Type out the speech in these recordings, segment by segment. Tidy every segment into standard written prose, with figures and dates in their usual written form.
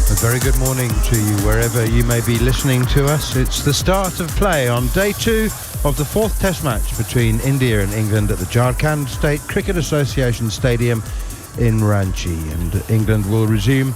A very good morning to you wherever you may be listening to us. It's the start of play on day 2 of the 4th Test match between India and England at the Jharkhand State Cricket Association Stadium in Ranchi. And England will resume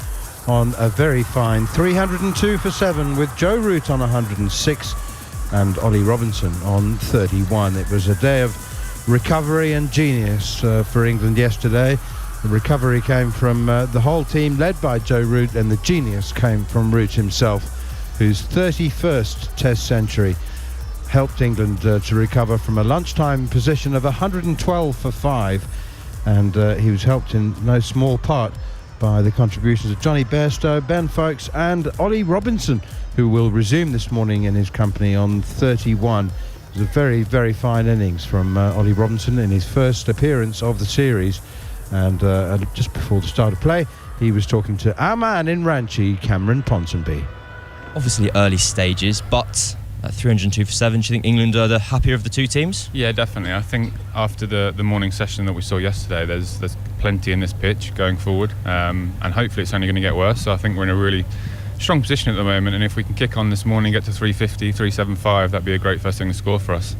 on a very fine 302 for 7 with Joe Root on 106 and Ollie Robinson on 31. It was a day of recovery and genius for England yesterday. The recovery came from the whole team led by Joe Root, and the genius came from Root himself, whose 31st Test century helped England to recover from a lunchtime position of 112 for 5, and he was helped in no small part by the contributions of Johnny Bairstow, Ben Foakes and Ollie Robinson, who will resume this morning in his company on 31. It was a very, very fine innings from Ollie Robinson in his first appearance of the series. And just before the start of play, he was talking to our man in Ranchi, Cameron Ponsonby. Obviously early stages, but at 302 for 7, do you think England are the happier of the two teams? Yeah, definitely. I think after the morning session that we saw yesterday, there's plenty in this pitch going forward, and hopefully it's only going to get worse. So I think we're in a really strong position at the moment, and if we can kick on this morning, get to 350, 375, that'd be a great first thing to score for us.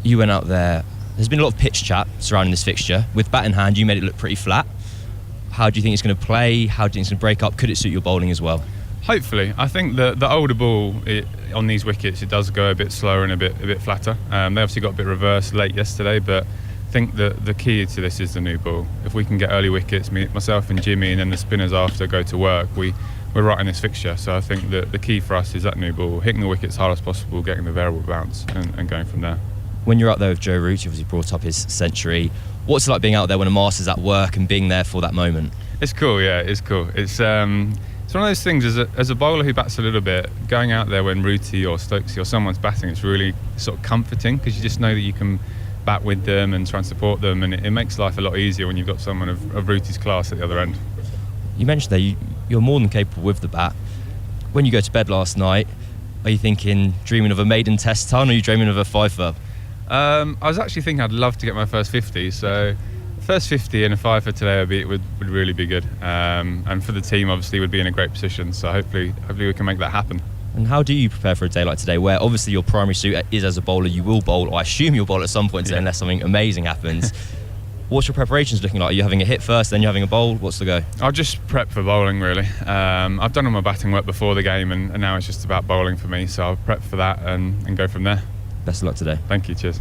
You went out there. There's been a lot of pitch chat surrounding this fixture. With bat in hand, you made it look pretty flat. How do you think it's going to play? How do you think it's going to break up? Could it suit your bowling as well? Hopefully. I think the older ball on these wickets, it does go a bit slower and a bit flatter. They obviously got a bit reversed late yesterday, but I think the key to this is the new ball. If we can get early wickets, myself and Jimmy, and then the spinners after go to work, we're right in this fixture. So I think that the key for us is that new ball, hitting the wickets as hard as possible, getting the variable bounce and going from there. When you're out there with Joe Root, you obviously brought up his century. What's it like being out there when a master's at work and being there for that moment? It's cool, yeah, it's cool. It's one of those things, as a bowler who bats a little bit, going out there when Rooty or Stokesy or someone's batting, it's really sort of comforting, because you just know that you can bat with them and try and support them, and it makes life a lot easier when you've got someone of Rooty's class at the other end. You mentioned there you're more than capable with the bat. When you go to bed last night, are you dreaming of a maiden Test ton, or are you dreaming of a fifer? I was actually thinking I'd love to get my first 50, so first 50 and a fifer today would really be good, and for the team obviously would be in a great position, so hopefully we can make that happen. And how do you prepare for a day like today, where obviously your primary suit is as a bowler? You will bowl, or I assume you'll bowl at some point today, unless something amazing happens. What's your preparations looking like? Are you having a hit first, then you're having a bowl? What's the go? I'll just prep for bowling, really. I've done all my batting work before the game, and now it's just about bowling for me, so I'll prep for that and go from there. Best of luck today. Thank you, cheers.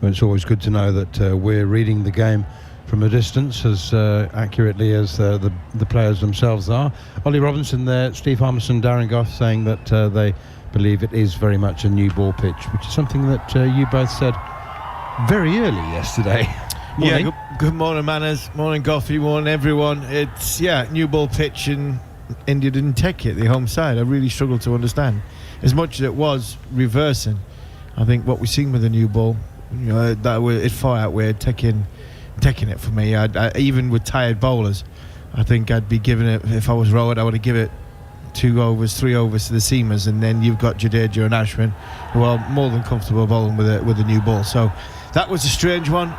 Well, it's always good to know that we're reading the game from a distance as accurately as the players themselves are. Ollie Robinson there, Steve Harmison, Darren Gough saying that they believe it is very much a new ball pitch, which is something that you both said very early yesterday. Morning. Yeah, good morning, Manners. Morning, Goffey. Morning, everyone. It's, new ball pitch, and India didn't take it, the home side. I really struggled to understand. As much as it was reversing, I think what we've seen with the new ball, it far outweighed taking it for me. I even with tired bowlers, I think I'd be giving it, if I was Rowan, I would have given it 2 overs, 3 overs to the seamers, and then you've got Jadeja and Ashwin, who are more than comfortable bowling with a new ball. So that was a strange one.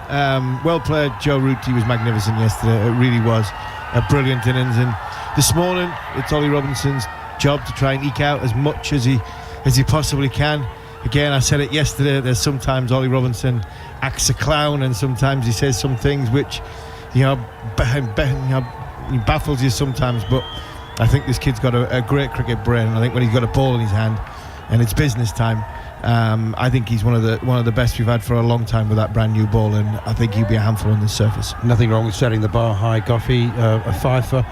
Well played, Joe Root. He was magnificent yesterday. It really was a brilliant innings. And this morning, it's Ollie Robinson's job to try and eke out as much as he possibly can. Again, I said it yesterday, there's sometimes Ollie Robinson acts a clown, and sometimes he says some things which baffles you sometimes, but I think this kid's got a great cricket brain. I think when he's got a ball in his hand and it's business time, I think he's one of the best we've had for a long time with that brand new ball, and I think he'll be a handful on the surface. Nothing wrong with setting the bar high, Goffey. A fifer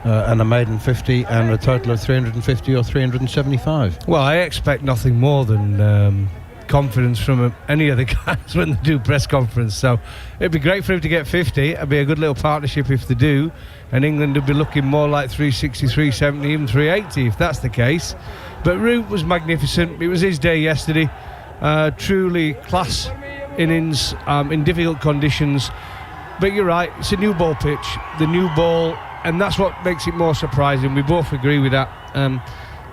and a maiden 50 and a total of 350 or 375. Well, I expect nothing more than confidence from any of the guys when they do press conference, so it'd be great for him to get 50. It'd be a good little partnership if they do, and England would be looking more like 360, 370, even 380 if that's the case. But Root was magnificent. It was his day yesterday. Truly class innings in difficult conditions, but you're right, it's a new ball pitch, the new ball, and that's what makes it more surprising. We both agree with that.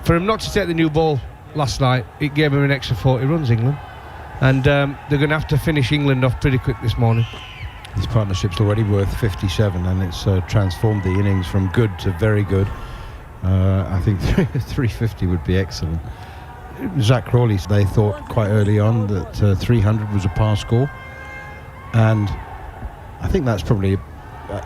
For him not to take the new ball last night, it gave him an extra 40 runs, England, and they're going to have to finish England off pretty quick this morning. His partnership's already worth 57, and it's transformed the innings from good to very good. I think 350 would be excellent. Zach Crawley, they thought quite early on that 300 was a par score, and I think that's probably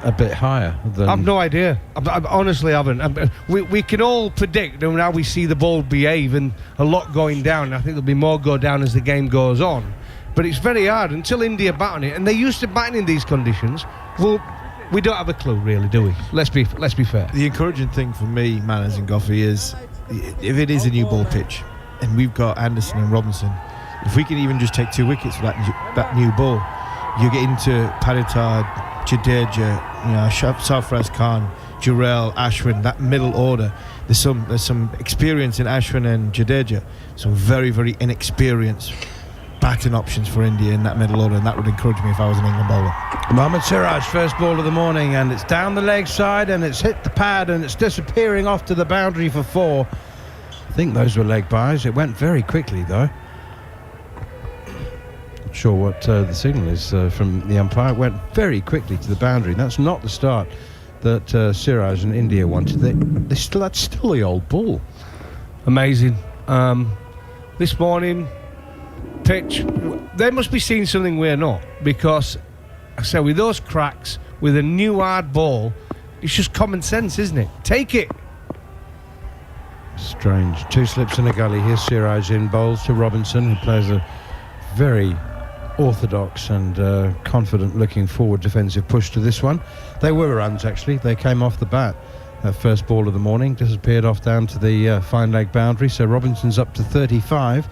a bit higher than... I've no idea. I honestly haven't. We can all predict how we see the ball behave, and a lot going down. I think there'll be more go down as the game goes on. But it's very hard until India bat on it, and they're used to batting in these conditions. Well, we don't have a clue, really, do we? Let's be fair. The encouraging thing for me, Manners and Goffey, is if it is a new ball pitch, and we've got Anderson and Robinson, if we can even just take 2 wickets with that new ball, you get into Paditar, Jadeja, Sarfaraz Khan, Jurel, Ashwin, that middle order. There's some experience in Ashwin and Jadeja, some very, very inexperienced batting options for India in that middle order, and that would encourage me if I was an England bowler. Mohammad Siraj, first ball of the morning, and it's down the leg side, and it's hit the pad, and it's disappearing off to the boundary for 4. I think those were leg byes. It went very quickly, though. Not sure what the signal is from the umpire. It went very quickly to the boundary. That's not the start that Siraj and India wanted. That's still the old ball. Amazing. This morning, pitch, they must be seeing something we're not, because I say with those cracks, with a new hard ball, it's just common sense, isn't it? Take it. Strange. 2 slips in a gully. Here's Siraj in, bowls to Robinson, who plays a very orthodox and confident looking forward defensive push to this one. They were runs, actually. They came off the bat. That first ball of the morning disappeared off down to the fine leg boundary, so Robinson's up to 35,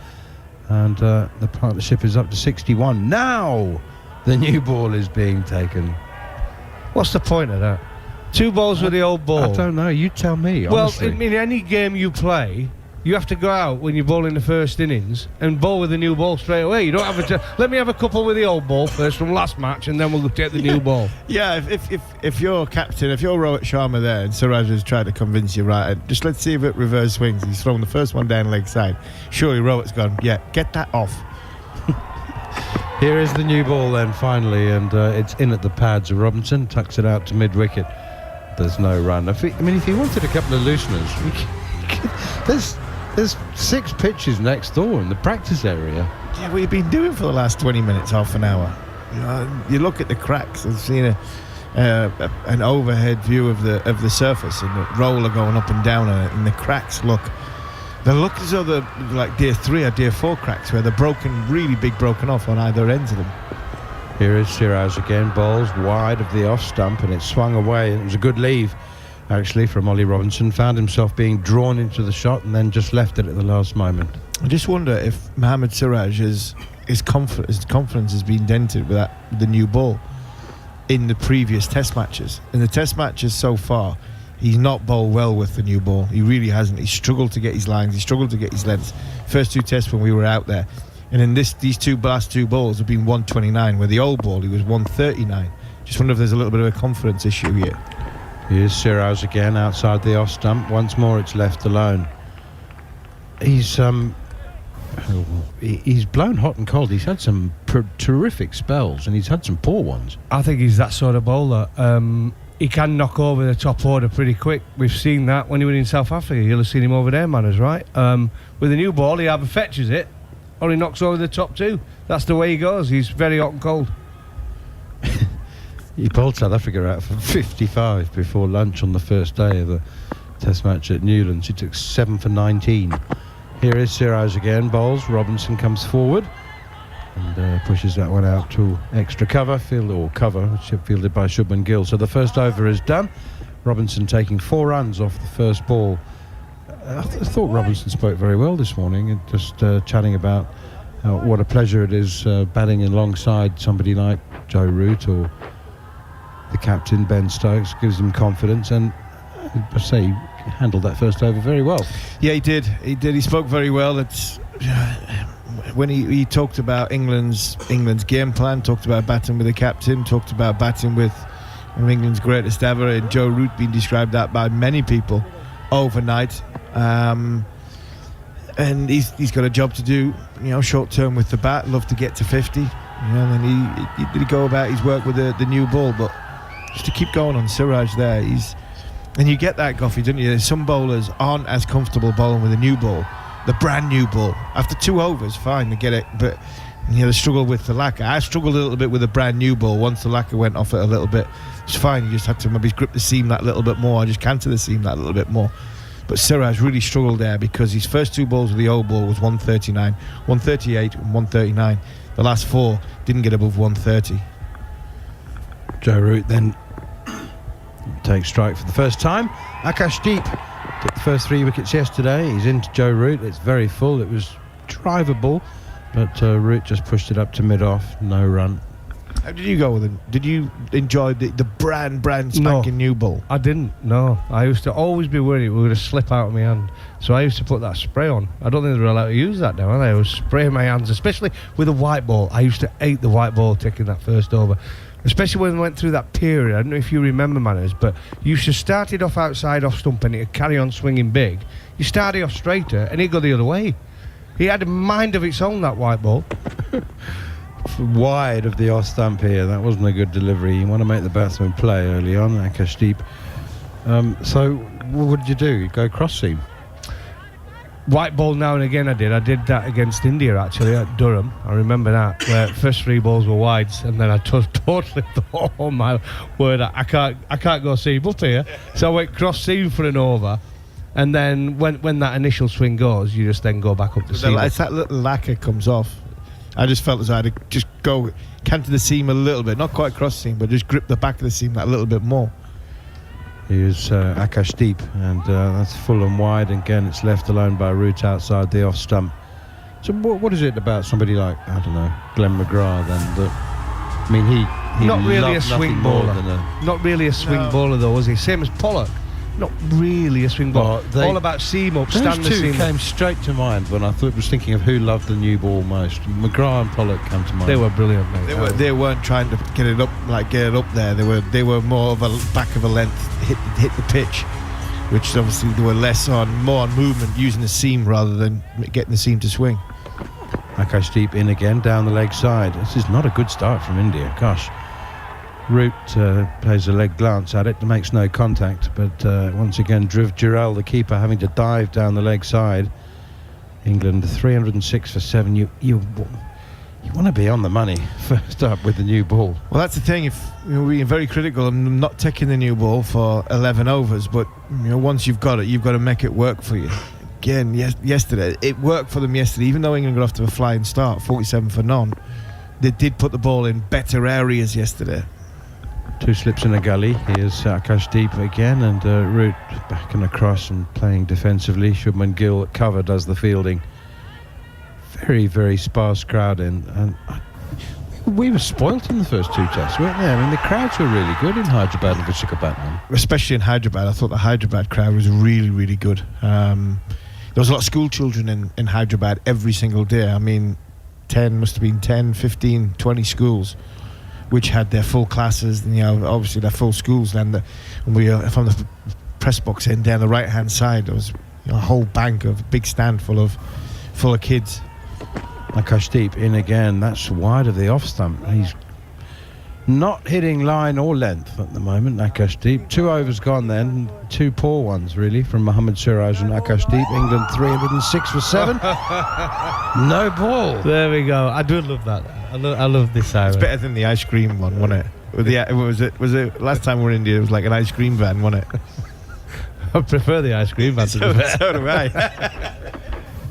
and the partnership is up to 61. Now the new ball is being taken. What's the point of that? 2 balls with the old ball. I don't know. You tell me, honestly. Well, in any game you play, you have to go out when you bowl in the first innings and bowl with the new ball straight away. You don't have let me have a couple with the old ball first from last match, and then we'll take the new ball. Yeah, if you're captain, if you're Rohit Sharma there, and Siraj has tried to convince you, right, just let's see if it reverse swings. He's thrown the first one down leg side. Surely Rohit's gone, yeah, get that off. Here is the new ball then, finally, and it's in at the pads. Robinson tucks it out to mid-wicket. There's no run. If he wanted a couple of looseners, there's 6 pitches next door in the practice area. Yeah, what you've been doing for the last 20 minutes, half an hour. You look at the cracks. I've seen an overhead view of the surface, and the roller going up and down on it, and the cracks look as though they're like Tier 3 or Tier 4 cracks, where they're really big broken off on either ends of them. Here is Siraj again, bowls wide of the off stump, and it swung away. It was a good leave, actually, from Ollie Robinson. Found himself being drawn into the shot and then just left it at the last moment. I just wonder if Mohammad Siraj his confidence has been dented with the new ball in the previous Test matches. In the Test matches so far, he's not bowled well with the new ball. He really hasn't. He struggled to get his lines. He struggled to get his lengths. First 2 tests when we were out there. And in these last 2 balls have been 129, where the old ball he was 139. Just wonder if there's a little bit of a confidence issue here. Here's Siraj again outside the off stump. Once more it's left alone. He's blown hot and cold. He's had some terrific spells, and he's had some poor ones. I think he's that sort of bowler. He can knock over the top order pretty quick. We've seen that when he was in South Africa. You'll have seen him over there, Manners, right? With a new ball, he either fetches it or he knocks over the top 2. That's the way he goes. He's very hot and cold. He bowled South Africa out for 55 before lunch on the first day of the Test match at Newlands. He took 7 for 19. Here is Siraj again, bowls. Robinson comes forward and pushes that one out to extra cover, fielded by Shubman Gill. So the first over is done. Robinson taking 4 runs off the first ball. I thought Robinson spoke very well this morning, just chatting about what a pleasure it is batting alongside somebody like Joe Root or the captain Ben Stokes. Gives him confidence, and I say he handled that first over very well. Yeah, he did. He spoke very well. It's when he talked about England's game plan, talked about batting with the captain, talked about batting with one of England's greatest ever, and Joe Root being described that by many people overnight. And he's got a job to do, short term with the bat. Love to get to 50, and then he did go about his work with the new ball. But just to keep going on Siraj there, And you get that, Goffey, don't you? Some bowlers aren't as comfortable bowling with a new ball, the brand new ball. After 2 overs, fine, they get it, but they struggle with the lacquer. I struggled a little bit with a brand new ball. Once the lacquer went off it a little bit, it's fine. You just have to maybe grip the seam that little bit more, or just canter the seam that little bit more. But Siraj really struggled there because his first 2 balls with the old ball was 139, 138 and 139. The last 4 didn't get above 130. Joe Root then takes strike for the first time. Akashdeep took the first 3 wickets yesterday. He's into Joe Root. It's very full. It was drivable, but Root just pushed it up to mid-off. No run. How did you go with him? Did you enjoy the brand spanking new ball? I didn't, no. I used to always be worried it was going to slip out of my hand. So I used to put that spray on. I don't think they're allowed to use that now, are they? I was spraying my hands, especially with a white ball. I used to hate the white ball taking that first over. Especially when we went through that period. I don't know if you remember, Manners, but you should start it off outside off stump and it'd carry on swinging big. You started off straighter and it'd go the other way. He had a mind of its own, that white ball. Wide of the off stump here. That wasn't a good delivery. You want to make the batsman play early on, Akashdeep. So what did you do? You go cross seam? White ball now and again I did that against India actually at Durham. I remember that, where first 3 balls were wides and then I totally thought, oh my word, I can't go seam up here. So I went cross seam for an over, and then when that initial swing goes, you just then go back up the seam. It's that little lacquer comes off. I just felt as I had to just go canter the seam a little bit, not quite cross seam, but just grip the back of the seam that little bit more. Here's Akashdeep, and that's full and wide. Again, it's left alone by Root outside the off stump. So what is it about somebody like, I don't know, Glenn McGrath then that, I mean, he not really a loved swing nothing more bowler. than Not really a swing bowler though, was he? Same as Pollock. Not really a swing ball. All about seam up, stand the those seam two came up. straight to mind when I was thinking of who loved the new ball most. McGrath and Pollock come to mind. They were brilliant, mate. They weren't trying to get it up there. They were more of a back of a length, hit the pitch, which obviously they were more on movement, using the seam rather than getting the seam to swing. Akashdeep in again down the leg side. This is not a good start from India. Gosh. Root plays a leg glance at it, makes no contact, but once again Dhruv Jurel, the keeper, having to dive down the leg side. England 306 for 7. You want to be on the money first up with the new ball. Well, that's the thing. If we're very critical of not taking the new ball for 11 overs, but once you've got it, you've got to make it work for you. Again, yesterday it worked for them yesterday, even though England got off to a flying start, 47 for none. They did put the ball in better areas yesterday. 2 slips in a gully. Here's Akashdeep again, and Root back and across and playing defensively. Shubman Gill at cover does the fielding. Very, very sparse crowd in, and we were spoilt in the first 2 tests, weren't they? I mean, the crowds were really good in Hyderabad and Visakhapatnam. Especially in Hyderabad. I thought the Hyderabad crowd was really, really good. There was a lot of school children in Hyderabad every single day. I mean, must have been 10, 15, 20 schools which had their full classes, and obviously their full schools. And when we from the press box end down the right hand side, there was a whole bank of big stand full of kids. Akashdeep in again. That's wide of the off stump. He's not hitting line or length at the moment, Akashdeep. 2 overs gone then. 2 poor ones really from Mohammad Siraj and Akashdeep. England 306 for 7. No ball. There we go. I do love that. I love this siren. It's better than the ice cream one, wasn't it? Was it last time we were in India? It was like an ice cream van, wasn't it? I prefer the ice cream van. So do I.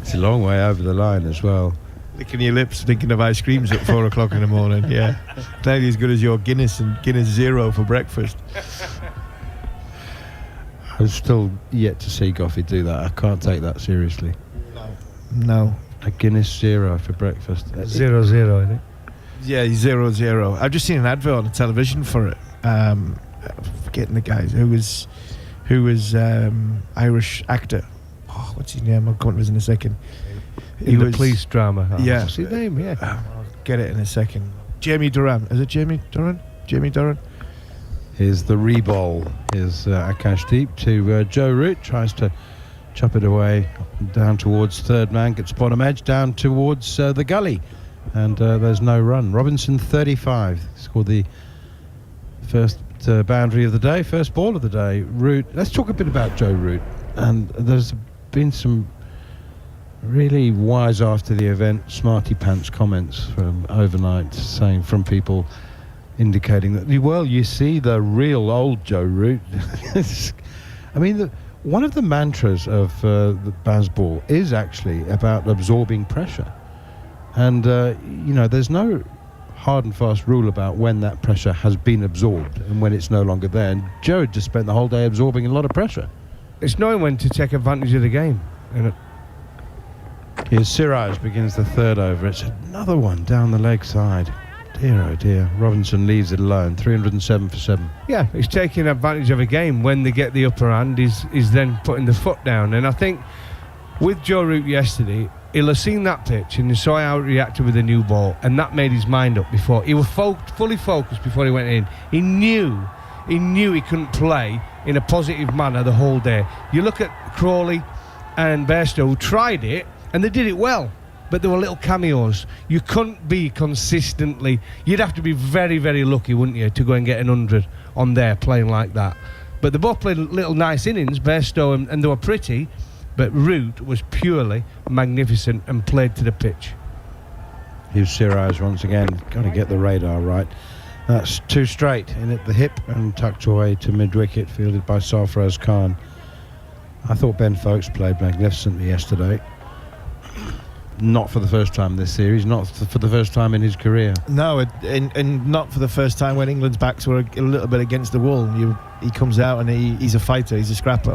It's a long way over the line as well. Licking your lips, thinking of ice creams at 4 o'clock in the morning. Yeah, nearly as good as your Guinness and Guinness Zero for breakfast. I'm still yet to see Goffey do that. I can't take that seriously. No. A Guinness Zero for breakfast. 0-0, isn't it? Yeah, 0-0. I've just seen an advert on the television for it. Forgetting the guy who was Irish actor. Oh, what's his name? I'll come to this in a second. In the police drama. Yeah. What's his name? Yeah. I'll get it in a second. Jamie Duran. Is it Jamie Duran? Jamie Duran. Here's the re-bowl. Here's Akashdeep to Joe Root. Tries to chop it away down towards third man. Gets bottom edge down towards the gully. And there's no run. Robinson 35. Scored the first boundary of the day, first ball of the day. Root. Let's talk a bit about Joe Root. And there's been some really wise after the event, smarty pants comments from overnight, saying from people indicating that, well, you see the real old Joe Root. I mean, one of the mantras of the Bazball is actually about absorbing pressure. And, there's no hard and fast rule about when that pressure has been absorbed and when it's no longer there. And Joe just spent the whole day absorbing a lot of pressure. It's knowing when to take advantage of the game. And here's Siraj begins the third over. It's another one down the leg side. Dear, oh dear. Robinson leaves it alone. 307 for 7. Yeah, he's taking advantage of a game. When they get the upper hand, he's then putting the foot down. And I think with Joe Root yesterday, he'll have seen that pitch and he saw how it reacted with the new ball, and that made his mind up before. He was fully focused before he went in. He knew he couldn't play in a positive manner the whole day. You look at Crawley and Bairstow, who tried it, and they did it well, but there were little cameos. You couldn't be consistently. You'd have to be very, very lucky, wouldn't you, to go and get an 100 on there playing like that. But they both played little nice innings, Bairstow, and they were pretty. But Root was purely magnificent and played to the pitch. Here's Siraj once again. Got to get the radar right. That's 2 straight in at the hip and tucked away to mid-wicket, fielded by Sarfaraz Khan. I thought Ben Foakes played magnificently yesterday. Not for the first time this series, not for the first time in his career. No, and not for the first time when England's backs were a little bit against the wall. He comes out and he's a fighter, he's a scrapper.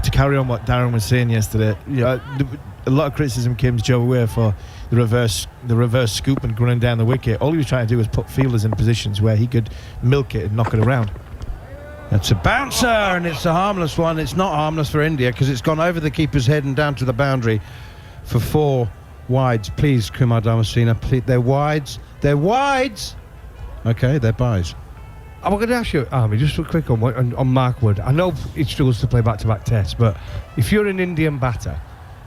To carry on what Darren was saying yesterday, a lot of criticism came to Joe Weir for the reverse scoop and running down the wicket. All he was trying to do was put fielders in positions where he could milk it and knock it around. It's a bouncer, and it's a harmless one. It's not harmless for India because it's gone over the keeper's head and down to the boundary for 4 wides. Please, Kumar Damasina, please. They're wides. Okay, they're byes. I'm going to ask you, Army, just a quick on Mark Wood. I know he struggles to play back-to-back tests, but if you're an Indian batter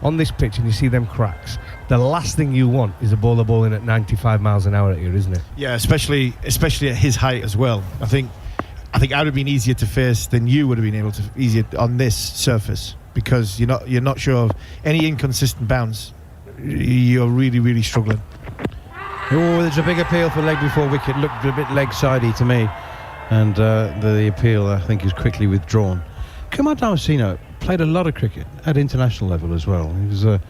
on this pitch and you see them cracks, the last thing you want is a bowler bowling at 95 miles an hour at you, isn't it? Yeah, especially at his height as well. I think I would have been easier to face than you would have been able to easier on this surface, because you're not sure of any inconsistent bounce. You're really, really struggling. Oh, there's a big appeal for leg before wicket. Looked a bit leg-sidey to me. And the appeal, I think, is quickly withdrawn. Kumar Damasina played a lot of cricket at international level as well. He was a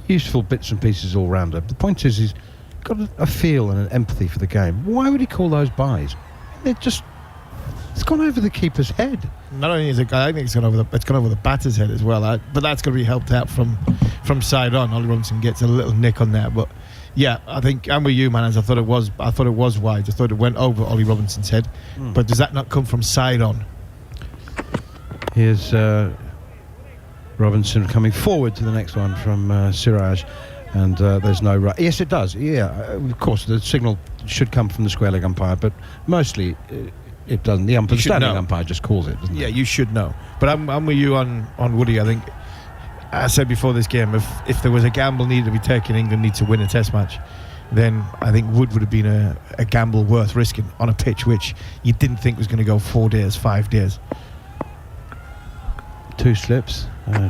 useful bits and pieces all-rounder. The point is, he's got a feel and an empathy for the game. Why would he call those byes? It's gone over the keeper's head. Not only is it, I think it's gone over the batter's head as well. But that's going to be helped out from side on. Ollie Robinson gets a little nick on there, but. Yeah, I think I'm with you, man. As I thought it was wide. I thought it went over Ollie Robinson's head. But does that not come from side on? Here's Robinson coming forward to the next one from Siraj, and there's no right. Yes, it does. Yeah, of course, the signal should come from the square leg umpire, but mostly it doesn't. The standing umpire just calls it, doesn't it? Yeah, you should know. But I'm with you on Woody. I think. I said before this game, if there was a gamble needed to be taken, England need to win a test match, then I think Wood would have been a gamble worth risking on a pitch which you didn't think was going to go 4 days, 5 days. 2 slips,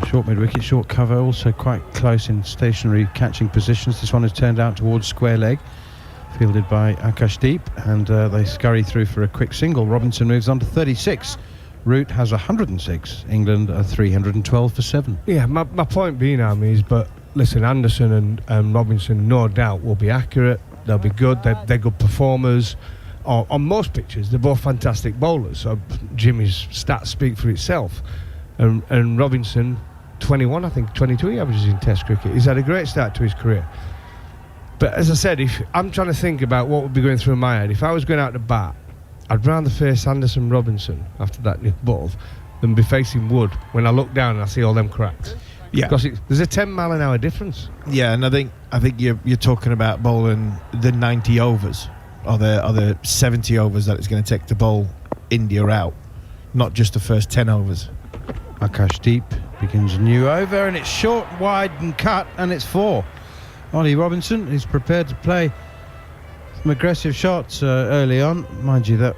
short mid-wicket, short cover, also quite close in stationary catching positions. This one has turned out towards square leg, fielded by Akashdeep, and they scurry through for a quick single. Robinson moves on to 36. Root has 106. England are 312 for 7. Yeah, my point being, Army, is, but listen, Anderson and Robinson, no doubt, will be accurate. They'll be good. They're good performers. On most pitches, they're both fantastic bowlers. So Jimmy's stats speak for itself. And Robinson, 21, I think 22 he averages in Test cricket. He's had a great start to his career. But as I said, if I'm trying to think about what would be going through my head, if I was going out to bat, I'd rather face Anderson Robinson after that ball than be facing Wood when I look down and I see all them cracks. Yeah, because there's a 10 mile an hour difference. Yeah, and I think you're talking about bowling the 90 overs or the 70 overs that it's going to take to bowl India out, not just the first 10 overs. Akashdeep begins a new over, and it's short, wide and cut, and it's 4. Ollie Robinson is prepared to play some aggressive shots early on. Mind you, that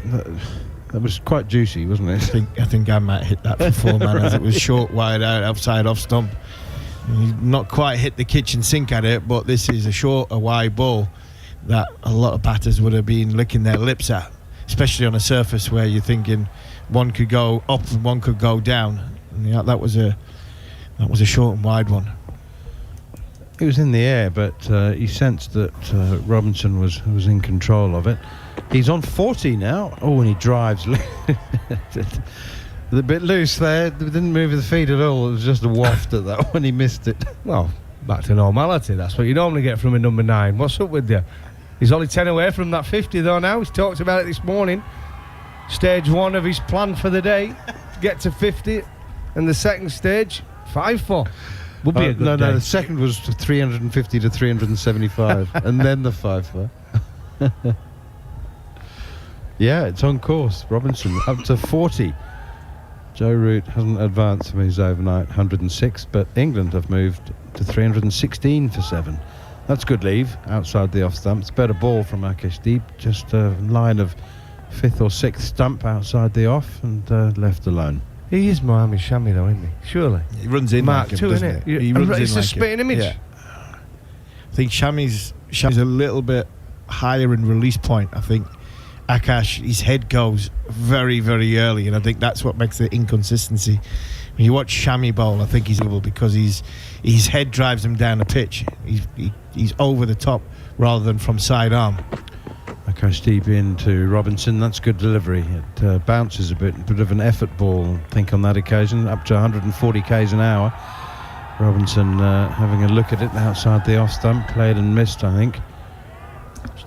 that was quite juicy, wasn't it? I think I might hit that for 4 man as it was short, wide out, outside, off stump. He not quite hit the kitchen sink at it, but this is a wide ball that a lot of batters would have been licking their lips at, especially on a surface where you're thinking one could go up and one could go down. And yeah, that was a short and wide one. It was in the air, but he sensed that Robinson was in control of it. He's on 40 now. Oh, and he drives. A bit loose there. Didn't move the feet at all. It was just a waft at that when he missed it. Well, back to normality. That's what you normally get from a number 9. What's up with you? He's only 10 away from that 50 though now. He's talked about it this morning. Stage 1 of his plan for the day. Get to 50. And the second stage, 5-4. Would be a good day. No, the second was 350 to 375. And then the 5-4. Yeah, it's on course. Robinson up to 40. Joe Root hasn't advanced from his overnight 106, but England have moved to 316 for 7. That's good leave outside the off stump. It's better ball from Akashdeep, just a line of 5th or 6th stump outside the off and left alone. He is Mohamed Shami though, isn't he? Surely. He runs in Mark like him, 2, doesn't isn't he? it? He runs in it's a like spitting him. image. Yeah. I think Shami's a little bit higher in release point. I think Akash, his head goes very, very early, and I think that's what makes the inconsistency. When you watch Shami bowl, I think he's able because his head drives him down the pitch. He's over the top rather than from side arm. Akashdeep into Robinson. That's good delivery. It bounces a bit of an effort ball, I think, on that occasion, up to 140 k's an hour. Robinson having a look at it outside the off stump, played and missed, I think.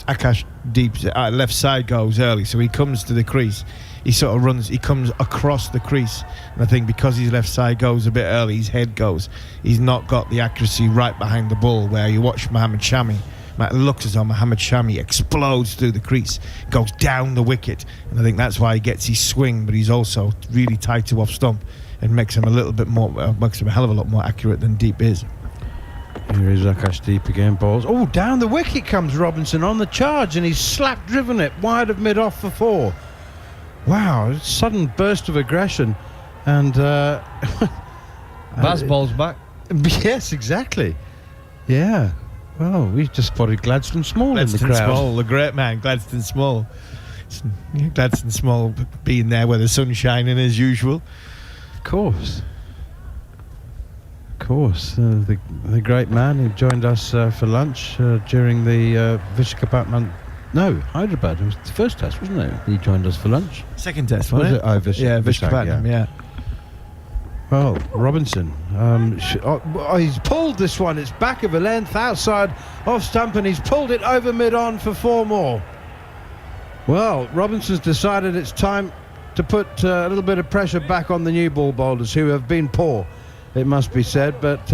Akash Deep's left side goes early, so he comes to the crease. He sort of runs, he comes across the crease, and I think because his left side goes a bit early, his head goes. He's not got the accuracy right behind the ball. Where you watch Mohamed Shami, it looks as though Mohamed Shami explodes through the crease, goes down the wicket, and I think that's why he gets his swing. But he's also really tight to off stump, and makes him a little bit more, makes him a hell of a lot more accurate than Deep is. Here is Akashdeep again, balls. Oh, down the wicket comes Robinson on the charge, and he's slap driven it wide of mid off for 4. Wow, sudden burst of aggression, and Baz ball's back. Yes, exactly. Yeah. Well, we just spotted Gladstone Small in the crowd. Gladstone Small, the great man, Gladstone Small. Gladstone Small being there where the sun's shining as usual. Of course. The great man who joined us for lunch during the Visakhapatnam. No, Hyderabad. It was the first test, wasn't it? He joined us for lunch. Second test, wasn't it? Oh, Visakhapatnam, yeah. Well, Robinson, he's pulled this one. It's back of a length, outside off stump, and he's pulled it over mid-on for 4 more. Well, Robinson's decided it's time to put a little bit of pressure back on the new ball bowlers who have been poor, it must be said. But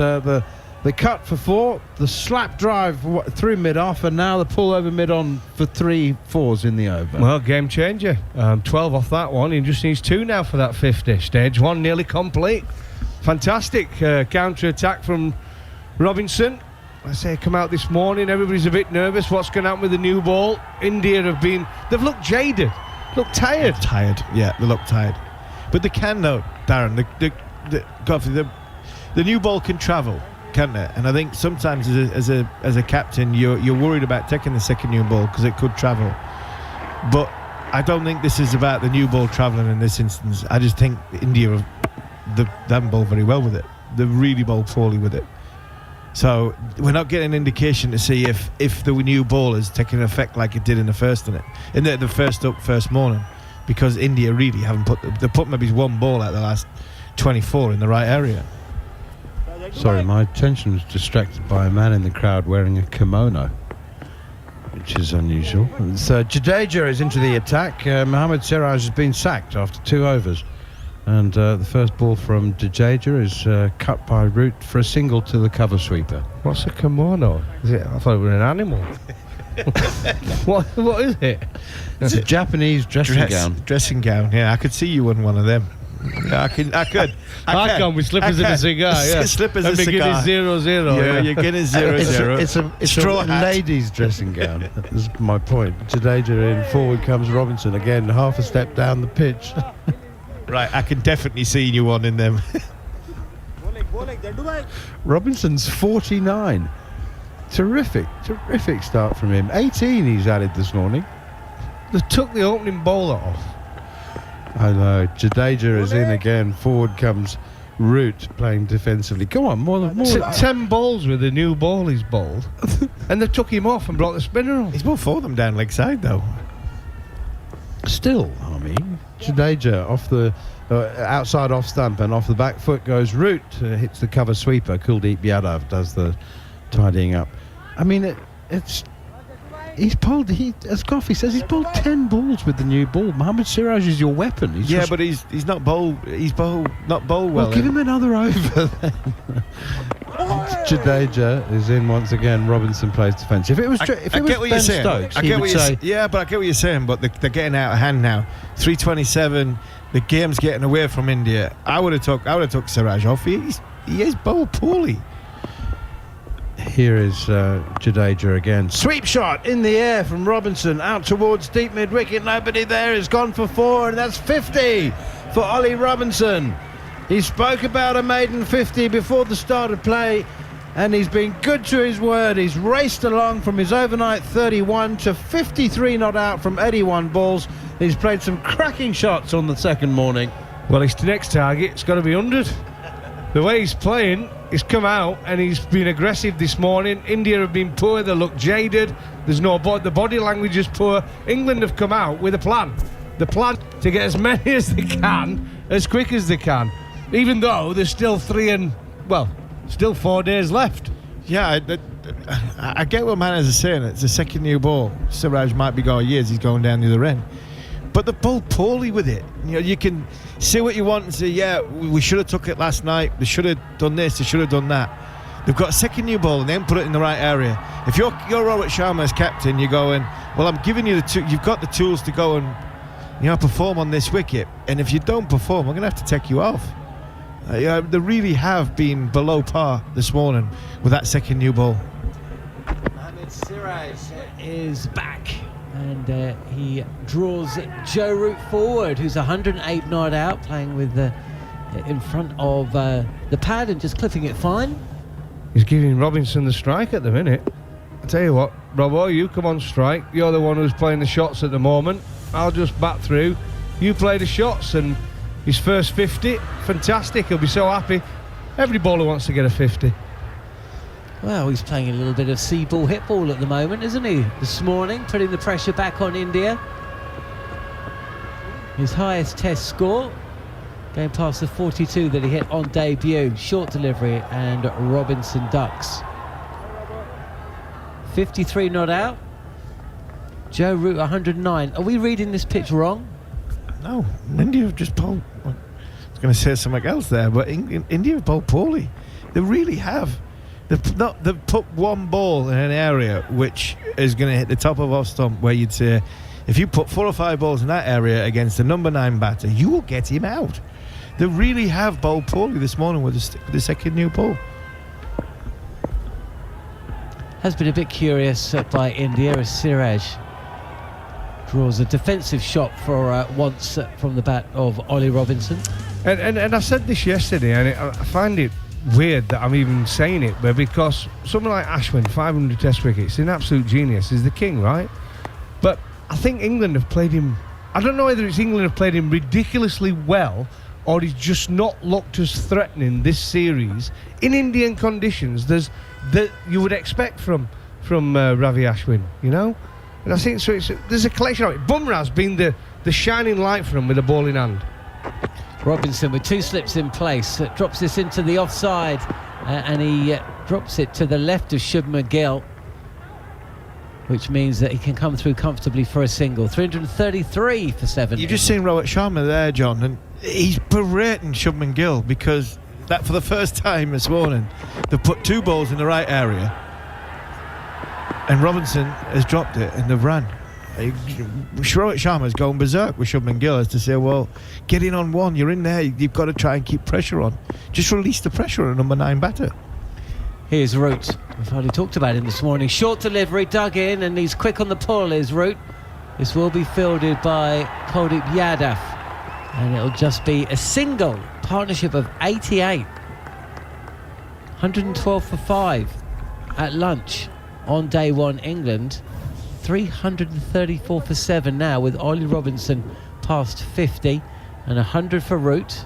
the cut for 4, the slap drive through mid-off, and now the pull over mid-on for 3 4s in the over. Well, game changer. 12 off that one. He just needs 2 now for that 50. Stage 1 nearly complete. Fantastic counter-attack from Robinson. I say come out this morning, everybody's a bit nervous. What's going to happen with the new ball? India they've looked jaded, look tired. Yeah, they look tired. But they can though, Darren. The new ball can travel, can't it? And I think sometimes as a captain, you're worried about taking the second new ball because it could travel. But I don't think this is about the new ball travelling in this instance. I just think India they haven't bowled very well with it. They really bowled poorly with it. So we're not getting an indication to see if the new ball is taking effect like it did in the first first morning, because India really haven't they put maybe 1 ball out the last 24 in the right area. Sorry, my attention was distracted by a man in the crowd wearing a kimono, which is unusual. So Jadeja is into the attack. Mohammad Siraj has been sacked after 2 overs. And the first ball from Jadeja is cut by Root for a single to the cover sweeper. What's a kimono? I thought it was an animal. What is it? It's a Japanese dressing gown. Dressing gown, yeah. I could see you in one of them. Yeah, I could. I can with slippers and a cigar, yeah. Slippers and and a cigar. beginning 0-0. Yeah, you're getting 0-0. It's a straw hat. ladies' dressing gown. That's my point. Jadeja in, forward comes Robinson again, half a step down the pitch. Right, I can definitely see you one in them. Robinson's 49. Terrific start from him. 18 he's added this morning. They took the opening bowler off. I know. Jadeja is in again. Forward comes Root playing defensively. Come on, more. 10 balls with the new ball he's bowled. And they took him off and brought the spinner on. He's bowled 4 of them down leg side, though. Still, I mean, Jadeja off the outside off stump and off the back foot goes Root, hits the cover sweeper. Kuldeep Yadav does the tidying up. I mean, he's bowled. As Goffey says, he's bowled 10 balls with the new ball. Mohammad Siraj is your weapon. But he's not bowled. He's not bowled well. Well, give him another over then. Jadeja is in once again. Robinson plays defence. If it was Ben Stokes, he would say, yeah, but I get what you're saying. But they're getting out of hand now. 3:27. The game's getting away from India. I would have took Siraj off. He is bowled poorly. Here is Jadeja again. Sweep shot in the air from Robinson out towards deep mid wicket. Nobody there. Has gone for 4, and that's 50 for Ollie Robinson. He spoke about a maiden 50 before the start of play, and he's been good to his word. He's raced along from his overnight 31 to 53 not out from 81 balls. He's played some cracking shots on the second morning. Well, his next target, it's got to be 100. The way he's playing, he's come out and he's been aggressive this morning. India have been poor, they look jaded. There's no the body language is poor. England have come out with a plan. The plan to get as many as they can, as quick as they can. Even though there's still 4 days left. Yeah, I get what Manners is saying. It's the second new ball. Siraj might be going years. He's going down the other end. But they bowled poorly with it. You know, you can say what you want and say, yeah, we should have took it last night. They should have done this. They should have done that. They've got a second new ball and they haven't put it in the right area. If you're Robert Sharma as captain, you're going, well, I'm giving you you've got the tools to go and perform on this wicket. And if you don't perform, I'm going to have to take you off. They really have been below par this morning with that second new ball. Mohammad Siraj is back. And he draws Joe Root forward, who's 108 not out, playing with in front of the pad and just clipping it fine. He's giving Robinson the strike at the minute. I tell you what, Robbo, you come on strike. You're the one who's playing the shots at the moment. I'll just bat through. You play the shots, and his first 50, fantastic. He'll be so happy. Every bowler wants to get a 50. Well, he's playing a little bit of sea ball, hit ball at the moment, isn't he? This morning, putting the pressure back on India. His highest test score, going past the 42 that he hit on debut. Short delivery, and Robinson ducks. 53 not out. Joe Root 109. Are we reading this pitch wrong? No, India have just bowled. I was going to say something else there, but India have bowled poorly. They really have. They've put one ball in an area which is going to hit the top of off stump, where you'd say, if you put 4 or 5 balls in that area against the number 9 batter, you will get him out. They really have bowled poorly this morning with the second new ball. Has been a bit curious by India as Siraj draws a defensive shot for once from the bat of Ollie Robinson. And I said this yesterday, and I find it weird that I'm even saying it, but because someone like Ashwin, 500 test wickets, an absolute genius, is the king, right? But I think England have played him, I don't know whether it's England have played him ridiculously well, or he's just not looked as threatening this series in Indian conditions that you would expect from Ravi Ashwin, you know? And I think so. There's a collection of it. Bumrah's been the shining light for him with the ball in hand. Robinson with 2 slips in place, drops this into the offside, and he drops it to the left of Shubman Gill, which means that he can come through comfortably for a single. 333 for 7. You've just seen Robert Sharma there, John, and he's berating Shubman Gill because that for the first time this morning they've put 2 balls in the right area and Robinson has dropped it and they've ran. Rohit Sharma's going berserk with Shubman Gill as to say, well, get in on one, you're in there, you've got to try and keep pressure on. Just release the pressure on a number 9 batter. Here's Root. We've already talked about him this morning. Short delivery, dug in, and he's quick on the pull, is Root. This will be fielded by Kuldeep Yadav, and it'll just be a single. Partnership of 88. 112 for 5 at lunch on day one, England. 334 for 7 now, with Ollie Robinson past 50 and 100 for Root.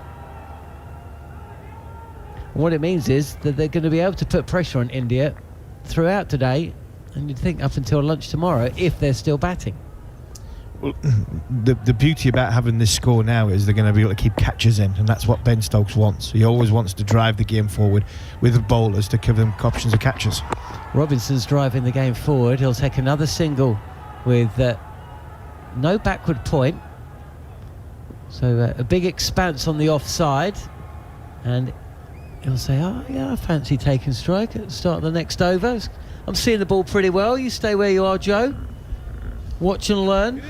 What it means is that they're going to be able to put pressure on India throughout today, and you'd think up until lunch tomorrow, if they're still batting. Well, the beauty about having this score now is they're going to be able to keep catches in, and that's what Ben Stokes wants. He always wants to drive the game forward with the bowlers to give them options of catches. Robinson's driving the game forward. He'll take another single with no backward point. So a big expanse on the offside, and he'll say, oh yeah, I fancy taking strike at the start of the next over. I'm seeing the ball pretty well. You stay where you are, Joe. Watch and learn.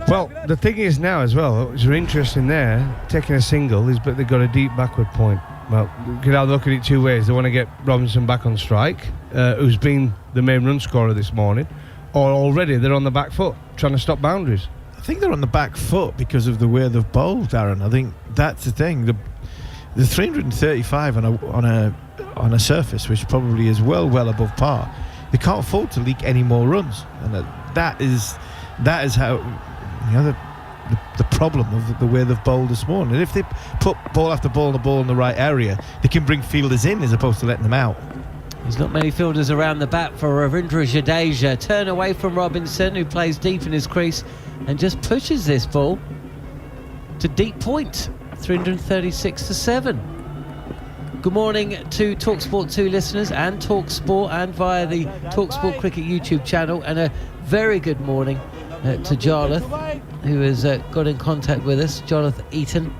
Well, the thing is now as well, what's interesting there, taking a single, is but they've got a deep backward point. Well, you can either look at it two ways. They want to get Robinson back on strike, who's been the main run scorer this morning, or already they're on the back foot, trying to stop boundaries. I think they're on the back foot because of the way they've bowled, Darren. I think that's the thing. The 335 on a surface which probably is well above par. They can't afford to leak any more runs, and that is how, you know, the problem of the way they've bowled this morning. And if they put ball after ball and the ball in the right area, they can bring fielders in as opposed to letting them out. There's not many fielders around the bat for Ravindra Jadeja. Turn away from Robinson, who plays deep in his crease and just pushes this ball to deep point. 336 for 7. Good morning to TalkSport 2 listeners and TalkSport and via the TalkSport Cricket YouTube channel, and a very good morning to Jarlath, who has got in contact with us. Jarlath Eaton,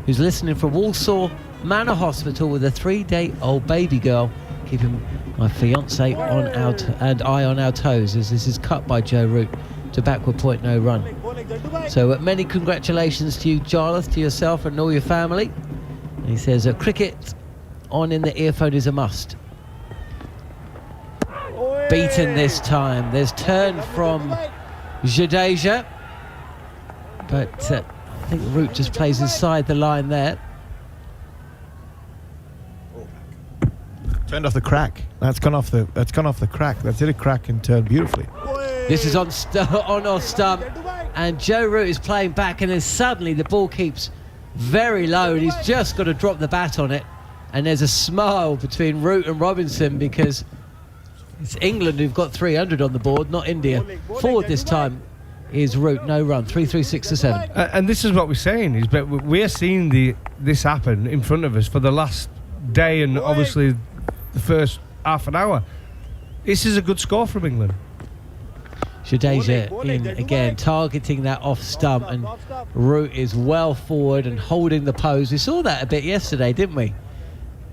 who's listening from Walsall Manor Hospital with a 3-day-old baby girl, keeping my fiance on and I on our toes as this is cut by Joe Root to backward point, no run. So many congratulations to you, Jarlath, to yourself and all your family. And he says cricket on in the earphone is a must. Beaten this time. There's turn from Jadeja, but I think Root just plays inside the line there. Turned off the crack. That's gone off the crack. That's hit a crack and turned beautifully. This is on off stump, and Joe Root is playing back, and then suddenly the ball keeps very low, and he's just got to drop the bat on it. And there's a smile between Root and Robinson because it's England who've got 300 on the board, not India. Forward this time is Root, no run, 336 to 7. And this is what we're saying, is that we're seeing this happen in front of us for the last day and obviously the first half an hour. This is a good score from England. Jadeja in again, targeting that off stump, and Root is well forward and holding the pose. We saw that a bit yesterday, didn't we?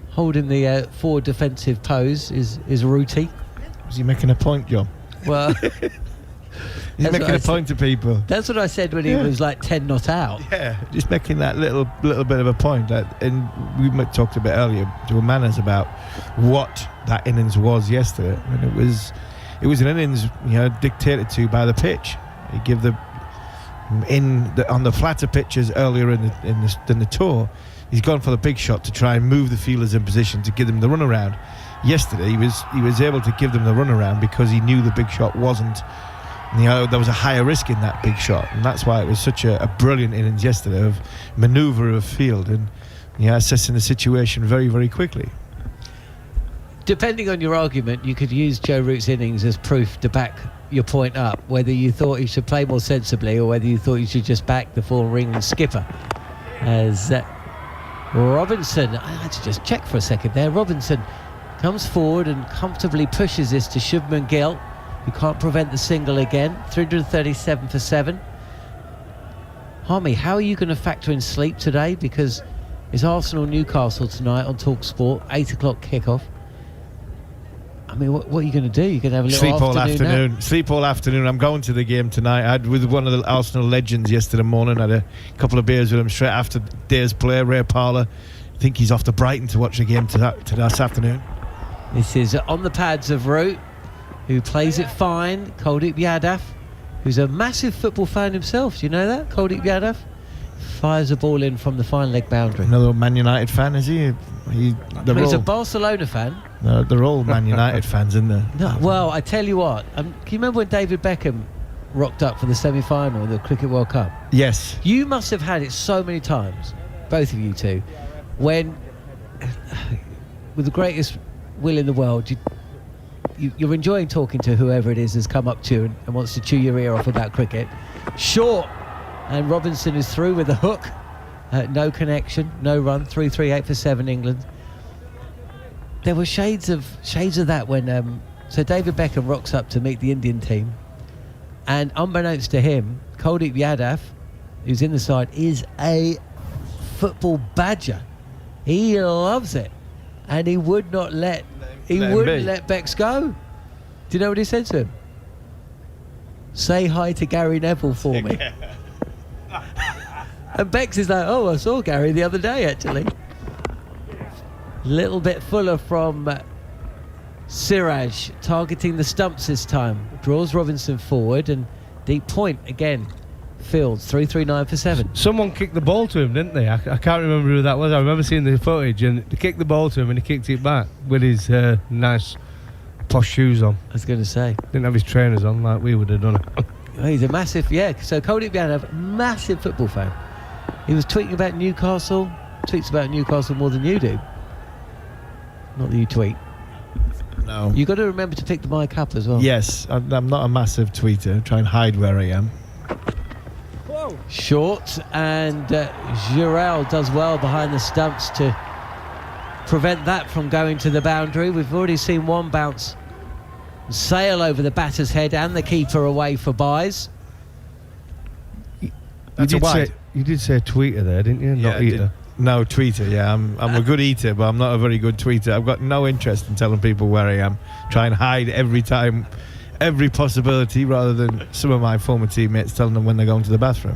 Holding the forward defensive pose is Rooty. Is he making a point, John? Well, he's making a point to people. That's what I said when he was like 10 not out. Yeah, just making that little bit of a point. And we talked a bit earlier to Manners about what that innings was yesterday, and it was an innings, you know, dictated to by the pitch. You give on the flatter pitches earlier in the tour, he's gone for the big shot to try and move the fielders in position to give them the runaround. Yesterday, he was able to give them the runaround because he knew the big shot wasn't. You know, there was a higher risk in that big shot, and that's why it was such a brilliant innings yesterday of manoeuvre of field and, you know, assessing the situation very, very quickly. Depending on your argument, you could use Joe Root's innings as proof to back your point up, whether you thought he should play more sensibly or whether you thought you should just back the former England skipper. As Robinson, I had to just check for a second there, Robinson comes forward and comfortably pushes this to Shubman Gill, who can't prevent the single again. 337 for 7. Harmy, how are you going to factor in sleep today? Because it's Arsenal-Newcastle tonight on TalkSport, 8 o'clock kickoff. I mean, what are you going to do? You're going to have a little Sleep all afternoon nap? Sleep all afternoon. I'm going to the game tonight. I had with one of the Arsenal legends yesterday morning. I had a couple of beers with him straight after the day's play. Ray Parlour. I think he's off to Brighton to watch the game to this afternoon. This is on the pads of Root, who plays it fine. Kuldeep Yadav, who's a massive football fan himself. Do you know that? Kuldeep Yadav fires a ball in from the fine leg boundary. Another Man United fan, is he? He's a Barcelona fan. They're all Man United fans, isn't they? No, well, I tell you what. Can you remember when David Beckham rocked up for the semi-final of the Cricket World Cup? Yes. You must have had it so many times, both of you two, when, with the greatest will in the world, you're enjoying talking to whoever it is has come up to you and wants to chew your ear off about cricket. Short, and Robinson is through with a hook. No connection, no run. 3-3-8 for 7 England. There were shades of that when so David Beckham rocks up to meet the Indian team, and unbeknownst to him, Kuldeep Yadav, who's in the side, is a football badger. He loves it, and he would not let Bex go. Do you know what he said to him? Say hi to Gary Neville for me. And Bex is like, oh, I saw Gary the other day, actually. Little bit fuller from Siraj, targeting the stumps this time. Draws Robinson forward, and deep point again. Fields, 3-3-9 for 7. Someone kicked the ball to him, didn't they? I can't remember who that was. I remember seeing the footage, and they kicked the ball to him, and he kicked it back with his nice posh shoes on. I was going to say. Didn't have his trainers on like we would have done it. He's a massive, so Kuldeep Yadav, massive football fan. He was tweeting about Newcastle, tweets about Newcastle more than you do. Not that you tweet. No. You got to remember to pick the mic up as well. Yes, I'm not a massive tweeter. I try and hide where I am. Short, and Giroud does well behind the stumps to prevent that from going to the boundary. We've already seen one bounce sail over the batter's head and the keeper away for buys. That's a wide. You did say tweeter there, didn't you? Not eater. No, tweeter, yeah. I'm a good eater, but I'm not a very good tweeter. I've got no interest in telling people where I am. Try and hide every time, every possibility, rather than some of my former teammates telling them when they're going to the bathroom.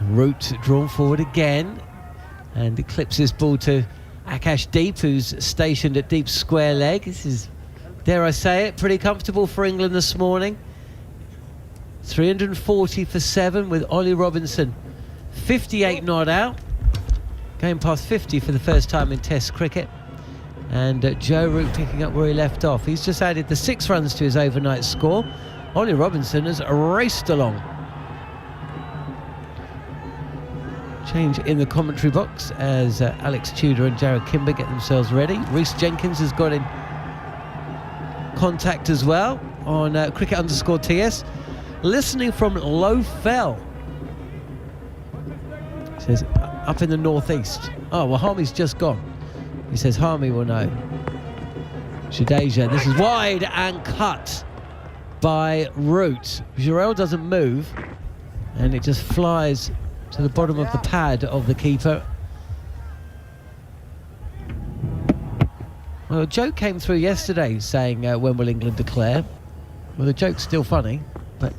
Root drawn forward again, and it clips this ball to Akash Deep, who's stationed at deep square leg. This is, dare I say it, pretty comfortable for England this morning. 340 for 7 with Ollie Robinson 58 not out, going past 50 for the first time in Test cricket, and Joe Root picking up where he left off. He's just added the 6 runs to his overnight score. Ollie Robinson has raced along. Change in the commentary box as Alex Tudor and Jared Kimber get themselves ready. Rhys Jenkins has got in contact as well on cricket_TS. Listening from Low Fell. Says up in the northeast. Oh, well, Harmy's just gone. He says Harmy will know. Jadeja, this is wide and cut by Root. Giroud doesn't move, and it just flies to the bottom of the pad of the keeper. Well, a joke came through yesterday saying when will England declare? Well, the joke's still funny, but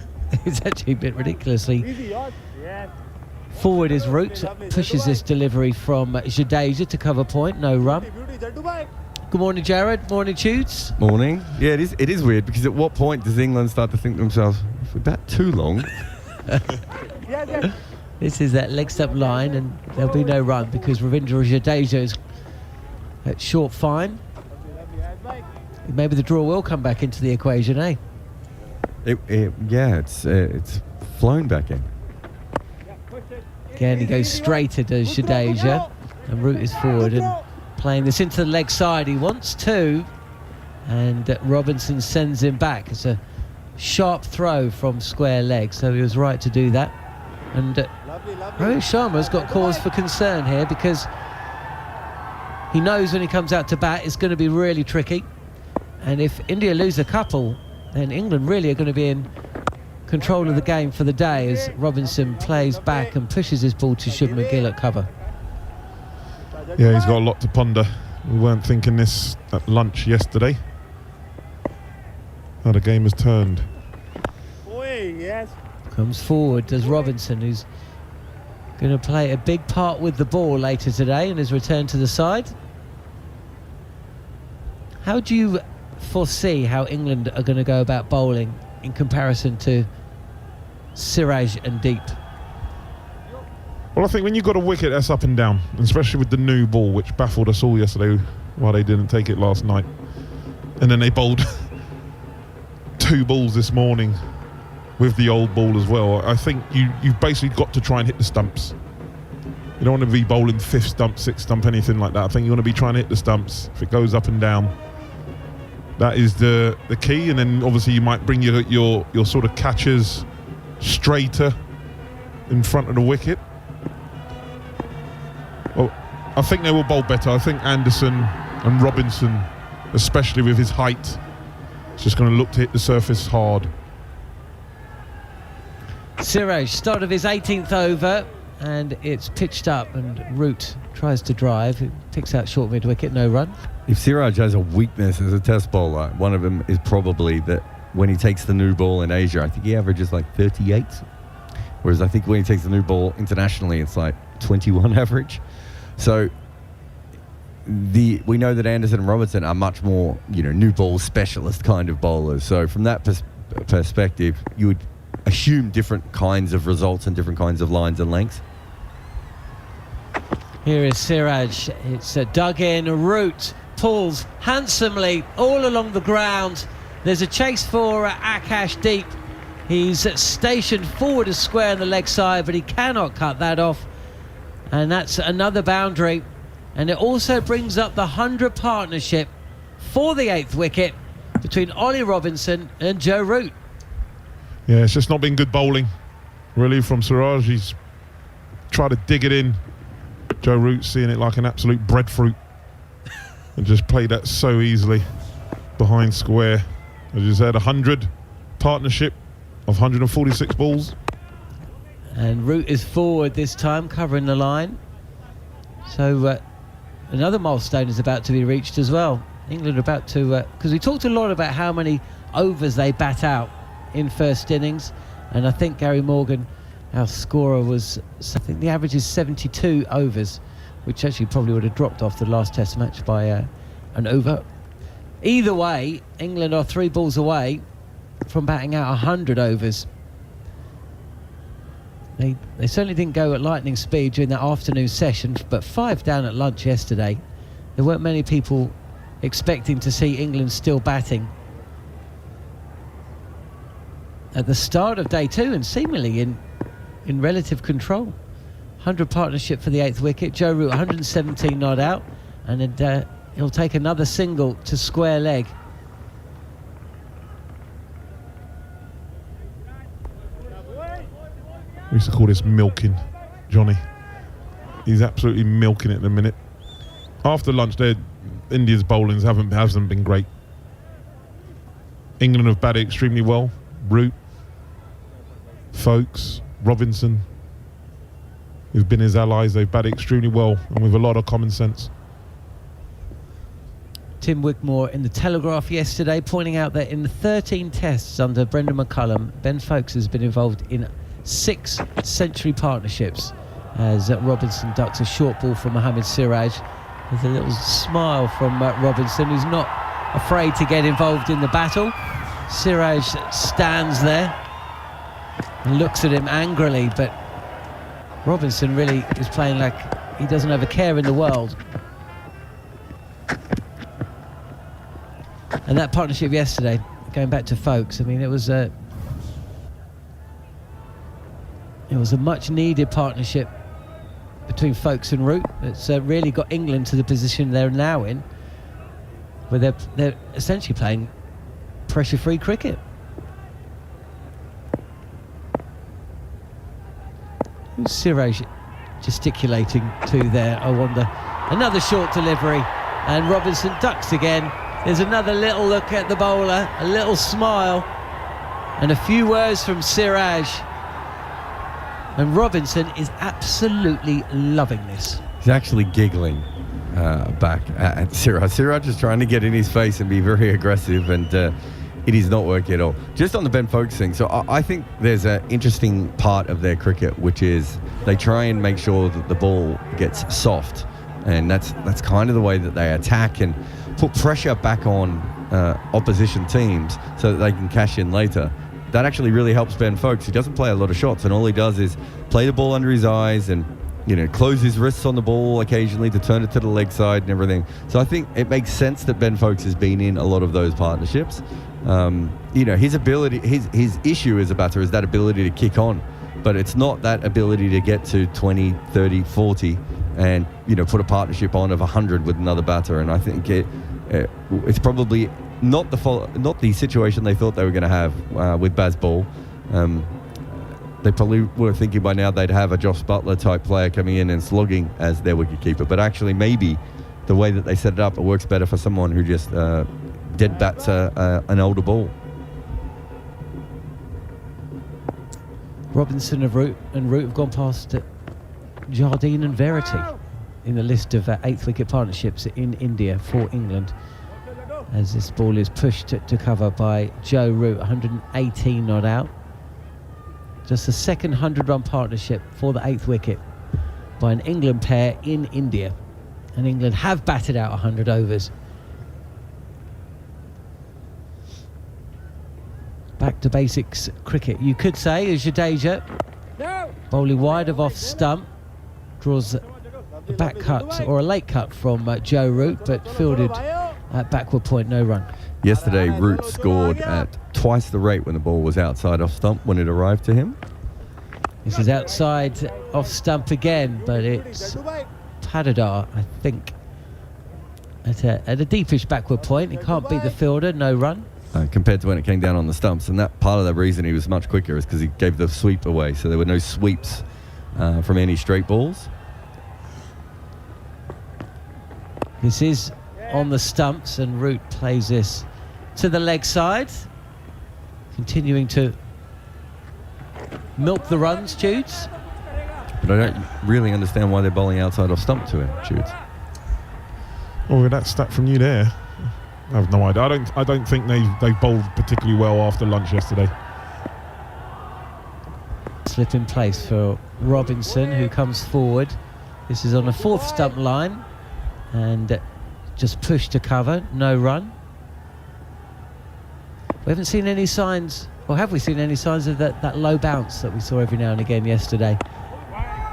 it's actually a bit ridiculously forward. Is Root, pushes this delivery from Jadeja to cover point, no run. Good morning, Jared. Morning, Tudes. Morning. Yeah, it is weird, because at what point does England start to think to themselves, if we bat too long? This is that leg stump line, and there'll be no run because Ravindra Jadeja is at short fine. Maybe the draw will come back into the equation, eh? It's flown back in. Again, he goes straight at Jadeja, and Root is forward and playing this into the leg side. He wants to, and Robinson sends him back. It's a sharp throw from square leg, so he was right to do that. And Rohit Sharma's got cause for concern here, because he knows when he comes out to bat it's going to be really tricky, and if India lose a couple, then England really are going to be in control of the game for the day, as Robinson plays back and pushes his ball to Shubman Gill at cover. Yeah, he's got a lot to ponder. We weren't thinking this at lunch yesterday. How the game has turned. Comes forward, does Robinson, who's going to play a big part with the ball later today and has returned to the side. How do you foresee how England are going to go about bowling in comparison to Siraj and Deep? Well, I think when you've got a wicket that's up and down, especially with the new ball, which baffled us all yesterday why they didn't take it last night, and then they bowled 2 balls this morning with the old ball as well. I think you've basically got to try and hit the stumps. You don't want to be bowling 5th stump, 6th stump, anything like that. I think you want to be trying to hit the stumps. If it goes up and down, that is the key. And then obviously you might bring your sort of catchers straighter in front of the wicket. Well, I think they will bowl better. I think Anderson and Robinson, especially with his height, is just going to look to hit the surface hard. Siraj, start of his 18th over, and it's pitched up, and Root tries to drive. It picks out short mid-wicket, no run. If Siraj has a weakness as a test bowler, one of them is probably that when he takes the new ball in Asia, I think he averages like 38. Whereas I think when he takes the new ball internationally, it's like 21 average. So we know that Anderson and Robinson are much more, new ball specialist kind of bowlers. So from that perspective, you would assume different kinds of results and different kinds of lines and lengths. Here is Siraj. It's dug in. Root pulls handsomely all along the ground. There's a chase for Akash Deep. He's stationed forward a square on the leg side, but he cannot cut that off. And that's another boundary. And it also brings up the 100 partnership for the 8th wicket between Ollie Robinson and Joe Root. Yeah, it's just not been good bowling, really, from Siraj. He's tried to dig it in. Joe Root seeing it like an absolute breadfruit and just played that so easily behind square. As you said, 100 partnership of 146 balls. And Root is forward this time, covering the line. So another milestone is about to be reached as well. England are about to, because we talked a lot about how many overs they bat out in first innings, and I think Gary Morgan, our scorer, I think the average is 72 overs, which actually probably would have dropped off the last test match by an over. Either way, England are 3 balls away from batting out 100 overs. They certainly didn't go at lightning speed during that afternoon session, but 5 down at lunch yesterday. There weren't many people expecting to see England still batting at the start of day 2, and seemingly in relative control. 100 partnership for the 8th wicket. Joe Root 117 not out, and he'll take another single to square leg. We used to call this milking, Johnny. He's absolutely milking it in a minute. After lunch, India's bowlings hasn't been great. England have batted extremely well. Root, Folkes, Robinson, who've been his allies, they've batted extremely well and with a lot of common sense. Tim Wigmore in the Telegraph yesterday pointing out that in the 13 tests under Brendan McCullum, Ben Folkes has been involved in 6 century partnerships as Robinson ducks a short ball from Mohammad Siraj. There's a little smile from Robinson, who's not afraid to get involved in the battle. Siraj stands there and looks at him angrily, but Robinson really is playing like he doesn't have a care in the world. And that partnership yesterday, going back to Folkes, I mean, it was a much needed partnership between Folkes and Root. It's really got England to the position they're now in, where they're essentially playing pressure-free cricket. Who's Siraj gesticulating to there, I wonder? Another short delivery, and Robinson ducks again. There's another little look at the bowler, a little smile, and a few words from Siraj. And Robinson is absolutely loving this. He's actually giggling. back at Siraj. Siraj is trying to get in his face and be very aggressive, and it is not working at all. Just on the Ben Foakes thing, so I think there's an interesting part of their cricket, which is they try and make sure that the ball gets soft, and that's kind of the way that they attack and put pressure back on opposition teams so that they can cash in later. That actually really helps Ben Foakes. He doesn't play a lot of shots, and all he does is play the ball under his eyes and close his wrists on the ball occasionally to turn it to the leg side and everything. So I think it makes sense that Ben Foakes has been in a lot of those partnerships. His ability, his issue as a batter is that ability to kick on, but it's not that ability to get to 20, 30, 40 and put a partnership on of 100 with another batter. And I think it's probably not the situation they thought they were going to have with Baz Ball. They probably were thinking by now they'd have a Josh Butler type player coming in and slogging as their wicketkeeper, but actually maybe the way that they set it up, it works better for someone who just dead bats an older ball. Robinson and Root have gone past Jardine and Verity in the list of 8th wicket partnerships in India for England, as this ball is pushed to cover by Joe Root, 118 not out. Just the second 100-run partnership for the 8th wicket by an England pair in India. And England have batted out 100 overs. Back to basics cricket. You could say, as Jadeja, bowling wide of off stump, draws a back cut or a late cut from Joe Root, but fielded at backward point, no run. Yesterday, Root scored at twice the rate when the ball was outside off stump when it arrived to him. This is outside off stump again, but it's Padadar, I think, at a deepish backward point. He can't beat the fielder, no run. Compared to when it came down on the stumps, and that part of the reason he was much quicker is because he gave the sweep away, so there were no sweeps from any straight balls. This is on the stumps, and Root plays this to the leg side, continuing to milk the runs, Judes. But I don't really understand why they're bowling outside off stump to him, Judes. Oh, with that stat from you there, I have no idea. I don't think they bowled particularly well after lunch yesterday. Slip in place for Robinson, who comes forward. This is on a 4th stump line, and just pushed to cover, no run. We haven't seen any signs, or have we seen any signs of that low bounce that we saw every now and again yesterday?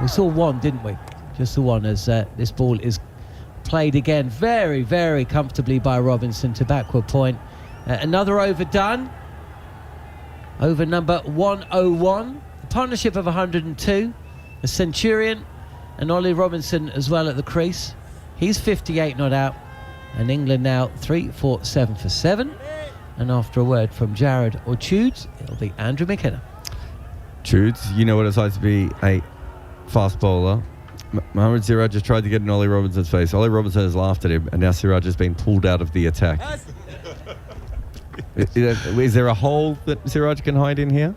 We saw one, didn't we? Just the one, as this ball is played again very, very comfortably by Robinson to backward point. Another over done. Over number 101. A partnership of 102. A Centurion and Ollie Robinson as well at the crease. He's 58 not out. And England now 3, 4, 7 for 7. And after a word from Jared or Tudes, it'll be Andrew McKenna. Tudes, you know what it's like to be a fast bowler. Mohammad Siraj just tried to get in Ollie Robinson's face. Ollie Robinson has laughed at him, and now Siraj has been pulled out of the attack. Is there a hole that Siraj can hide in here?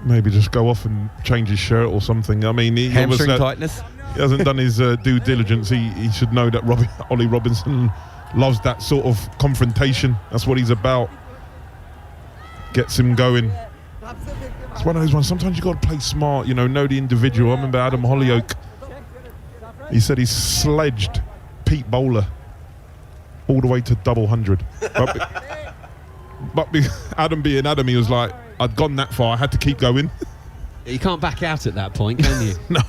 Maybe just go off and change his shirt or something. I mean, hamstring tightness. He hasn't done his due diligence. He should know that Ollie Robinson loves that sort of confrontation. That's what he's about. Gets him going. It's one of those ones. Sometimes you got to play smart. Know the individual. I remember Adam Hollyoake. He said he sledged Pete Bowler all the way to double 100. But Adam being Adam, he was like, I'd gone that far. I had to keep going. You can't back out at that point, can you? No.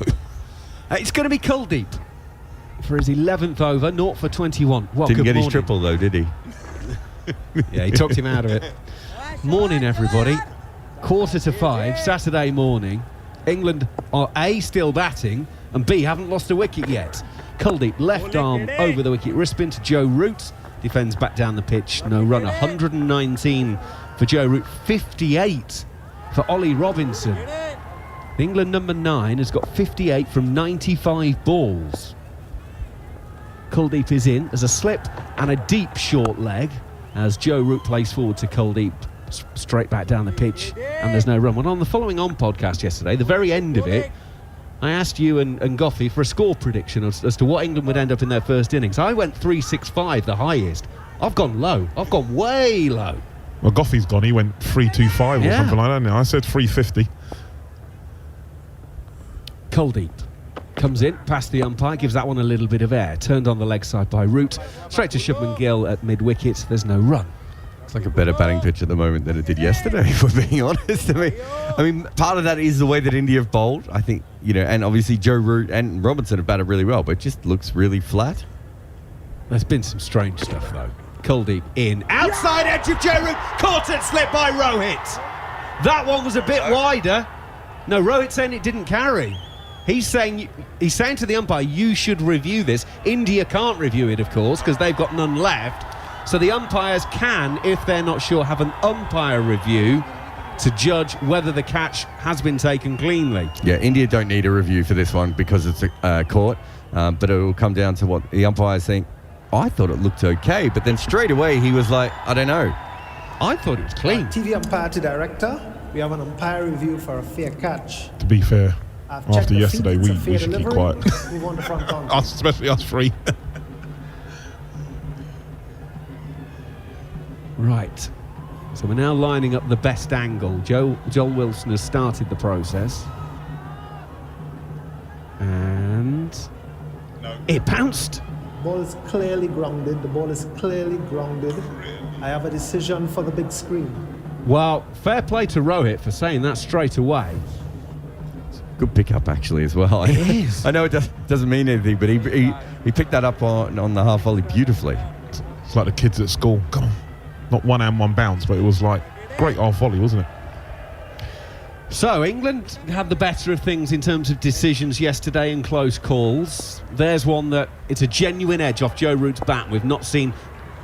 It's going to be Kuldeep for his 11th over, 0 for 21. Well, didn't get morning. his triple though, did he? Yeah, he talked him out of it. Morning, everybody. 4:45, Saturday morning. England are A, still batting, and B, haven't lost a wicket yet. Kuldeep, left arm over the wicket, wrist spin to Joe Root. Defends back down the pitch, no run. 119 for Joe Root, 58 for Ollie Robinson. England number 9 has got 58 from 95 balls. Kuldeep is in as a slip and a deep short leg as Joe Root plays forward to Kuldeep, straight back down the pitch, and there's no run. Well, on the Following On podcast yesterday, the very end of it, I asked you and Goffey for a score prediction as to what England would end up in their first innings. I went 365, the highest. I've gone low. I've gone way low. Well, Goffey's gone. He went 325 or something like that. Now I said 350. Kuldeep comes in, past the umpire, gives that one a little bit of air. Turned on the leg side by Root. Straight to Shubman Gill at mid-wicket. There's no run. It's like a better batting pitch at the moment than it did yesterday, if we're being honest. I mean, part of that is the way that India have bowled. I think, and obviously Joe Root and Robinson have batted really well, but it just looks really flat. There's been some strange stuff, though. Kuldeep in. Outside edge of Joe Root. Caught at slip by Rohit. That one was a bit wider. No, Rohit saying it didn't carry. He's saying to the umpire, you should review this. India can't review it, of course, because they've got none left. So the umpires can, if they're not sure, have an umpire review to judge whether the catch has been taken cleanly. Yeah, India don't need a review for this one because it's caught, but it will come down to what the umpire's saying. I thought it looked okay, but then straight away he was like, I don't know. I thought it was clean. TV umpire to director, we have an umpire review for a fair catch. To be fair, after yesterday, we should keep quiet. Move on to front on. Especially us three. Right. So we're now lining up the best angle. Joel Wilson has started the process. And it bounced. Ball is clearly grounded. The ball is clearly grounded. I have a decision for the big screen. Well, fair play to Rohit for saying that straight away. Good pickup, actually, as well. It is. I know it doesn't mean anything, but he picked that up on the half volley beautifully. It's like the kids at school. Come on. Not one and one bounce, but it was like great half volley, wasn't it? So England had the better of things in terms of decisions yesterday and close calls. There's one that it's a genuine edge off Joe Root's bat. We've not seen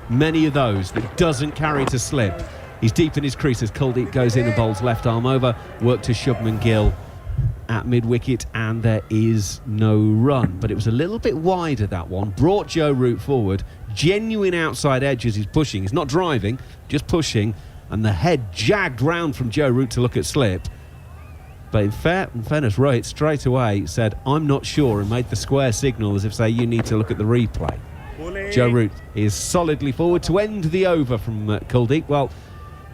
many of those that doesn't carry to slip. He's deep in his crease as Kuldeep goes in and bowls left arm over. Work to Shubman Gill at mid-wicket, and there is no run. But it was a little bit wider, that one. Brought Joe Root forward. Genuine outside edge as he's pushing. He's not driving, just pushing. And the head jagged round from Joe Root to look at slip. But in fairness, Rohit straight away said, I'm not sure, and made the square signal as if say, you need to look at the replay. Joe Root is solidly forward to end the over from Kuldeep. Well,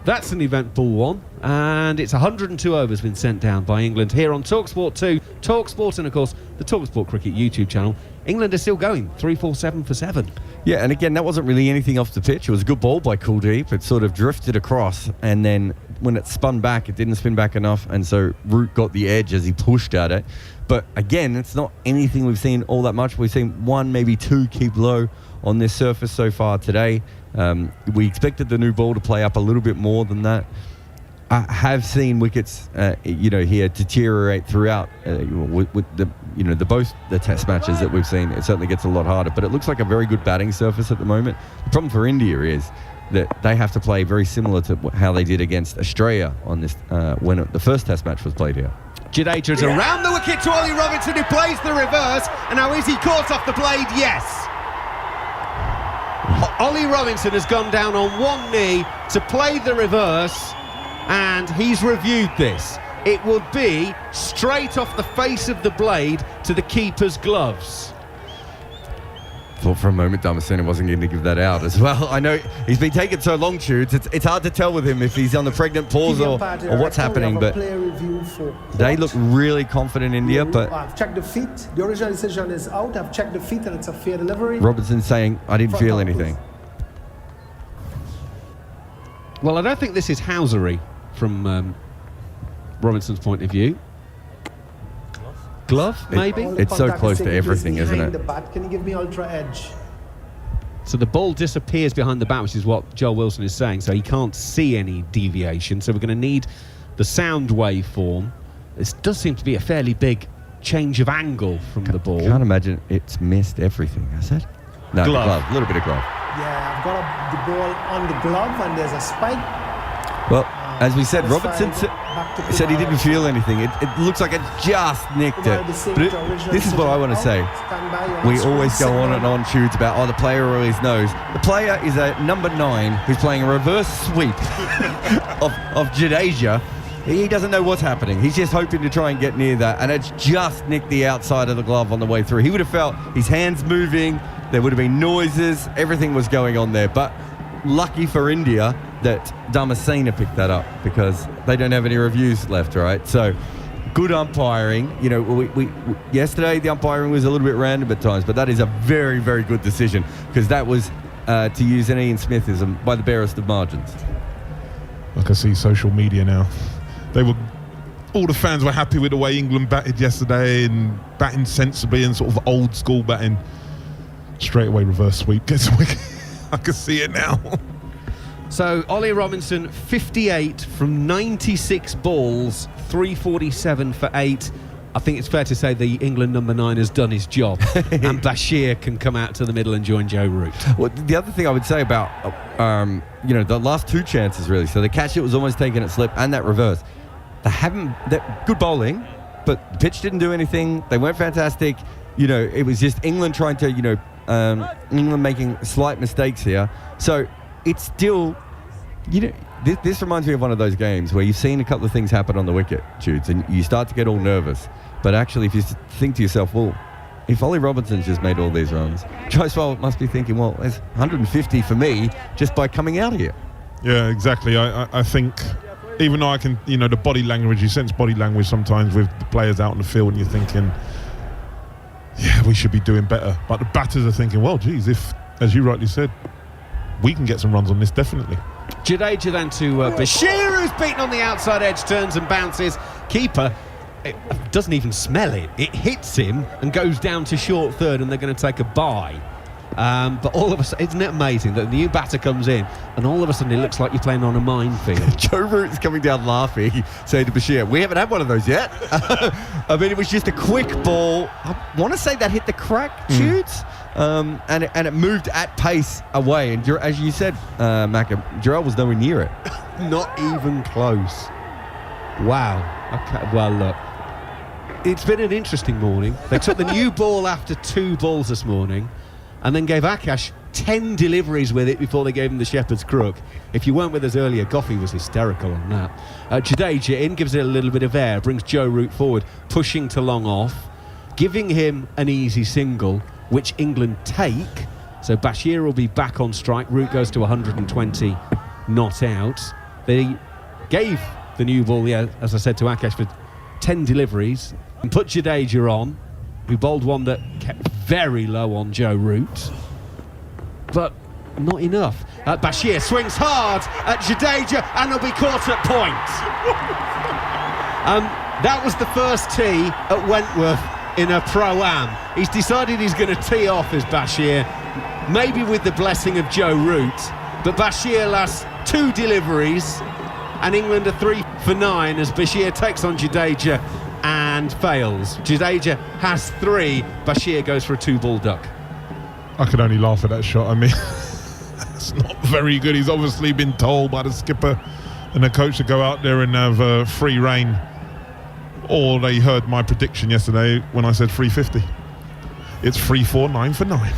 that's an eventful one, and it's 102 overs been sent down by England here on TalkSport 2, TalkSport, and of course the TalkSport Cricket YouTube channel. England are still going 3-4-7 for 7. Yeah, and again, that wasn't really anything off the pitch. It was a good ball by Kuldeep. It sort of drifted across, and then when it spun back, it didn't spin back enough, and so Root got the edge as he pushed at it. But again, it's not anything we've seen all that much. We've seen one, maybe two keep low on this surface so far today. We expected the new ball to play up a little bit more than that. I have seen wickets, here deteriorate throughout with the both the Test matches that we've seen. It certainly gets a lot harder, but it looks like a very good batting surface at the moment. The problem for India is that they have to play very similar to how they did against Australia on this when the first Test match was played here. Jadeja is around the wicket to Ollie Robinson, who plays the reverse, and now is he caught off the blade? Yes. Ollie Robinson has gone down on one knee to play the reverse, and he's reviewed this. It would be straight off the face of the blade to the keeper's gloves. Thought for a moment Damasceno wasn't going to give that out as well. I know he's been taking so long, Shoots. It's hard to tell with him if he's on the pregnant pause or what's happening, but they look really confident, India. But I've checked the feet. The original decision is out. I've checked the feet and it's a fair delivery. Robinson's saying, I didn't feel anything. Well, I don't think this is housery from Robinson's point of view. Glove, maybe? It's so close to everything, isn't it? The bat. Can you give me ultra edge? So the ball disappears behind the bat, which is what Joel Wilson is saying, so he can't see any deviation. So we're going to need the sound waveform. This does seem to be a fairly big change of angle from the ball. Can't imagine it's missed everything, has it? No, glove. A little bit of glove. Yeah, I've got the ball on the glove and there's a spike. Well, as we said, Robinson said he didn't feel anything. It looks like it just nicked it. But this is what I want to say. We always go on and on, Shoots, about, the player always knows. The player is a number 9 who's playing a reverse sweep of Jadeja, He doesn't know what's happening. He's just hoping to try and get near that, and it's just nicked the outside of the glove on the way through. He would have felt his hands moving. There would have been noises. Everything was going on there. But lucky for India that Damasena picked that up, because they don't have any reviews left, right? So good umpiring. You know, we yesterday the umpiring was a little bit random at times, but that is a very, very good decision, because that was, to use an Ian Smithism, by the barest of margins. I can see social media now. All the fans were happy with the way England batted yesterday, and batting sensibly and sort of old school batting. Straight away reverse sweep gets a wicket. I can see it now. So Ollie Robinson, 58 from 96 balls, 347 for 8. I think it's fair to say the England number 9 has done his job, and Bashir can come out to the middle and join Joe Root. Well, the other thing I would say about, the last 2 chances really. So the catch that was almost taken at slip, and that reverse. Good bowling, but the pitch didn't do anything. They weren't fantastic. You know, it was just England trying to, England making slight mistakes here. So it's still, this reminds me of one of those games where you've seen a couple of things happen on the wicket, Judes, and you start to get all nervous. But actually, if you think to yourself, well, if Ollie Robinson's just made all these runs, Jaiswal must be thinking, well, there's 150 for me just by coming out here. Yeah, exactly. I think, even though I can, the body language, you sense body language sometimes with the players out in the field, and you're thinking, yeah, we should be doing better. But the batters are thinking, well, geez, if, as you rightly said, we can get some runs on this, definitely. Jadeja then to Bashir, who's beaten on the outside edge, turns and bounces. Keeper doesn't even smell it. It hits him and goes down to short third, and they're going to take a bye. But all of a sudden, isn't it amazing that the new batter comes in, and all of a sudden it looks like you're playing on a minefield? Joe Root's coming down laughing, saying to Bashir, we haven't had one of those yet. I mean, it was just a quick ball. I want to say that hit the crack, Judes, and it moved at pace away. And as you said, Macca, Jarrell was nowhere near it. Not even close. Wow. Okay. Well, look, it's been an interesting morning. They took the new ball after 2 balls this morning, and then gave Akash 10 deliveries with it before they gave him the shepherd's crook. If you weren't with us earlier, Goffey was hysterical on that. Jadeja in, gives it a little bit of air, brings Joe Root forward, pushing to long off, giving him an easy single, which England take. So Bashir will be back on strike. Root goes to 120, not out. They gave the new ball, as I said, to Akash for 10 deliveries, and put Jadeja on, who bowled one that kept very low on Joe Root, but not enough. Bashir swings hard at Jadeja, and he'll be caught at point. That was the first tee at Wentworth in a Pro-Am. He's decided he's going to tee off as Bashir, maybe with the blessing of Joe Root, but Bashir lasts 2 deliveries, and England are 3 for 9 as Bashir takes on Jadeja and fails. Jadeja has 3. Bashir goes for a 2-ball duck. I could only laugh at that shot. I mean, it's not very good. He's obviously been told by the skipper and the coach to go out there and have free rein. Or they heard my prediction yesterday when I said 350. It's 3-4, 9 for 9.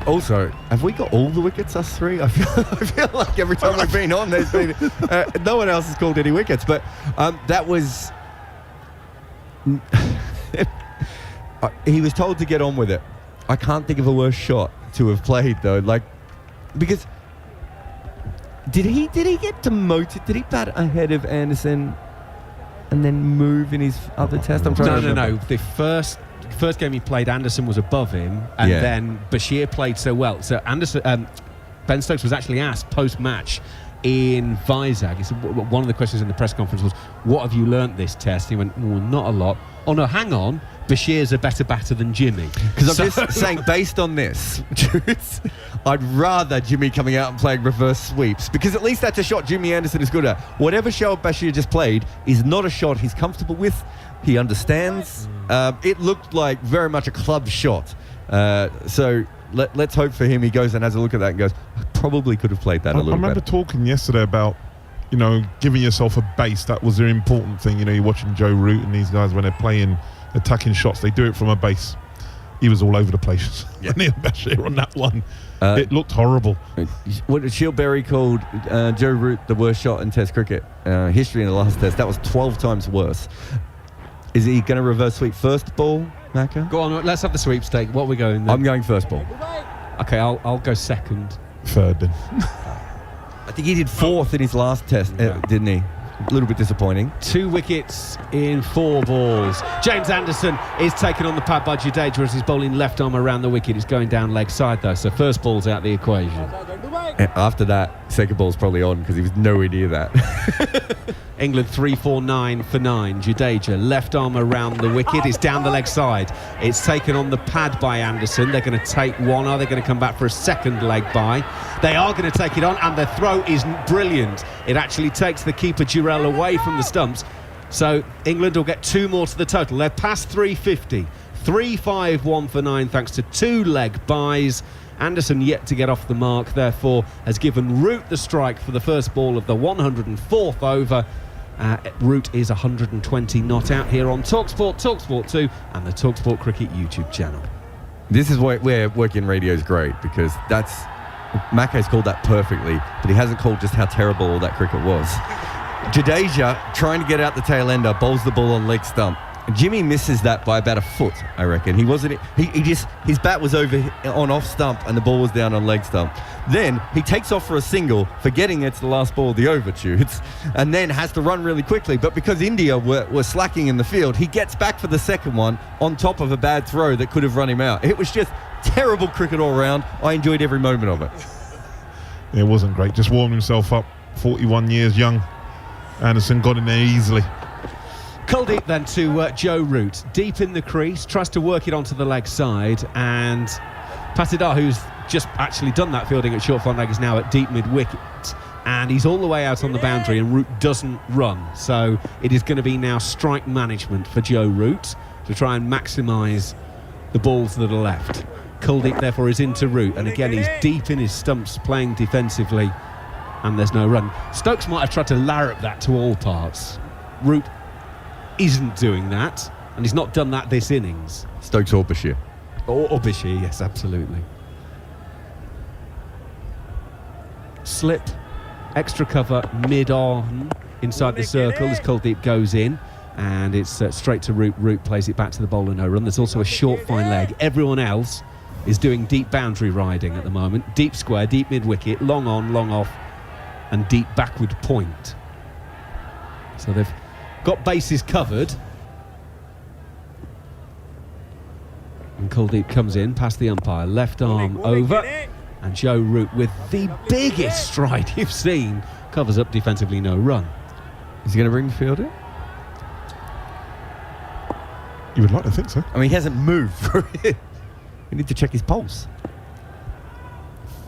Also, have we got all the wickets, us 3? I feel like every time we've been on, there's been no one else has called any wickets. But that was. He was told to get on with it. I can't think of a worse shot to have played though. Because did he get demoted? Did he bat ahead of Anderson and then move in his other test? I'm trying to remember. No. The first game he played, Anderson was above him, and then Bashir played so well. So Ben Stokes was actually asked post-match in Vizag. He said, one of the questions in the press conference was, what have you learnt this test? He went, well, not a lot. Oh no, hang on, Bashir's a better batter than Jimmy. Because I'm just saying, based on this, I'd rather Jimmy coming out and playing reverse sweeps, because at least that's a shot Jimmy Anderson is good at. Whatever shot Bashir just played is not a shot he's comfortable with, he understands. It looked like very much a club shot. So let's hope for him he goes and has a look at that and goes, I probably could have played that a little bit. I remember talking yesterday about, giving yourself a base. That was the important thing. You're watching Joe Root and these guys when they're playing attacking shots, they do it from a base. he was all over the place. Yeah. Neil Bashir on that one. It looked horrible. What Shield Berry called Joe Root the worst shot in Test cricket history in the last Test. That was 12 times worse. Is he going to reverse sweep first ball, Macca? Go on, let's have the sweepstake. What are we going then? I'm going first ball. Okay, I'll go second. Third then. I think he did fourth in his last Test, didn't he? A little bit disappointing. 2 wickets in 4 balls. James Anderson is taken on the pad by Jadeja as he's bowling left arm around the wicket. It's going down leg side though, so first ball's out the equation. After that, second ball's probably on because he was nowhere near that. England 3-4-9 for 9. Jadeja left arm around the wicket. It's down the leg side. It's taken on the pad by Anderson. They're going to take one. Are they going to come back for a second leg by? They are going to take it on, and the throw is brilliant. It actually takes the keeper Durrell away from the stumps. So England will get 2 more to the total. They're past 350. 3-5-1 for 9 thanks to 2 leg byes. Anderson yet to get off the mark, therefore has given Root the strike for the first ball of the 104th over. Root is 120 not out here on TalkSport, TalkSport 2 and the TalkSport Cricket YouTube channel. This is where working radio is great because Macca's called that perfectly, but he hasn't called just how terrible all that cricket was. Jadeja, trying to get out the tail ender, bowls the ball on leg stump. Jimmy misses that by about a foot, I reckon. His bat was over on off stump and the ball was down on leg stump. Then he takes off for a single, forgetting it's the last ball of the over shoots, and then has to run really quickly. But because India were slacking in the field, he gets back for the second one on top of a bad throw that could have run him out. It was just terrible cricket all round. I enjoyed every moment of it. It wasn't great. Just warmed himself up. 41 years young. Anderson got in there easily. Kuldeep then to Joe Root, deep in the crease, tries to work it onto the leg side, and Patidar, who's just actually done that fielding at short fine leg, is now at deep mid-wicket, and he's all the way out on the boundary, and Root doesn't run. So it is going to be now strike management for Joe Root to try and maximise the balls that are left. Kuldeep therefore is into Root, and again he's deep in his stumps playing defensively, and there's no run. Stokes might have tried to larrup that to all parts. Root isn't doing that, and he's not done that this innings. Stokes or Bashir. Or Bashir, yes, absolutely. Slip, extra cover, mid-on, inside the circle as Kuldeep goes in, and it's straight to Root. Root plays it back to the bowler, no run. There's also a short fine leg. Everyone else is doing deep boundary riding at the moment. Deep square, deep mid-wicket, long on, long off, and deep backward point. So they've got bases covered. And Kuldeep comes in past the umpire, left arm over, and Joe Root with the biggest stride you've seen covers up defensively, no run. Is he going to bring the field in? You would like to think so. I mean, he hasn't moved for it. We need to check his pulse.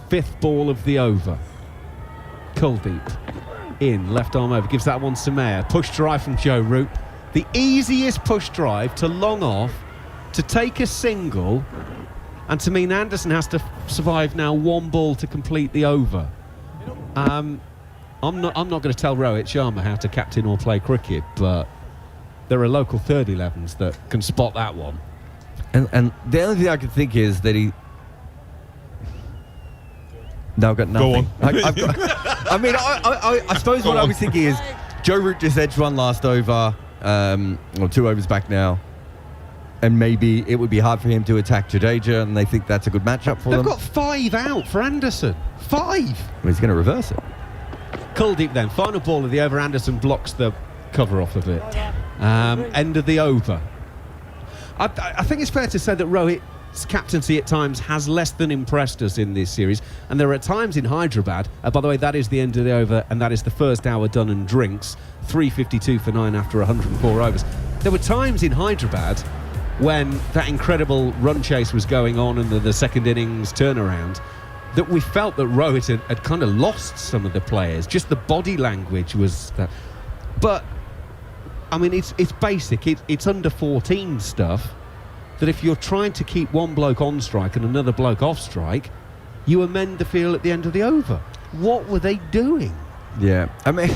5th ball of the over. Kuldeep in, left arm over, gives that one to Mayer. Push drive from Joe Root. The easiest push drive to long off, to take a single, and to mean Anderson has to survive now 1 ball to complete the over. I'm not going to tell Rohit Sharma how to captain or play cricket, but there are local third 11s that can spot that one. And the only thing I can think is that he... No, I've got nothing. Go on. I suppose what I was thinking is Joe Root just edged one last over, or 2 overs back now, and maybe it would be hard for him to attack Jadeja, and they think that's a good matchup for them. They've got 5 out for Anderson. 5! Well, he's going to reverse it. Kuldeep then, final ball of the over. Anderson blocks the cover off of it. End of the over. I think it's fair to say that Rohit's captaincy at times has less than impressed us in this series, and there are times in Hyderabad, by the way, that is the end of the over, and that is the first hour done and drinks, 352 for 9 after 104 overs. There were times in Hyderabad when that incredible run chase was going on and the second innings turnaround, that we felt that Rohit had kind of lost some of the players. Just the body language was that. But I mean, it's basic. It's under 14 stuff. That if you're trying to keep one bloke on strike and another bloke off strike, you amend the field at the end of the over. What were they doing? Yeah, I mean,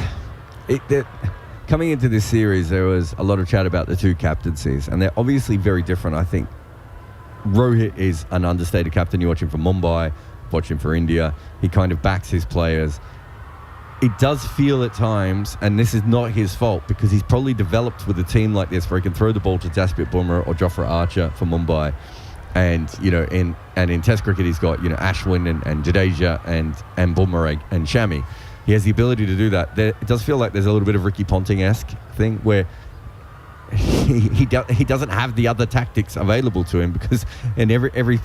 coming into this series, there was a lot of chat about the 2 captaincies, and they're obviously very different. I think Rohit is an understated captain. You watch him for Mumbai, watch him for India. He kind of backs his players. It does feel at times, and this is not his fault, because he's probably developed with a team like this where he can throw the ball to Jasprit Bumrah or Jofra Archer for Mumbai. And, in Test cricket, he's got, Ashwin and Jadeja and Bumrah and Shami. He has the ability to do that. It does feel like there's a little bit of Ricky Ponting-esque thing where he doesn't have the other tactics available to him, because in every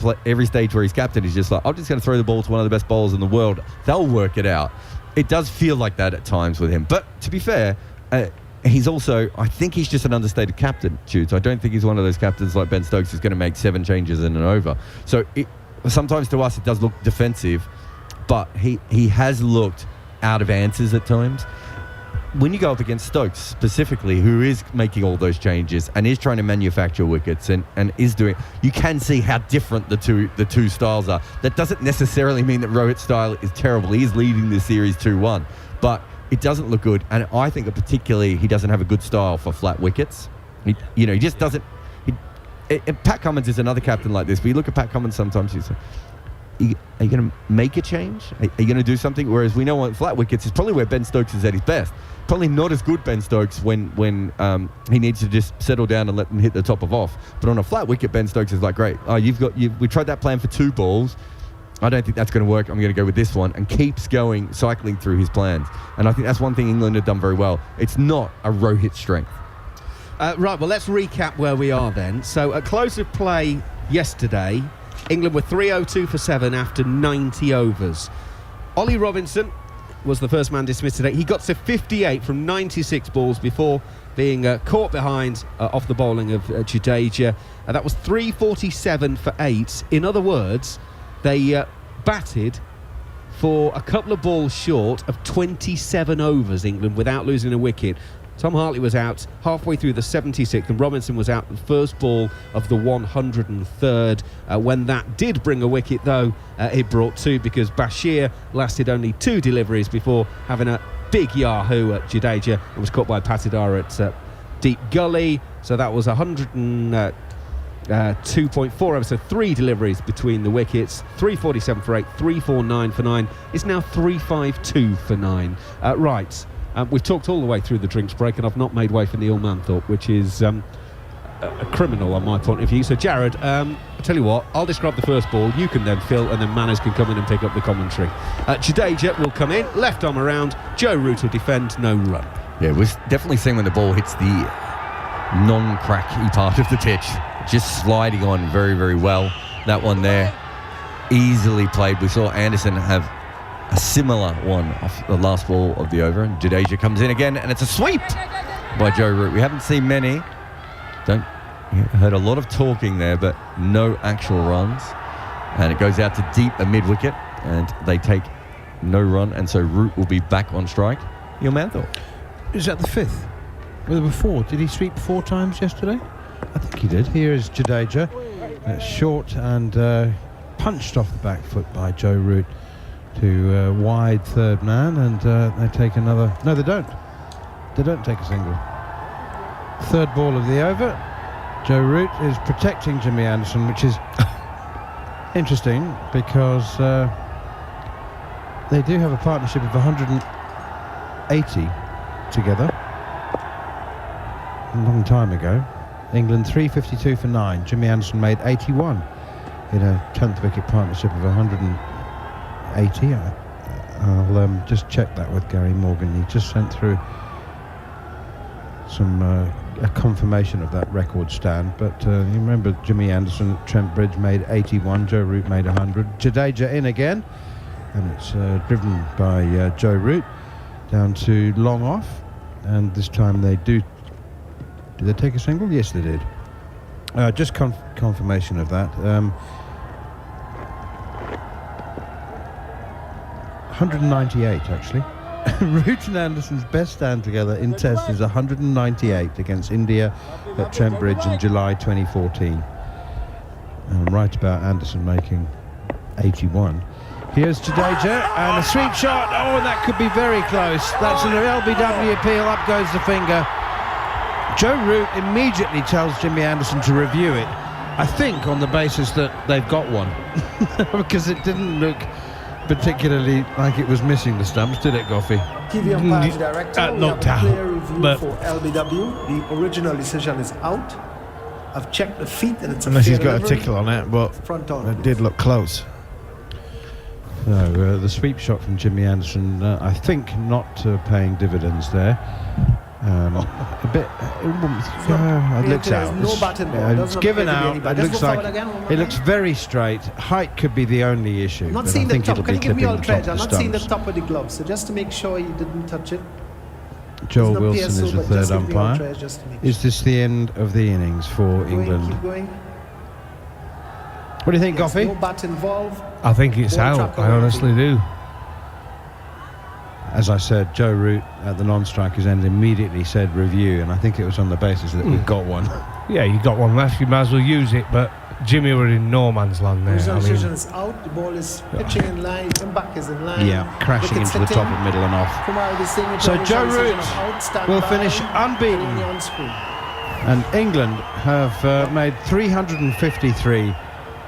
stage where he's captain, he's just like, I'm just going to throw the ball to one of the best bowlers in the world. They'll work it out. It does feel like that at times with him. But to be fair, he's also, I think he's just an understated captain, Jude. I don't think he's one of those captains like Ben Stokes who's going to make 7 changes in an over. So sometimes to us it does look defensive, but he has looked out of answers at times. When you go up against Stokes specifically, who is making all those changes and is trying to manufacture wickets and is doing, you can see how different the two styles are. That doesn't necessarily mean that Rohit's style is terrible. He is leading the series 2-1, but it doesn't look good. And I think that particularly he doesn't have a good style for flat wickets. He just doesn't. Pat Cummins is another captain like this, but you look at Pat Cummins sometimes, he's like, are you going to make a change? Are you going to do something? Whereas we know on flat wickets is probably where Ben Stokes is at his best. Probably not as good Ben Stokes when he needs to just settle down and let them hit the top of off. But on a flat wicket, Ben Stokes is like, great. We tried that plan for 2 balls. I don't think that's going to work. I'm going to go with this one, and keeps going, cycling through his plans. And I think that's one thing England have done very well. It's not a Rohit strength. Right, well, let's recap where we are then. So at close of play yesterday, England were 302 for 7 after 90 overs. Ollie Robinson was the first man dismissed today. He got to 58 from 96 balls before being caught behind off the bowling of Jadeja. That was 347 for 8. In other words, they batted for a couple of balls short of 27 overs, England, without losing a wicket. Tom Hartley was out halfway through the 76th, and Robinson was out the first ball of the 103rd. When that did bring a wicket, though, it brought 2, because Bashir lasted only 2 deliveries before having a big yahoo at Jadeja and was caught by Patidar at deep gully. So that was 102.4 overs, so 3 deliveries between the wickets. 347 for 8, 349 for 9. It's now 352 for 9. Right. We've talked all the way through the drinks break, and I've not made way for Neil Manthorpe, which is a criminal on my point of view. So, Jared, I'll tell you what, I'll describe the first ball, you can then fill, and then Manners can come in and pick up the commentary. Jadeja will come in, left arm around, Joe Root will defend, no run. Yeah, we're definitely seeing when the ball hits the non-cracky part of the pitch, just sliding on very, very well. That one there, easily played. We saw Anderson have a similar one off the last ball of the over, and Jadeja comes in again, and it's a sweep by Joe Root. We haven't seen many. Heard a lot of talking there, but no actual runs. And it goes out to deep a mid-wicket, and they take no run, and so Root will be back on strike. Neil Manthorpe. Is that the 5th? Well, there were 4. Did he sweep 4 times yesterday? I think he did. Here is Jadeja. Short and punched off the back foot by Joe Root to wide third man, and they take another. No, they don't. They don't take a single. 3rd ball of the over. Joe Root is protecting Jimmy Anderson, which is interesting because they do have a partnership of 180 together. A long time ago. England 352 for 9. Jimmy Anderson made 81 in a 10th wicket partnership of 180. I'll just check that with Gary Morgan. He just sent through some a confirmation of that record stand, but you remember Jimmy Anderson at Trent Bridge made 81, Joe Root made 100. Jadeja in again, and it's driven by Joe Root down to long off, and this time they do. Did they take a single? Yes, they did. Just confirmation of that. 198 actually. Root and Anderson's best stand together in Test is 198 against India at Trent Bridge in July 2014. And I'm right about Anderson making 81. Here's Jadeja and a sweep shot. Oh, that could be very close. That's an LBW appeal. Up goes the finger. Joe Root immediately tells Jimmy Anderson to review it, I think on the basis that they've got one, because it didn't look particularly like it was missing the stumps, did it, Goffey? TV umpires director, we looked have a out, clear review but- for LBW. The original decision is out. I've checked the feet and it's a Unless fair he's got a delivery. tickle on it, but Front on, it did look close. No, the sweep shot from Jimmy Anderson, I think not paying dividends there. A bit. It looks There's out. no It's, batting ball. it's Doesn't given appear to be out. any It bat. Let's looks go like forward again, one more it looks time. very straight. Height could be the only issue. I'm not but seeing I the think top. it'll Can be you give me all clipping the top credit? I'm of not seeing the stumps. top of the glove, so just to make sure you didn't touch it. Joel Doesn't appear Wilson so, is the but third just give me all umpire. credit just to make Is this the end of the innings for Keep England? Keep going. What do you think, Yes, Goffey? no bat involved. I think it's Ball out. track I away. honestly do. As I said, Joe Root at the non-strikers end immediately said review, and I think it was on the basis that we've got one. Yeah, you got one left. You might as well use it. But Jimmy were in no man's land there. Original I decision mean, is out. The ball is pitching in line. Come back is in line. Yeah, crashing Wickets into the top hitting. and middle and off. From our signature So original Joe decision Root of out, stand will by, finish unbeaten. and only on screen. And England have made 353.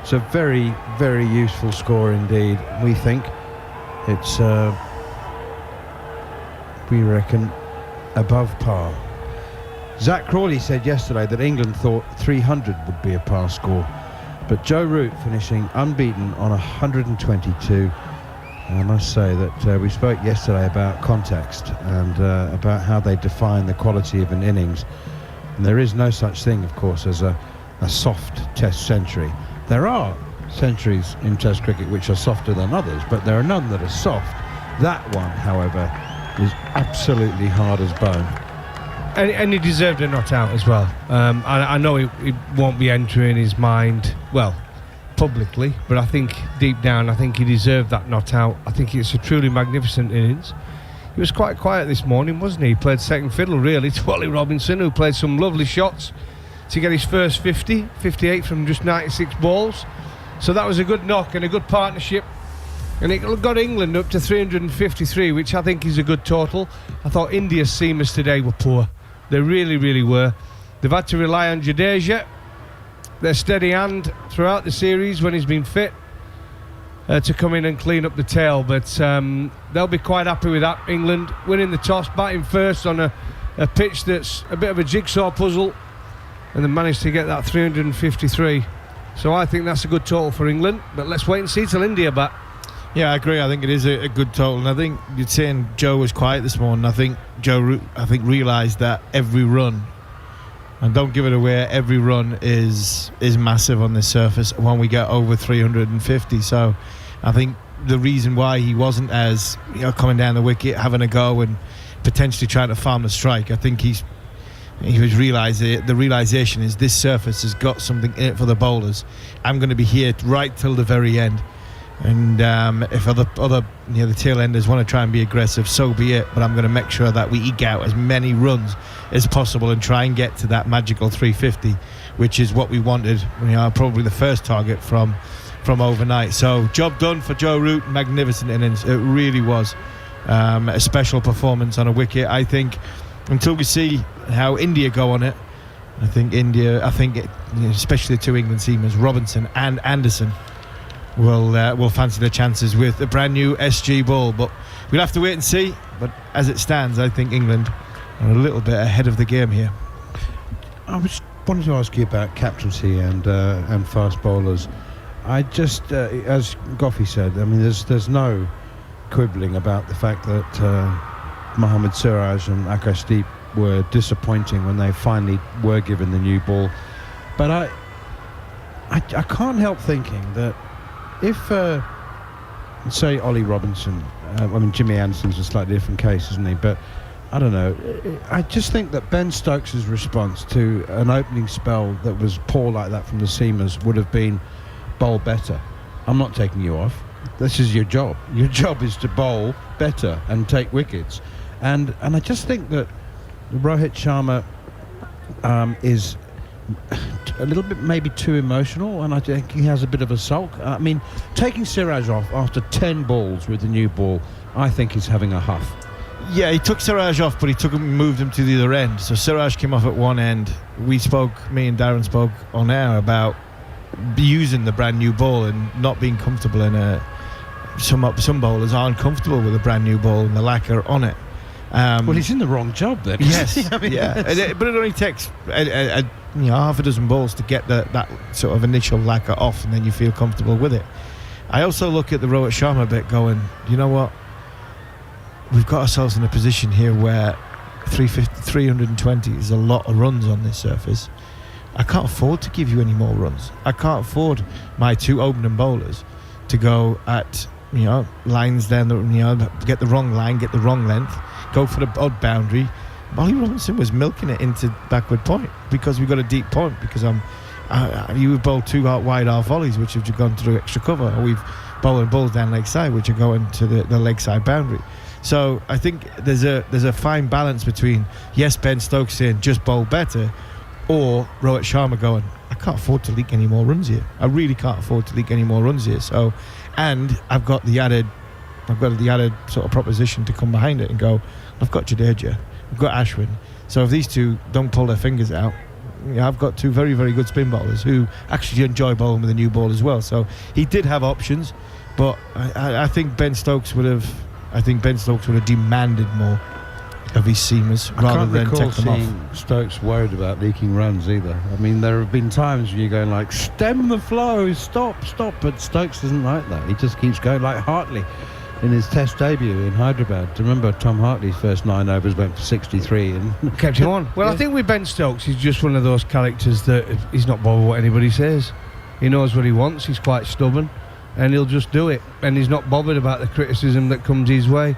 It's a very, very useful score indeed, we think. It's, we reckon, above par. Zach Crawley said yesterday that England thought 300 would be a par score. But Joe Root finishing unbeaten on 122. And I must say that we spoke yesterday about context and about how they define the quality of an innings. And there is no such thing, of course, as a soft Test century. There are centuries in Test cricket which are softer than others, but there are none that are soft. That one, however, is absolutely hard as bone. and he deserved a not out as well. I know it won't be entering his mind, well, publicly, but I think deep down, I think he deserved that not out. I think it's a truly magnificent innings. He was quite quiet this morning, wasn't he? He played second fiddle, really, to Ollie Robinson, who played some lovely shots to get his first 58 from just 96 balls. So that was a good knock and a good partnership. And it got England up to 353, which I think is a good total. I thought India's seamers today were poor. They really, really were. They've had to rely on Jadeja, their steady hand throughout the series when he's been fit, to come in and clean up the tail. But they'll be quite happy with that. England winning the toss, batting first on a pitch that's a bit of a jigsaw puzzle, and they managed to get that 353. So I think that's a good total for England. But let's wait and see till India bat. Yeah, I agree. I think it is a good total, and I think you're saying Joe was quiet this morning. I think Joe realised that every run, and don't give it away, every run is massive on this surface when we get over 350. So I think the reason why he wasn't as coming down the wicket, having a go and potentially trying to farm the strike, I think he was realising the realisation is this surface has got something in it for the bowlers. I'm going to be here right till the very end. And if other the tail enders want to try and be aggressive, so be it. But I'm going to make sure that we eke out as many runs as possible and try and get to that magical 350, which is what we wanted. Probably the first target from overnight. So job done for Joe Root. Magnificent innings. It really was a special performance on a wicket. I think until we see how India go on it, I think especially the two England seamers, Robinson and Anderson, will fancy their chances with a brand new SG ball. But we'll have to wait and see. But as it stands, I think England are a little bit ahead of the game here. I was wanted to ask you about captaincy and fast bowlers. I just, as Goffey said, I mean, there's no quibbling about the fact that Mohammad Siraj and Akashdeep were disappointing when they finally were given the new ball. But I can't help thinking that if, say, Ollie Robinson, Jimmy Anderson's a slightly different case, isn't he? But I don't know. I just think that Ben Stokes' response to an opening spell that was poor like that from the seamers would have been bowl better. I'm not taking you off. This is your job. Your job is to bowl better and take wickets. And I just think that Rohit Sharma is a little bit maybe too emotional, and I think he has a bit of a sulk. I mean, taking Siraj off after 10 balls with the new ball, I think he's having a huff. Yeah, he took Siraj off, but he moved him to the other end. So Siraj came off at one end. Me and Darren spoke on air about using the brand new ball and not being comfortable in some bowlers aren't comfortable with a brand new ball and the lacquer on it. Well, he's in the wrong job then. Yes, I mean, yeah. But it only takes half a dozen balls to get that sort of initial lacquer off, and then you feel comfortable with it. I also look at the Rohit Sharma bit going, you know what? We've got ourselves in a position here where 320 is a lot of runs on this surface. I can't afford to give you any more runs. I can't afford my two opening bowlers to go at lines then get the wrong line, get the wrong length, go for the odd boundary. Ollie Robinson was milking it into backward point because we got a deep point, because you bowled two wide half volleys which have gone through extra cover, or we've bowled balls down leg side which are going to the leg side boundary. So I think there's a fine balance between, yes, Ben Stokes saying just bowl better, or Rohit Sharma going, I can't afford to leak any more runs here. I really can't afford to leak any more runs here. So, and I've got the added sort of proposition to come behind it and go, I've got Jadeja, I've got Ashwin. So if these two don't pull their fingers out, I've got two very, very good spin bowlers who actually enjoy bowling with a new ball as well. So he did have options, but I think Ben Stokes would have demanded more of his seamers rather than take them off. Stokes worried about leaking runs either. I mean, there have been times when you're going like, stem the flow, stop, but Stokes doesn't like that. He just keeps going, like Hartley in his test debut in Hyderabad. Remember Tom Hartley's first 9 overs went for 63 and kept him on. Well, I think with Ben Stokes, he's just one of those characters that he's not bothered what anybody says. He knows what he wants, he's quite stubborn, and he'll just do it, and he's not bothered about the criticism that comes his way.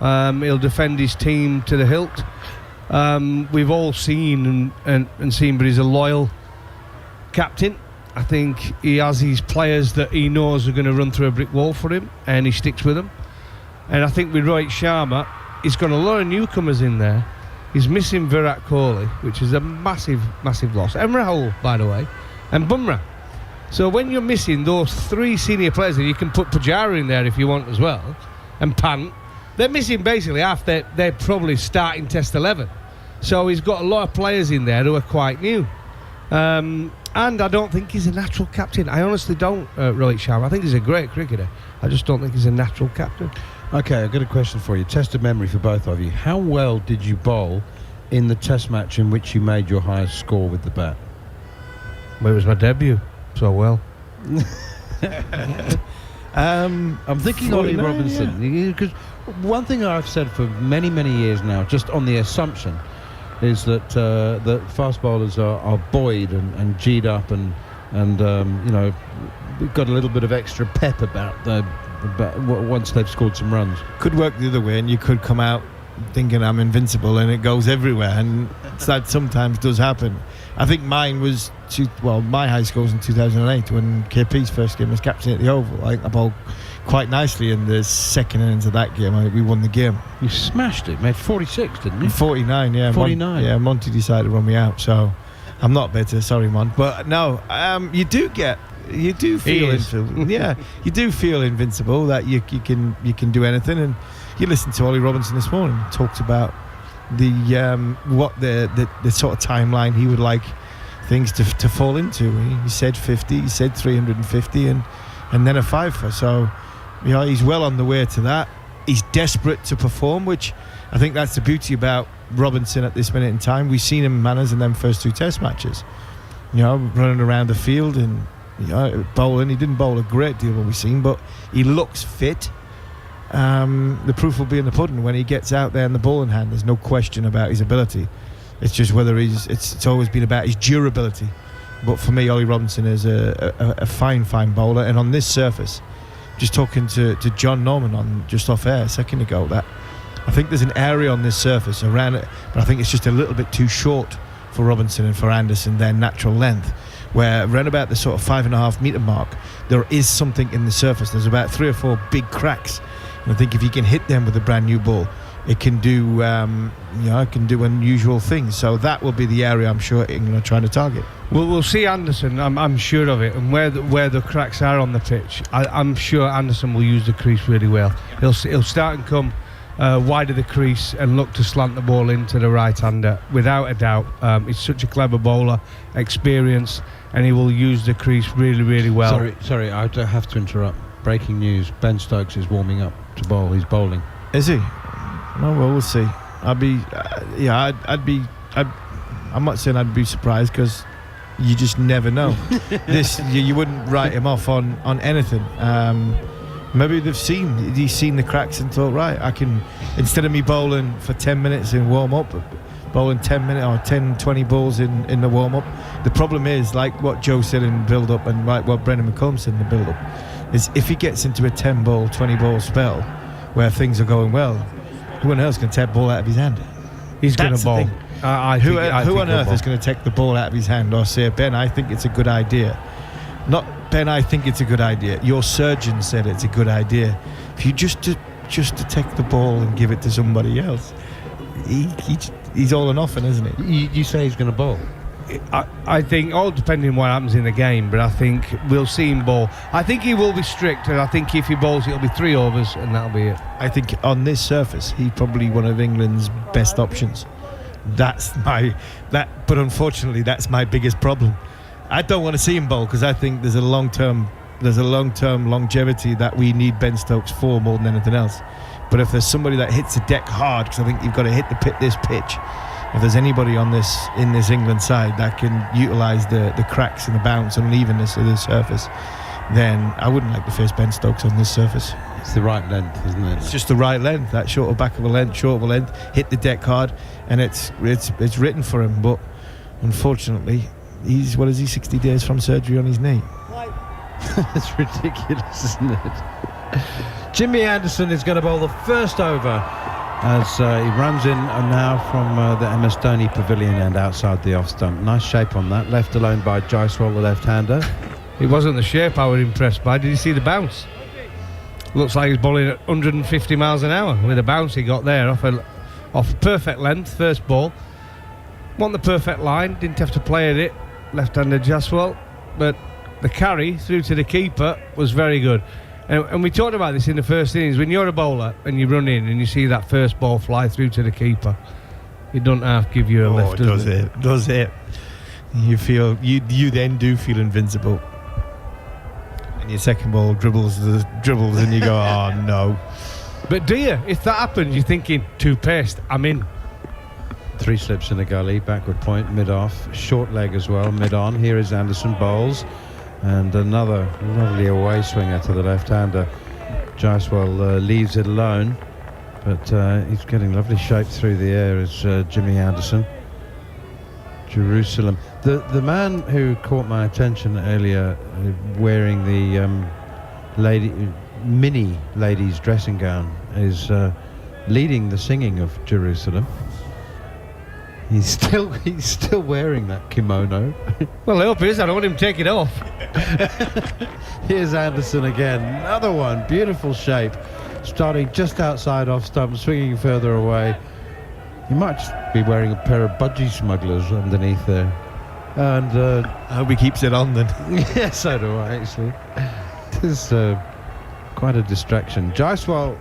He'll defend his team to the hilt. We've all seen and seen, but he's a loyal captain. I think he has his players that he knows are going to run through a brick wall for him, and he sticks with them. And I think with Rohit Sharma, he's got a lot of newcomers in there. He's missing Virat Kohli, which is a massive, massive loss. And Rahul, by the way, and Bumrah. So when you're missing those 3 senior players, and you can put Pujara in there if you want as well, and Pant, they're missing basically half they're probably starting Test 11. So he's got a lot of players in there who are quite new. And I don't think he's a natural captain. I honestly don't, Rohit Sharma. I think he's a great cricketer. I just don't think he's a natural captain. Okay, I've got a question for you. Test of memory for both of you. How well did you bowl in the test match in which you made your highest score with the bat? Well, it was my debut, so well. I'm thinking Ollie Robinson, because one thing I've said for many, many years now, just on the assumption, is that that fast bowlers are buoyed and G'd up and we've got a little bit of extra pep about once they've scored some runs. Could work the other way, and you could come out thinking I'm invincible, and it goes everywhere, and that sometimes does happen. I think mine was my high score was in 2008 when KP's first game as captain at the Oval. I bowled quite nicely in the second innings of that game. We won the game. You smashed it, made 46, didn't you? 49, yeah. 49. Monty decided to run me out, so I'm not bitter. Sorry, Mon. But no, you do feel you do feel invincible, that you can do anything. And you listened to Ollie Robinson this morning, talked about the sort of timeline he would like things to fall into. He said 50, he said 350, and then a 5-fer. So he's well on the way to that. He's desperate to perform, which I think that's the beauty about Robinson at this minute in time. We've seen him manners in them first 2 test matches, running around the field and bowling. He didn't bowl a great deal what we've seen, but he looks fit. The proof will be in the pudding when he gets out there in the ball in hand. There's no question about his ability. It's just whether it's always been about his durability. But for me, Ollie Robinson is a fine bowler. And on this surface, just talking to John Norman just off air a second ago, that I think there's an area on this surface around it, but I think it's just a little bit too short for Robinson and for Anderson, their natural length, where around about the sort of 5.5 metre mark, there is something in the surface. There's about 3 or 4 big cracks. And I think if you can hit them with a brand new ball, it can do unusual things. So that will be the area I'm sure England are trying to target. Well, we'll see Anderson. I'm sure of it, and where the cracks are on the pitch, I'm sure Anderson will use the crease really well. He'll start and come wide of the crease and look to slant the ball into the right-hander. Without a doubt, he's such a clever bowler, experience, and he will use the crease really, really well. Sorry, I have to interrupt. Breaking news: Ben Stokes is warming up to bowl. He's bowling. Is he? Well, we'll see. I'm not saying I'd be surprised, because you just never know. You wouldn't write him off on anything. Maybe he's seen the cracks and thought, right, I can, instead of me bowling for 10 minutes in warm up, bowling 10 minutes or 10, 20 balls in the warm up. The problem is, like what Joe said in build up, and like what Brendan McCullum said in the build up, is if he gets into a 10 ball, 20 ball spell where things are going well, who on earth can take the ball out of his hand? He's going to bowl. Who on earth is going to take the ball out of his hand or say, Ben, I think it's a good idea? Not, Ben, I think it's a good idea. Your surgeon said it's a good idea. If you just to take the ball and give it to somebody else, he's all or nothing, isn't he? You say he's going to bowl? I think, all depending on what happens in the game, but I think we'll see him bowl. I think he will be strict, and I think if he bowls, it'll be 3 overs, and that'll be it. I think on this surface, he's probably one of England's best options. But unfortunately, that's my biggest problem. I don't want to see him bowl, because I think there's a long-term longevity that we need Ben Stokes for more than anything else. But if there's somebody that hits the deck hard, because I think you've got to hit this pitch. If there's anybody in this England side that can utilise the cracks and the bounce and unevenness of the surface, then I wouldn't like to face Ben Stokes on this surface. It's the right length, isn't it? It's just the right length, that short of back of a length, short of a length, hit the deck hard, and it's written for him. But unfortunately, he's 60 days from surgery on his knee. It's ridiculous, isn't it? Jimmy Anderson is going to bowl the first over as he runs in now from the MS Dhoni Pavilion end outside the off stump. Nice shape on that, left alone by Jaiswal, the left-hander. It wasn't the shape I was impressed by. Did you see the bounce? Looks like he's bowling at 150 miles an hour with the bounce he got there off perfect length, first ball. Won the perfect line, didn't have to play at it, left-hander Jaiswal, but the carry through to the keeper was very good. And we talked about this in the first innings. When you're a bowler and you run in and you see that first ball fly through to the keeper, it doesn't half give you a lift, does it? Does it? You feel you then do feel invincible. And your second ball dribbles and you go, oh no. But do you? If that happens, you're thinking, two paced, I'm in. 3 slips in the gully, backward point, mid-off, short leg as well, mid-on. Here is Anderson bowls. And another lovely away swinger to the left-hander. Jaiswal leaves it alone, but he's getting lovely shape through the air as Jimmy Anderson. Jerusalem. The man who caught my attention earlier, wearing the mini ladies' dressing gown, is leading the singing of Jerusalem. He's still wearing that kimono. Well, I hope he is. I don't want him to take it off. Here's Anderson again. Another one. Beautiful shape. Starting just outside off stump, swinging further away. He might just be wearing a pair of budgie smugglers underneath there. And I hope he keeps it on then. Yeah, so do I, actually. It is quite a distraction. Jaiswal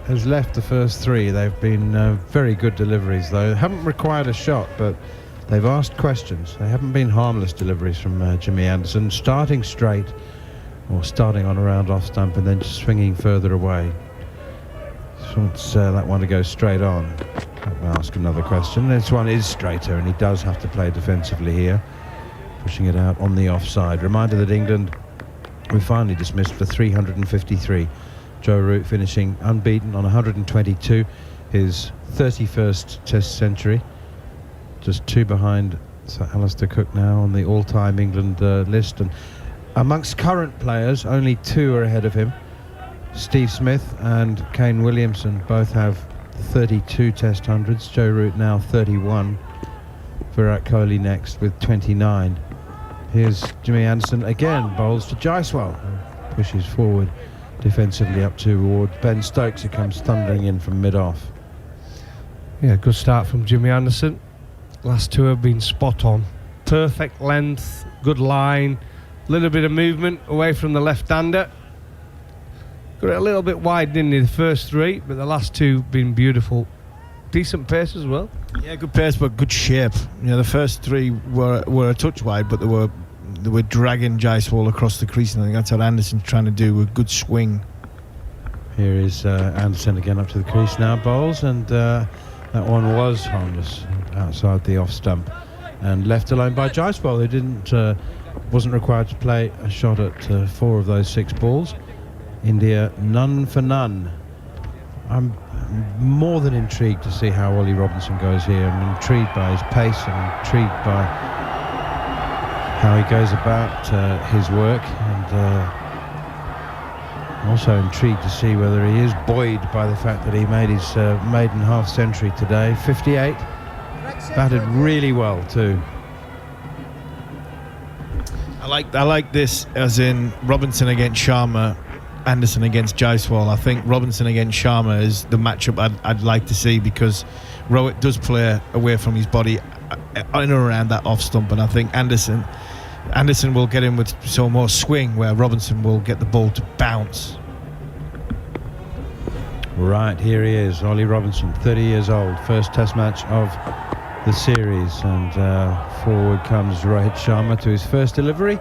has left the first 3. They've been very good deliveries, though. Haven't required a shot, but they've asked questions. They haven't been harmless deliveries from Jimmy Anderson, starting straight or starting on a round off stump and then just swinging further away. Just wants that one to go straight on. I'll ask another question. This one is straighter, and he does have to play defensively here, pushing it out on the offside. Reminder that England were finally dismissed for 353. Joe Root finishing unbeaten on 122, his 31st Test century, just 2 behind Sir Alistair Cook now on the all-time England list. And amongst current players, only 2 are ahead of him. Steve Smith and Kane Williamson both have 32 Test hundreds. Joe Root now 31. Virat Kohli next with 29. Here's Jimmy Anderson again, bowls to Jaiswal, pushes forward defensively up towards Ben Stokes, who comes thundering in from mid-off. Yeah, good start from Jimmy Anderson. Last 2 have been spot on. Perfect length, good line, little bit of movement away from the left-hander. Got it a little bit wide in the first 3, but the last 2 been beautiful. Decent pace as well. Yeah, good pace, but good shape. You know, the first 3 were a touch wide, but they were dragging Jaiswal across the crease, and I think that's what Anderson's trying to do, a good swing. Here is Anderson again up to the crease now, bowls, and that one was harmless outside the off stump and left alone by Jaiswal, who wasn't required to play a shot at 4 of those 6 balls. India none for none. I'm more than intrigued to see how Ollie Robinson goes here. I'm intrigued by his pace. I'm intrigued by how he goes about his work, and I'm also intrigued to see whether he is buoyed by the fact that he made his maiden half century today. 58, batted really well too. I like this as in Robinson against Sharma, Anderson against Jaiswal. I think Robinson against Sharma is the matchup I'd like to see, because Rohit does play away from his body in and around that off stump, and I think Anderson will get in with some more swing, where Robinson will get the ball to bounce. Right, here he is, Ollie Robinson, 30 years old, first test match of the series, and forward comes Rohit Sharma to his first delivery,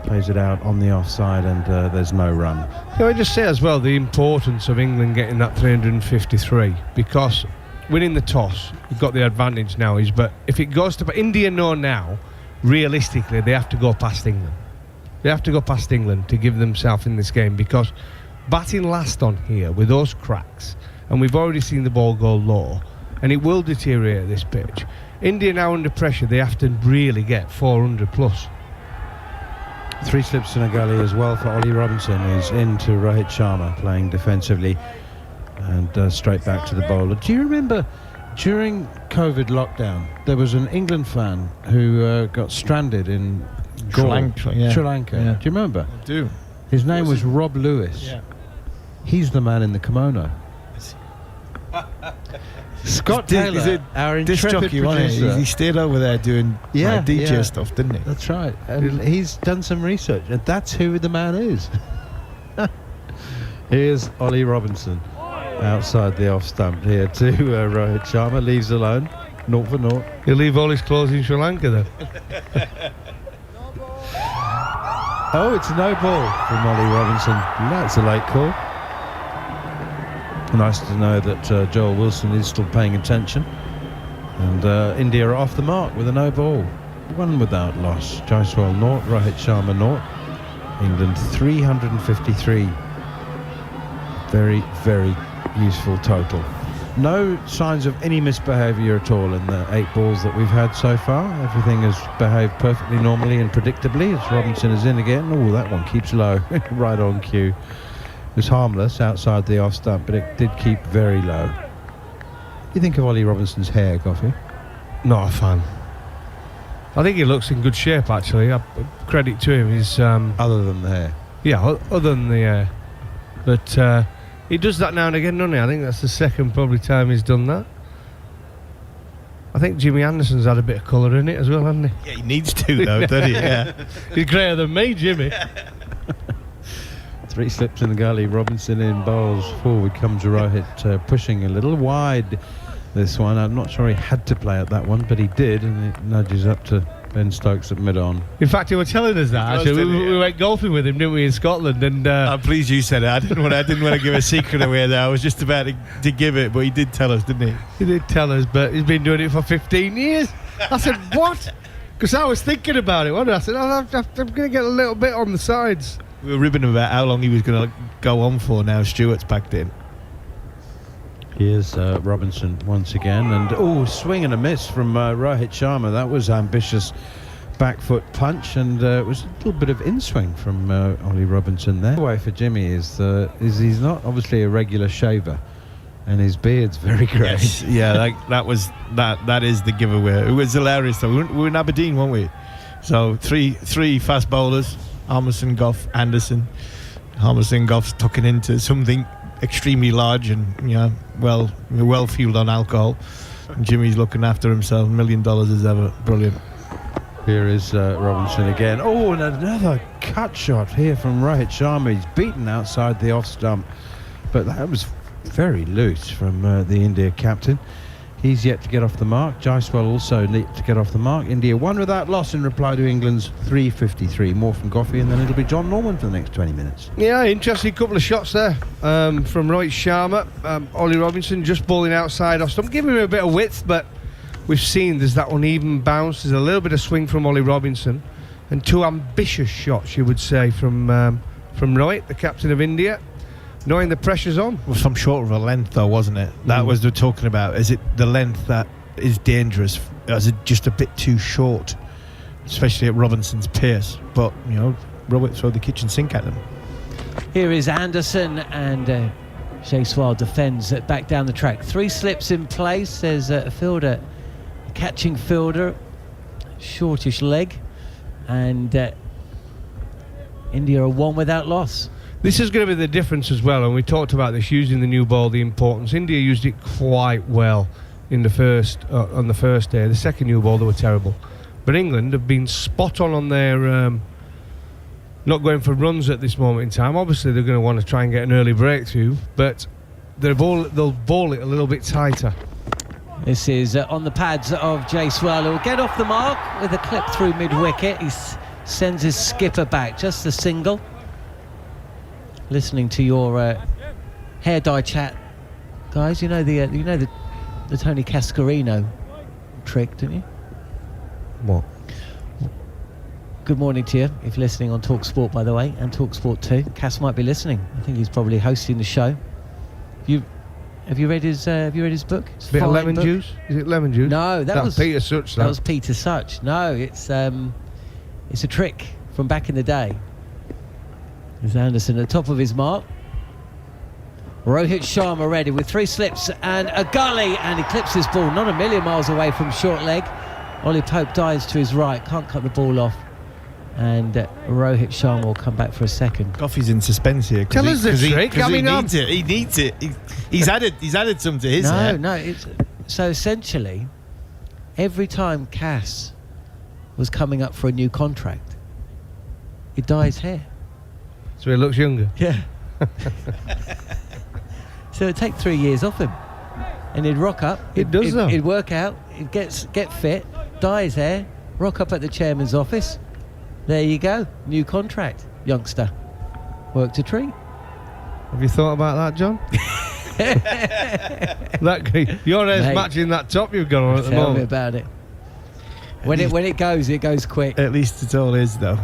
plays it out on the offside, and there's no run. Can I just say as well the importance of England getting that 353, because winning the toss, you've got the advantage now, but if it goes to India know now, realistically they have to go past England. They have to go past England to give themselves in this game, because batting last on here with those cracks, and we've already seen the ball go low, and it will deteriorate this pitch. India now under pressure, they have to really get 400 plus. 3 slips in a gully as well for Ollie Robinson, who's into Rohit Sharma playing defensively, and straight back to the bowler. Do you remember during COVID lockdown there was an England fan who got stranded in Sri Lanka? Yeah. Sri Lanka. Yeah. Do you remember? I do. His name was Rob Lewis. Yeah. He's the man in the kimono. Scott Taylor, our disc intrepid jockey, wasn't producer. he stayed over there doing DJ stuff, didn't he? That's right. And he's done some research, and that's who the man is. Here's Ollie Robinson outside the off stump here to Rohit Sharma, leaves alone, 0 for 0. He'll leave all his clothes in Sri Lanka then. Oh, it's a no ball from Ollie Robinson. That's a late call. Nice to know that Joel Wilson is still paying attention. And India are off the mark with a no ball. 1 without loss. Jaiswal 0, Rohit Sharma 0. England 353. Very, very useful total. No signs of any misbehaviour at all in the 8 balls that we've had so far. Everything has behaved perfectly normally and predictably as Robinson is in again. Oh, that one keeps low. Right on cue. It was harmless outside the off stump, but it did keep very low. What do you think of Ollie Robinson's hair, Goffey? Not a fan. I think he looks in good shape, actually. Credit to him. He's other than the hair. Yeah, other than the hair. But he does that now and again, doesn't he? I think that's the second probably time he's done that. I think Jimmy Anderson's had a bit of colour in it as well, hasn't he? Yeah, he needs to, though, doesn't he? Yeah. He's greater than me, Jimmy. 3 slips in the gully. Robinson in bowls. Forward comes Rohit, pushing a little wide this one. I'm not sure he had to play at that one, but he did, and it nudges up to Ben Stokes at mid-on. In fact, he was telling us that. Actually, we went golfing with him, didn't we, in Scotland? And I'm pleased you said it. I didn't want to give a secret away there. I was just about to give it, but he did tell us, didn't he? He did tell us, but he's been doing it for 15 years. I said, what? Because I was thinking about it, wasn't I? I said, I'm going to get a little bit on the sides. We were ribbing about how long he was going to go on for now. Stewart's backed in. Here's Robinson once again, and swing and a miss from Rohit Sharma. That was ambitious back foot punch, and it was a little bit of in-swing from Ollie Robinson there. The way for Jimmy is he's not obviously a regular shaver, and his beard's very grey. Yes, yeah, that is the giveaway. It was hilarious though. We were in Aberdeen, weren't we? So three fast bowlers: Harmison, Goff, Anderson. Harmison, Goff's tucking into something extremely large and well fueled on alcohol. And Jimmy's looking after himself, $1 million as ever. Brilliant. Here is Robinson again. Oh, and another cut shot here from Rohit Sharma. He's beaten outside the off stump, but that was very loose from the India captain. He's yet to get off the mark. Jaiswal also yet to get off the mark. India won without loss in reply to England's 353. More from Goffey, and then it'll be John Norman for the next 20 minutes. Yeah, interesting couple of shots there from Rohit Sharma. Ollie Robinson just bowling outside off stump, giving him a bit of width, but we've seen there's that uneven bounce. There's a little bit of swing from Ollie Robinson, and two ambitious shots, you would say, from Rohit, the captain of India. Knowing the pressure's on. Well, some short of a length, though, wasn't it? That was they're talking about. Is it the length that is dangerous? Is it just a bit too short, especially at Robinson's pace? But Robert throw the kitchen sink at them. Here is Anderson, and Jaiswal defends it back down the track. 3 slips in place. There's a fielder, a catching fielder, shortish leg, and India are 1 without loss. This is going to be the difference as well, and we talked about this, using the new ball, the importance. India used it quite well in the first on the first day. The second new ball, they were terrible. But England have been spot on their not going for runs at this moment in time. Obviously, they're going to want to try and get an early breakthrough, but they'll ball it a little bit tighter. This is on the pads of Jaiswal, who will get off the mark with a clip through mid-wicket. He sends his skipper back, just a single. Listening to your hair dye chat, guys, you know the Tony Cascarino trick, don't you? What? Good morning to you, if you're listening on Talk Sport, by the way, and Talk Sport 2. Cass might be listening. I think he's probably hosting the show. Have you read his book? It's a bit of lemon book. juice? Is it lemon juice? No, that was Peter Such. That was Peter Such. No, it's a trick from back in the day. There's Anderson at the top of his mark. Rohit Sharma ready with 3 slips and a gully, and he clips his ball not a million miles away from short leg. Ollie Pope dives to his right, can't cut the ball off, and Rohit Sharma will come back for a second. Goffey's in suspense here. Tell us the trick. He needs it. He needs it. He's added some to his hair. No. So essentially, every time Cass was coming up for a new contract, he'd dye his hair. So he looks younger. Yeah. So it'd take 3 years off him, and he'd rock up. He'd work out. He'd get fit, dye his hair, rock up at the chairman's office. There you go, new contract, youngster. Worked a treat. Have you thought about that, John? Your hair's matching that top you've got on at the moment. Tell me about it. When it goes quick. At least it's all his, though.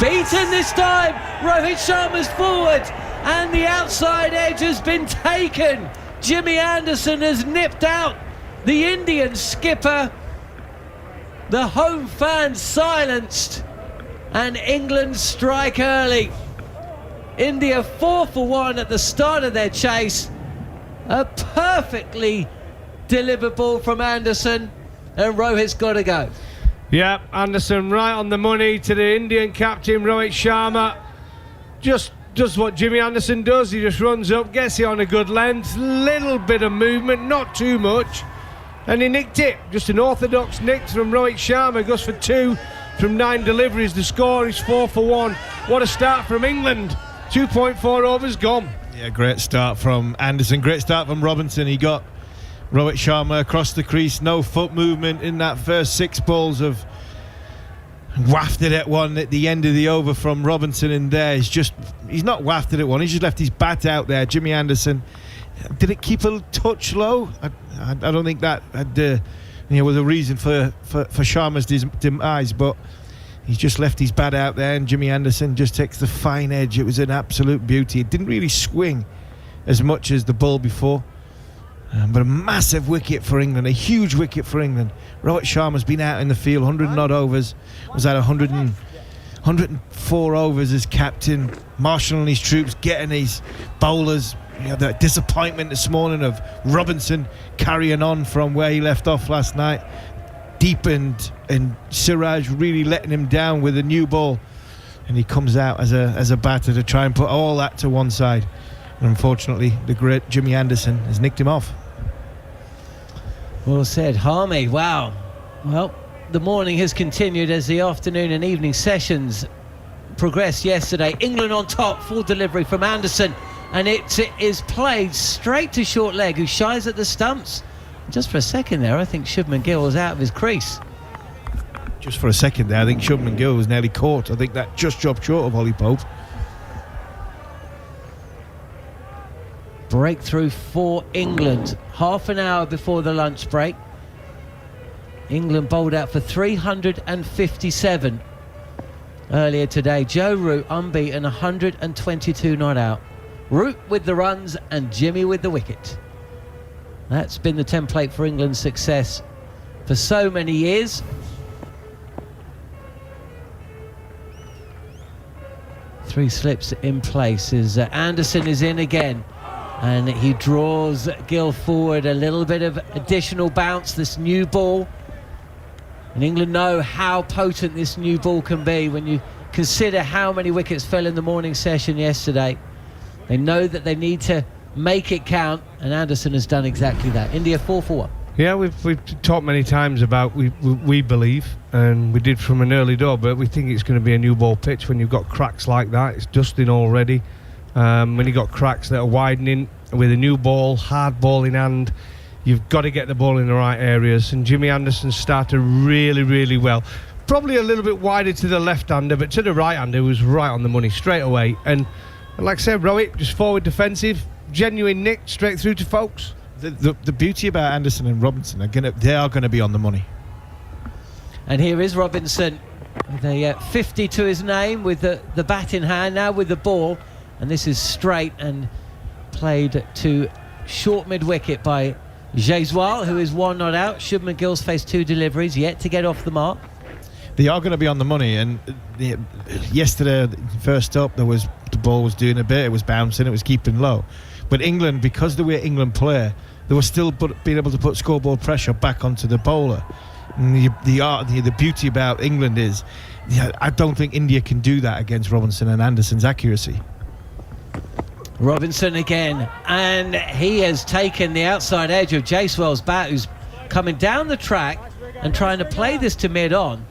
Beaten this time. Rohit Sharma's forward, and the outside edge has been taken. Jimmy Anderson has nipped out the Indian skipper. The home fans silenced, and England strike early. India 4 for 1 at the start of their chase. A perfectly delivered ball from Anderson, and Rohit's got to go. Yeah, Anderson right on the money to the Indian captain, Rohit Sharma. Just does what Jimmy Anderson does. He just runs up, gets it on a good length, little bit of movement, not too much, and he nicked it. Just an orthodox nick from Rohit Sharma. Goes for 2 from 9 deliveries. The score is 4 for 1. What a start from England. 2.4 overs gone. Yeah, great start from Anderson. Great start from Robinson. He got Rohit Sharma across the crease. No foot movement in that first 6 balls of wafted at one at the end of the over from Robinson in there. He's not wafted at one. He's just left his bat out there. Jimmy Anderson, did it keep a touch low? I don't think that was a reason for Sharma's demise, but he's just left his bat out there, and Jimmy Anderson just takes the fine edge. It was an absolute beauty. It didn't really swing as much as the ball before. But a massive wicket for England, a huge wicket for England. Rohit Sharma's been out in the field, 100 and odd overs, was at 104 overs as captain, marshalling his troops, getting his bowlers. The disappointment this morning of Robinson carrying on from where he left off last night, deepened, and Siraj really letting him down with a new ball, and he comes out as a batter to try and put all that to one side. And unfortunately, the great Jimmy Anderson has nicked him off. Well said, Harmy. Wow. Well, the morning has continued as the afternoon and evening sessions progressed yesterday. England on top, full delivery from Anderson, and it is played straight to short leg, who shies at the stumps. Just for a second there, I think Shubman Gill was out of his crease. Just for a second there, I think Shubman Gill was nearly caught. I think that just dropped short of Ollie Pope. Breakthrough for England. Half an hour before the lunch break. England bowled out for 357 earlier today. Joe Root unbeaten, 122 not out. Root with the runs and Jimmy with the wicket. That's been the template for England's success for so many years. Three slips in place as Anderson is in again, and he draws Gill forward. A little bit of additional bounce, this new ball, and England know how potent this new ball can be. When you consider how many wickets fell in the morning session yesterday, they know that they need to make it count, and Anderson has done exactly that. India 4 for 1. Yeah, we've talked many times about we believe, and we did from an early door, but we think it's going to be a new ball pitch when you've got cracks like that. It's dusting already. When you've got cracks that are widening with a new ball, hard ball in hand, you've got to get the ball in the right areas. And Jimmy Anderson started really, really well. Probably a little bit wider to the left-hander, but to the right-hander was right on the money straight away. And like I said, Rohit, just forward defensive, genuine nick straight through to folks. The beauty about Anderson and Robinson, they are going to be on the money. And here is Robinson with a 50 to his name, with the bat in hand, now with the ball. And this is straight and played to short mid-wicket by Jaiswal, who is one not out. Shubman Gill's faced two deliveries, yet to get off the mark. They are going to be on the money, and yesterday, first up, the ball was doing a bit, it was bouncing, it was keeping low. But England, because the way England play, they were still being able to put scoreboard pressure back onto the bowler. And the beauty about England is, I don't think India can do that against Robinson and Anderson's accuracy. Robinson again, and he has taken the outside edge of Jaiswal's bat, who's coming down the track and trying to play this to mid-on.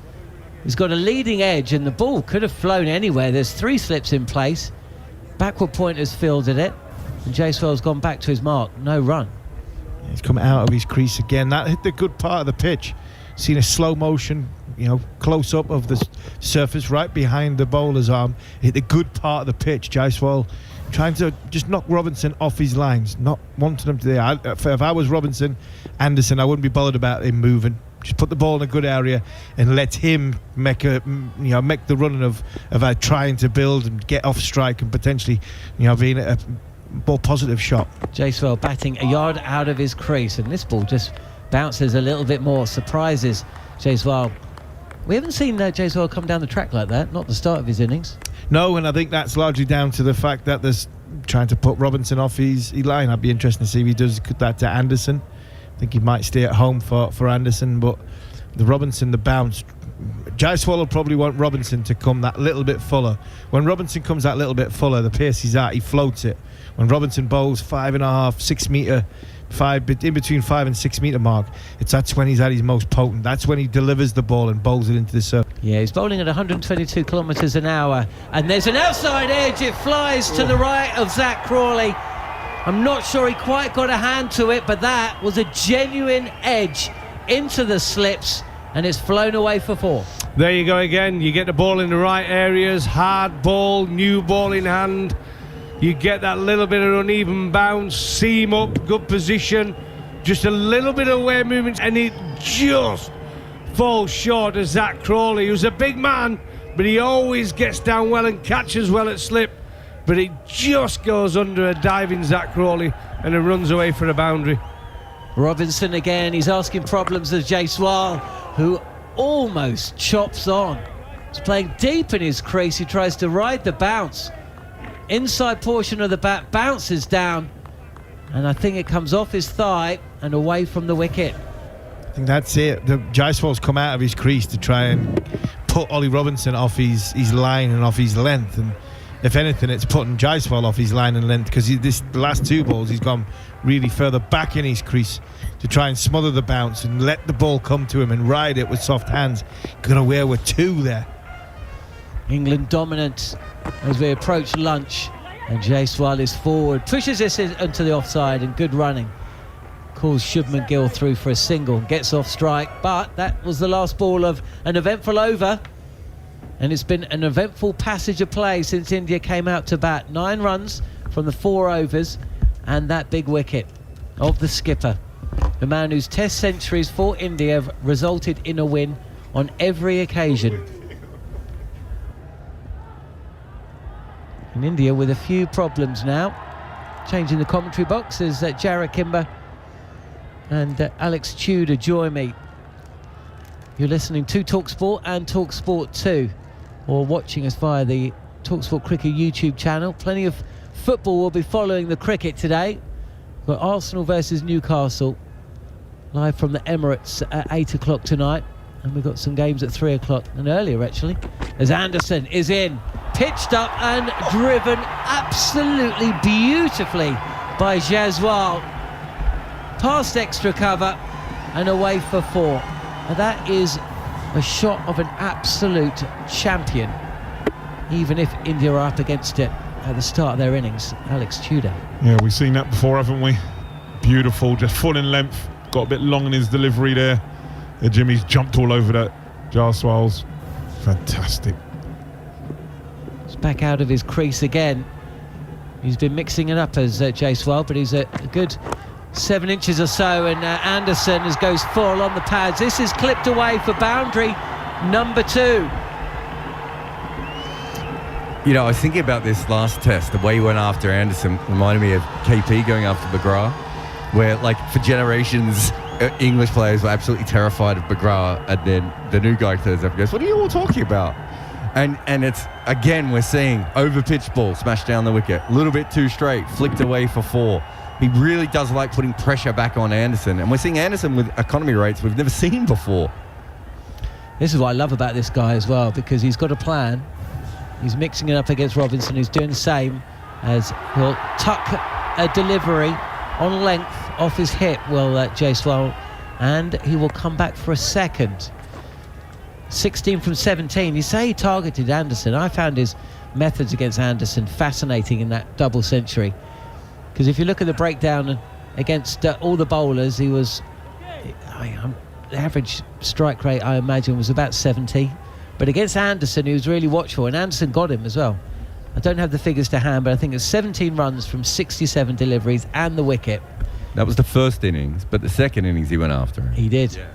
He's got a leading edge, and the ball could have flown anywhere. There's three slips in place. Backward pointers fielded it, and Jaiswal's gone back to his mark. No run. He's come out of his crease again. That hit the good part of the pitch. Seen a slow motion, close up of the surface right behind the bowler's arm. Hit the good part of the pitch. Jaiswal trying to just knock Robinson off his lines, not wanting him to there. If I was Robinson, Anderson, I wouldn't be bothered about him moving. Just put the ball in a good area and let him make the run of trying to build and get off strike and potentially, being a more positive shot. Jaiswal batting a yard out of his crease, and this ball just bounces a little bit more, surprises Jaiswal. We haven't seen Jaiswal come down the track like that, not the start of his innings. No, and I think that's largely down to the fact that there's trying to put Robinson off his line. I'd be interested to see if he does that to Anderson. I think he might stay at home for Anderson, but the bounce, Jaiswal will probably want Robinson to come that little bit fuller. When Robinson comes that little bit fuller, the pace he's at, he floats it. When Robinson bowls 5.5, 6 metre, in between 5 and 6 metre mark, that's when he's at his most potent. That's when he delivers the ball and bowls it into the circle. Yeah, he's bowling at 122 kilometres an hour, and there's an outside edge. It flies to the right of Zach Crawley. I'm not sure he quite got a hand to it, but that was a genuine edge into the slips, and it's flown away for 4. There you go again. You get the ball in the right areas, hard ball, new ball in hand. You get that little bit of uneven bounce, seam up, good position, just a little bit of away movement, and it just falls short of Zach Crawley, who's a big man, but he always gets down well and catches well at slip. But it just goes under a diving Zach Crawley, and it runs away for a boundary. Robinson again, he's asking problems of Jaiswal, who almost chops on. He's playing deep in his crease. He tries to ride the bounce. Inside portion of the bat bounces down, and I think it comes off his thigh and away from the wicket. I think that's it. Jaiswal's come out of his crease to try and put Ollie Robinson off his line and off his length, and if anything, it's putting Jaiswal off his line and length, because the last 2 balls he's gone really further back in his crease to try and smother the bounce and let the ball come to him and ride it with soft hands. Got away with 2 there. England dominant as we approach lunch, and Jaiswal is forward, pushes this into the offside, and good running calls Shubman Gill through for a single, gets off strike. But that was the last ball of an eventful over, and it's been an eventful passage of play since India came out to bat. 9 runs from the 4 overs, and that big wicket of the skipper, the man whose test centuries for India have resulted in a win on every occasion. And India with a few problems now. Changing the commentary box as Jarrah Kimber and Alex Tudor join me. You're listening to TalkSport and TalkSport 2, or watching us via the TalkSport Cricket YouTube channel. Plenty of football will be following the cricket today. We've got Arsenal versus Newcastle live from the Emirates at 8 o'clock tonight, and we've got some games at 3 o'clock and earlier actually, as Anderson is in, pitched up and driven absolutely beautifully by Jaiswal, past extra cover and away for 4. And that is a shot of an absolute champion, even if India are up against it at the start of their innings. Alex Tudor. Yeah, we've seen that before, haven't we? Beautiful, just full in length, got a bit long in his delivery there. Jimmy's jumped all over that. Jaiswal's fantastic. He's back out of his crease again. He's been mixing it up as Jaiswal, but he's a good 7 inches or so, and Anderson goes full on the pads. This is clipped away for boundary number 2. You know, I was thinking about this last test, the way he went after Anderson reminded me of KP going after McGrath, where, like, for generations, English players were absolutely terrified of McGrath, and then the new guy turns up and goes, "What are you all talking about?" And it's, again, we're seeing over-pitched ball smashed down the wicket, a little bit too straight, flicked away for 4. He really does like putting pressure back on Anderson, and we're seeing Anderson with economy rates we've never seen before. This is what I love about this guy as well, because he's got a plan. He's mixing it up against Robinson, who's doing the same, as he'll tuck a delivery on length off his hip, Jaiswal, and he will come back for a second. 16 from 17. You say he targeted Anderson. I found his methods against Anderson fascinating in that double century, because if you look at the breakdown against all the bowlers, he was the average strike rate, I imagine, was about 70, but against Anderson he was really watchful, and Anderson got him as well. I don't have the figures to hand, but I think it's 17 runs from 67 deliveries and the wicket. That was the first innings, but the second innings he went after him. He did. Yeah.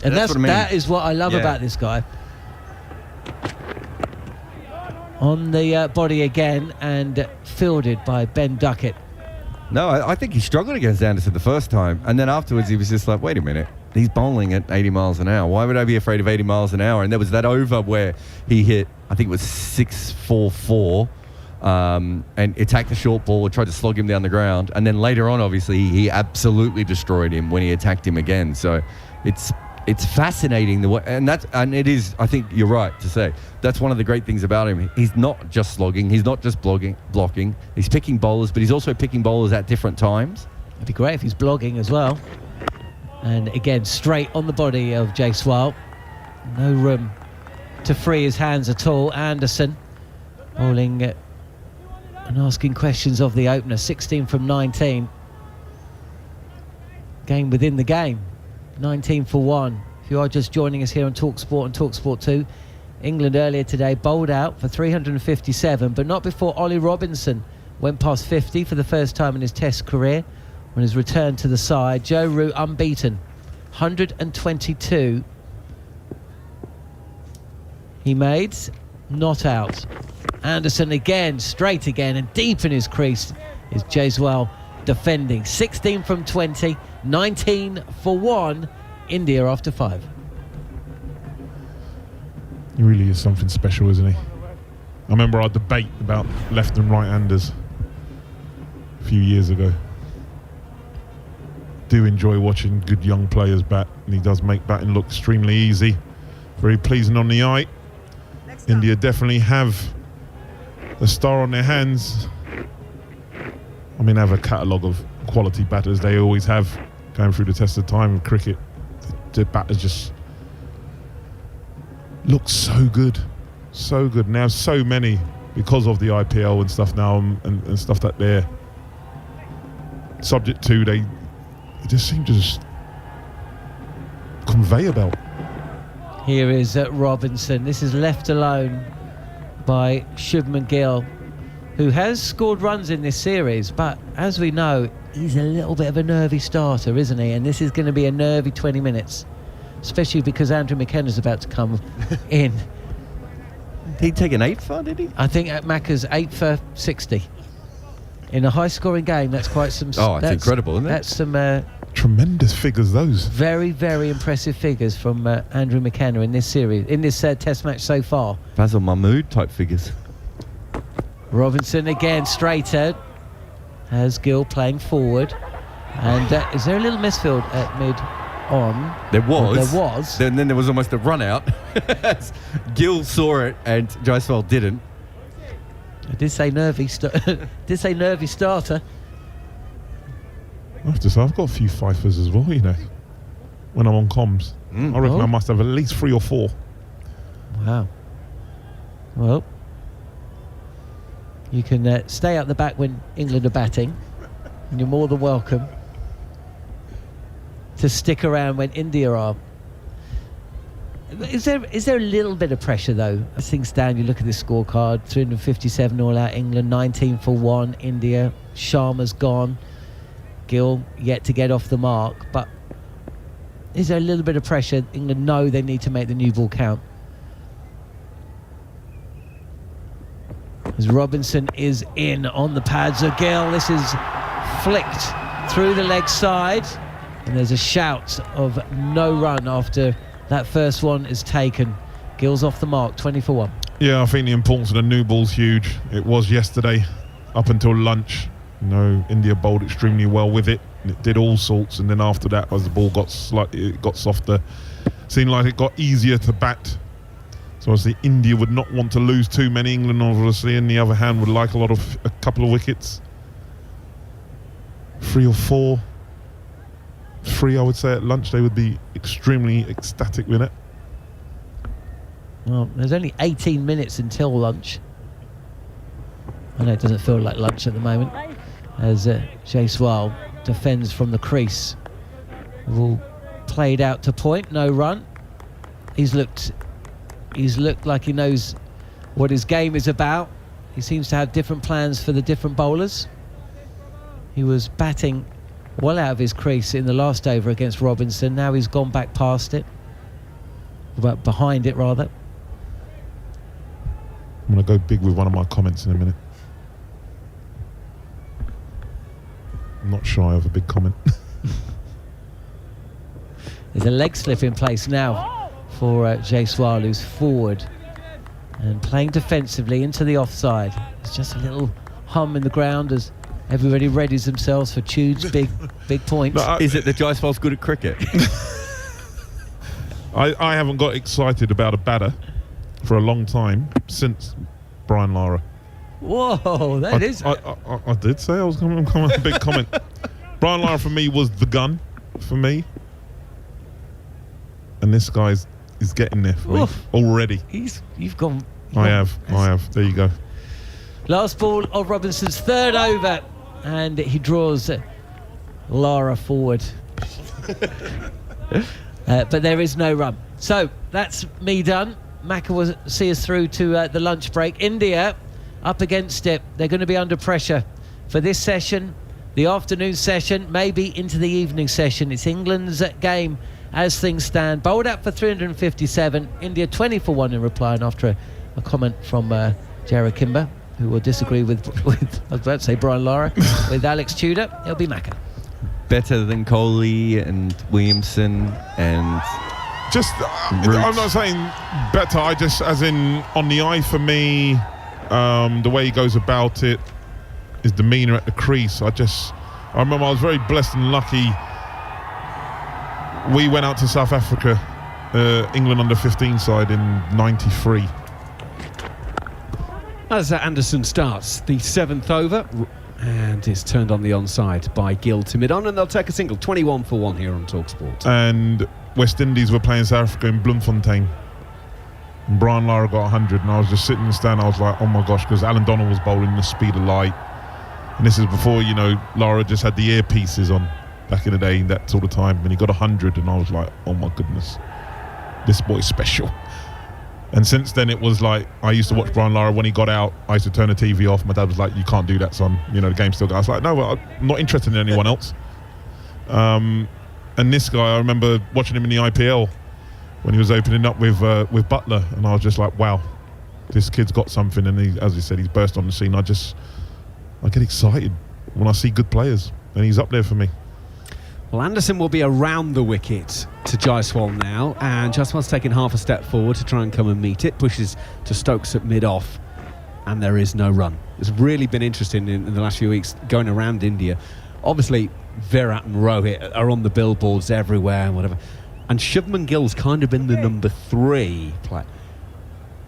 And That's what I mean. that is what I love about this guy. On the body again, and fielded by Ben Duckett. No, I think he struggled against Anderson the first time, and then afterwards he was just like, wait a minute, he's bowling at 80 miles an hour. Why would I be afraid of 80 miles an hour? And there was that over where he hit, I think it was 6-4-4, and attacked the short ball and tried to slog him down the ground. And then later on, obviously, he absolutely destroyed him when he attacked him again. So it's fascinating the way, and it is, I think you're right to say, that's one of the great things about him. He's not just slogging, he's not just blocking, he's picking bowlers, but he's also picking bowlers at different times. It'd be great if he's blogging as well. And again, straight on the body of Jaiswal. No room to free his hands at all. Anderson bowling and asking questions of the opener. 16 from 19. Game within the game. 19 for 1. If you are just joining us here on TalkSport and TalkSport 2, England earlier today bowled out for 357, but not before Ollie Robinson went past 50 for the first time in his Test career on his return to the side. Joe Root unbeaten, 122 he made, not out. Anderson again, straight again, and deep in his crease is Jaiswal defending. 16 from 20, 19 for 1, India after 5. He really is something special, isn't he? I remember our debate about left and right-handers a few years ago. Do enjoy watching good young players bat, and he does make batting look extremely easy, very pleasing on the eye. India definitely have the star on their hands. I mean, they have a catalogue of quality batters. They always have, going through the test of time of cricket. The batters just look so good. So good. Now so many, because of the IPL and stuff now, and stuff that they're subject to, they just seem to just conveyor belt. Here is Robinson. This is left alone by Shubman Gill, who has scored runs in this series, but as we know, he's a little bit of a nervy starter, isn't he? And this is going to be a nervy 20 minutes, especially because Andrew McKenna's about to come in. Did he take an 8 for, did he? I think Macca's 8 for 60. In a high-scoring game, that's quite some... That's incredible, isn't it? That's some... tremendous figures, those. Very, very impressive figures from Andrew McKenna in this series, in this test match so far. Basil Mahmood type figures. Robinson again, straighter. Has Gill playing forward. And is there a little misfield at mid-on? There was. There was. Then there was almost a run out. Gill saw it and Jaiswal didn't. I did say nervy starter. I have to say, I've got a few fifers as well, you know, when I'm on comms. I reckon I must have at least 3 or 4. Wow. Well, you can stay out the back when England are batting, and you're more than welcome to stick around when India are. Is there a little bit of pressure, though? As things stand, you look at this scorecard, 357 all out England, 19 for 1 India, Sharma's gone. Gill yet to get off the mark, but is there a little bit of pressure? England know they need to make the new ball count. As Robinson is in on the pads of Gill, this is flicked through the leg side, and there's a shout of no run after that first one is taken. Gill's off the mark, 20 for 1. Yeah, I think the importance of the new ball's huge. It was yesterday up until lunch. You know, India bowled extremely well with it. It did all sorts, and then after that, as the ball got softer, seemed like it got easier to bat. So obviously India would not want to lose too many. England, obviously, on the other hand, would like a couple of wickets. 3 or 4. 3, I would say, at lunch. They would be extremely ecstatic with it. Well, there's only 18 minutes until lunch. I know it doesn't feel like lunch at the moment, as Jaiswal defends from the crease. All played out to point, no run. He's looked like he knows what his game is about. He seems to have different plans for the different bowlers. He was batting well out of his crease in the last over against Robinson. Now he's gone back past it, behind it rather. I'm going to go big with one of my comments in a minute. I'm not shy of a big comment. There's a leg slip in place now for Jaiswal, who's forward and playing defensively into the offside. It's just a little hum in the ground as everybody readies themselves for Chude's big points. No, is it that Jaiswal's good at cricket? I haven't got excited about a batter for a long time since Brian Lara. Whoa, I did say I was going to come with a big comment. Brian Lara for me was the gun for me, and this guy is getting there for me already. You've gone. I have. There you go. Last ball of Robinson's third over, and he draws Lara forward. But there is no run. So that's me done. Macca will see us through to the lunch break. India up against it. They're going to be under pressure for this session, the afternoon session, maybe into the evening session. It's England's game as things stand. Bowled out for 357. India 20 for 1 in reply, and after a comment from Jared Kimber, who will disagree with I was about to say Brian Lara, with Alex Tudor, it'll be Macca. Better than Kohli and Williamson and... I'm not saying better, I just, as in on the eye for me, the way he goes about it, his demeanour at the crease. I remember I was very blessed and lucky. We went out to South Africa, England under 15 side in '93. As Anderson starts the 7th over, and it's turned on the onside by Gill to mid-on, and they'll take a single. 21 for 1 here on TalkSport. And West Indies were playing South Africa in Bloemfontein. And Brian Lara got 100, and I was just sitting in the stand. I was like, oh my gosh, because Alan Donald was bowling the speed of light. And this is before, Lara just had the earpieces on back in the day, that sort of time. And he got 100, and I was like, oh my goodness, this boy's special. And since then, it was like, I used to watch Brian Lara. When he got out, I used to turn the TV off. My dad was like, you can't do that, son. The game's still going. I was like, no, I'm not interested in anyone else. And this guy, I remember watching him in the IPL when he was opening up with Butler. And I was just like, wow, this kid's got something. And he, as he said, he's burst on the scene. I get excited when I see good players. And he's up there for me. Well, Anderson will be around the wicket to Jaiswal now, and Jaiswal's taking half a step forward to try and come and meet it, pushes to Stokes at mid-off, and there is no run. It's really been interesting in the last few weeks going around India. Obviously, Virat and Rohit are on the billboards everywhere and whatever, and Shubman Gill's kind of been the number 3 player.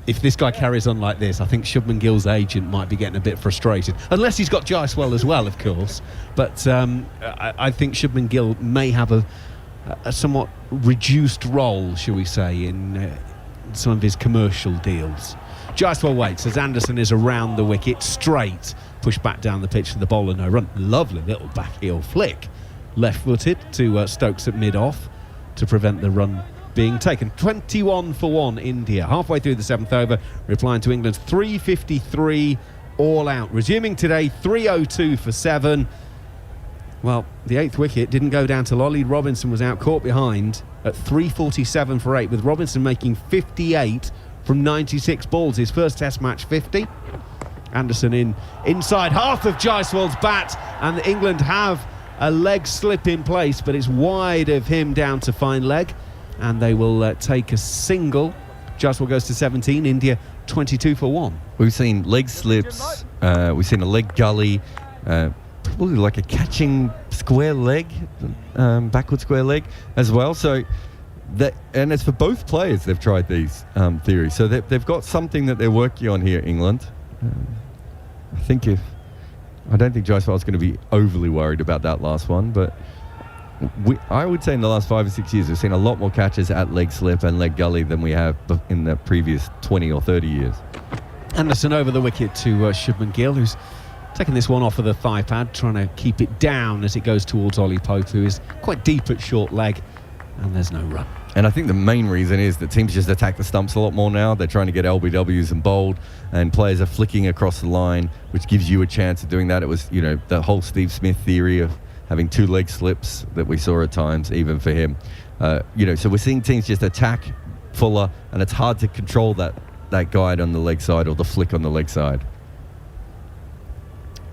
If this guy carries on like this, I think Shubman Gill's agent might be getting a bit frustrated. Unless he's got Jaiswal as well, of course. But I think Shubman Gill may have a somewhat reduced role, shall we say, in some of his commercial deals. Jaiswal waits as Anderson is around the wicket, straight, pushed back down the pitch to the bowler, no run. Lovely little back heel flick. Left-footed to Stokes at mid-off to prevent the run being taken. 21 for 1 India, halfway through the 7th over, replying to England's 353 all out. Resuming today, 302 for 7. Well, the 8th wicket didn't go down till Ollie Robinson was out, caught behind at 347 for 8, with Robinson making 58 from 96 balls, his first Test match 50. Anderson inside half of Jaiswal's bat, and England have a leg slip in place, but it's wide of him down to fine leg. And they will take a single. Jaiswal goes to 17, India 22 for 1. We've seen leg slips, we've seen a leg gully, probably like a catching square leg, backward square leg as well. So and it's for both players they've tried these theories. So they've got something that they're working on here, England. I don't think Jaiswal's going to be overly worried about that last one, but I would say in the last 5 or 6 years, we've seen a lot more catches at leg slip and leg gully than we have in the previous 20 or 30 years. Anderson over the wicket to Shubman Gill, who's taking this one off of the thigh pad, trying to keep it down as it goes towards Ollie Pope, who is quite deep at short leg, and there's no run. And I think the main reason is that teams just attack the stumps a lot more now. They're trying to get LBWs and bowled, and players are flicking across the line, which gives you a chance of doing that. It was, the whole Steve Smith theory of having 2 leg slips that we saw at times, even for him. So we're seeing teams just attack fuller, and it's hard to control that guide on the leg side or the flick on the leg side.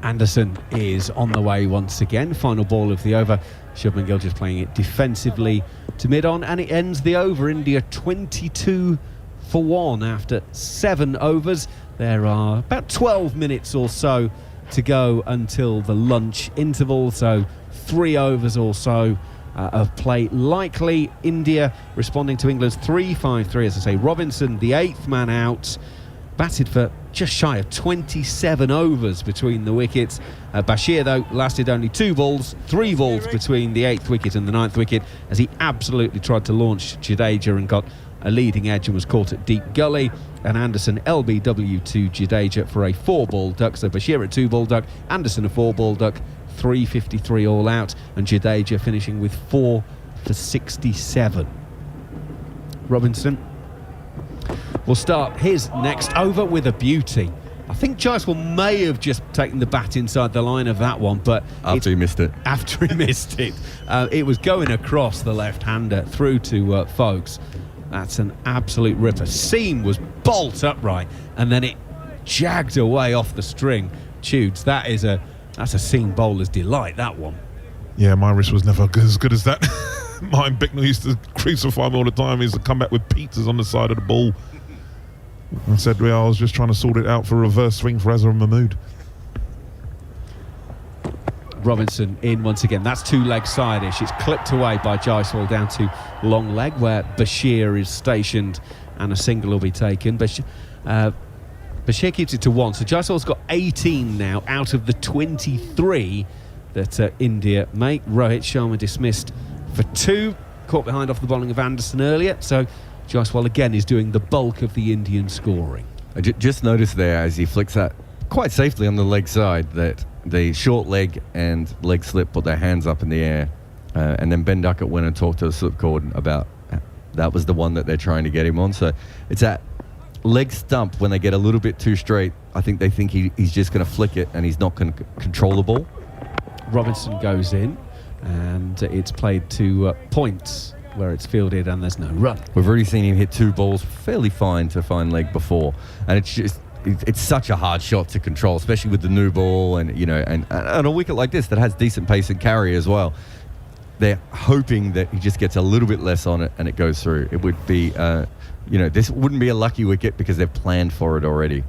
Anderson is on the way once again. Final ball of the over. Shubman Gill just playing it defensively to mid-on, and it ends the over. India 22 for 1 after 7 overs. There are about 12 minutes or so to go until the lunch interval, so 3 overs or so of play likely. India responding to England's 3-5-3, as I say. Robinson, the 8th man out, batted for just shy of 27 overs between the wickets. Bashir, though, lasted only 2 balls, 3 balls between the 8th wicket and the 9th wicket, as he absolutely tried to launch Jadeja and got a leading edge and was caught at deep gully. And Anderson LBW to Jadeja for a 4-ball duck. So Bashir a 2-ball duck, Anderson a 4-ball duck, 353 all out, and Jadeja finishing with 4 for 67. Robinson will start his next over with a beauty. I think Jaiswal may have just taken the bat inside the line of that one, but after he missed it. It was going across the left-hander through to Foakes. That's an absolute ripper. Seam was bolt upright, and then it jagged away off the string. Tudes, that's a seam bowler's delight, that one. Yeah, my wrist was never as good as that. Mine, Bicknell used to crucify me all the time. He used to come back with pizzas on the side of the ball. I said, I was just trying to sort it out for reverse swing for Azhar Mahmood. Robinson in once again. That's 2-leg side-ish. It's clipped away by Jaiswal down to long leg, where Bashir is stationed, and a single will be taken. Bashir keeps it to 1. So Jaiswal's got 18 now out of the 23 that India make. Rohit Sharma dismissed for 2. Caught behind off the bowling of Anderson earlier. So Jaiswal again is doing the bulk of the Indian scoring. I just noticed there as he flicks that quite safely on the leg side that the short leg and leg slip put their hands up in the air. And then Ben Duckett went and talked to the slip cord about that was the one that they're trying to get him on. So it's that leg stump when they get a little bit too straight. I think they think he's just going to flick it and he's not going to control the ball. Robinson goes in and it's played to points where it's fielded and there's no run. We've already seen him hit 2 balls fairly fine to fine leg before, and it's such a hard shot to control, especially with the new ball and and a wicket like this that has decent pace and carry as well. They're hoping that he just gets a little bit less on it and it goes through. It would be this wouldn't be a lucky wicket because they've planned for it already.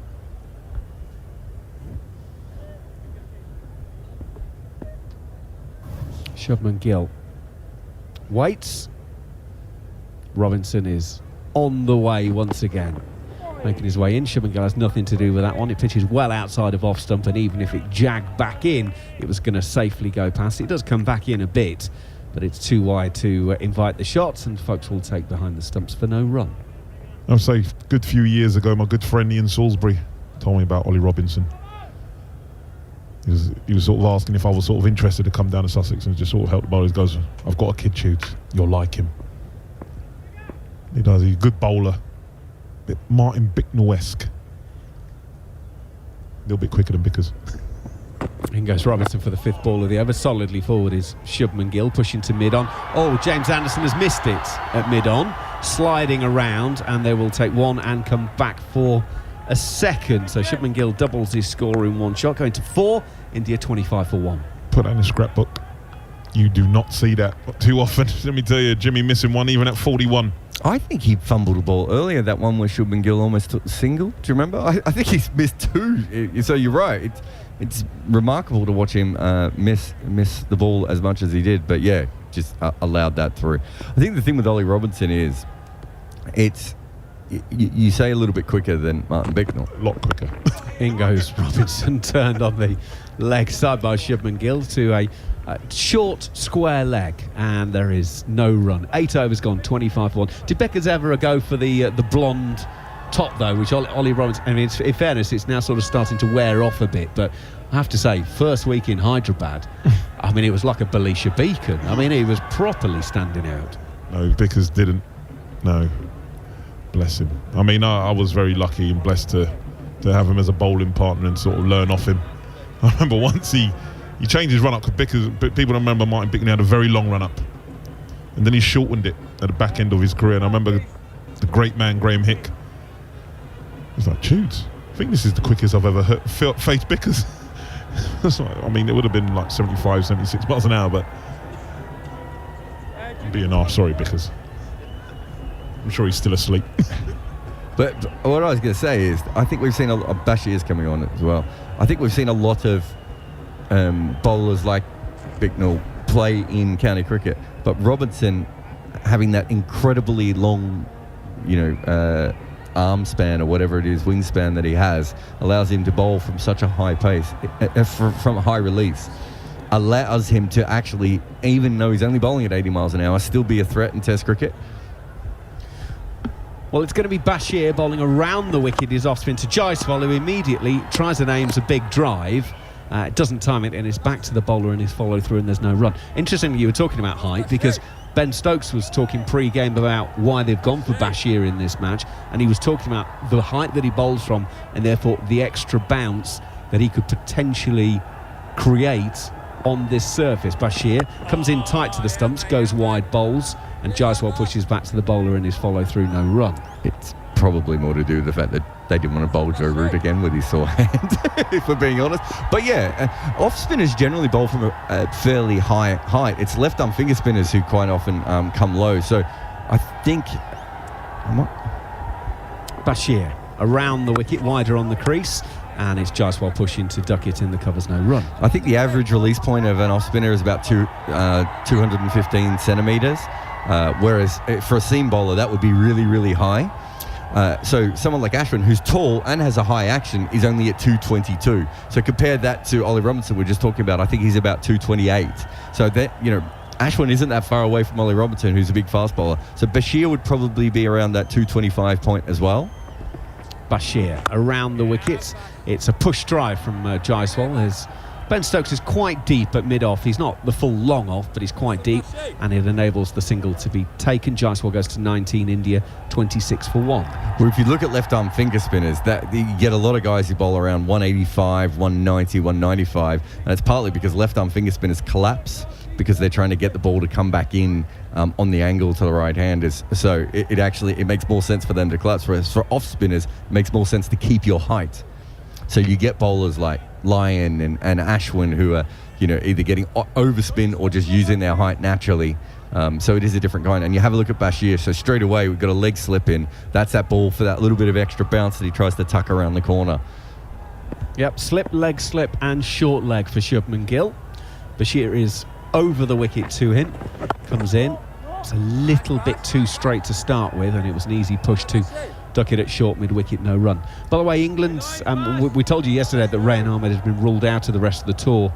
Shubman Gill waits. Robinson is on the way once again, making his way in. Shubman Gill has nothing to do with that one. It pitches well outside of off stump, and even if it jagged back in, it was going to safely go past. It does come back in a bit, but it's too wide to invite the shots, and folks will take behind the stumps for no run. I would say a good few years ago, my good friend Ian Salisbury told me about Ollie Robinson. He was sort of asking if I was sort of interested to come down to Sussex and just sort of help the bowlers. He goes, I've got a kid, Shoots. You'll like him. He does. He's a good bowler. Bit Martin Bicknell-esque. A little bit quicker than Bickers. In goes Robinson for the 5th ball of the over. Solidly forward is Shubman Gill, pushing to mid-on. Oh, James Anderson has missed it at mid-on. Sliding around, and they will take 1 and come back for a second. So Shubman Gill doubles his score in 1 shot, going to 4. India 25 for 1. Put that in a scrapbook. You do not see that too often. Let me tell you, Jimmy missing 1 even at 41. I think he fumbled a ball earlier, that one where Shubman Gill almost took the single. Do you remember? I think he's missed 2. So you're right. It's remarkable to watch him miss the ball as much as he did. But yeah, just allowed that through. I think the thing with Ollie Robinson is you say a little bit quicker than Martin Bicknell. A lot quicker. In goes Robinson, turned on the leg side by Shubman Gill to a short square leg, and there is no run. 8 overs gone, 25 for 1. Did Beckers ever go for the blonde top though, which Ollie Robinson, I mean, in fairness, it's now sort of starting to wear off a bit, but I have to say, first week in Hyderabad, I mean, it was like a Belisha beacon. I mean, he was properly standing out. No, Bickers didn't. No. Bless him. I mean, I was very lucky and blessed to have him as a bowling partner and sort of learn off him. I remember once he changed his run-up because people don't remember Martin Bicknell had a very long run-up. And then he shortened it at the back end of his career. And I remember the great man, Graham Hick. He was like, Toots, I think this is the quickest I've ever faced Bickers. I mean, it would have been like 75, 76 miles an hour, but sorry, Bickers. I'm sure he's still asleep. But what I was going to say is, I think we've seen Bashir's coming on as well. I think we've seen a lot of bowlers like Bicknell play in county cricket, but Robinson having that incredibly long, arm span or whatever it is, wingspan that he has, allows him to bowl from such a high pace, from a high release, allows him to actually, even though he's only bowling at 80 miles an hour, still be a threat in Test cricket. Well, it's going to be Bashir bowling around the wicket, his off-spin to Jaiswal, who immediately tries and aims a big drive. It doesn't time it, and it's back to the bowler and his follow-through, and there's no run. Interestingly, you were talking about height, because Ben Stokes was talking pre-game about why they've gone for Bashir in this match, and he was talking about the height that he bowls from, and therefore the extra bounce that he could potentially create on this surface. Bashir comes in tight to the stumps, goes wide, bowls, and Jaiswal pushes back to the bowler and his follow-through, no run. It's probably more to do with the fact that they didn't want to bowl Joe Root again with his sore hand, if we're being honest. But yeah, off-spinners generally bowl from a fairly high height. It's left-arm finger spinners who quite often come low. So I think... Bashir around the wicket, wider on the crease, and it's Jaiswal pushing to duck it in the covers, no run. I think the average release point of an off-spinner is about 215 centimetres. Whereas for a seam bowler, that would be really, really high. So someone like Ashwin, who's tall and has a high action, is only at 222. So compare that to Ollie Robinson we're just talking about. I think he's about 228. So that, Ashwin isn't that far away from Ollie Robinson, who's a big fast bowler. So Bashir would probably be around that 225 point as well. Bashir around the wickets. It's a push drive from Jaiswal. As Ben Stokes is quite deep at mid-off. He's not the full long off, but he's quite deep, and it enables the single to be taken. Jaiswal goes to 19, India 26 for 1. Well, if you look at left-arm finger spinners, you get a lot of guys who bowl around 185, 190, 195, and it's partly because left-arm finger spinners collapse because they're trying to get the ball to come back in on the angle to the right-handers. So it makes more sense for them to collapse. Whereas for off-spinners, it makes more sense to keep your height. So you get bowlers like Lyon and Ashwin who are, either getting overspin or just using their height naturally. So it is a different kind. And you have a look at Bashir. So straight away, we've got a leg slip in. That's that ball for that little bit of extra bounce that he tries to tuck around the corner. Yep, leg slip, and short leg for Shubman Gill. Bashir is over the wicket to him. Comes in. It's a little bit too straight to start with, and it was an easy push to duck it at short mid-wicket, no run. By the way, England's... we told you yesterday that Rayan Ahmed has been ruled out of the rest of the tour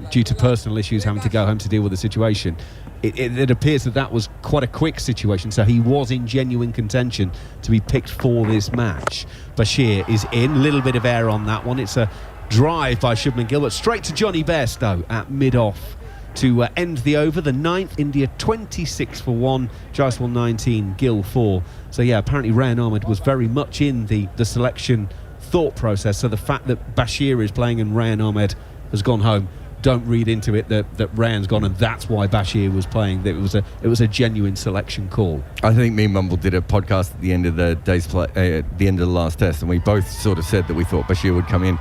due to personal issues, having to go home to deal with the situation. It appears that was quite a quick situation, so he was in genuine contention to be picked for this match. Bashir is in, little bit of air on that one. It's a drive by Shubman Gill, but straight to Johnny Bairstow at mid-off to end the over. The 9th, India 26 for 1, Jaiswal 19, Gill 4. So yeah, apparently Rayan Ahmed was very much in the selection thought process. So the fact that Bashir is playing and Rayan Ahmed has gone home, don't read into it that Rayan's gone and that's why Bashir was playing. That it was a genuine selection call. I think me and Mumble did a podcast at the end of the day's play, at the end of the last test, and we both sort of said that we thought Bashir would come in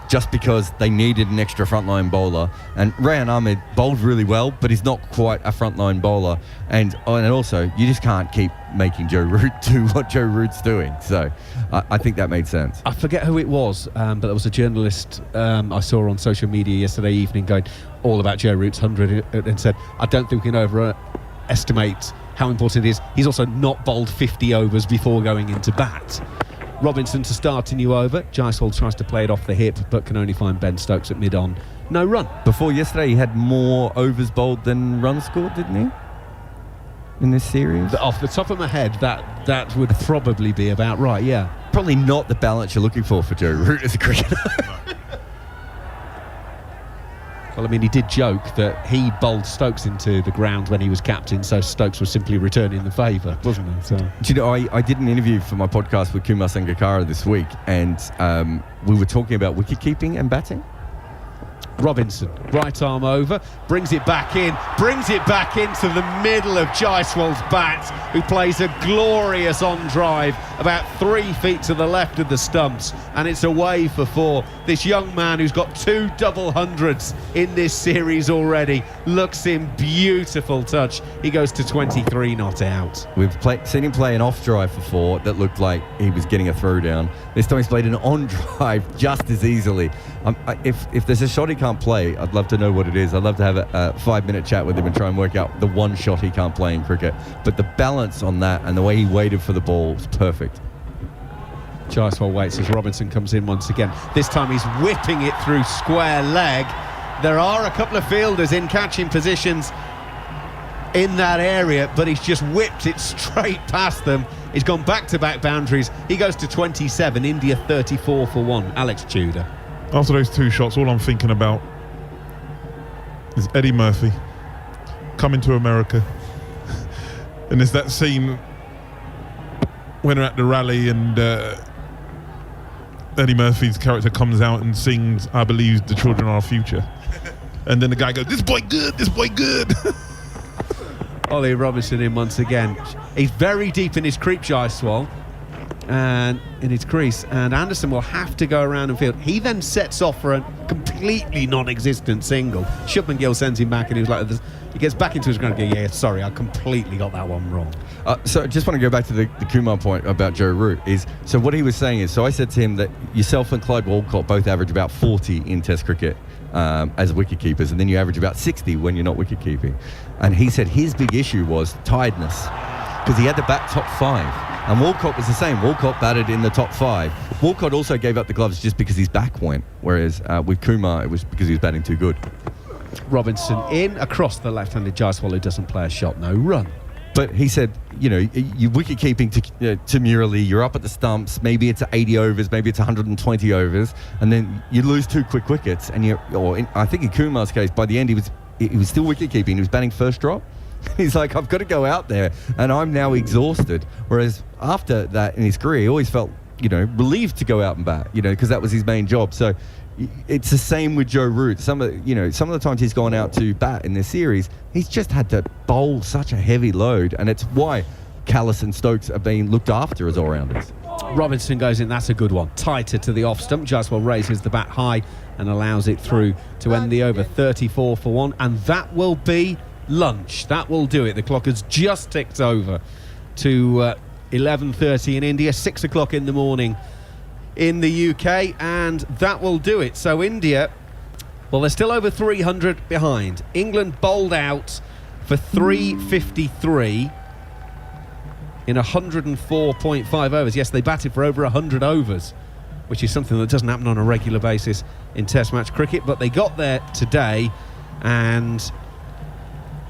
just because they needed an extra frontline bowler. And Rayan Ahmed bowled really well, but he's not quite a frontline bowler. And also, you just can't keep making Joe Root do what Joe Root's doing. So I think that made sense. I forget who it was, but there was a journalist I saw on social media yesterday evening going all about Joe Root's 100 and said, I don't think we can overestimate how important it is. He's also not bowled 50 overs before going into bat. Robinson to start a new over. Jaiswal tries to play it off the hip, but can only find Ben Stokes at mid-on. No run. Before yesterday, he had more overs bowled than runs scored, didn't he? In this series? Off the top of my head, that would probably be about right, yeah. Probably not the balance you're looking for Joe Root as a cricketer. Well, I mean, he did joke that he bowled Stokes into the ground when he was captain, so Stokes was simply returning the favour, wasn't he? So. Do you know, I did an interview for my podcast with Kumar Sangakkara this week, and we were talking about wicket keeping and batting. Robinson, right arm over, brings it back into the middle of Jaiswal's bat, who plays a glorious on drive about 3 feet to the left of the stumps, and it's away for 4. This young man who's got 2 double hundreds in this series already looks in beautiful touch. He goes to 23 not out. We've seen him play an off drive for 4 that looked like he was getting a throw down. This time he's played an on drive just as easily. If there's a shot he can't play, I'd love to know what it is. I'd love to have a 5-minute chat with him and try and work out the one shot he can't play in cricket. But the balance on that and the way he waited for the ball was perfect. Jaiswal waits as Robinson comes in once again. This time he's whipping it through square leg. There are a couple of fielders in catching positions in that area, but he's just whipped it straight past them. He's gone back-to-back boundaries. He goes to 27, India 34 for 1. Alex Tudor. After those 2 shots, all I'm thinking about is Eddie Murphy coming to America. And there's that scene when they're at the rally and Eddie Murphy's character comes out and sings, I believe the children are our future. And then the guy goes, this boy good. Ollie Robinson in once again. He's very deep in his creep, Jaiswal, and in his crease, and Anderson will have to go around and field. He then sets off for a completely non-existent single. Shubman Gill sends him back, and he was like, he gets back into his ground and goes, yeah, sorry, I completely got that one wrong. So I just want to go back to the Kumar point about Joe Root. So what he was saying is, so I said to him that yourself and Clyde Walcott both average about 40 in Test cricket as wicket keepers, and then you average about 60 when you're not wicket keeping. And he said his big issue was tiredness, because he had to bat top 5. And Walcott was the same. Walcott batted in the top 5. Walcott also gave up the gloves just because his back went, whereas with Kumar, it was because he was batting too good. Robinson in across the left-handed Jaiswal, who doesn't play a shot, no run. But he said, you know, you wicket keeping to Murali, you're up at the stumps, maybe it's 80 overs, maybe it's 120 overs, and then you lose 2 quick wickets, and I think in Kumar's case, by the end he was still wicket keeping, he was batting first drop. He's like, I've got to go out there, and I'm now exhausted. Whereas after that in his career, he always felt, you know, relieved to go out and bat, you know, because that was his main job. So it's the same with Joe Root. Some of the times he's gone out to bat in this series, he's just had to bowl such a heavy load, and it's why Callis and Stokes are being looked after as all-rounders. Robinson goes in, that's a good one. Tighter to the off stump. Jaiswal raises the bat high and allows it through to end the over 34 for 1, and that will be lunch. That will do it. The clock has just ticked over to 11:30 in India, 6 o'clock in the morning in the UK, and that will do it. So India, well, they're still over 300 behind. England bowled out for 353 in 104.5 overs. Yes, they batted for over 100 overs, which is something that doesn't happen on a regular basis in Test match cricket, but they got there today, and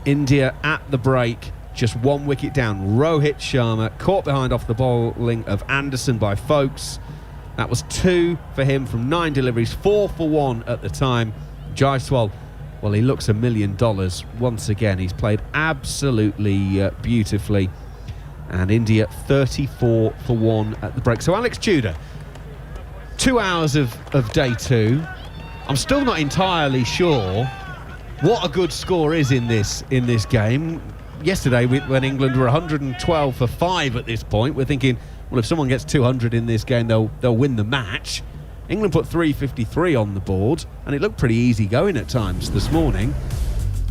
India at the break, just 1 wicket down. Rohit Sharma caught behind off the bowling of Anderson by Folkes. That was 2 for him from 9 deliveries, 4 for 1 at the time. Jaiswal, well, he looks $1 million once again. He's played absolutely beautifully. And India 34 for 1 at the break. So Alex Tudor, 2 hours of day 2. I'm still not entirely sure what a good score is in this game. Yesterday, when England were 112 for 5 at this point, we're thinking, well, if someone gets 200 in this game, they'll win the match. England put 353 on the board, and it looked pretty easy going at times this morning.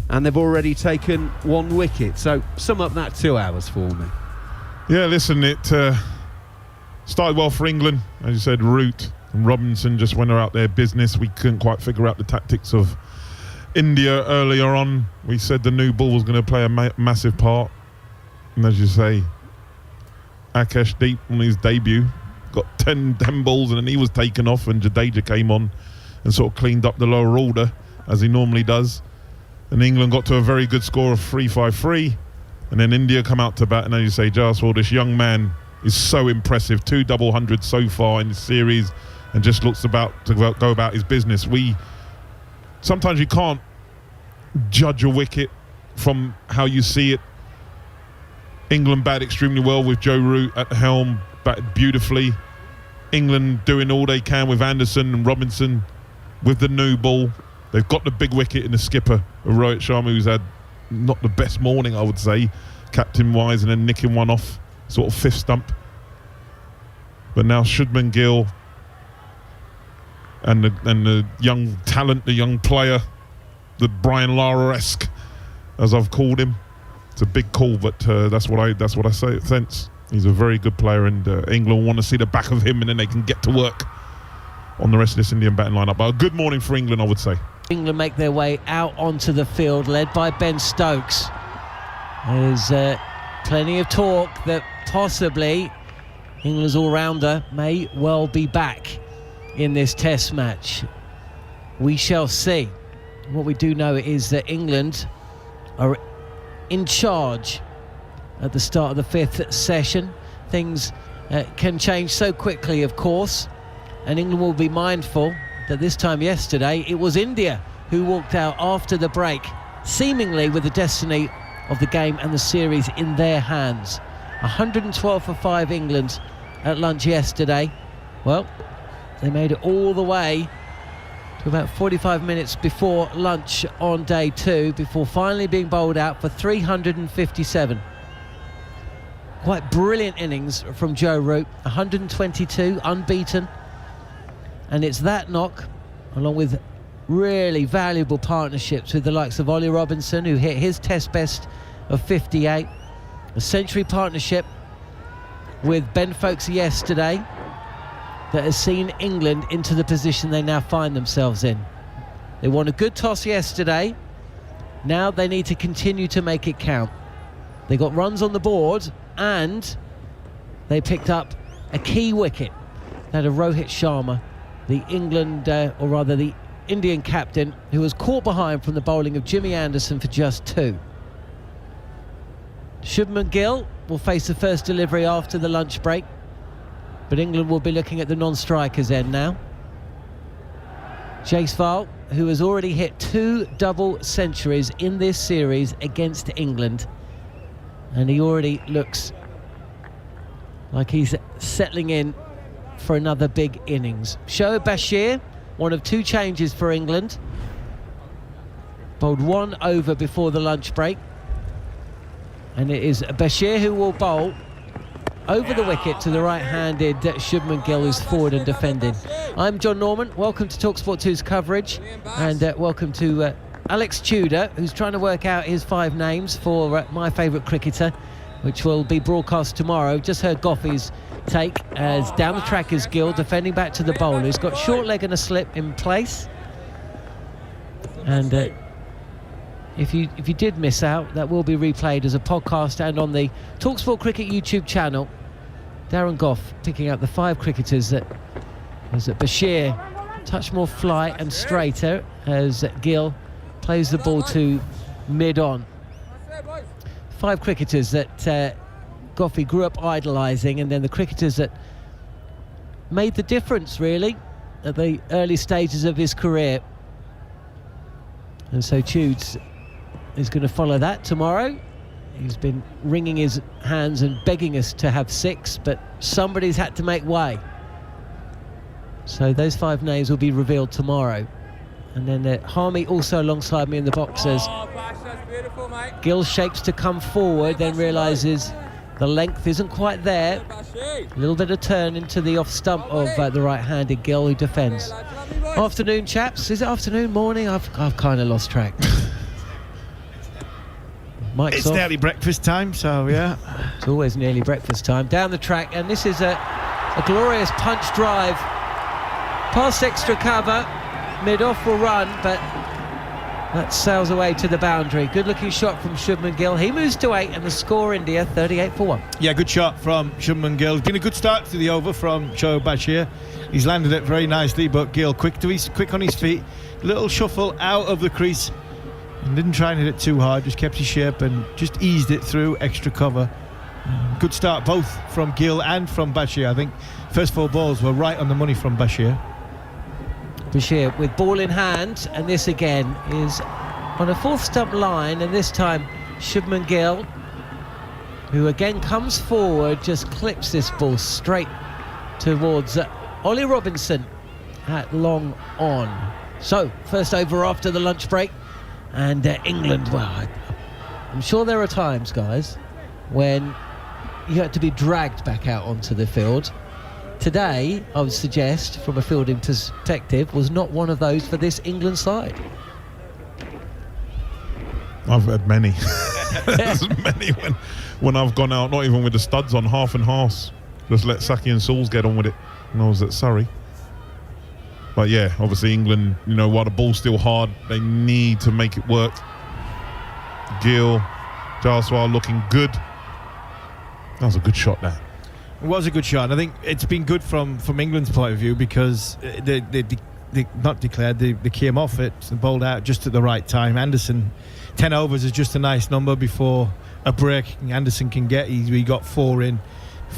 And they've already taken 1 wicket. So sum up that 2 hours for me. Yeah, listen, it started well for England. As you said, Root and Robinson just went about their business. We couldn't quite figure out the tactics of India earlier on. We said the new ball was going to play a massive part. And as you say, Akash Deep on his debut got 10 balls, and then he was taken off, and Jadeja came on and sort of cleaned up the lower order as he normally does. And England got to a very good score of 353. And then India come out to bat, and as you say, Jaiswal, this young man is so impressive. 2 double hundreds so far in the series, and just looks about to go about his business. Sometimes you can't judge a wicket from how you see it. England batted extremely well with Joe Root at the helm, batted beautifully. England doing all they can with Anderson and Robinson with the new ball. They've got the big wicket in the skipper of Rohit Sharma, who's had not the best morning, I would say, captain-wise, and then nicking one off, sort of 5th stump. But now Shubman Gill and the young talent, the young player, the Brian Lara-esque, as I've called him. It's a big call, but that's what I say. Sense he's a very good player, and England want to see the back of him, and then they can get to work on the rest of this Indian batting lineup. But a good morning for England, I would say. England make their way out onto the field, led by Ben Stokes. There's plenty of talk that possibly England's all-rounder may well be back in this Test match. We shall see. What we do know is that England are in charge at the start of the 5th session. Things can change so quickly, of course, and England will be mindful that this time yesterday it was India who walked out after the break, seemingly with the destiny of the game and the series in their hands. 112 for 5 England at lunch yesterday. Well, they made it all the way to about 45 minutes before lunch on day 2, before finally being bowled out for 357. Quite brilliant innings from Joe Root, 122, unbeaten. And it's that knock, along with really valuable partnerships with the likes of Ollie Robinson, who hit his Test best of 58. A century partnership with Ben Folkes yesterday that has seen England into the position they now find themselves in. They won a good toss yesterday. Now they need to continue to make it count. They got runs on the board, and they picked up a key wicket. That of Rohit Sharma, the England, or rather the Indian captain, who was caught behind from the bowling of Jimmy Anderson for just 2. Shubman Gill will face the first delivery after the lunch break, but England will be looking at the non-strikers end now. Jaiswal, who has already hit 2 double centuries in this series against England, and he already looks like he's settling in for another big innings. Shoaib Bashir, one of 2 changes for England, bowled 1 over before the lunch break, and it is Bashir who will bowl over the wicket to the right-handed Shubman Gill, who's forward and defending. I'm John Norman. Welcome to TalkSport 2's coverage, and welcome to Alex Tudor, who's trying to work out his 5 names for My Favourite Cricketer, which will be broadcast tomorrow. Just heard Goffey's take as down the track is Gill, defending back to the bowler. He's got short leg and a slip in place. And if you did miss out, that will be replayed as a podcast and on the TalkSport Cricket YouTube channel. Darren Goff picking out the 5 cricketers that Bashir touch more flight and straighter as Gill plays the ball to mid-on. 5 cricketers that Goffey grew up idolising, and then the cricketers that made the difference really at the early stages of his career. And so Tudes is going to follow that tomorrow. He's been wringing his hands and begging us to have 6, but somebody's had to make way. So those 5 names will be revealed tomorrow. And then Harmy also alongside me in the boxes. Gill shapes to come forward, then realises the length isn't quite there. A little bit of turn into the off stump of the right-handed Gill, who defends. Afternoon, chaps. Is it afternoon, morning? I've kind of lost track. Mike's it's off. nearly breakfast time, so yeah. It's always nearly breakfast time. Down the track, and this is a glorious punch drive. Past extra cover, mid-off will run, but that sails away to the boundary. Good-looking shot from Shubman Gill. He moves to 8, and the score India 38 for 1. Yeah, good shot from Shubman Gill. It's been a good start to the over from Shoaib Bashir. He's landed it very nicely, but Gill quick on his feet. Little shuffle out of the crease. And didn't try and hit it too hard, just kept his shape and just eased it through extra cover. Good start both from Gill and from Bashir. I think first 4 balls were right on the money from Bashir. Bashir with ball in hand, and this again is on a 4th stump line, and this time Shubman Gill, who again comes forward, just clips this ball straight towards Ollie Robinson at long on. So first over after the lunch break. And England, well, I'm sure there are times, guys, when you had to be dragged back out onto the field. Today, I would suggest, from a fielding perspective, was not one of those for this England side. I've had many. There's many when I've gone out, not even with the studs on, half and halves. Just let Saki and Sauls get on with it. And I was at Surrey. But yeah, obviously England, while the ball's still hard, they need to make it work. Gill, Jaiswal looking good. That was a good shot there. It was a good shot. I think it's been good from England's point of view because they not declared, they came off it and bowled out just at the right time. Anderson, 10 overs is just a nice number before a break. Anderson can get, he got 4 in.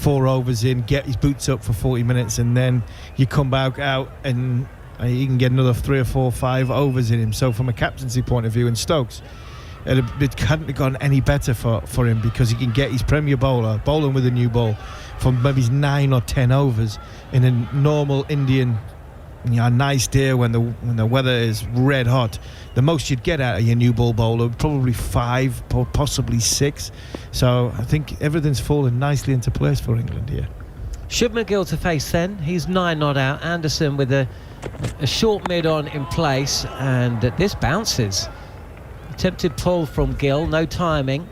4 overs in, get his boots up for 40 minutes, and then you come back out and you can get another 3 or 4 or 5 overs in him. So from a captaincy point of view in Stokes, it hadn't have gone any better for him because he can get his premier bowler bowling with a new ball for maybe 9 or 10 overs in a normal Indian a nice day when the weather is red hot. The most you'd get out of your new ball bowler, probably 5, possibly 6. So I think everything's fallen nicely into place for England here. Shubman Gill to face then. He's 9 not out. Anderson with a short mid-on in place, and this bounces. Attempted pull from Gill, no timing.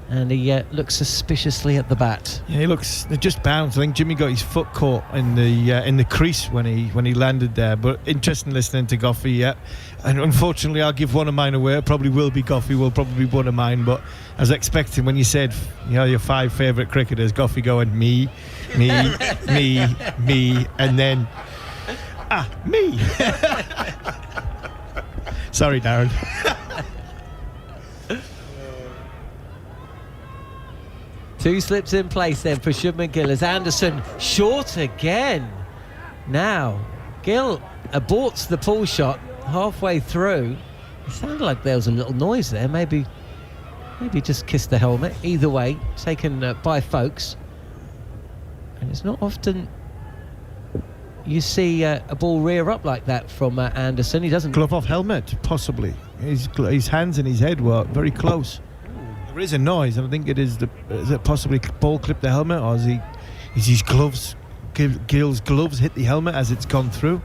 and he looks suspiciously at the bat. Yeah, he looks. It just bounced. I think Jimmy got his foot caught in the crease when he landed there. But interesting listening to Goffey. Yeah, and unfortunately, I'll give one of mine away. It probably will be Goffey. Will probably be one of mine. But I was expecting when you said, your 5 favourite cricketers, Goffey going me, and then me. Sorry, Darren. Two slips in place then for Shubman Gill as Anderson short again. Now, Gill aborts the pull shot halfway through. It sounded like there was a little noise there. Maybe just kissed the helmet. Either way, taken by Folkes. And it's not often you see a ball rear up like that from Anderson. He doesn't... Glove off helmet, possibly. His hands and his head were very close. There is a noise, and I think is it possibly ball clipped the helmet, or is his gloves, Gill's gloves hit the helmet as it's gone through?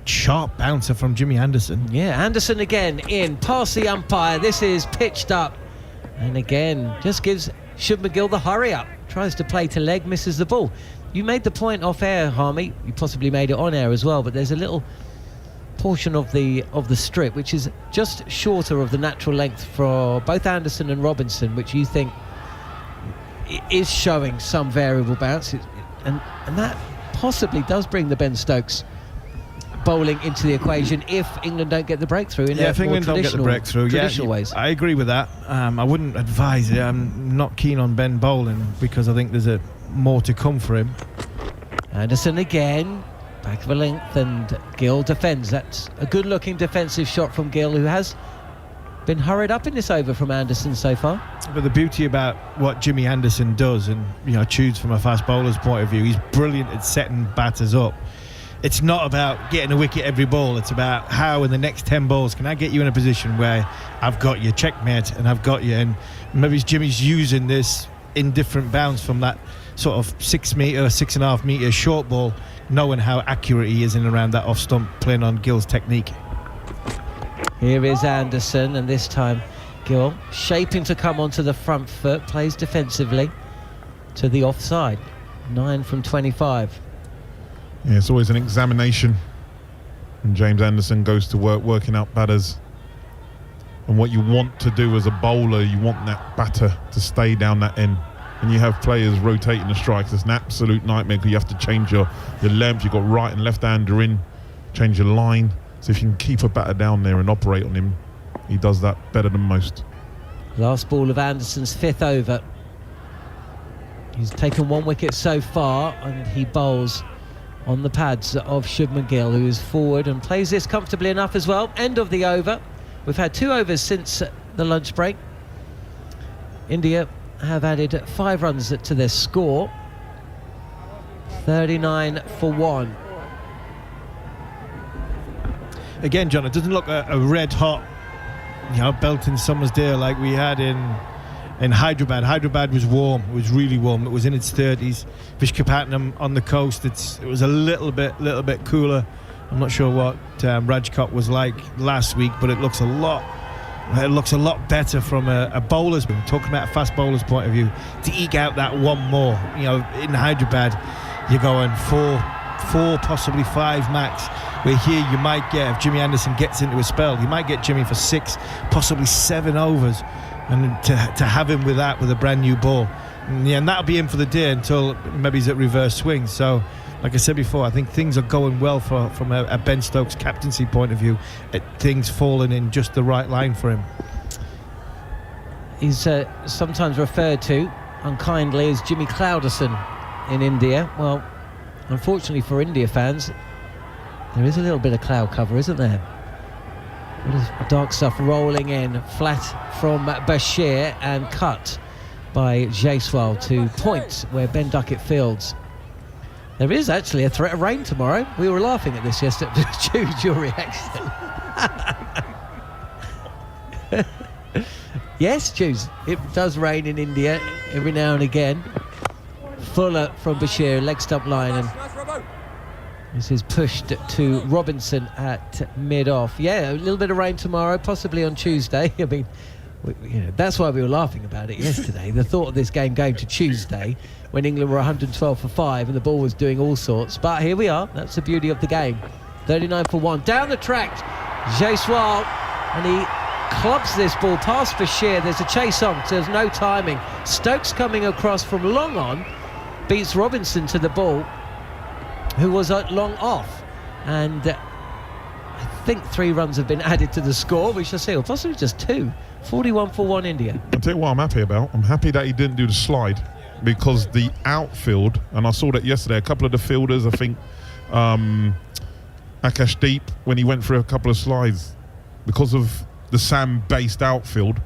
Sharp bouncer from Jimmy Anderson. Yeah, Anderson again in, past the umpire. This is pitched up, and again, just gives Shubman Gill the hurry up. Tries to play to leg, misses the ball. You made the point off air, Harmy. You possibly made it on air as well, but there's a little portion of the strip which is just shorter of the natural length for both Anderson and Robinson, which you think is showing some variable bounce, and that possibly does bring the Ben Stokes bowling into the equation if England don't get the breakthrough in if England don't get the breakthrough, traditional ways. I agree with that. I wouldn't advise it. I'm not keen on Ben bowling because I think there's more to come for him. Anderson again, back of a length, and Gill defends. That's a good looking defensive shot from Gill, who has been hurried up in this over from Anderson so far. But the beauty about what Jimmy Anderson does, and choose from a fast bowler's point of view, he's brilliant at setting batters up. It's not about getting a wicket every ball. It's about how in the next 10 balls can I get you in a position where I've got you, checkmate, and I've got you. And maybe Jimmy's using this indifferent bounce from that sort of 6 metre, 6.5 metre short ball, knowing how accurate he is in and around that off stump, playing on Gill's technique. Here is Anderson, and this time Gill shaping to come onto the front foot, plays defensively to the offside. 9 from 25. Yeah, it's always an examination when James Anderson goes to work working out batters. And what you want to do as a bowler, you want that batter to stay down that end. And you have players rotating the strikes. It's an absolute nightmare because you have to change your length. You've got right and left hander in, change your line. So if you can keep a batter down there and operate on him, he does that better than most. Last ball of Anderson's 5th over. He's taken 1 wicket so far, and he bowls on the pads of Shubman Gill, who is forward and plays this comfortably enough as well. End of the over. We've had 2 overs since the lunch break. India have added 5 runs to their score. 39 for 1. Again, John, it doesn't look a red hot, belting summer's day like we had in Hyderabad. Hyderabad was warm. It was really warm. It was in its 30s. Vishakhapatnam on the coast, it was a little bit cooler. I'm not sure what Rajkot was like last week, but it looks a lot better from a bowler's, talking about a fast bowler's point of view, to eke out that one more. In Hyderabad, you're going 4, possibly 5 max. Where here you might get, if Jimmy Anderson gets into a spell, you might get Jimmy for 6, possibly 7 overs. And to have him with a brand new ball, and that'll be him for the day until maybe he's at reverse swing. So, like I said before, I think things are going well from a Ben Stokes captaincy point of view. Things falling in just the right line for him. He's sometimes referred to unkindly as Jimmy Clouderson in India. Well, unfortunately for India fans, there is a little bit of cloud cover, isn't there? Dark stuff rolling in, flat from Bashir and cut by Jaiswal to point where Ben Duckett fields. There is actually a threat of rain tomorrow. We were laughing at this yesterday. Choose your reaction. Yes, choose. It does rain in India every now and again. Fuller from Bashir, leg stump line, and this is pushed to Robinson at mid-off. Yeah, a little bit of rain tomorrow, possibly on Tuesday. I mean, That's why we were laughing about it yesterday. The thought of this game going to Tuesday when England were 112 for 5 and the ball was doing all sorts. But here we are. That's the beauty of the game. 39 for 1. Down the track, Jaiswal, and he clubs this ball past Bashir. There's a chase on, so there's no timing. Stokes coming across from long on, beats Robinson to the ball, who was long off. And I think 3 runs have been added to the score, we shall see, or possibly just 2. 41 for 1 India. I'll tell you what I'm happy about. I'm happy that he didn't do the slide, because the outfield, and I saw that yesterday, a couple of the fielders, I think Akashdeep, when he went through a couple of slides, because of the Sam-based outfield,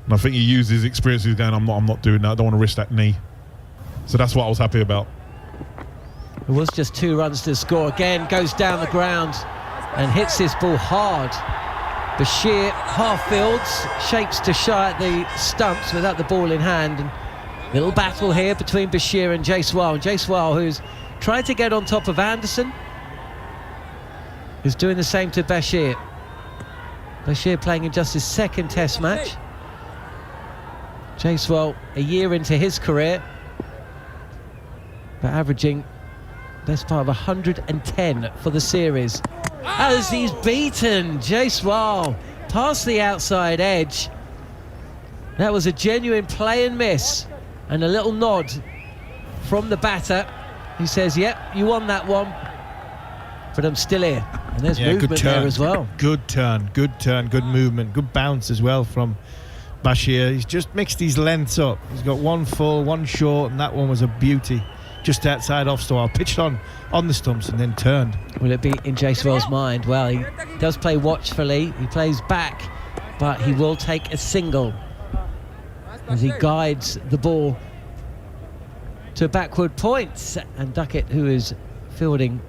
and I think he used his experience. He's going, I'm not doing that. I don't want to risk that knee. So that's what I was happy about. It was just 2 runs to score. Again, goes down the ground and hits this ball hard. Bashir half fields, shapes to shy at the stumps without the ball in hand. And little battle here between Bashir and Jaiswal. And Jaiswal, who's tried to get on top of Anderson, is doing the same to Bashir. Bashir playing in just his 2nd Test match. Jaiswal a year into his career, but averaging best part of 110 for the series. As he's beaten Jaiswal past the outside edge. That was a genuine play and miss, and a little nod from the batter. He says, yep, you won that one, but I'm still here. And there's movement good turn there as well. Good turn, good movement, good bounce as well from Bashir. He's just mixed his lengths up. He's got 1 full, 1 short, and that one was a beauty. Just outside off stump, pitched on the stumps and then turned. Will it be in Jaiswal's mind? Well, he does play watchfully. He plays back, but he will take a single as he guides the ball to backward points. And Duckett, who is fielding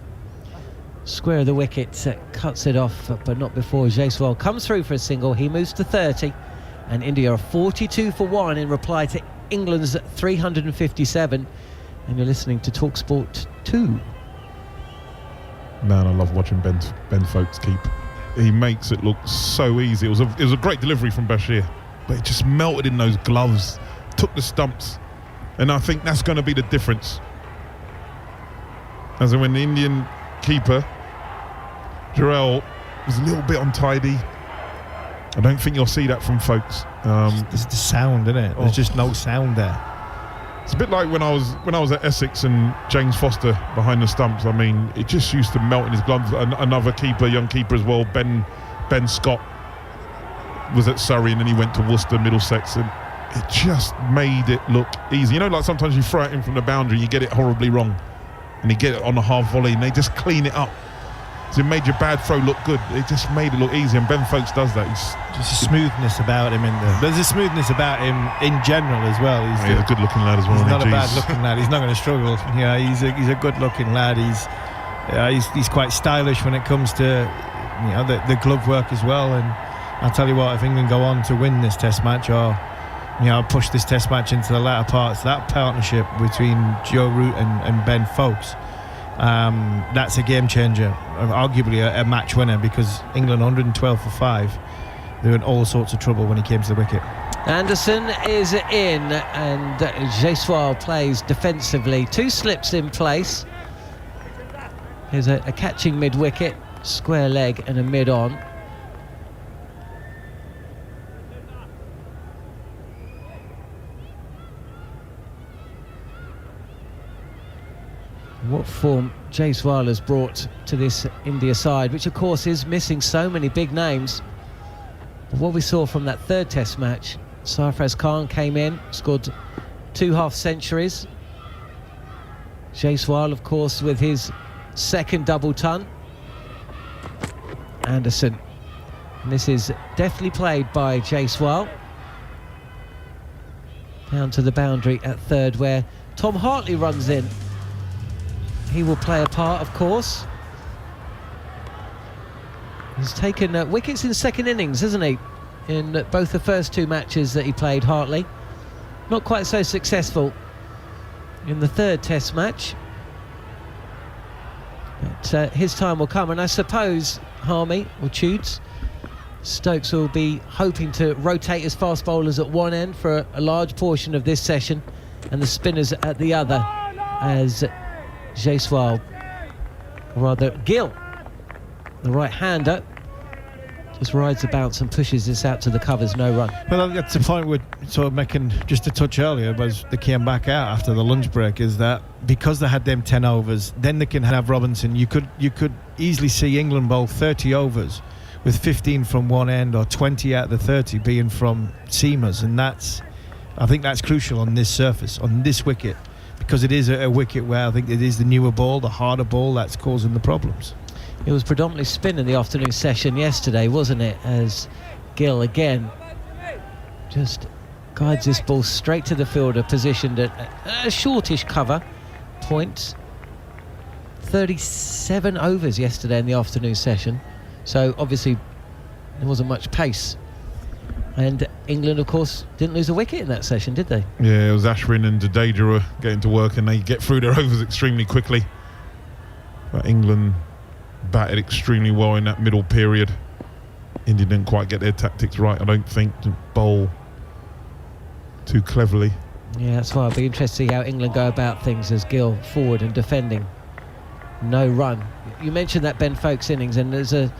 square of the wicket, cuts it off, but not before Jaiswal comes through for a single. He moves to 30, and India are 42 for 1 in reply to England's 357. And you're listening to TalkSport 2. Man, I love watching Ben Foakes keep. He makes it look so easy. It was a great delivery from Bashir, but it just melted in those gloves, took the stumps, and I think that's going to be the difference. As in when the Indian keeper, Jarrell, was a little bit untidy, I don't think you'll see that from Foakes. There's the sound, isn't it? There's just no sound there. It's a bit like when I was at Essex and James Foster behind the stumps. I mean, it just used to melt in his gloves. Another keeper, young keeper as well, Ben Scott, was at Surrey and then he went to Worcester, Middlesex, and it just made it look easy. You know, like sometimes you throw it in from the boundary and you get it horribly wrong, and you get it on a half volley and they just clean it up. So it made your bad throw look good. It just made it look easy, and Ben Foakes does that. He's just a smoothness about him. There's a smoothness about him in general as well. He's a good-looking lad as well. He's not a bad-looking lad. He's not going to struggle. Yeah, he's a good-looking lad. He's quite stylish when it comes to the glove work as well. And I'll tell you what, if England go on to win this Test match or push this Test match into the latter parts, that partnership between Joe Root and Ben Foakes, that's a game changer, arguably a match winner, because England 112 for 5, they were in all sorts of trouble when he came to the wicket. Anderson is in, and Jaiswal plays defensively. 2 slips in place. Here's a catching mid-wicket, square leg and a mid-on. What form Jaiswal has brought to this India side, which of course is missing so many big names. But what we saw from that 3rd Test match, Sarfraz Khan came in, scored 2 half-centuries. Jaiswal, of course, with his 2nd double ton. Anderson. And this is deftly played by Jaiswal. Down to the boundary at 3rd, where Tom Hartley runs in. He will play a part, of course. He's taken wickets in 2nd innings, hasn't he? In both the first 2 matches that he played, Hartley. Not quite so successful in the 3rd Test match. But his time will come, and I suppose, Harmy or Tudes, Stokes will be hoping to rotate his fast bowlers at one end for a large portion of this session and the spinners at the other, as Gill, the right-hander, just rides the bounce and pushes this out to the covers, no run. Well, that's the point we're sort of making just a touch earlier, but they came back out after the lunch break, is that because they had them 10 overs, then they can have Robinson. You could easily see England bowl 30 overs with 15 from one end or 20 out of the 30 being from seamers, and I think that's crucial on this surface, on this wicket, because it is a wicket where I think it is the newer ball, the harder ball, that's causing the problems. It was predominantly spin in the afternoon session yesterday, wasn't it? As Gill again just guides this ball straight to the fielder, positioned at a shortish cover point. 37 overs yesterday in the afternoon session, so obviously there wasn't much pace. And England, of course, didn't lose a wicket in that session, did they? Yeah, it was Ashwin and Jadeja were getting to work, and they get through their overs extremely quickly. But England batted extremely well in that middle period. India didn't quite get their tactics right, I don't think, to bowl too cleverly. Yeah, that's why I'll be interested to see how England go about things as Gill forward and defending. No run. You mentioned that Ben Foakes innings, and there's a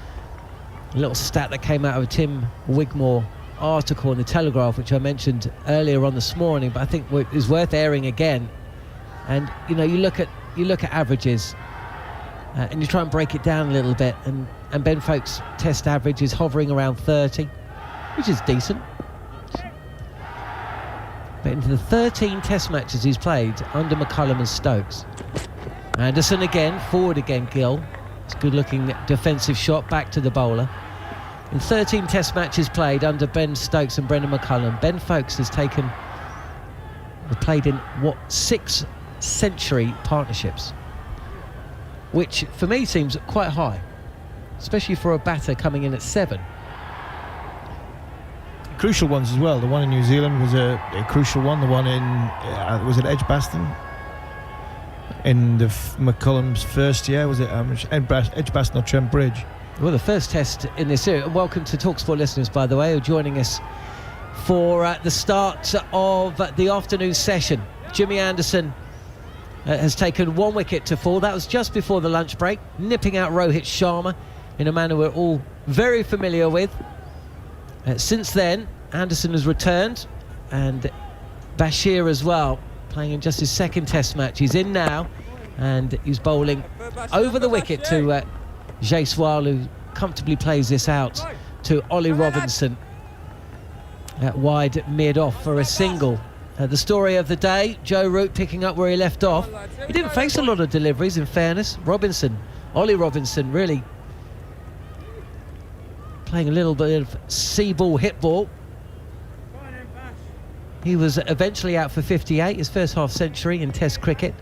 little stat that came out of a Tim Wigmore article in the Telegraph, which I mentioned earlier on this morning, but I think is worth airing again. And you look at averages, and you try and break it down a little bit, and Ben Foakes' test average is hovering around 30, which is decent. But into the 13 test matches he's played under McCullum and Stokes. Anderson again, forward again, Gill. It's a good looking defensive shot back to the bowler. In 13 test matches played under Ben Stokes and Brendan McCullum, Ben Foakes has played in 6 century partnerships, which for me seems quite high, especially for a batter coming in at 7. Crucial ones as well. The one in New Zealand was a crucial one. The one in was it Edgbaston in the McCullum's first year? Was it Edgbaston or Trent Bridge? Well, the first test in this series. Welcome to TalkSport listeners, by the way, who are joining us for the start of the afternoon session. Jimmy Anderson has taken 1 wicket to fall. That was just before the lunch break, nipping out Rohit Sharma in a manner we're all very familiar with. Since then, Anderson has returned, and Bashir as well, playing in just his 2nd test match. He's in now, and he's bowling over the wicket to Jaiswal, who comfortably plays this out to Ollie Robinson at wide mid-off for a single. The story of the day, Joe Root picking up where he left off. He didn't face a lot of deliveries, in fairness. Ollie Robinson really playing a little bit of see-ball, hit ball. He was eventually out for 58, his first half century in Test cricket,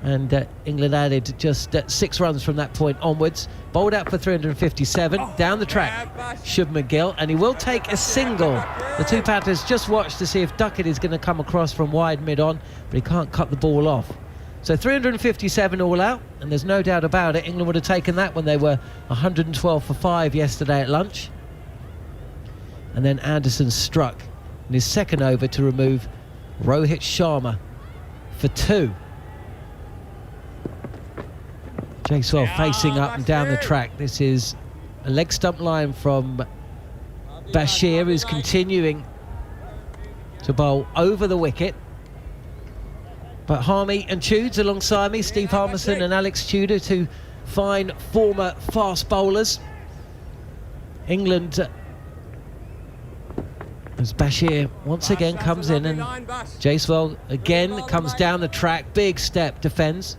and England added just 6 runs from that point onwards. Bowled out for 357, down the track, Shubman Gill, and he will take a single. The 2 batters just watched to see if Duckett is going to come across from wide mid-on, but he can't cut the ball off. So 357 all out, and there's no doubt about it, England would have taken that when they were 112 for 5 yesterday at lunch. And then Anderson struck in his 2nd over to remove Rohit Sharma for 2. Jaiswal facing up and down the track. This is a leg stump line from Bashir, who's continuing to bowl over the wicket. But Harmy and Tudes alongside me, Steve Harmison and Alex Tudor, 2 fine former fast bowlers. England, as Bashir once again comes in, and Jaiswal again comes down the track, big step, defends.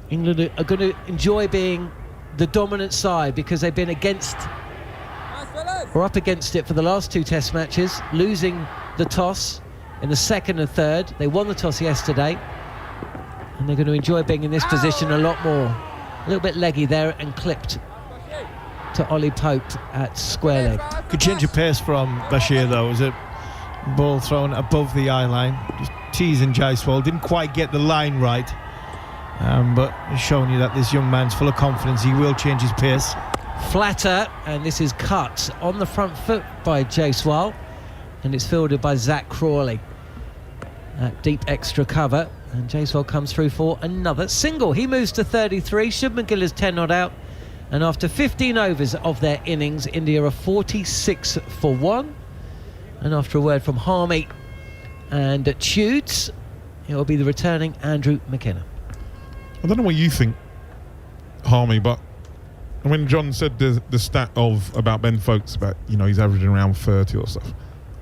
England are going to enjoy being the dominant side because they've been up against it for the last 2 test matches, losing the toss in the 2nd and 3rd. They won the toss yesterday, and they're going to enjoy being in this position a lot more. A little bit leggy there and clipped to Ollie Pope at square leg. Good change of pace from Bashir though. It was a ball thrown above the eye line, just teasing Jaiswal. Didn't quite get the line right, but it's showing you that this young man's full of confidence. He will change his pace. flatter, and this is cut on the front foot by Jaiswal, and it's fielded by Zach Crawley. That deep extra cover, and Jaiswal comes through for another single. He moves to 33. Shubman Gill is 10 not out, and after 15 overs of their innings, India are 46 for 1. And after a word from Harmy and Tudes, it will be the returning Andrew McKenna. I don't know what you think, Harmy, but when John said the stat about Ben Foakes, about, you know, he's averaging around 30 or stuff,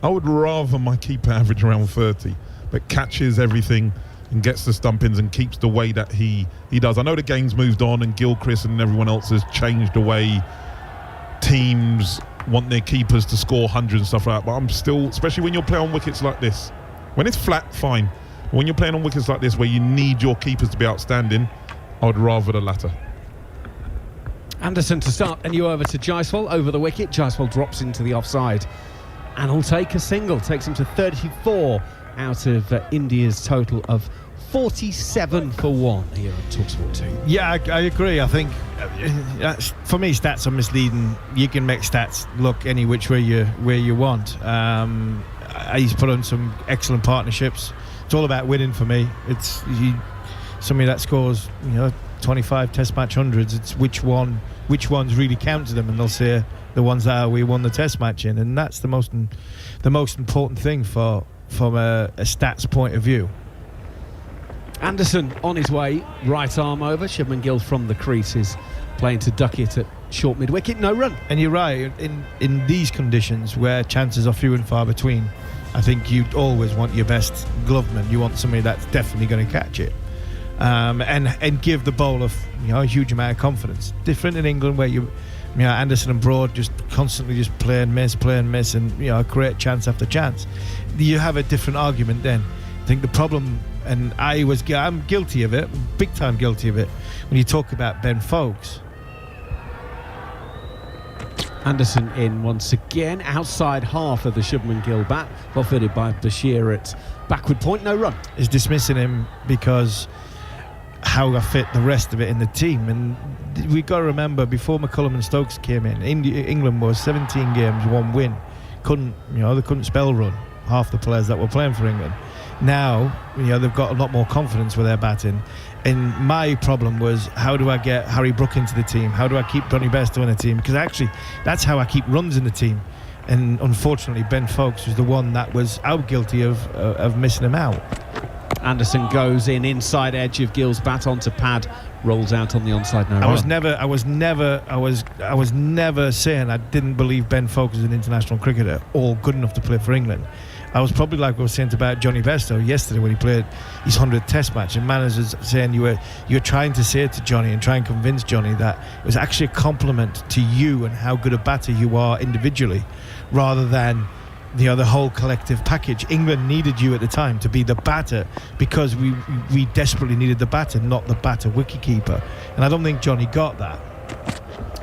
I would rather my keeper average around 30, but catches everything and gets the stump-ins and keeps the way that he does. I know the game's moved on and Gilchrist and everyone else has changed the way teams want their keepers to score hundreds and stuff like that, but I'm still, especially when you're playing on wickets like this, when it's flat, fine. When you're playing on wickets like this where you need your keepers to be outstanding, I would rather the latter. Anderson to start, and you over to Jaiswal over the wicket. Jaiswal drops into the offside and will take a single, takes him to 34 out of India's total of 47 for 1 here on TalkSport 2. Yeah, I agree. I think for me, stats are misleading. You can make stats look any which way you want. He's put on some excellent partnerships. It's all about winning for me. It's somebody that scores, 25 Test match hundreds. It's which ones really count to them, and they'll say the ones that we won the Test match in, and that's the most important thing from a stats point of view. Anderson on his way, right arm over. Shubman Gill from the crease is playing to duck it at short mid-wicket, no run. And you're right, in these conditions where chances are few and far between, I think you'd always want your best gloveman. You want somebody that's definitely going to catch it, and give the bowler a huge amount of confidence. Different in England where Anderson and Broad just constantly just play and miss, and create chance after chance. You have a different argument then. I think the problem, and I'm guilty of it, big time guilty of it, when you talk about Ben Foakes. Anderson in once again, outside half of the Shubman Gill bat, well fitted by Bashir at backward point, no run. Is dismissing him because how I fit the rest of it in the team, and we've got to remember before McCullum and Stokes came in, England was 17 games, 1 win. They couldn't spell run half the players that were playing for England. Now, they've got a lot more confidence with their batting. And my problem was, how do I get Harry Brook into the team? How do I keep Donny Bairstow in the team? Because actually, that's how I keep runs in the team. And unfortunately, Ben Foakes was the one that was out guilty of missing him out. Anderson goes inside edge of Gill's bat onto pad, rolls out on the onside, no run. I was never saying I didn't believe Ben Foakes as an international cricketer or good enough to play for England. I was probably like I was saying about Johnny Bairstow yesterday when he played his 100th Test match, and Manners was saying you were trying to say to Johnny and try and convince Johnny that it was actually a compliment to you and how good a batter you are individually, rather than the whole collective package. England needed you at the time to be the batter because we desperately needed the batter, not the batter wicketkeeper, and I don't think Johnny got that.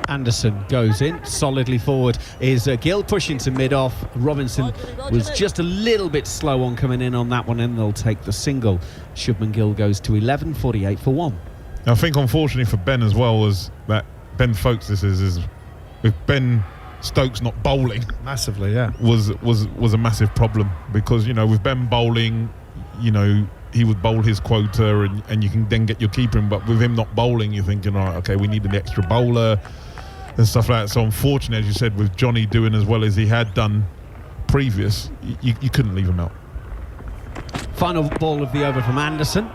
Anderson goes in solidly forward. Is Gill pushing to mid-off. Robinson was just a little bit slow on coming in on that one, and they'll take the single. Shubman Gill goes to 11, 48 for 1. I think unfortunately for Ben as well was that Ben Foakes is with Ben Stokes not bowling massively, was a massive problem, because with Ben bowling, he would bowl his quota and you can then get your keeper in, but with him not bowling, you're thinking, all right, okay, we need an extra bowler and stuff like that. So unfortunately, as you said, with Johnny doing as well as he had done previous, you couldn't leave him out. Final ball of the over from Anderson.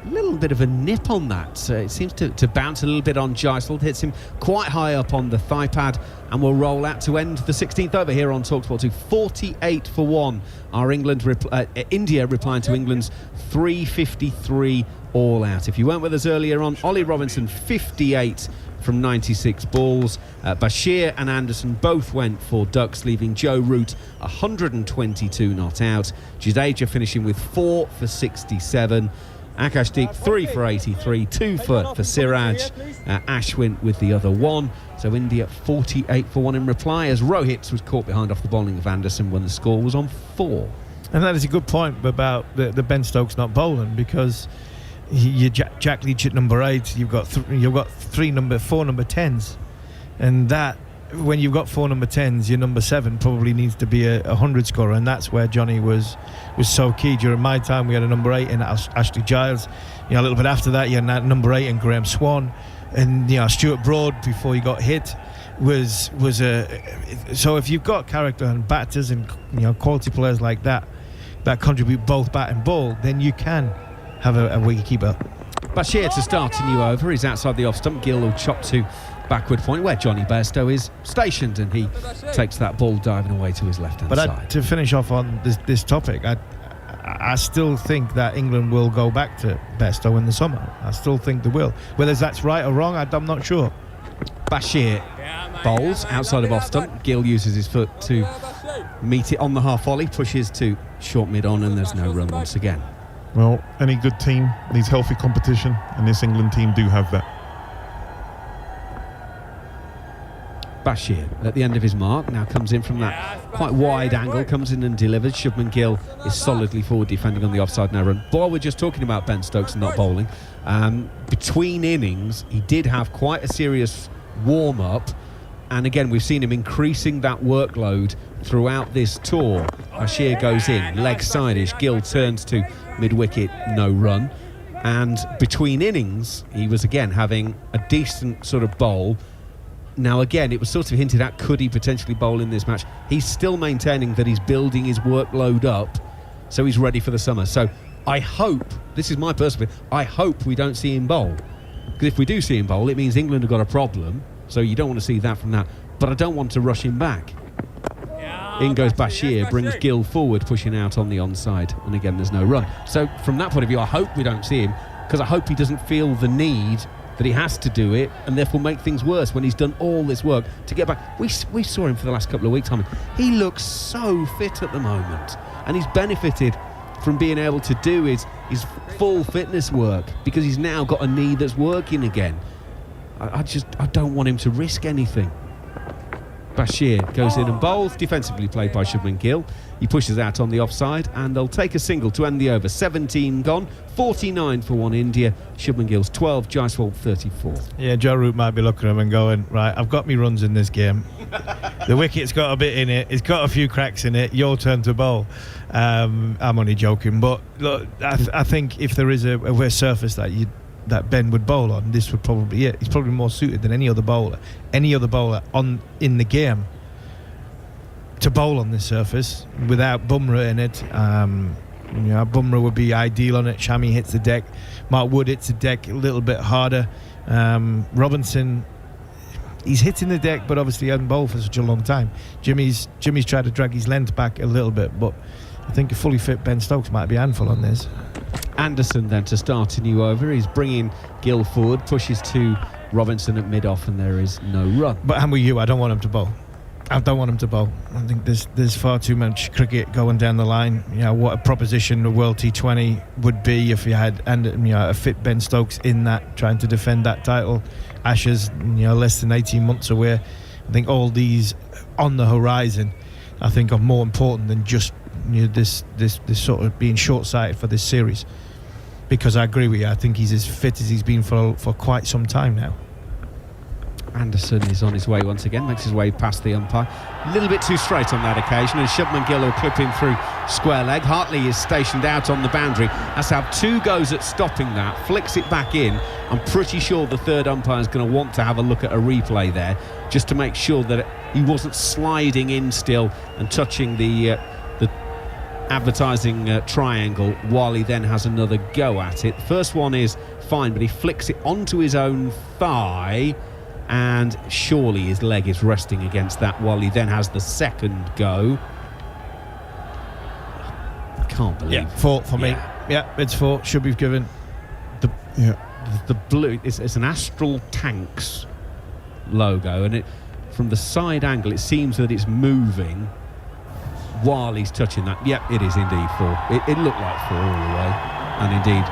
A little bit of a nip on that. It seems to bounce a little bit on Jaiswal. Hits him quite high up on the thigh pad, and will roll out to end the 16th over here on TalkSport 2. 48 for 1. Our India replying to England's 353 all out. If you weren't with us earlier on, Ollie Robinson 58 from 96 balls. Bashir and Anderson both went for ducks, leaving Joe Root 122 not out. Jadeja finishing with 4 for 67. Akashdeep 3 for 83, 2 for Siraj. Ashwin with the other 1. So India 48 for 1 in reply, as Rohit was caught behind off the bowling of Anderson when the score was on 4. And that is a good point about the Ben Stokes not bowling, because you Jack Leach at number 8, you've got 4 number 10s. And that, when you've got 4 number 10s, your number 7 probably needs to be a 100 scorer, and that's where Johnny was so key. During my time, we had a number 8 in Ashley Giles. A little bit after that, you had number 8 in Graham Swan, and Stuart Broad before he got hit was a. So if you've got character and batters and quality players like that contribute both bat and ball, then you can have a wicketkeeper. Bashir to start a new over. He's outside the off stump. Gill will chop to backward point where Johnny Bairstow is stationed, and he takes that ball diving away to his left hand side. To finish off on this topic, I still think that England will go back to Bairstow in the summer. I still think they will. Whether that's right or wrong, I'm not sure. Bashir bowls outside of off stump. Gill uses his foot to meet it on the half volley, pushes to short mid on, and there's no run once again. Well, any good team needs healthy competition, and this England team do have that. Bashir at the end of his mark now comes in from that quite wide angle, comes in and delivers. Shubman Gill is solidly forward defending on the offside now run. While we're just talking about Ben Stokes and not bowling, between innings he did have quite a serious warm-up, and again we've seen him increasing that workload throughout this tour. Bashir goes in, leg side-ish, Gill turns to mid-wicket, no run, and between innings he was again having a decent sort of bowl. Now again, it was sort of hinted at, could he potentially bowl in this match? He's still maintaining that he's building his workload up, so he's ready for the summer. So I hope, this is my personal opinion, I hope we don't see him bowl. Because if we do see him bowl, it means England have got a problem, so you don't want to see that from that. But I don't want to rush him back. In goes Bashir, brings Gill forward, pushing out on the onside, and again there's no run. So from that point of view, I hope we don't see him, because I hope he doesn't feel the need that he has to do it and therefore make things worse when he's done all this work to get back. We saw him for the last couple of weeks. He looks so fit at the moment, and he's benefited from being able to do his full fitness work because he's now got a knee that's working again. I don't want him to risk anything. Bashir goes in and bowls, defensively played by Shubman Gill. He pushes out on the offside, and they'll take a single to end the over. 17 gone, 49 for one India. Shubman Gill's 12, Jaiswal 34. Yeah, Joe Root might be looking at him and going, right, I've got me runs in this game. The wicket's got a bit in it. It's got a few cracks in it. Your turn to bowl. I'm only joking, but look, I think if there is a surface that Ben would bowl on, this would probably be it. He's probably more suited than any other bowler in the game to bowl on this surface without Bumrah in it. Bumrah would be ideal on it. Shami hits the deck. Mark Wood hits the deck a little bit harder. Robinson, he's hitting the deck, but obviously he hasn't bowled for such a long time. Jimmy's tried to drag his length back a little bit, but I think a fully fit Ben Stokes might be a handful on this. Anderson then to start a new over. He's bringing Gill forward, pushes to Robinson at mid-off, and there is no run. But I'm with you, I don't want him to bowl. I don't want him to bowl. I think there's far too much cricket going down the line. What a proposition the World T20 would be if you had a fit Ben Stokes in that, trying to defend that title. Ashes, less than 18 months away. I think all these on the horizon, I think, are more important than just this sort of being short-sighted for this series. Because I agree with you, I think he's as fit as he's been for quite some time now. Anderson is on his way once again, makes his way past the umpire. A little bit too straight on that occasion, and Shubman Gill will clip him through square leg. Hartley is stationed out on the boundary, has to have 2 goes at stopping that, flicks it back in. I'm pretty sure the third umpire is going to want to have a look at a replay there, just to make sure that he wasn't sliding in still and touching the advertising triangle while he then has another go at it. The first one is fine, but he flicks it onto his own thigh, and surely his leg is resting against that while he then has the second go. I can't believe. Yeah, 4 for me. Yeah, it's 4. Should be given. The blue. It's an Astral Tanks logo, and from the side angle, it seems that it's moving while he's touching that. Yep, it is indeed 4. It looked like 4 all the way, and indeed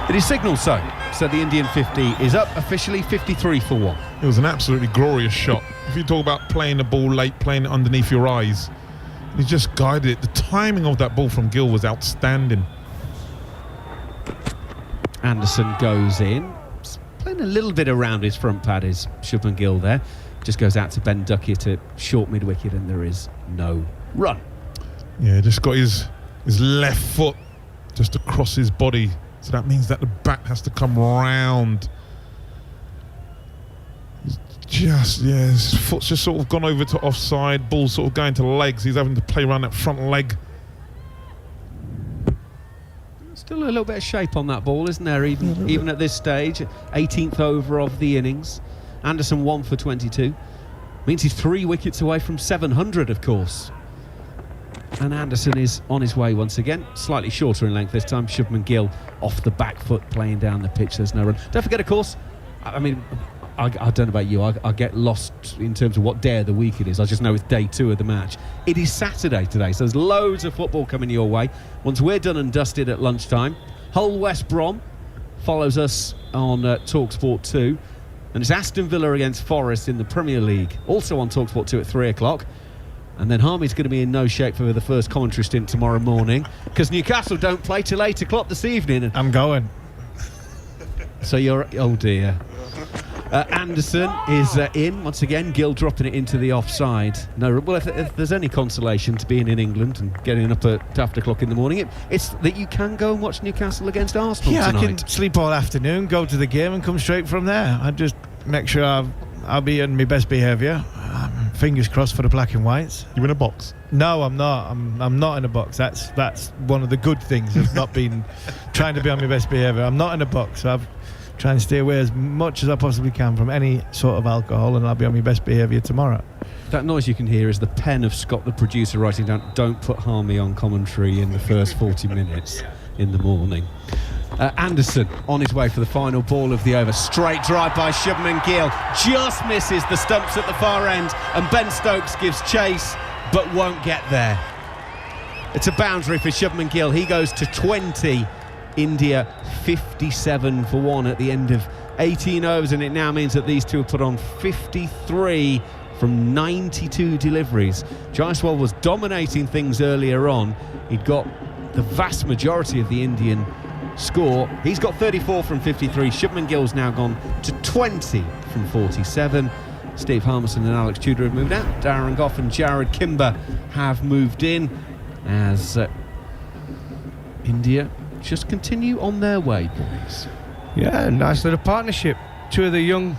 it is signalled so. So the Indian 50 is up officially, 53 for 1. It was an absolutely glorious shot. If you talk about playing the ball late, playing it underneath your eyes, he just guided it. The timing of that ball from Gill was outstanding. Anderson goes in. playing a little bit around his front pad is Shubman Gill there. Just goes out to Ben Duckett at short mid-wicket, and there is no run. Yeah, just got his left foot just across his body. So that means that the bat has to come round. His foot's just sort of gone over to offside. Ball's sort of going to legs. He's having to play around that front leg. Still a little bit of shape on that ball, isn't there, even at this stage? 18th over of the innings. Anderson 1 for 22. Means he's 3 wickets away from 700, of course. And Anderson is on his way once again. Slightly shorter in length this time. Shubman Gill off the back foot, playing down the pitch. There's no run. Don't forget, of course, I mean, I don't know about you, I get lost in terms of what day of the week it is. I just know it's day 2 of the match. It is Saturday today, so there's loads of football coming your way. Once we're done and dusted at lunchtime, Hull West Brom follows us on TalkSport 2, and it's Aston Villa against Forest in the Premier League, also on TalkSport 2 at 3 o'clock. And then Harmy's going to be in no shape for the first commentary stint tomorrow morning, because Newcastle don't play till 8 o'clock this evening. I'm going. So you're, oh dear. Anderson is in once again. Gill dropping it into the offside. No, well, if there's any consolation to being in England and getting up at 8 o'clock in the morning, it's that you can go and watch Newcastle against Arsenal tonight. I can sleep all afternoon, go to the game, and come straight from there. I just make sure I'll be in my best behaviour. Fingers crossed for the black and whites. You in a box? No, I'm not. I'm not in a box. That's one of the good things of not being trying to be on my best behaviour. I'm not in a box. So I've try and stay away as much as I possibly can from any sort of alcohol, and I'll be on my best behaviour tomorrow. That noise you can hear is the pen of Scott, the producer, writing down, "Don't put Harmy on commentary in the first 40 minutes in the morning." Anderson on his way for the final ball of the over. Straight drive by Shubman Gill. Just misses the stumps at the far end, and Ben Stokes gives chase but won't get there. It's a boundary for Shubman Gill. He goes to 20. India 57 for 1 at the end of 18 overs, and it now means that these two have put on 53 from 92 deliveries. Jaiswal was dominating things earlier on. He'd got the vast majority of the Indian score. He's got 34 from 53. Shubman Gill's now gone to 20 from 47. Steve Harmison and Alex Tudor have moved out. Darren Goff and Jared Kimber have moved in as India just continue on their way, boys. Yeah, nice little partnership. 2 of the young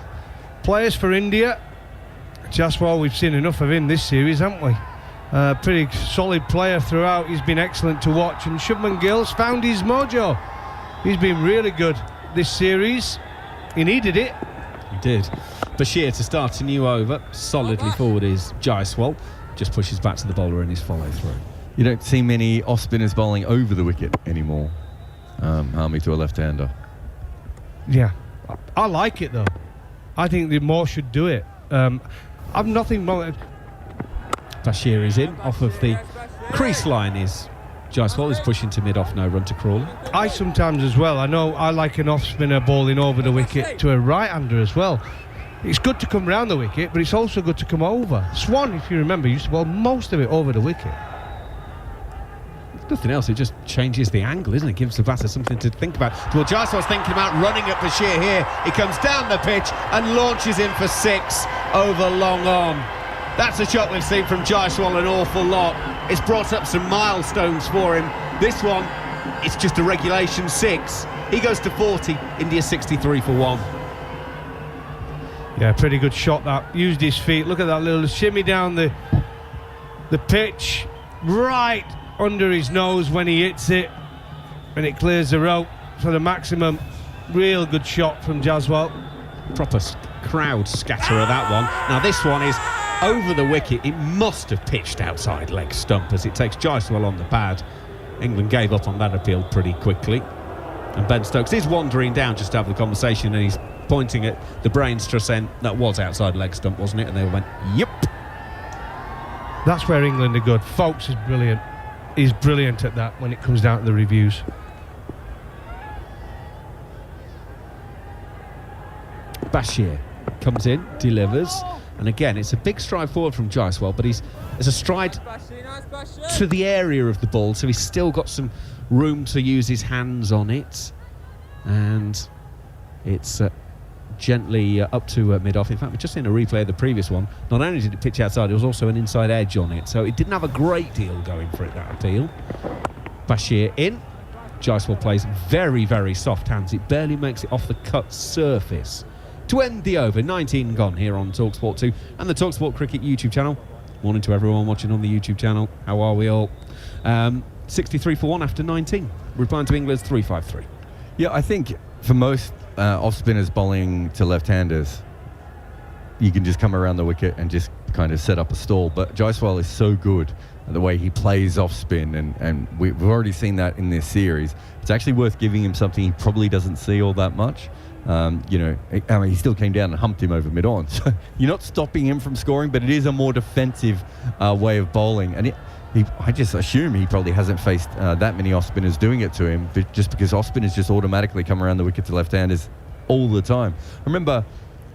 players for India. Jaiswal, we've seen enough of him this series, haven't we? Pretty solid player throughout. He's been excellent to watch, and Shubman Gill's found his mojo. He's been really good this series. He needed it. He did. Bashir to start a new over. Solidly forward is Jaiswal. Just pushes back to the bowler in his follow-through. You don't see many off-spinners bowling over the wicket anymore. Harmy to a left-hander. Yeah, I like it though. I think the more should do it. I've nothing wrong. Bashir is in off of the crease line. Is Jaiswal is pushing to mid-off, no run to Crawley. I sometimes as well. I know I like an off-spinner bowling over the wicket to a right-hander as well. It's good to come round the wicket, but it's also good to come over. Swan, if you remember, used to bowl most of it over the wicket. Nothing else, it just changes the angle, isn't it? Gives the batter something to think about. Well, Jaiswal's thinking about running at Bashir here. He comes down the pitch and launches in for 6 over long on. That's a shot we've seen from Jaiswal an awful lot. It's brought up some milestones for him. This one, it's just a regulation 6. He goes to 40, India 63 for 1. Yeah, pretty good shot that. Used his feet. Look at that little shimmy down the pitch. Right under his nose when he hits it, and it clears the rope for the maximum. Real good shot from Jaiswal. Proper crowd scatterer, that one. Now this one is over the wicket. It must have pitched outside leg stump as it takes Jaiswal on the pad. England gave up on that appeal pretty quickly, and Ben Stokes is wandering down just to have the conversation, and he's pointing at the brains trust saying that was outside leg stump, wasn't it? And they went, yep. That's where England are good. Folkes is brilliant. He's brilliant at that when it comes down to the reviews. Bashir comes in, delivers, and again it's a big stride forward from Jaiswal, but there's a stride to the area of the ball, so he's still got some room to use his hands on it, and it's gently up to mid-off. In fact, we've just seen a replay of the previous one. Not only did it pitch outside, there was also an inside edge on it, so it didn't have a great deal going for it, that appeal. Bashir in. Jaiswal plays very, very soft hands. It barely makes it off the cut surface. To end the over, 19 gone here on TalkSport 2 and the TalkSport Cricket YouTube channel. Morning to everyone watching on the YouTube channel. How are we all? 63 for 1 after 19. Replying to England's 3-5-3. Yeah, I think for most off-spinners bowling to left-handers, you can just come around the wicket and just kind of set up a stall. But Jaiswal is so good at the way he plays off-spin, and we've already seen that in this series. It's actually worth giving him something he probably doesn't see all that much. He still came down and humped him over mid-on. So you're not stopping him from scoring, but it is a more defensive way of bowling. And I just assume he probably hasn't faced that many off-spinners doing it to him, but just because off-spinners just automatically come around the wicket to left-handers all the time. I remember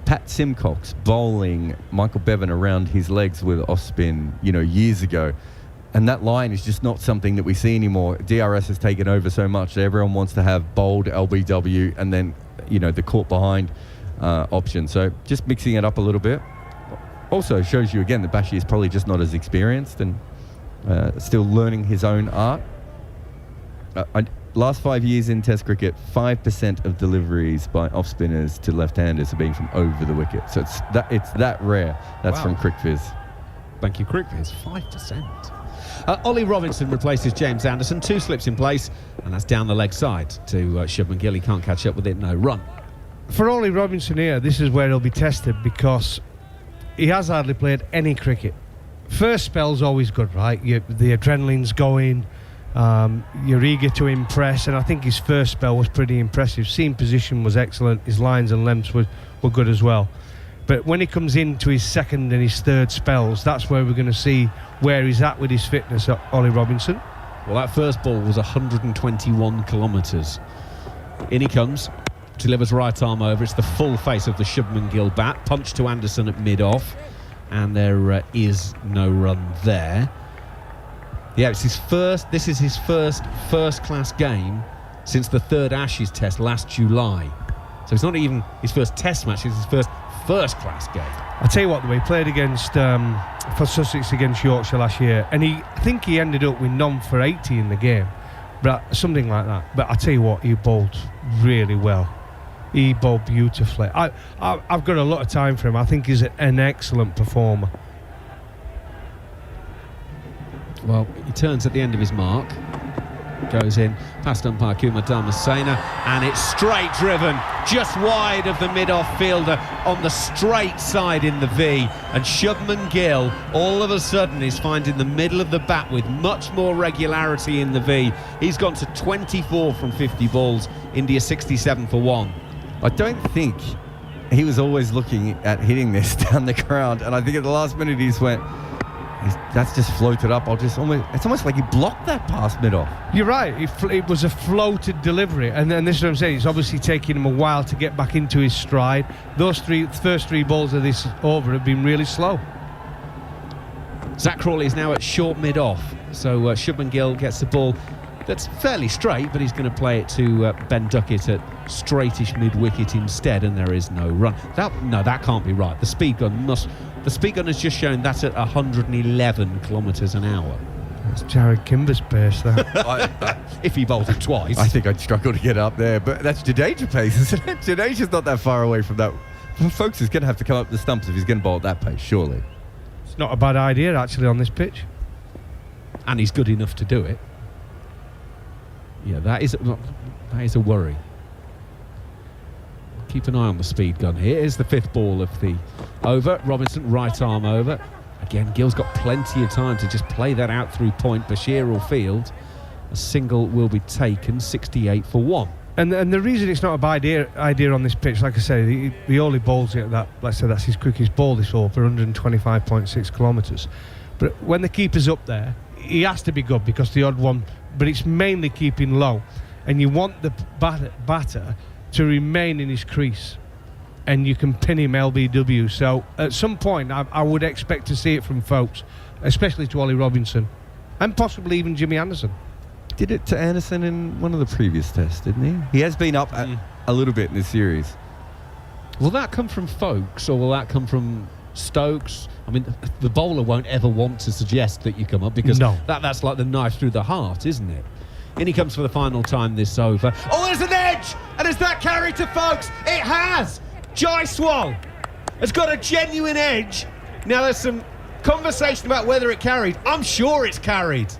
Pat Simcox bowling Michael Bevan around his legs with off-spin, years ago. And that line is just not something that we see anymore. DRS has taken over so much that everyone wants to have bowled LBW and then, the caught behind option. So just mixing it up a little bit. Also shows you again that Bashir is probably just not as experienced and still learning his own art. Last 5 years in Test cricket, 5% of deliveries by off-spinners to left-handers are being from over the wicket. So it's that rare. That's from CricViz. Thank you, CricViz. 5%. Ollie Robinson replaces James Anderson. 2 slips in place, and that's down the leg side to Shubman Gill. He can't catch up with it. No run. For Ollie Robinson here, this is where he'll be tested because he has hardly played any cricket. First spell's always good, right? The adrenaline's going, you're eager to impress, and I think his first spell was pretty impressive. Seam position was excellent. His lines and lengths were good as well. But when he comes into his second and his third spells, that's where we're going to see where he's at with his fitness, Ollie Robinson. Well, that first ball was 121 kilometres. In he comes, delivers right arm over. It's the full face of the Shubman Gill bat. Punch to Anderson at mid-off, and there is no run there. Yeah, it's his first. This is his first-class game since the third Ashes Test last July. So it's not even his first Test match. It's his first-class game. I'll tell you what, he played against for Sussex against Yorkshire last year, and I think he ended up with none for 80 in the game, but something like that. But I tell you what, he bowled really well. He bowled beautifully. I've got a lot of time for him. I think he's an excellent performer. Well, he turns at the end of his mark. Goes in past umpire Kumar Dharmasena, and it's straight driven just wide of the mid-off fielder on the straight side in the V, and Shubman Gill all of a sudden is finding the middle of the bat with much more regularity in the V. He's gone to 24 from 50 balls. India 67 for 1. I don't think he was always looking at hitting this down the ground, and I think at the last minute he just went, that's just floated up. It's almost like he blocked that pass mid-off. You're right. It was a floated delivery, and this is what I'm saying. It's obviously taking him a while to get back into his stride. Those first three balls of this over have been really slow. Zach Crawley is now at short mid-off, so Shubman Gill gets the ball that's fairly straight, but he's going to play it to Ben Duckett at straightish mid-wicket instead, and there is no run. That can't be right. The speed gun has just shown that's at 111 kilometres an hour. That's Jared Kimber's pace, that. If he bowled it twice. I think I'd struggle to get up there, but that's Jadeja pace, isn't it? Jadeja's not that far away from that. Folks is going to have to come up the stumps if he's going to bowl at that pace, surely. It's not a bad idea, actually, on this pitch. And he's good enough to do it. Yeah, that is a worry. Keep an eye on the speed gun here. Here's the 5th ball of the over. Robinson, right arm over. Again, Gill's got plenty of time to just play that out through point. Bashir will field. A single will be taken, 68 for 1. And the reason it's not a bad idea on this pitch, like I say, he only bowls it that. Let's say that's his quickest ball this over, 125.6 kilometres. But when the keeper's up there, he has to be good because the odd one. But it's mainly keeping low, and you want the batter to remain in his crease, and you can pin him LBW. So at some point, I would expect to see it from folks, especially to Ollie Robinson, and possibly even Jimmy Anderson. Did it to Anderson in one of the previous tests, didn't he? He has been up a little bit in this series. Will that come from Folkes or will that come from Stokes? I mean, the bowler won't ever want to suggest that you come up because that's like the knife through the heart, isn't it? In he comes for the final time this over. Oh, there's an edge! And has that carried to Folkes? It has! Jaiswal has got a genuine edge. Now, there's some conversation about whether it carried. I'm sure it's carried.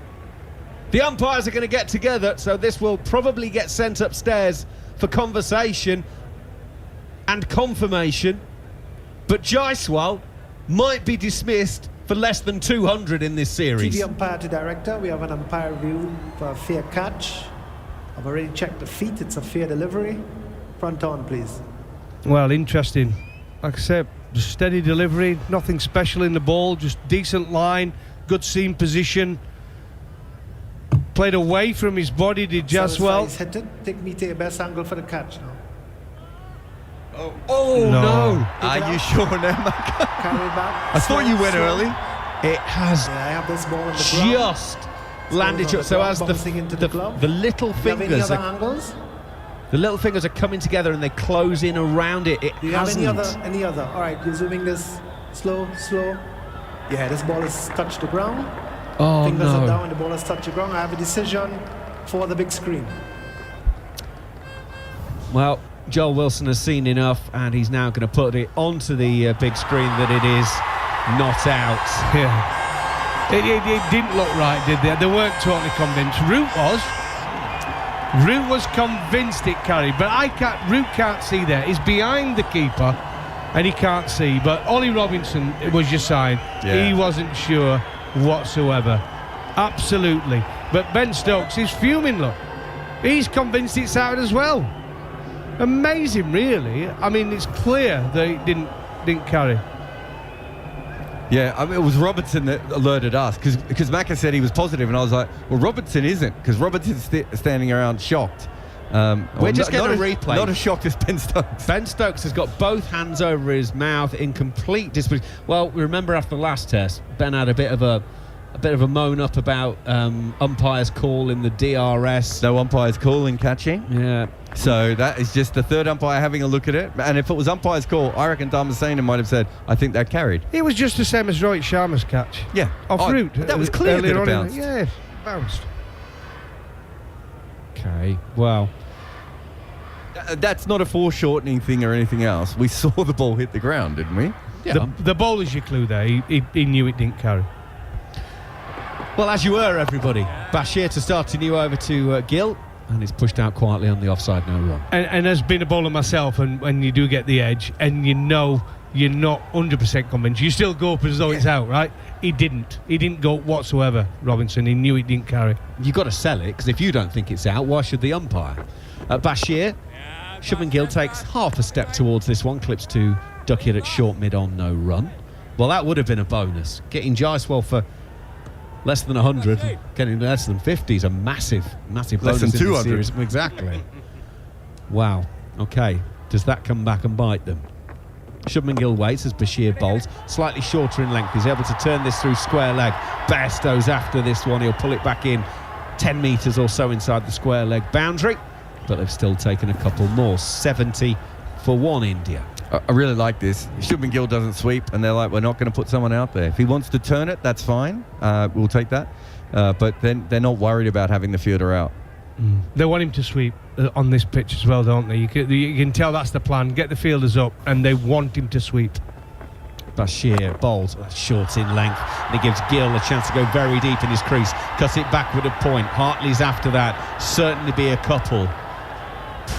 The umpires are going to get together, so this will probably get sent upstairs for conversation and confirmation. But Jaiswal might be dismissed for less than 200 in this series. TV umpire to director, we have an umpire review for a fair catch. I've already checked the feet, it's a fair delivery. Front on, please. Well, interesting. Like I said, just steady delivery, nothing special in the ball, just decent line, good seam position. Played away from his body, did Jaiswal. He's hit it. Take me to your best angle for the catch now. Oh no! Are you sure now, Mac? Carry it back. I thought you went early. It has I have this ball in the ground. just landed. So as the little Do you have any fingers other are, angles? the little fingers are coming together and they close in around it. It Do you have hasn't. any other? All right, you're zooming this slow. Yeah, this ball has touched the ground. Oh Fingers are no! down, the ball has touched the ground. I have a decision for the big screen. Well, Joel Wilson has seen enough, and he's now going to put it onto the big screen that it is not out. Yeah. It didn't look right, did they? They weren't totally convinced. Root was convinced it carried, but Root can't see there. He's behind the keeper, and he can't see. But Ollie Robinson, it was your sign. Yeah. He wasn't sure whatsoever. Absolutely. But Ben Stokes is fuming, look. He's convinced it's out as well. Amazing, really. I mean, it's clear that it didn't carry. Yeah, I mean, it was Robertson that alerted us because Macca said he was positive, and I was like, well, Robertson isn't, because Robertson's standing around shocked. We're just getting a replay. Not as shocked as Ben Stokes. Ben Stokes has got both hands over his mouth in complete disbelief. Well, we remember after the last test, Ben had a bit of a moan up about umpire's call in the DRS. No umpire's call in catching. Yeah. So that is just the third umpire having a look at it. And if it was umpire's call, I reckon Dharmasena might have said, I think that carried. It was just the same as Rohit Sharma's catch. Yeah. Off route. That was clear that it bounced. Yeah, bounced. Okay, well. That's not a foreshortening thing or anything else. We saw the ball hit the ground, didn't we? Yeah. The bowler's your clue there. He knew it didn't carry. Well, as you were, everybody. Bashir to starting you over to Gill, and he's pushed out quietly on the offside, no run. And as being a bowler myself, and when you do get the edge, and you know you're not 100% convinced, you still go up as though it's out, right? He didn't go whatsoever, Robinson. He knew it didn't carry. You've got to sell it, because if you don't think it's out, why should the umpire? Bashir, Shubman Gill takes half a step towards this one, clips to duck it at short mid on, no run. Well, that would have been a bonus. Getting Jaiswal for less than 100, getting less than 50 is a massive bonus. Less than in 200. this series. Exactly. Wow. Okay. Does that come back and bite them? Shubman Gill waits as Bashir bowls, slightly shorter in length. He's able to turn this through square leg. Bairstow's after this one. He'll pull it back in 10 metres or so inside the square leg boundary, but they've still taken a couple more. 70 for one India. I really like this. Shubman Gill doesn't sweep, and they're like, we're not going to put someone out there. If he wants to turn it, that's fine. We'll take that. But then they're not worried about having the fielder out. They want him to sweep on this pitch as well, don't they? You can tell that's the plan. Get the fielders up, and they want him to sweep. Bashir bowls short in length, and it gives Gill a chance to go very deep in his crease. Cut it back with a point. Hartley's after that. Certainly be a couple.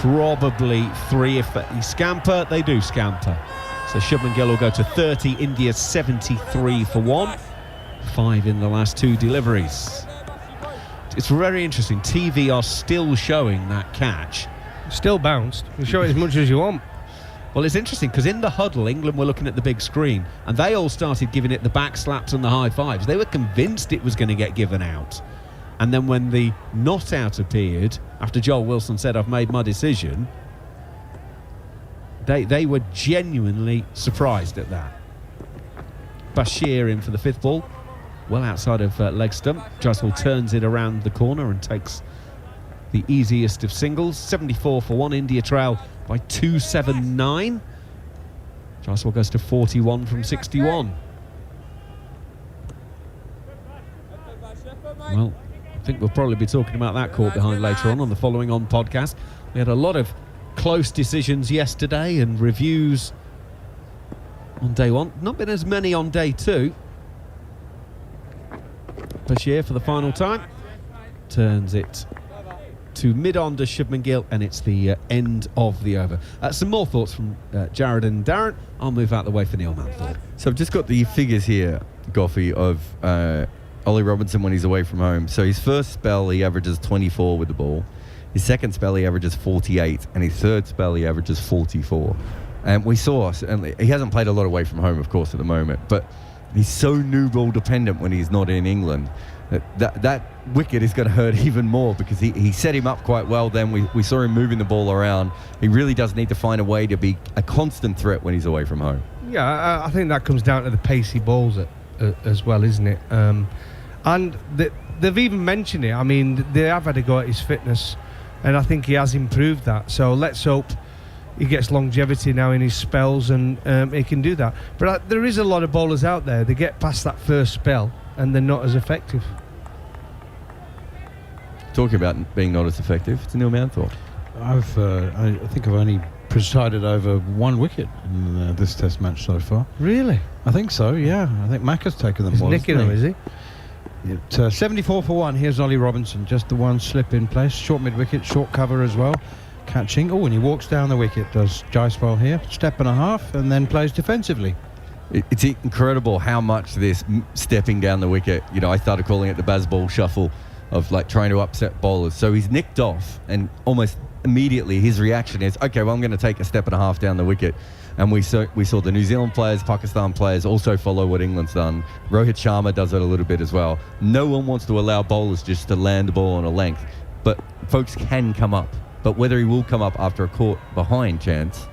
Probably 3 if they scamper. They do scamper. So Shubman Gill will go to 30. India 73 for one. 5 in the last 2 deliveries. It's very interesting. TV are still showing that catch. Still bounced. You show it as much as you want. Well, it's interesting because in the huddle, England were looking at the big screen, and they all started giving it the back slaps and the high fives. They were convinced it was going to get given out. And then when the not out appeared, after Joel Wilson said, I've made my decision, they were genuinely surprised at that. Bashir in for the 5th ball, well outside of leg stump. Jaiswal turns it around the corner and takes the easiest of singles. 74 for one. India trail by 279. Jaiswal goes to 41 from 61. Well, I think we'll probably be talking about that caught behind later on the following on podcast. We had a lot of close decisions yesterday and reviews on day one. Not been as many on day two. Bashir for the final time. Turns it to mid-on to Shubman Gill, and it's the end of the over. Some more thoughts from Jared and Darren. I'll move out the way for Neil Manthorpe. So I've just got the figures here, Goffey, of Ollie Robinson when he's away from home. So his first spell, he averages 24 with the ball. His second spell, he averages 48. And his third spell, he averages 44. And we saw, and he hasn't played a lot away from home, of course, at the moment, but he's so new ball dependent when he's not in England. That wicket is going to hurt even more because he set him up quite well then. We saw him moving the ball around. He really does need to find a way to be a constant threat when he's away from home. Yeah, I think that comes down to the pacey balls as well, isn't it? And they've even mentioned it. I mean, they have had a go at his fitness, and I think he has improved that. So let's hope he gets longevity now in his spells, and he can do that. But there is a lot of bowlers out there. They get past that first spell, and they're not as effective. Talking about being not as effective, it's Neil Manthorpe. I think I've only presided over one wicket in this Test match so far. Really? I think so, yeah. I think Mac has taken them. He's nicking them, is he? 74 for 1. Here's Ollie Robinson, just the one slip in place. Short mid-wicket, short cover as well. Catching. Oh, and he walks down the wicket, does Jaiswal here. Step and a half, and then plays defensively. It's incredible how much this stepping down the wicket, I started calling it the Bazball shuffle of like trying to upset bowlers. So he's nicked off, and almost immediately his reaction is, okay, well, I'm going to take a step and a half down the wicket. And we saw the New Zealand players, Pakistan players also follow what England's done. Rohit Sharma does it a little bit as well. No one wants to allow bowlers just to land the ball on a length, but folks can come up. But whether he will come up after a caught behind chance.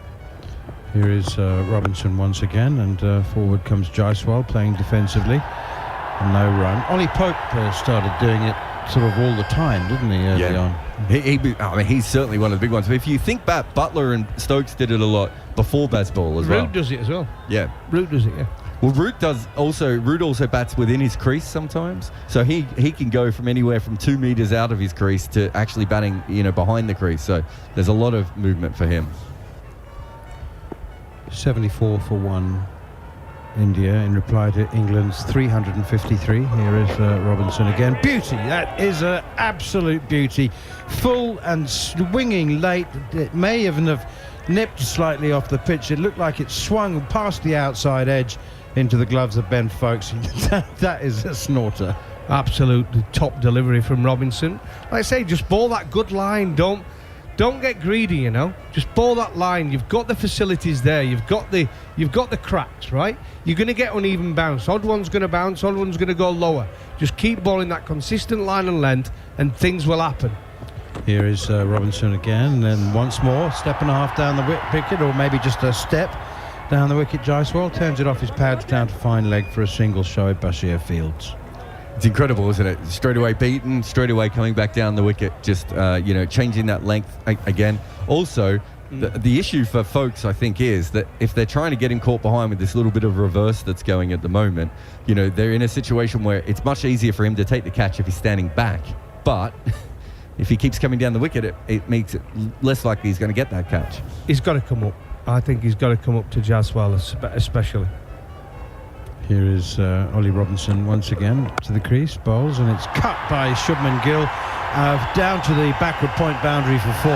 Here is Robinson once again, and forward comes Jaiswal playing defensively. And no run. Ollie Pope started doing it sort of all the time, didn't he, early on? He's certainly one of the big ones. But if you think back, Butler and Stokes did it a lot before Bazball as well. Root does it as well. Yeah. Root does it, yeah. Well, Root also bats within his crease sometimes. So he can go from anywhere from 2 meters out of his crease to actually batting, behind the crease. So there's a lot of movement for him. 74 for 1. India in reply to England's 353. Here is Robinson again. Beauty, that is an absolute beauty. Full and swinging late. It may even have nipped slightly off the pitch. It looked like it swung past the outside edge into the gloves of Ben Foakes. That is a snorter. Absolute top delivery from Robinson. Like I say, just ball that good line. Don't get greedy, Just ball that line. You've got the facilities there. You've got the cracks, right? You're going to get uneven bounce. Odd one's going to bounce. Odd one's going to go lower. Just keep balling that consistent line and length, and things will happen. Here is Robinson again, and then once more, step and a half down the wicket, or maybe just a step down the wicket. Jaiswal turns it off his pads down to fine leg for a single Shoaib Bashir Fields. It's incredible, isn't it? Straight away beaten, straight away coming back down the wicket, just, changing that length again. Also, the issue for folks, I think, is that if they're trying to get him caught behind with this little bit of reverse that's going at the moment, they're in a situation where it's much easier for him to take the catch if he's standing back. But if he keeps coming down the wicket, it makes it less likely he's going to get that catch. He's got to come up. I think he's got to come up to Jaiswal especially. Here is Ollie Robinson once again to the crease, bowls, and it's cut by Shubman Gill down to the backward point boundary for 4.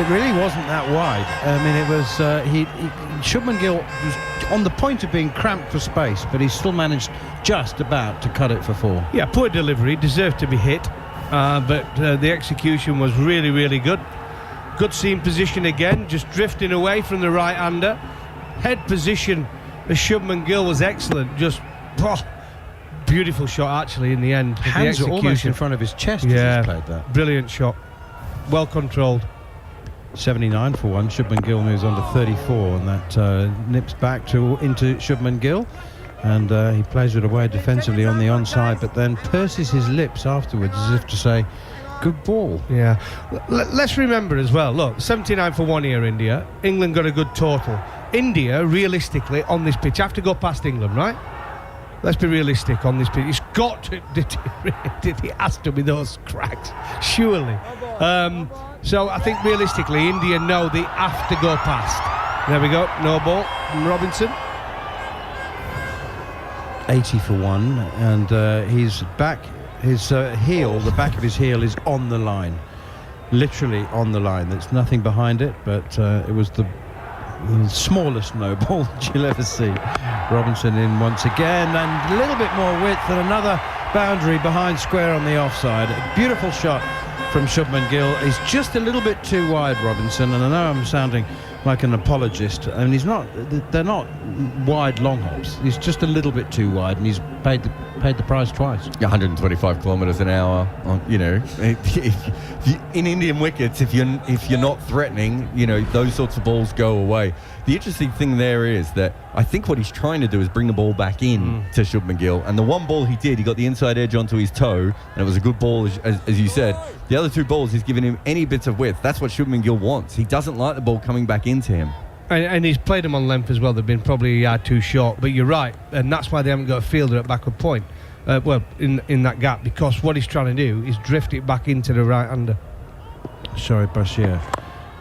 It really wasn't that wide. I mean, it was Shubman Gill was on the point of being cramped for space, but he still managed just about to cut it for 4. Yeah, poor delivery, deserved to be hit, but the execution was really, really good. Good seam position again, just drifting away from the right-hander. Head position. The Shubman Gill was excellent. Just beautiful shot actually in the end. Hands are almost in front of his chest as he's played that. Brilliant shot. Well controlled. 79 for 1. Shubman Gill moves on to 34, and that nips back into Shubman Gill, and he plays it away defensively on the onside, but then purses his lips afterwards as if to say, good ball. Yeah. Let's remember as well, look, 79 for 1 here, India. England got a good total. India, realistically, on this pitch, have to go past England, right? Let's be realistic on this pitch. It's got to deteriorate. It has to be those cracks, surely. So I think realistically, India know they have to go past. There we go. No ball from Robinson. 80 for 1, and his back, his heel, the back of his heel is on the line, literally on the line. There's nothing behind it, but it was the smallest no ball that you'll ever see. Robinson in once again, and a little bit more width, and another boundary behind square on the offside. A beautiful shot from Shubman Gill. He's just a little bit too wide, Robinson, and I know I'm sounding like an apologist, and he's not. They're not wide long hops. He's just a little bit too wide, and he's paid the price twice. 125 kilometres an hour. You know, in Indian wickets, if you're not threatening, you know, those sorts of balls go away. The interesting thing there is that I think what he's trying to do is bring the ball back in to Shubman Gill, and the one ball he did, he got the inside edge onto his toe, and it was a good ball, as you said. The other two balls, he's given him any bits of width. That's what Shubman Gill wants. He doesn't like the ball coming back into him. And he's played them on length as well. They've been probably a yard too short, but you're right, and that's why they haven't got a fielder at backward point. In that gap, because what he's trying to do is drift it back into the right-hander. Sorry, Bashir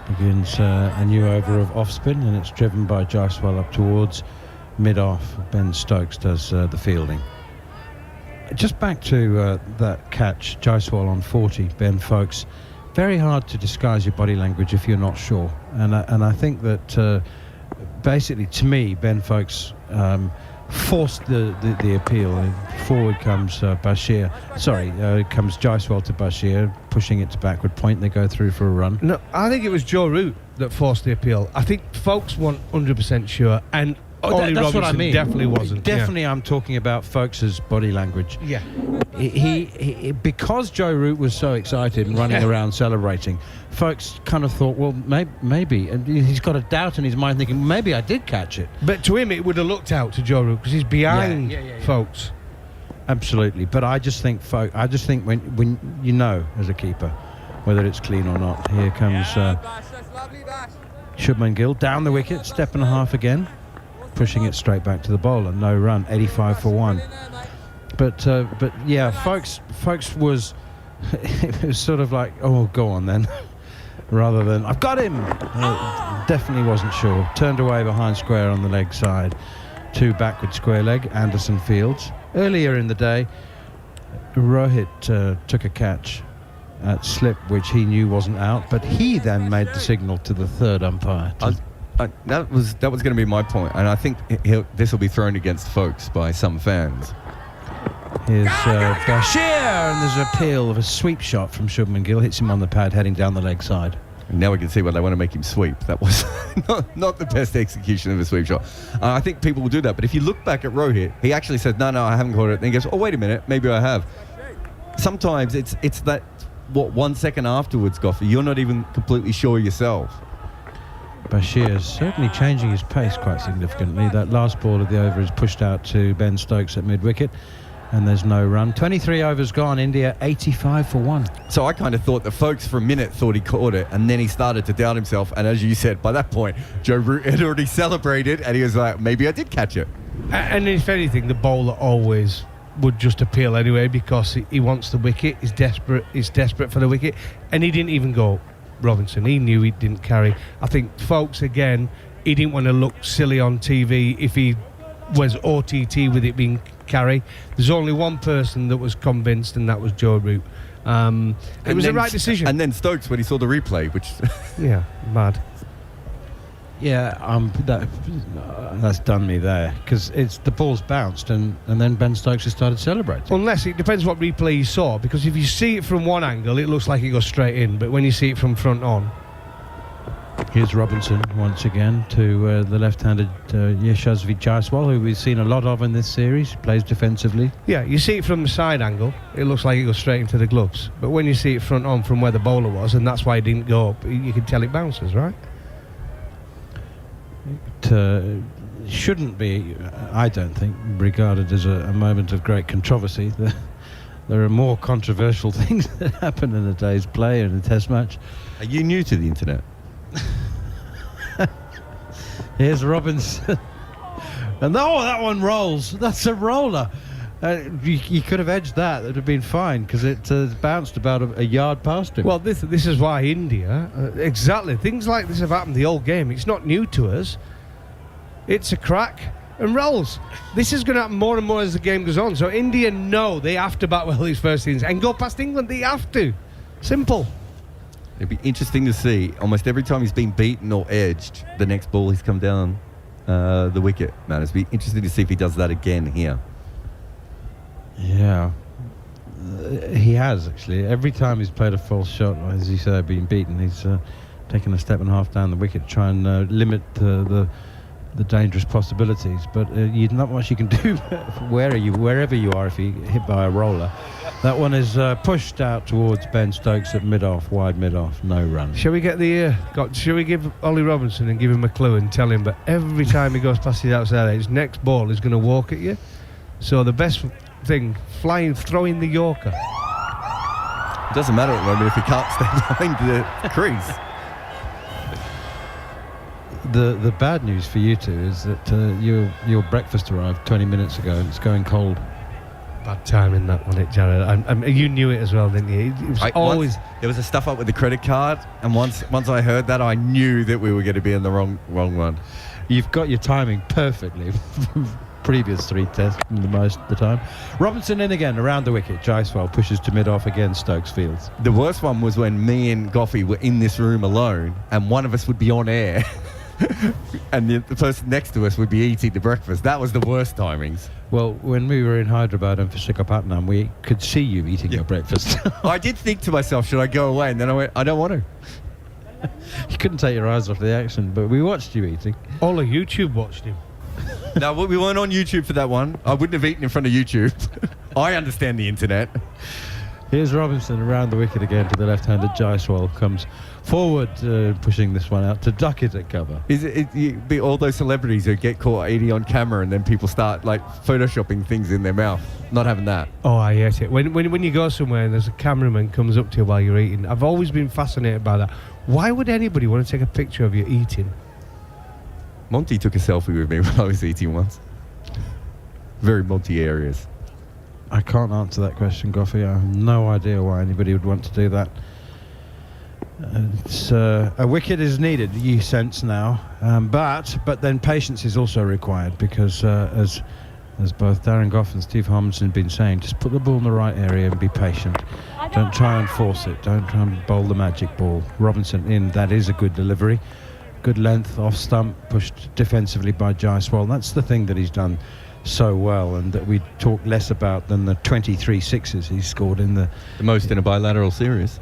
begins a new over of off-spin, and it's driven by Jaiswal up towards mid-off. Ben Stokes does the fielding. Just back to that catch, Jaiswal on 40, Ben Foakes. Very hard to disguise your body language if you're not sure. And I think that basically, to me, Ben Foakes forced the appeal. Forward comes Bashir. Comes Jaiswal to Bashir, pushing it to backward point. They go through for a run. No, I think it was Joe Root that forced the appeal. I think Foakes weren't 100% sure, and Ollie that's Robinson what I mean. definitely wasn't. Definitely, I'm talking about Foakes' body language. Yeah. He because Joe Root was so excited and running around celebrating, Foakes kind of thought, well, maybe, and he's got a doubt in his mind, thinking maybe I did catch it. But to him, it would have looked out to Joe Root because he's behind Foakes. Absolutely, but I just think when you know as a keeper whether it's clean or not. Here comes Shubman Gill down the wicket, step and a half again, pushing it straight back to the bowler. No run, 85 for 1. But yeah, Foakes was it was sort of like, oh, go on then, rather than I've got him. Definitely wasn't sure. Turned away behind square on the leg side. 2 backward square leg. Anderson Fields. Earlier in the day, Rohit took a catch at slip, which he knew wasn't out, but he then made the signal to the third umpire. That was going to be my point, and I think this will be thrown against Foakes by some fans. Here's Bashir, and there's an appeal of a sweep shot from Shubman Gill, hits him on the pad heading down the leg side. And now we can see why they want to make him sweep. That was not the best execution of a sweep shot. I think people will do that, but if you look back at Rohit, he actually said, no, I haven't caught it. Then he goes, oh, wait a minute, maybe I have. Sometimes it's that, 1 second afterwards, Goffey, you're not even completely sure yourself. Bashir is certainly changing his pace quite significantly. That last ball of the over is pushed out to Ben Stokes at mid-wicket, and there's no run. 23 overs gone, India 85 for 1. So I kind of thought that Foakes for a minute thought he caught it, and then he started to doubt himself, and as you said, by that point Joe Root had already celebrated, and he was like, maybe I did catch it. And if anything, the bowler always would just appeal anyway, because he wants the wicket. He's desperate for the wicket, and he didn't even go Robinson. He knew he didn't carry. I think Foakes, again, he didn't want to look silly on TV if he was OTT with it being carry. There's only one person that was convinced, and that was Joe Root. It was the right decision. And then Stokes, when he saw the replay, which yeah, mad. Yeah, that's done me there, because it's the ball's bounced, and then Ben Stokes has started celebrating. Unless it depends what replay you saw, because if you see it from one angle, it looks like it goes straight in, but when you see it from front on. Here's Robinson once again to the left-handed Yashasvi Jaiswal, who we've seen a lot of in this series. Plays defensively. Yeah, you see it from the side angle, it looks like it goes straight into the gloves, but when you see it front on from where the bowler was, and that's why it didn't go up, you can tell it bounces, right? It shouldn't be, I don't think, regarded as a moment of great controversy. There are more controversial things that happen in a day's play in a test match. Are you new to the internet? Here's Robinson. And that one rolls. That's a roller. You could have edged that. It would have been fine because it bounced about a yard past him. Well, this is why India, exactly, things like this have happened the whole game. It's not new to us. It's a crack and rolls. This is going to happen more and more as the game goes on. So India know they have to bat well these first innings and go past England. They have to. Simple. It'd be interesting to see. Almost every time he's been beaten or edged, the next ball he's come down the wicket. Man, it'd be interesting to see if he does that again here. Yeah. He has, actually. Every time he's played a false shot, as you say, been beaten, he's taken a step and a half down the wicket to try and limit the dangerous possibilities. But not much you can do wherever you are if you hit by a roller. That one is pushed out towards Ben Stokes at mid-off, wide mid-off, no run. Shall we get shall we give Ollie Robinson and give him a clue and tell him that every time he goes past his outside edge, next ball is going to walk at you? So the best thing, throwing the Yorker. It doesn't matter at the moment if he can't stay behind the crease. The bad news for you two is that your breakfast arrived 20 minutes ago and it's going cold. Bad timing that one, Jared. You knew it as well, didn't you? It was always. There was a stuff up with the credit card, and once I heard that, I knew that we were going to be in the wrong one. You've got your timing perfectly. Previous 3 tests the most of the time. Robinson in again around the wicket. Jaiswal pushes to mid-off again. Stokes fields. The worst one was when me and Goffey were in this room alone, and one of us would be on air, and the person next to us would be eating the breakfast. That was the worst timings. Well, when we were in Hyderabad and Visakhapatnam, we could see you eating your breakfast. I did think to myself, should I go away? And then I went, I don't want to. You couldn't take your eyes off the action, but we watched you eating. All of YouTube watched him. No, we weren't on YouTube for that one. I wouldn't have eaten in front of YouTube. I understand the internet. Here's Robinson around the wicket again to the left-handed. Jaiswal comes forward, pushing this one out to duck it at cover. Is it be all those celebrities who get caught eating on camera and then people start like photoshopping things in their mouth? Not having that. Oh, I hate it. When you go somewhere and there's a cameraman comes up to you while you're eating, I've always been fascinated by that. Why would anybody want to take a picture of you eating? Monty took a selfie with me when I was eating once. Very Monty areas. I can't answer that question, Goffey. I have no idea why anybody would want to do that. A wicket is needed, you sense now, but then patience is also required because as both Darren Gough and Steve Harmison have been saying, just put the ball in the right area and be patient. Don't try and force it. Don't try and bowl the magic ball. Robinson in, that is a good delivery. Good length, off stump, pushed defensively by Jaiswal. That's the thing that he's done so well and that we talk less about than the 23 sixes he scored in the most in a bilateral series.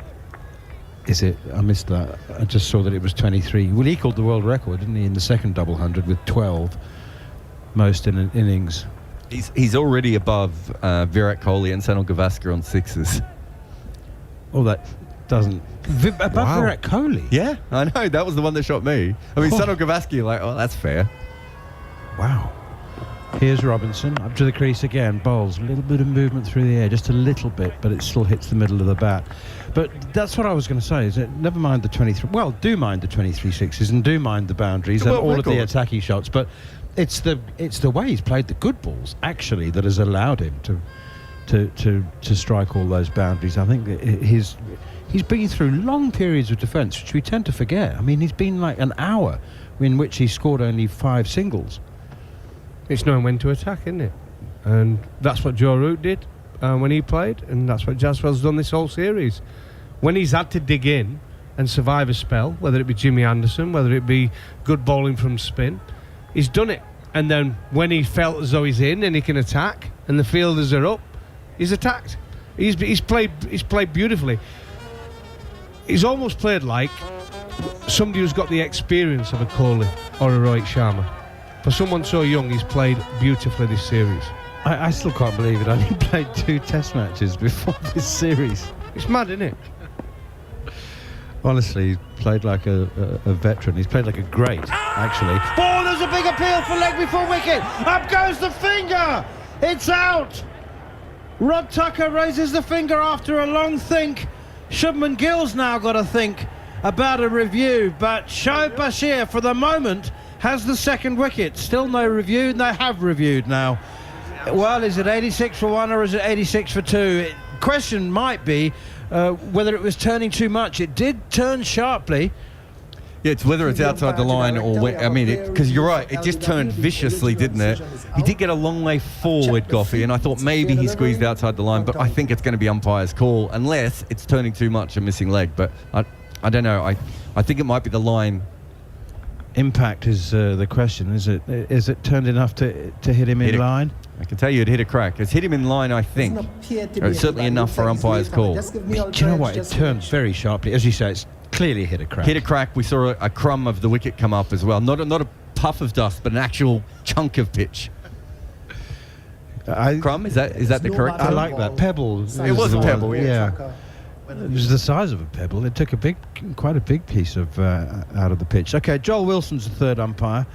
Is it? I missed that. I just saw that it was 23. Well, he equalled the world record, didn't he, in the second double hundred with 12 most in an innings. He's already above Virat Kohli and Sanal Gavaskar on sixes. Oh, that doesn't... above Virat Kohli? Yeah, I know. That was the one that shot me. I mean, Sanal Gavaskar, like, oh, that's fair. Wow. Here's Robinson, up to the crease again, bowls, a little bit of movement through the air, just a little bit, but it still hits the middle of the bat. But that's what I was going to say, is that never mind the 23, well, do mind the 23 sixes and do mind the boundaries and all of the attacking shots, but it's the way he's played the good balls, actually, that has allowed him to strike all those boundaries. I think he's been through long periods of defence, which we tend to forget. I mean, he's been like an hour in which he scored only 5 singles. It's knowing when to attack, isn't it? And that's what Joe Root did when he played, and that's what Jaiswal's done this whole series. When he's had to dig in and survive a spell, whether it be Jimmy Anderson, whether it be good bowling from spin, he's done it. And then when he felt as though he's in and he can attack, and the fielders are up, he's attacked. He's played beautifully. He's almost played like somebody who's got the experience of a Kohli or a Rohit Sharma. For someone so young, he's played beautifully this series. I still can't believe it. I only played 2 test matches before this series. It's mad, isn't it? Honestly, he's played like a veteran. He's played like a great, actually. Ball, there's a big appeal for leg before wicket. Up goes the finger. It's out. Rod Tucker raises the finger after a long think. Shubman Gill's now got to think about a review, but Shoaib Bashir, for the moment, has the second wicket. Still no review, and they have reviewed now. Well, is it 86 for 1 or is it 86 for 2? Question might be whether it was turning too much. It did turn sharply. Yeah, it's whether it's outside the line or because you're right, it just turned viciously, didn't it? He did get a long way forward, Goffey, and I thought maybe he squeezed outside the line, but I think it's going to be umpire's call unless it's turning too much and missing leg. But I don't know. I think it might be the line. Impact is the question. Is it turned enough to hit him in line? I can tell you it hit a crack. It's hit him in line, I think. It's certainly enough for umpire's call. Do you know what? It turned very sharply. As you say, it's clearly hit a crack. Hit a crack. We saw a crumb of the wicket come up as well. Not a puff of dust, but an actual chunk of pitch. Crumb? Is that the correct term? I like that. Pebble. It was a pebble, yeah. It was the size of a pebble. It took quite a big piece of out of the pitch. Okay, Joel Wilson's the third umpire.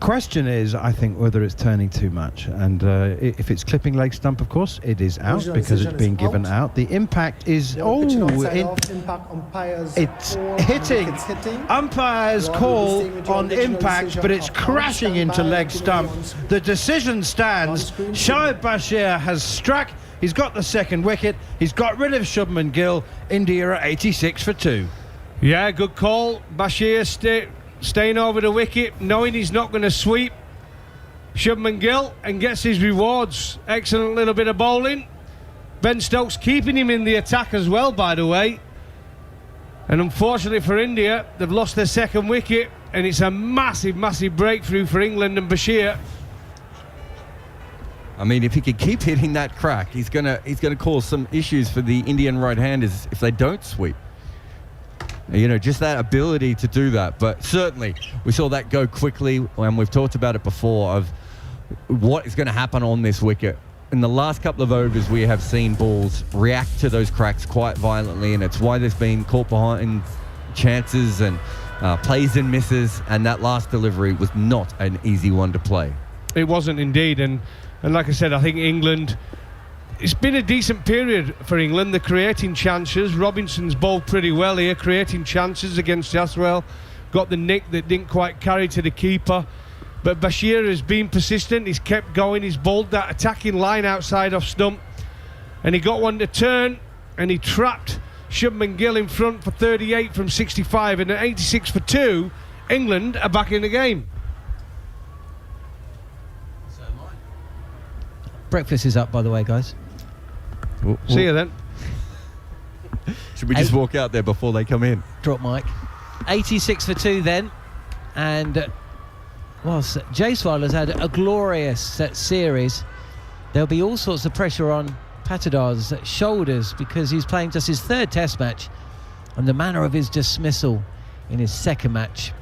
Question is, I think, whether it's turning too much, and if it's clipping leg stump, of course, it is out because it's being given out. The impact is it's hitting. Umpire's call on impact, but it's crashing into leg stump. The decision stands. Shoaib Bashir has struck. He's got the second wicket. He's got rid of Shubman Gill. India at 86 for 2. Yeah, good call. Bashir staying over the wicket, knowing he's not going to sweep Shubman Gill, and gets his rewards. Excellent little bit of bowling. Ben Stokes keeping him in the attack as well, by the way. And unfortunately for India, they've lost their second wicket, and it's a massive, massive breakthrough for England and Bashir. I mean, if he could keep hitting that crack, he's gonna cause some issues for the Indian right-handers if they don't sweep. You know, just that ability to do that. But certainly, we saw that go quickly, and we've talked about it before, of what is going to happen on this wicket. In the last couple of overs, we have seen balls react to those cracks quite violently, and it's why there's been caught behind chances and plays and misses, and that last delivery was not an easy one to play. It wasn't indeed, and like I said, I think England... It's been a decent period for England. They're creating chances. Robinson's bowled pretty well here, creating chances against Jaswell. Got the nick that didn't quite carry to the keeper. But Bashir has been persistent. He's kept going. He's bowled that attacking line outside off stump. And he got one to turn, and he trapped Shubman Gill in front for 38 from 65. And at 86 for 2, England are back in the game. Breakfast is up, by the way, guys. See you then. Should we just walk out there before they come in? Drop mic. 86 for 2 then. And whilst Jaiswal has had a glorious series, there'll be all sorts of pressure on Patadar's shoulders because he's playing just his third test match, and the manner of his dismissal in his second match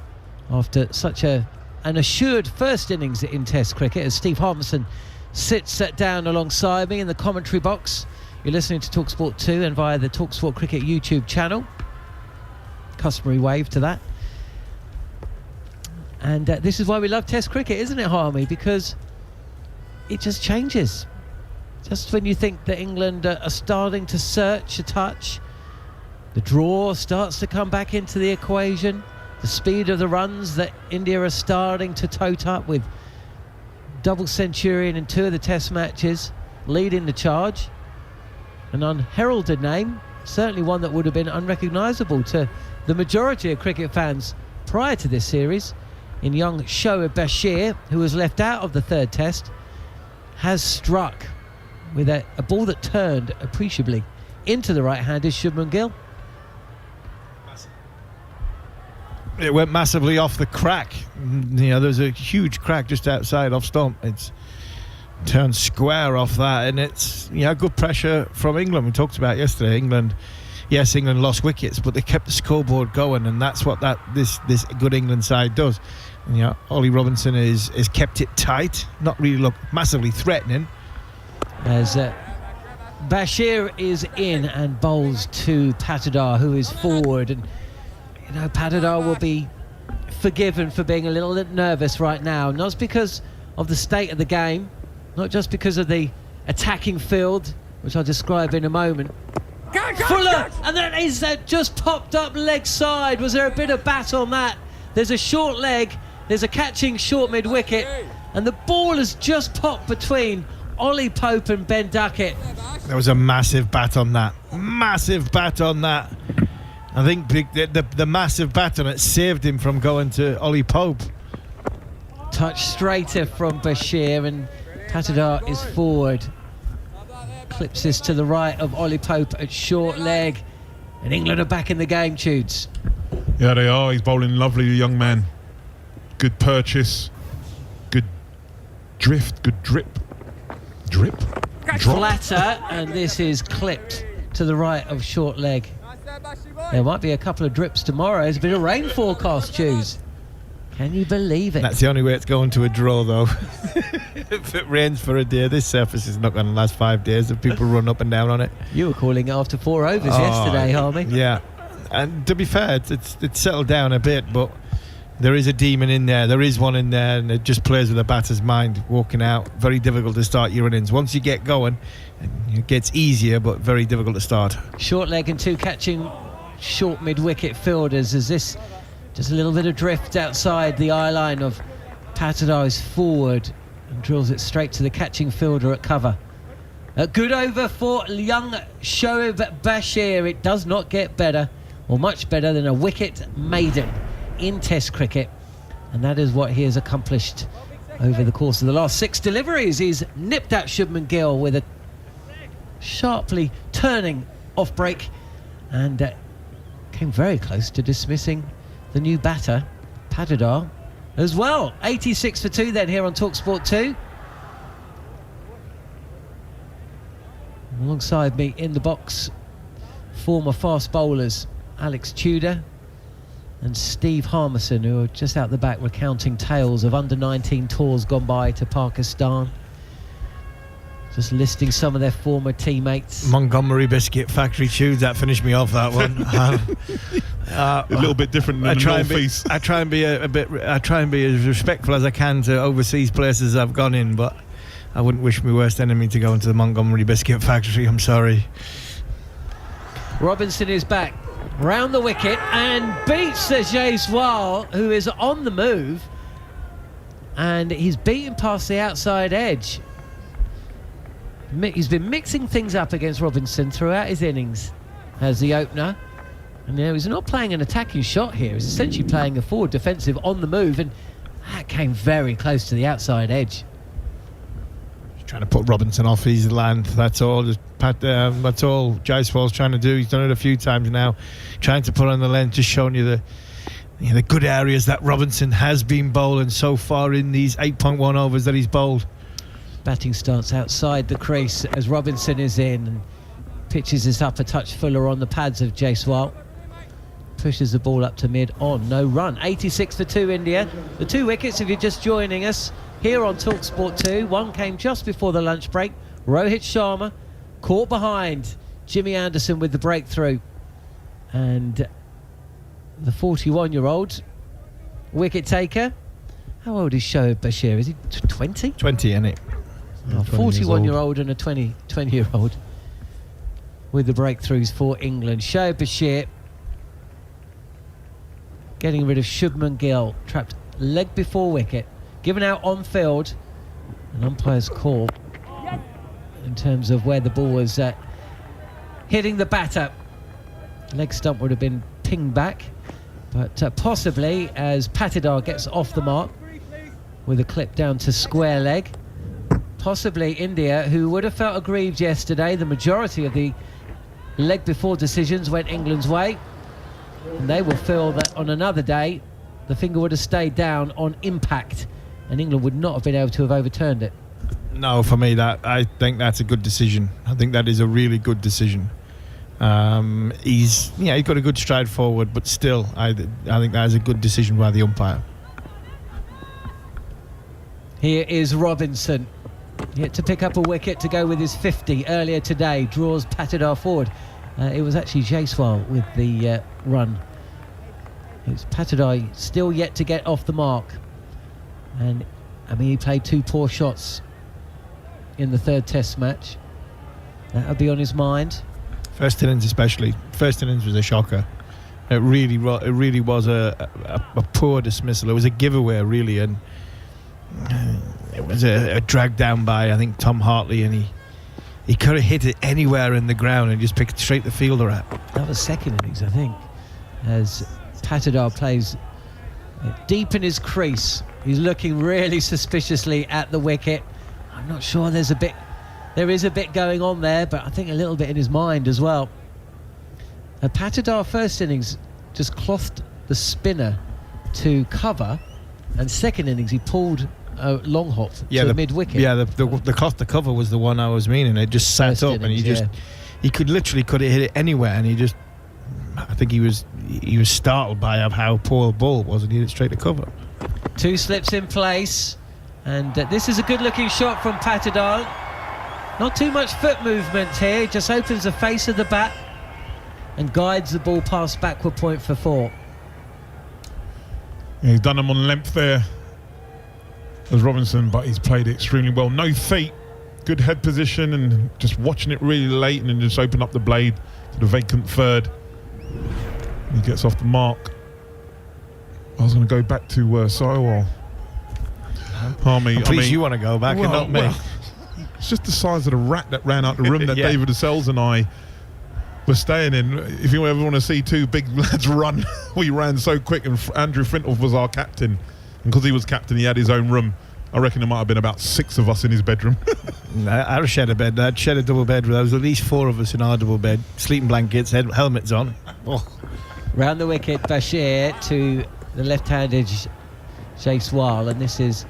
after such an assured first innings in test cricket, as Steve Harmison sits down alongside me in the commentary box. You're listening to TalkSport 2 and via the TalkSport Cricket YouTube channel. Customary wave to that. And this is why we love Test cricket, isn't it, Harmy? Because it just changes. Just when you think that England are starting to search a touch, the draw starts to come back into the equation. The speed of the runs that India are starting to tote up with double centurion in 2 of the Test matches, leading the charge. An unheralded name, certainly one that would have been unrecognisable to the majority of cricket fans prior to this series, in young Shoaib Bashir, who was left out of the third Test, has struck with a ball that turned appreciably into the right-handed Shubman Gill. It went massively off the crack. You know, there's a huge crack just outside off stump. It's turned square off that, and it's, you know, good pressure from England. We talked about yesterday. England lost wickets, but they kept the scoreboard going, and that's what this good England side does. And, you know, Ollie Robinson is kept it tight, not really look massively threatening. As Bashir is in and bowls to Patidar, who is forward, and you know, Patidar will be forgiven for being a little bit nervous right now, not because of the state of the game, not just because of the attacking field, which I'll describe in a moment. Fuller, and that is just popped up leg side. Was there a bit of bat on that? There's a short leg, There's a catching short mid-wicket, and the ball has just popped between Ollie Pope and Ben Duckett. There was a massive bat on that. Massive bat on that. I think the massive bat on it saved him from going to Ollie Pope. Touch straighter from Bashir, and Patidar is forward. Clips this to the right of Ollie Pope at short leg. And England are back in the game, Tudes. Yeah, they are. He's bowling lovely, the young man. Good purchase. Good drift. Good drip. Drip? Drop. Flatter, and this is clipped to the right of short leg. There might be a couple of drips tomorrow. There's a bit of rain forecast, Tues. Can you believe it? That's the only way it's going to a draw, though. If it rains for a day, this surface is not going to last 5 days if people run up and down on it. You were calling after 4 overs yesterday, Harmy. Yeah. And to be fair, it's settled down a bit, but there is a demon in there. There is one in there, and it just plays with the batter's mind, walking out. Very difficult to start your innings. Once you get going, it gets easier, but very difficult to start. Short leg and 2 catching short mid-wicket fielders. As this just a little bit of drift outside the eye line of Patidar is forward and drills it straight to the catching fielder at cover. A good over for young Shoaib Bashir. It does not get better, or much better, than a wicket maiden in Test cricket, and that is what he has accomplished over the course of the last 6 deliveries. He's nipped out Shubman Gill with a sharply turning off break, and came very close to dismissing the new batter, Patidar, as well. 86 for 2 then here on TalkSport 2. Alongside me in the box, former fast bowlers Alex Tudor and Steve Harmison, who are just out the back recounting tales of under-19 tours gone by to Pakistan. Just listing some of their former teammates. Montgomery Biscuit Factory Tudes, that finished me off, that one. A little bit different than the North East. I try and be as respectful as I can to overseas places I've gone in, but I wouldn't wish my worst enemy to go into the Montgomery Biscuit Factory. I'm sorry. Robinson is back round the wicket and beats Jaiswal, who is on the move, and he's beaten past the outside edge. He's been mixing things up against Robinson throughout his innings as the opener, and he's not playing an attacking shot here. He's essentially playing a forward defensive on the move, and that came very close to the outside edge. Trying to put Robinson off his land, that's all. That's all Jaiswal's trying to do. He's done it a few times now, trying to put on the length, just showing you the good areas that Robinson has been bowling so far in these 8.1 overs that he's bowled. Batting stance outside the crease as Robinson is in and pitches this up a touch fuller on the pads of Jaiswal. Pushes the ball up to mid on, no run. 86 for 2 India. The 2 wickets, if you're just joining us here on TalkSport 2. One came just before the lunch break. Rohit Sharma caught behind Jimmy Anderson with the breakthrough. And the 41-year-old wicket taker. How old is Shoaib Bashir? Is he 20? 20, isn't it? A 41-year-old and a 20-year-old with the breakthroughs for England. Shoaib Bashir getting rid of Shubman Gill, trapped leg before wicket, given out on field, an umpire's call in terms of where the ball was hitting the batter. Leg stump would have been pinged back, but possibly as Patidar gets off the mark with a clip down to square leg. Possibly India, who would have felt aggrieved yesterday. The majority of the leg before decisions went England's way, and they will feel that on another day the finger would have stayed down on impact and England would not have been able to have overturned it. No, for me, I think that's a good decision. I think that is a really good decision. He's got a good stride forward, but still, I think that is a good decision by the umpire. Here is Robinson, yet to pick up a wicket to go with his 50 earlier today. Draws Patidar forward. It was actually Jaiswal with the run. It's Patidar still yet to get off the mark. And he played 2 poor shots in the 3rd Test match. That'll be on his mind. First innings especially. First innings was a shocker. It really was a poor dismissal. It was a giveaway, really, and it was a drag down by, I think, Tom Hartley, and he could have hit it anywhere in the ground and just picked straight the fielder at. That was second innings, I think, as Patidar plays deep in his crease. He's looking really suspiciously at the wicket. I'm not sure there is a bit going on there, but I think a little bit in his mind as well. Patidar first innings just clothed the spinner to cover, and second innings he pulled a long hop to mid-wicket. Yeah, the cloth to cover was the one I was meaning. It just sat First up, innings, and he could have hit it anywhere, and I think he was startled by how poor the ball was, and he hit it straight to cover. 2 slips in place, and this is a good-looking shot from Patidar. Not too much foot movement here. He just opens the face of the bat and guides the ball past backward point for 4. Yeah, he's done them on length there as Robinson, but he's played it extremely well. No feet, good head position, and just watching it really late, and then just open up the blade to the vacant third. He gets off the mark. I was going to go back to Saiwal. Please, you want to go back and not me. It's just the size of the rat that ran out the room that David Lascelles and I were staying in. If you ever want to see two big lads run, we ran so quick, and Andrew Flintoff was our captain. And because he was captain, he had his own room. I reckon there might have been about 6 of us in his bedroom. I shared a bed. I'd shared a double bed. There was at least 4 of us in our double bed. Sleeping blankets, helmets on. Oh. Round the wicket, Bashir to the left-handed Jaiswal, and this is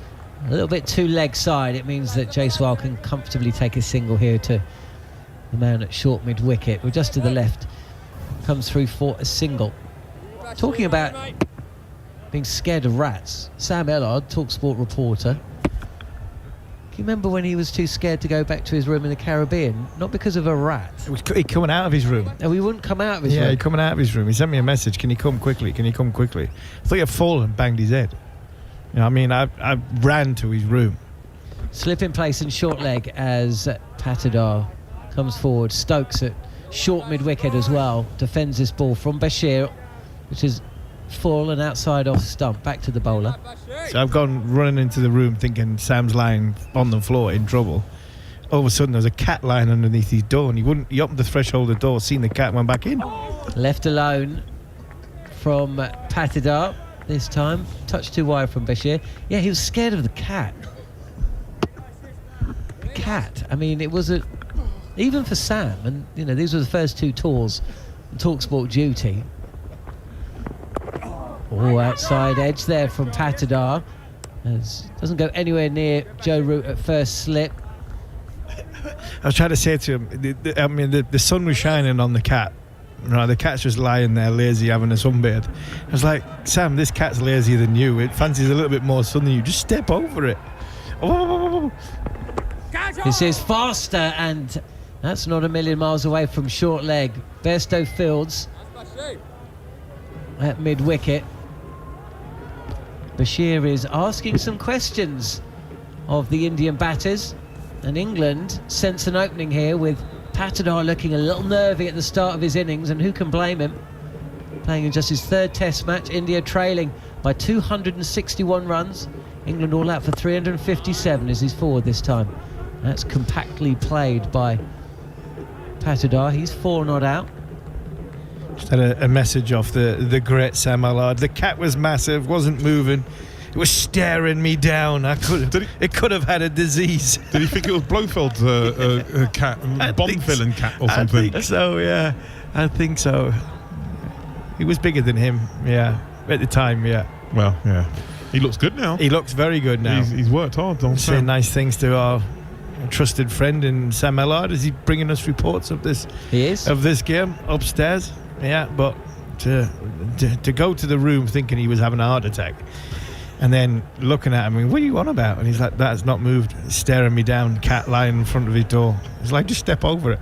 a little bit too leg side. It means that Jaiswal can comfortably take a single here to the man at short mid-wicket. We're just to the left. Comes through for a single. Talking about being scared of rats, Sam Ellard, TalkSport reporter. Do you remember when he was too scared to go back to his room in the Caribbean? Not because of a rat. He'd coming out of his room. No, he wouldn't come out of his room. Yeah, he'd coming out of his room. He sent me a message, can you come quickly? Can you come quickly? I thought he had fallen and banged his head. You know, I mean, I ran to his room. Slip in place and short leg as Patidar comes forward. Stokes at short mid-wicket as well. Defends this ball from Bashir, which is fallen outside off stump. Back to the bowler. So I've gone running into the room thinking Sam's lying on the floor in trouble. All of a sudden there's a cat lying underneath his door, and he opened the threshold of the door, seen the cat, went back in. Left alone from Patidar this time. Touch too wide from Bashir. Yeah, he was scared of the cat. The cat. I mean, it was even for Sam, and you know, these were the first 2 tours on TalkSport duty. Oh, outside edge there from Patidar. Doesn't go anywhere near Joe Root at first slip. I was trying to say to him, the sun was shining on the cat. Right, the cat's just lying there lazy having a sunbathe. I was like, Sam, this cat's lazier than you. It fancies a little bit more sun than you. Just step over it. Oh. This is faster, and that's not a million miles away from short leg. Bairstow Fields at mid-wicket. Bashir is asking some questions of the Indian batters, and England sense an opening here with Patidar looking a little nervy at the start of his innings, and who can blame him? Playing in just his 3rd test match, India trailing by 261 runs. England all out for 357 as he's forward this time. That's compactly played by Patidar. He's 4 not out. Just had a message off the great Sam Allard. The cat was massive, wasn't moving. It was staring me down. It could have had a disease. Did he think it was Blofeld's cat, bomb-filling cat or something? I think so, yeah. I think so. He was bigger than him, yeah, at the time, yeah. Well, yeah. He looks good now. He looks very good now. He's worked hard on saying nice things to our trusted friend in Sam Allard. Is he bringing us reports of this? He is. Of this game upstairs. Yeah, but to go to the room thinking he was having a heart attack, and then looking at him, what are you on about? And he's like, that has not moved. He's staring me down, cat lying in front of his door. It's like, just step over it.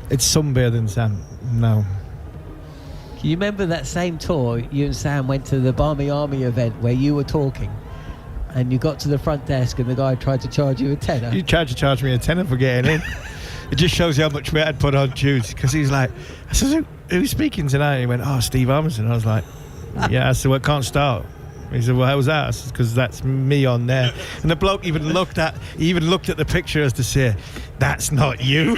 It's sunbathing, Sam. No. Can you remember that same tour you and Sam went to the Barmy Army event where you were talking, and you got to the front desk and the guy tried to charge you a tenner? You tried to charge me a tenner for getting in. It just shows you how much weight I'd put on Jude, because he's like, I said, who's speaking tonight? He went, oh, Steve Armisen. I was like, yeah. I said, well, it can't start. He said, well, how was that? I said, because that's me on there. And the bloke even looked at the picture as to say, that's not you.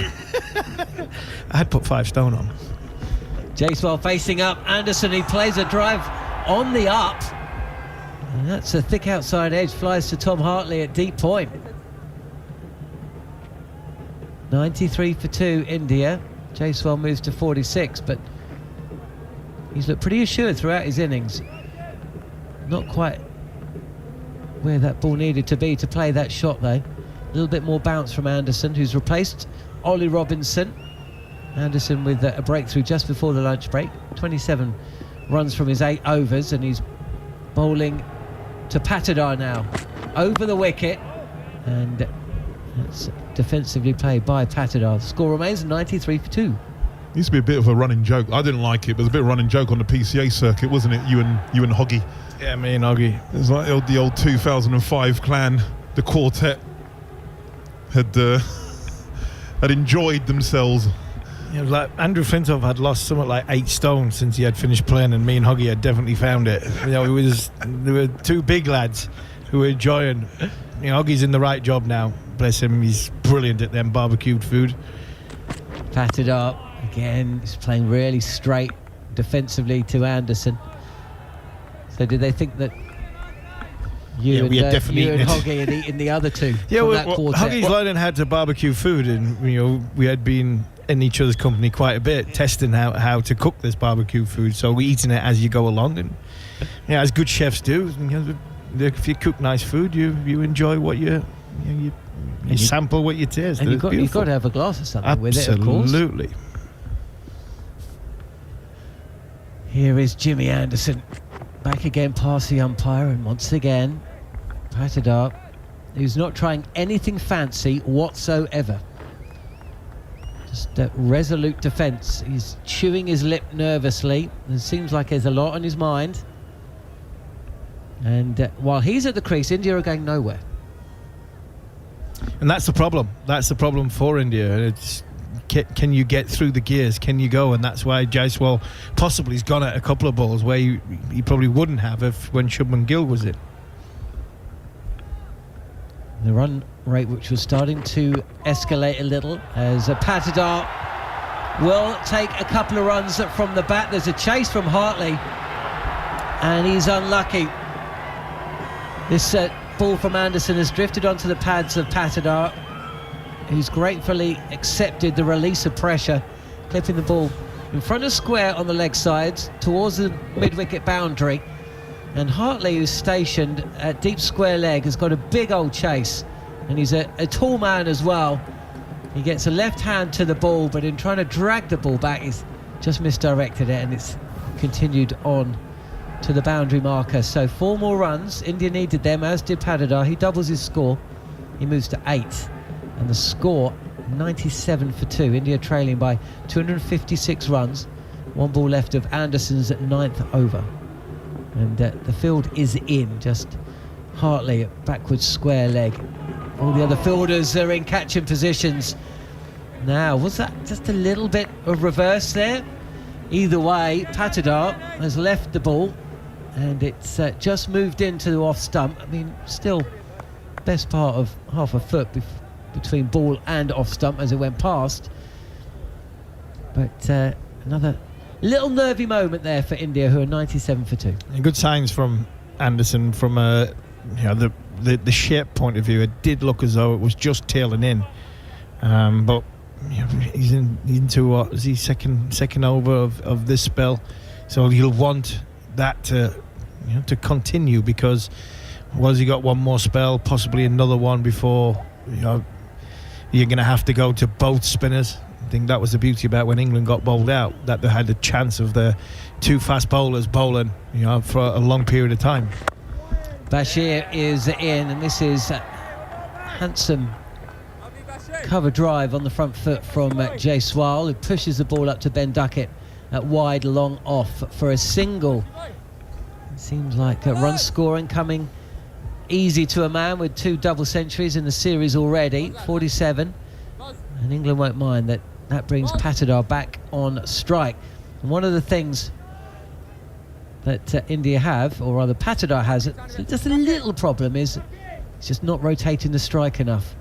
I had put 5 stone on. Jaiswal facing up. Anderson, he plays a drive on the up. And that's a thick outside edge. Flies to Tom Hartley at deep point. 93 for 2, India. Jaiswal moves to 46, but he's looked pretty assured throughout his innings. Not quite where that ball needed to be to play that shot, though. A little bit more bounce from Anderson, who's replaced Ollie Robinson. Anderson with a breakthrough just before the lunch break. 27 runs from his 8 overs, and he's bowling to Patidar now. Over the wicket, and that's defensively played by Patidar. The score remains 93 for 2. Used to be a bit of a running joke. I didn't like it, but it was a bit of a running joke on the PCA circuit, wasn't it? You and Hoggy. Yeah, me and Hoggy. It was like the old 2005 clan. The quartet had enjoyed themselves. Yeah, it was like Andrew Flintoff had lost something like 8 stone since he had finished playing, and me and Hoggy had definitely found it. You know, there were 2 big lads who were enjoying. You know, Hoggy's in the right job now. Bless him, he's brilliant at them barbecued food. Patidar again, he's playing really straight defensively to Anderson. So did they think that you and Hoggy had eaten the other 2? Yeah, well, Hoggy's learning how to barbecue food, and you know, we had been in each other's company quite a bit, testing how to cook this barbecue food. So we're eating it as you go along, and yeah, as good chefs do. You know, if you cook nice food, you enjoy what you sample what you taste. And you've got to have a glass of something with it, of course. Absolutely. Here is Jimmy Anderson back again past the umpire, and once again Patidar, who's not trying anything fancy whatsoever, just resolute defence. He's chewing his lip nervously. It seems like there's a lot on his mind, and while he's at the crease, India are going nowhere. And that's the problem. That's the problem for India. It's can you get through the gears? Can you go? And that's why Jaiswal possibly has gone at a couple of balls where he probably wouldn't have when Shubman Gill was in. The run rate, which was starting to escalate a little, as Patidar will take a couple of runs from the bat. There's a chase from Hartley, and he's unlucky. This ball from Anderson has drifted onto the pads of Patidar, who's gratefully accepted the release of pressure, clipping the ball in front of square on the leg sides towards the mid-wicket boundary. And Hartley, who's stationed at deep square leg, has got a big old chase, and he's a tall man as well. He gets a left hand to the ball, but in trying to drag the ball back, he's just misdirected it, and it's continued on to the boundary marker. So 4 more runs. India needed them, as did Patidar. He doubles his score. He moves to 8, and the score 97 for 2. India trailing by 256 runs. 1 ball left of Anderson's 9th over, and the field is in. Just Hartley at backwards square leg. All the other fielders are in catching positions. Now, was that just a little bit of reverse there? Either way, Patidar has left the ball, and it's just moved into the off stump. I mean, still best part of half a foot between ball and off stump as it went past. But another little nervy moment there for India, who are 97 for 2. And good signs from Anderson from the shape point of view. It did look as though it was just tailing in, but you know, he's into what is he second over of this spell, so he'll want that to continue, because he got 1 more spell, possibly another one before you're going to have to go to both spinners. I think that was the beauty about when England got bowled out, that they had the chance of the 2 fast bowlers bowling for a long period of time. Bashir is in, and this is handsome cover drive on the front foot from Jaiswal, who pushes the ball up to Ben Duckett at wide, long off for a single. It seems like run scoring coming easy to a man with 2 double centuries in the series already, 47. And England won't mind that. That brings Patidar back on strike. And one of the things that India have, or rather Patidar has, just a little problem is it's just not rotating the strike enough.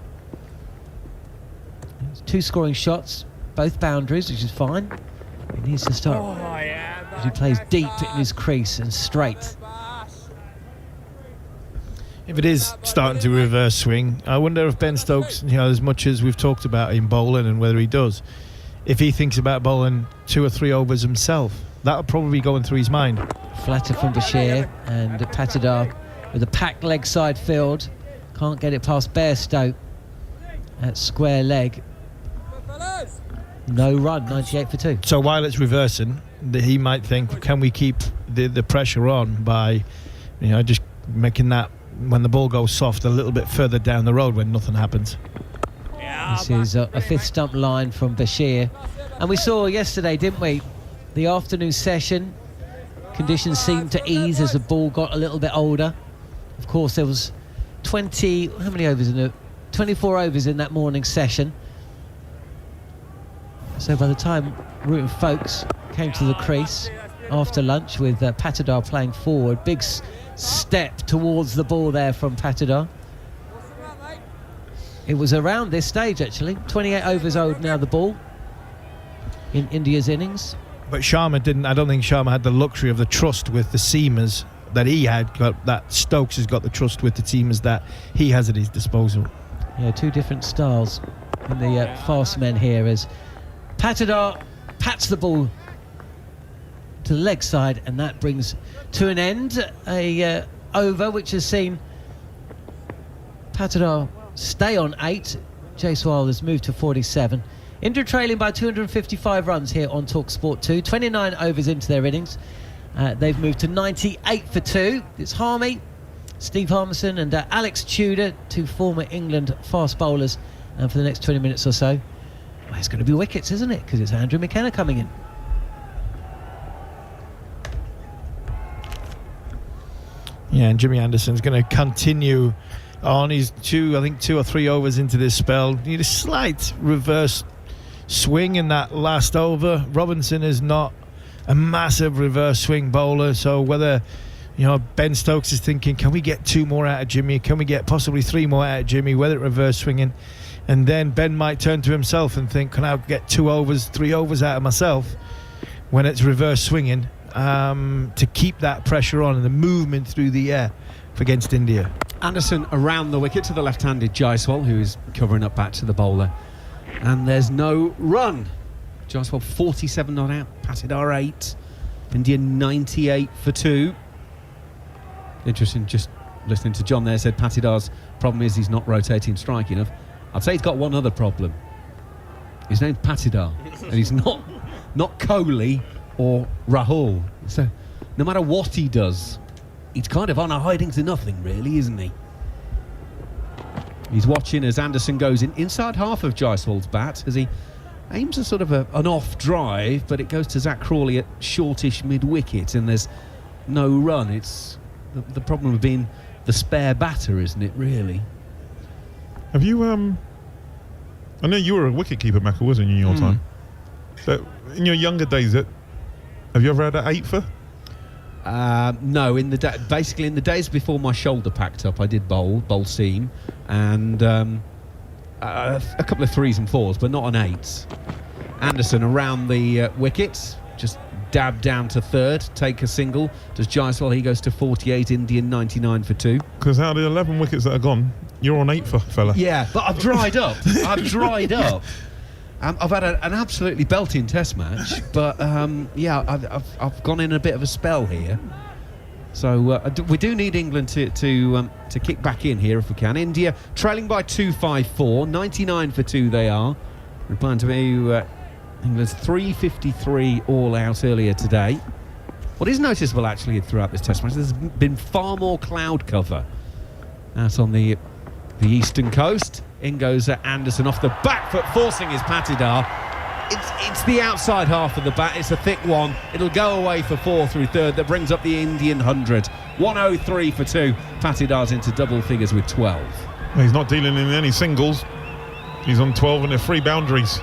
It's 2 scoring shots, both boundaries, which is fine. He needs to start. He plays deep in his crease and straight. If it is starting to reverse swing, I wonder if Ben Stokes, as much as we've talked about him bowling and whether he does, if he thinks about bowling 2 or 3 overs himself, that'll probably be going through his mind. Flatter from Bashir, and Patidar with a packed leg side field. Can't get it past Bairstow at square leg. No run, 98 for 2. So while it's reversing, he might think, can we keep the pressure on by, just making that, when the ball goes soft, a little bit further down the road when nothing happens. This is a 5th stump line from Bashir. And we saw yesterday, didn't we, the afternoon session, conditions seemed to ease as the ball got a little bit older. Of course, there was how many overs in it? 24 overs in that morning session. So by the time Ruben Folkes came to the crease after lunch with Patidar playing forward, big step towards the ball there from Patidar. It was around this stage actually, 28 overs old now the ball in India's innings. But I don't think Sharma had the luxury of the trust with the seamers that he had, that Stokes has got the trust with the seamers that he has at his disposal. Yeah, 2 different styles in the fast men here as Patidar pats the ball to the leg side, and that brings to an end a over which has seen Patidar stay on 8. Jaiswal has moved to 47. India trailing by 255 runs here on TalkSport 2. 29 overs into their innings. They've moved to 98 for 2. It's Harmy, Steve Harmison and Alex Tudor, 2 former England fast bowlers. And for the next 20 minutes or so, well, it's going to be wickets, isn't it? Because it's Andrew McKenna coming in. Yeah, and Jimmy Anderson's going to continue on. He's 2 or 3 overs into this spell. Need a slight reverse swing in that last over. Robinson is not a massive reverse swing bowler, so whether Ben Stokes is thinking, can we get 2 more out of Jimmy, can we get possibly 3 more out of Jimmy, whether it reverse swinging, and then Ben might turn to himself and think, can I get 2 overs, 3 overs out of myself when it's reverse swinging, to keep that pressure on and the movement through the air against India. Anderson around the wicket to the left-handed Jaiswal, who is covering up back to the bowler, and there's no run. Jaiswal 47 not out, Patidar 8, India 98 for 2. Interesting, just listening to John there, said Patidar's problem is he's not rotating strike enough. I'd say he's got one other problem. His name's Patidar, and he's not Kohli or Rahul. So no matter what he does, he's kind of on a hiding to nothing, really, isn't he? He's watching as Anderson goes inside half of Jaiswal's bat as he aims a sort of an off drive, but it goes to Zach Crawley at shortish mid-wicket, and there's no run. It's the problem of being the spare batter, isn't it, really? Have you, I know you were a wicket-keeper, Macca, wasn't you, in your time? So, in your younger days, have you ever had an 8-fer? No, basically in the days before my shoulder packed up, I did bowl seam, and a couple of 3s and 4s, but not on 8s. Anderson around the wickets, just dab down to 3rd, take a single. Does Jaiswal, he goes to 48, Indian 99 for 2. Because out of the 11 wickets that are gone, you're on 8-fer, fella. Yeah, but I've dried up. I've had an absolutely belting test match, but I've gone in a bit of a spell here. So we do need England to kick back in here if we can. India trailing by 254, 99 for 2 they are. Replying to me, England's 353 all out earlier today. What is noticeable actually throughout this test match, there's been far more cloud cover out on the eastern coast. In goes Anderson off the back foot, forcing his Patidar. It's the outside half of the bat. It's a thick one. It'll go away for 4 through 3rd. That brings up the Indian 100. 103 for 2. Patidar's into double figures with 12. He's not dealing in any singles. He's on 12 and 3 boundaries.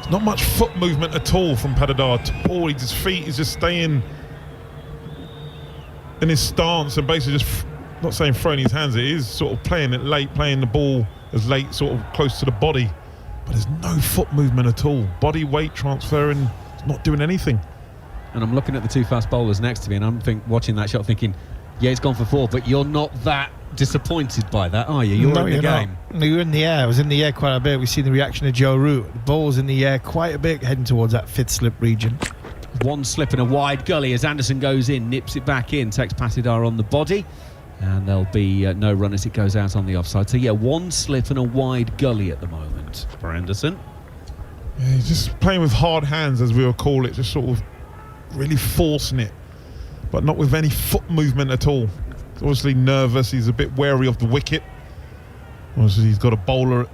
There's not much foot movement at all from Patidar at all. His feet is just staying in his stance and basically just, not saying throwing his hands, it is sort of playing it late, playing the ball as late, sort of close to the body. But there's no foot movement at all. Body weight transferring, not doing anything. And I'm looking at the two fast bowlers next to me, and I'm watching that shot thinking, yeah, it's gone for 4, but you're not that disappointed by that, are you? You're in the game. No, you're in the air. I was in the air quite a bit. We've seen the reaction of Joe Root. The ball was in the air quite a bit, heading towards that 5th slip region. One slip and a wide gully as Anderson goes in, nips it back in, takes Patidar on the body, and there'll be no run as it goes out on the offside. So, yeah, one slip and a wide gully at the moment for Anderson. Yeah, he's just playing with hard hands, as we will call it, just sort of really forcing it, but not with any foot movement at all. He's obviously nervous. He's a bit wary of the wicket. Obviously, he's got a bowler.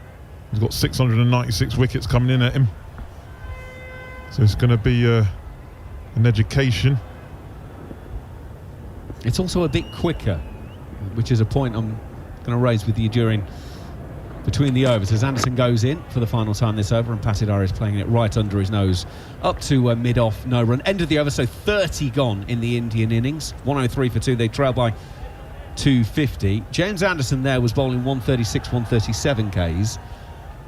He's got 696 wickets coming in at him. So it's going to be an education. It's also a bit quicker, which is a point I'm going to raise with you between the overs as Anderson goes in for the final time this over, and Patidar is playing it right under his nose up to mid-off, no run. End of the over, so 30 gone in the Indian innings. 103 for 2, they trail by 250. James Anderson there was bowling 136, 137 Ks.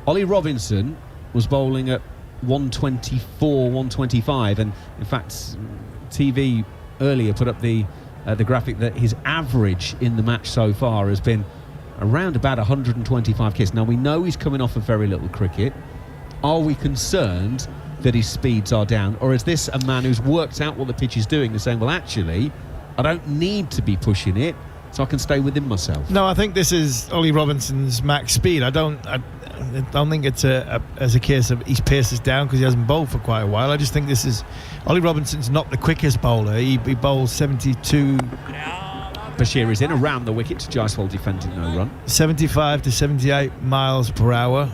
Ollie Robinson was bowling at 124, 125, and in fact TV earlier put up the graphic that his average in the match so far has been around about 125 Ks. Now we know he's coming off of very little cricket. Are we concerned that his speeds are down, or is this a man who's worked out what the pitch is doing and saying, well, actually, I don't need to be pushing it, so I can stay within myself? No, I think this is Ollie Robinson's max speed. I don't think it's as a case of his pace is down because he hasn't bowled for quite a while. I just think this is Ollie Robinson's not the quickest bowler. He bowls 72. Bashir is in around the wicket. Jaiswal defending no run. 75 to 78 miles per hour.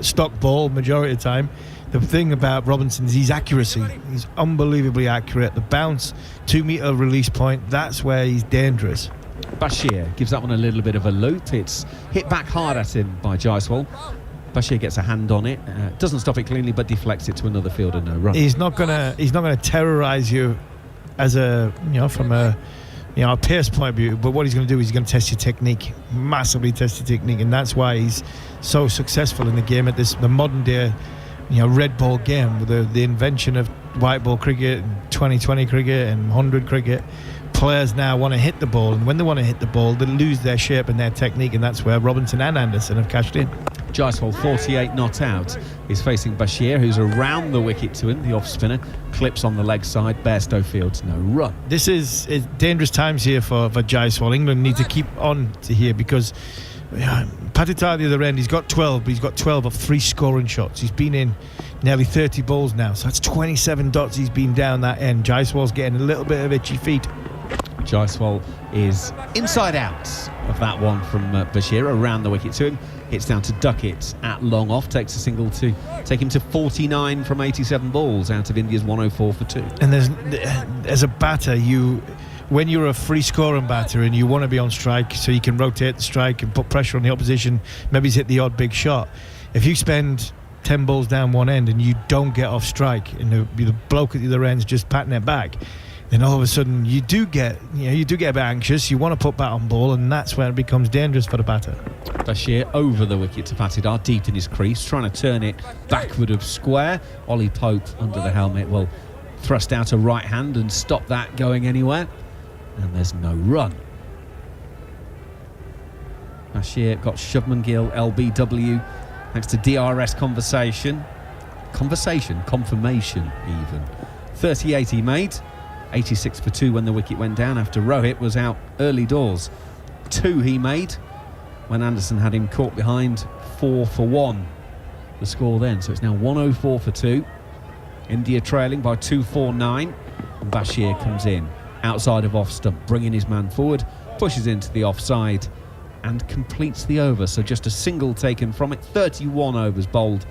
Stock ball majority of the time. The thing about Robinson is his accuracy. He's unbelievably accurate. The bounce, 2 metre release point, that's where he's dangerous. Bashir gives that one a little bit of a loop. It's hit back hard at him by Jaiswal. Bashir gets a hand on it, doesn't stop it cleanly, but deflects it to another fielder, no run. He's not gonna terrorise you as from a pace point of view, but what he's going to do is he's going to test your technique, massively test your technique, and that's why he's so successful in the game at the modern day, red ball game with the invention of white ball cricket and 2020 cricket and 100 cricket. Players now want to hit the ball, and when they want to hit the ball, they lose their shape and their technique, and that's where Robinson and Anderson have cashed in. Jaiswal, 48 not out, is facing Bashir, who's around the wicket to him. The off spinner clips on the leg side. Bairstow Fields, no run. This is dangerous times here for Jaiswal. England need to keep on to here because Patidar the other end, he's got 12, but he's got 12 of 3 scoring shots. He's been in nearly 30 balls now, so that's 27 dots he's been down that end. Jaiswal's getting a little bit of itchy feet. Jaiswal is inside out of that one from Bashir, around the wicket to him. Hits down to Duckett at long off, takes a single to take him to 49 from 87 balls out of India's 104 for 2. And as a batter, when you're a free scoring batter and you want to be on strike so you can rotate the strike and put pressure on the opposition, maybe hit the odd big shot. If you spend 10 balls down one end and you don't get off strike and the bloke at the other end's just patting it back, then all of a sudden you do get a bit anxious. You want to put bat on ball, and that's where it becomes dangerous for the batter. Bashir over the wicket to Patidar, deep in his crease, trying to turn it backward of square. Ollie Pope under the helmet will thrust out a right hand and stop that going anywhere, and there's no run. Bashir got Shubman Gill, LBW, thanks to DRS confirmation even. 38 he made. 86 for 2 when the wicket went down after Rohit was out early doors. 2 he made when Anderson had him caught behind. 4 for 1 the score then, so it's now 104 for 2. India trailing by 249, and Bashir comes in outside of off stump, bringing his man forward, pushes into the offside and completes the over. So just a single taken from it. 31 overs bowled.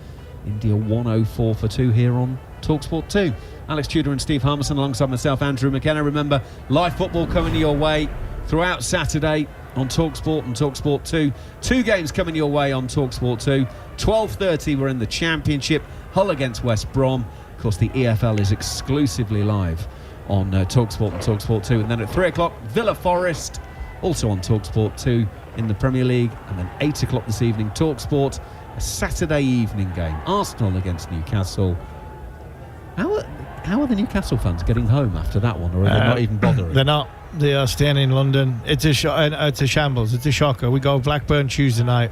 India 104 for 2 here on TalkSport 2. Alex Tudor and Steve Harmison alongside myself, Andrew McKenna. Remember, live football coming your way throughout Saturday. on TalkSport and TalkSport 2. 2 games coming your way on TalkSport 2. 12:30 we're in the Championship, Hull against West Brom. Of course, the EFL is exclusively live on TalkSport and TalkSport 2. And then at 3 o'clock, Villa Forest, also on TalkSport 2 in the Premier League. And then 8 o'clock this evening, TalkSport, a Saturday evening game, Arsenal against Newcastle. How are the Newcastle fans getting home after that one, or are they not even bothering? They're not. They are staying in London. It's a shambles. It's a shocker. We go Blackburn Tuesday night,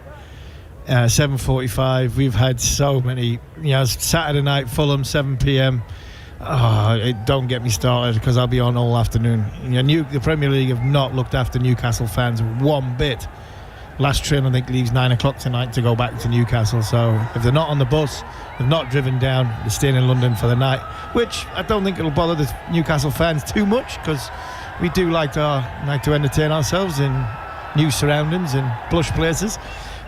7:45. We've had so many. Saturday night, Fulham, 7 p.m. Don't get me started, because I'll be on all afternoon. The Premier League have not looked after Newcastle fans one bit. Last train, I think, leaves 9 o'clock tonight to go back to Newcastle. So if they're not on the bus, they've not driven down, they're staying in London for the night, which I don't think it'll bother the Newcastle fans too much, because we do like to entertain ourselves in new surroundings and plush places.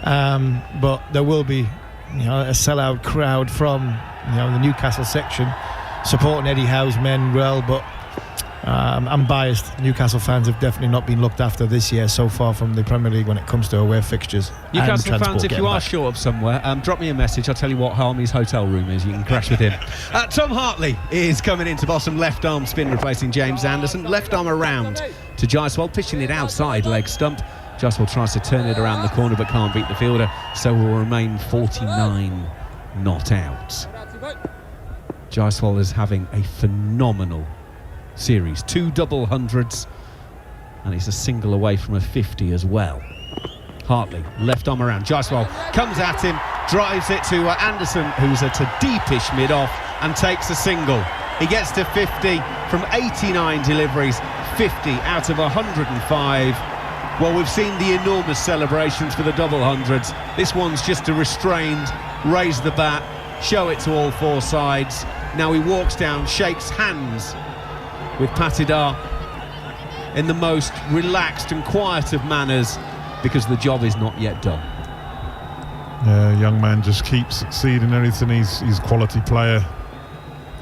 But there will be, a sellout crowd from, the Newcastle section supporting Eddie Howe's men well. But I'm biased. Newcastle fans have definitely not been looked after this year so far from the Premier League when it comes to away fixtures. Newcastle fans, if you are short of somewhere, drop me a message. I'll tell you what Harmy's hotel room is. You can crash with him. Tom Hartley is coming into bottom, left arm spin replacing James Anderson. Left arm around to Jaiswal, pitching it outside leg stump. Jaiswal tries to turn it around the corner but can't beat the fielder, so will remain 49 not out. Jaiswal is having a phenomenal series, 2 double hundreds, and he's a single away from a 50 as well. Hartley, left arm around, Jaiswal comes at him, drives it to Anderson, who's at a deepish mid-off, and takes a single. He gets to 50 from 89 deliveries, 50 out of 105. Well, we've seen the enormous celebrations for the double hundreds. This one's just a restrained, raise the bat, show it to all 4 sides. Now he walks down, shakes hands with Patidar in the most relaxed and quiet of manners, because the job is not yet done. Young man just keeps succeeding everything. He's a quality player.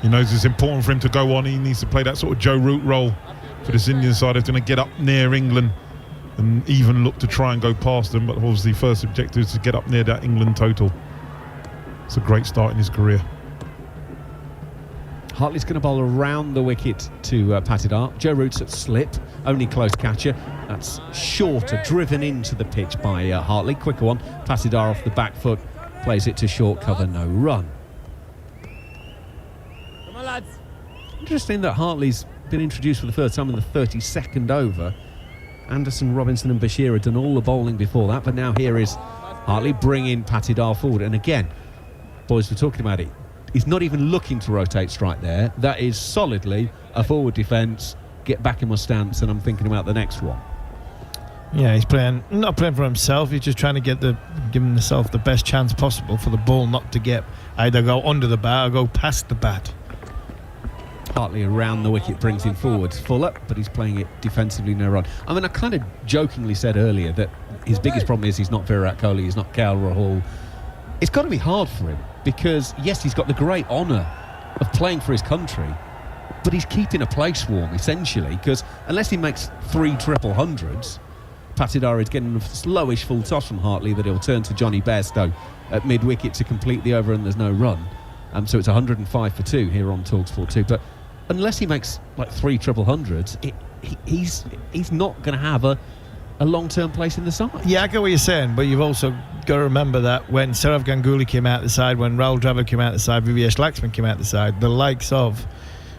He knows it's important for him to go on. He needs to play that sort of Joe Root role for this Indian side. He's going to get up near England and even look to try and go past them, but obviously first objective is to get up near that England total. It's a great start in his career. Hartley's going to bowl around the wicket to Patidar. Joe Root's at slip, only close catcher. That's shorter, driven into the pitch by Hartley. Quicker one, Patidar off the back foot, plays it to short cover, no run. Come on, lads. Interesting that Hartley's been introduced for the first time in the 32nd over. Anderson, Robinson and Bashir had done all the bowling before that, but now here is Hartley bringing Patidar forward. And again, boys were talking about it, he's not even looking to rotate strike there. That is solidly a forward defence. Get back in my stance, and I'm thinking about the next one. Yeah, he's not playing for himself. He's just trying to give himself the best chance possible for the ball not to get either go under the bat or go past the bat. Hartley around the wicket brings him forward. Fuller, but he's playing it defensively, no run. I mean, I kind of jokingly said earlier that his biggest problem is he's not Virat Kohli, he's not KL Rahul. It's got to be hard for him, because yes, he's got the great honour of playing for his country, but he's keeping a place warm essentially, because unless he makes 3 triple hundreds, Patidar is getting a slowish full toss from Hartley that he'll turn to Johnny Bairstow at mid wicket to complete the over, and there's no run. So it's 105 for 2 here on TalkSport 2. But unless he makes like 3 triple hundreds, he's not going to have a long-term place in the side. Yeah, I get what you're saying, but you've also got to remember that when Sourav Ganguly came out the side, when Rahul Dravid came out the side, Vivesh Laxman came out the side, the likes of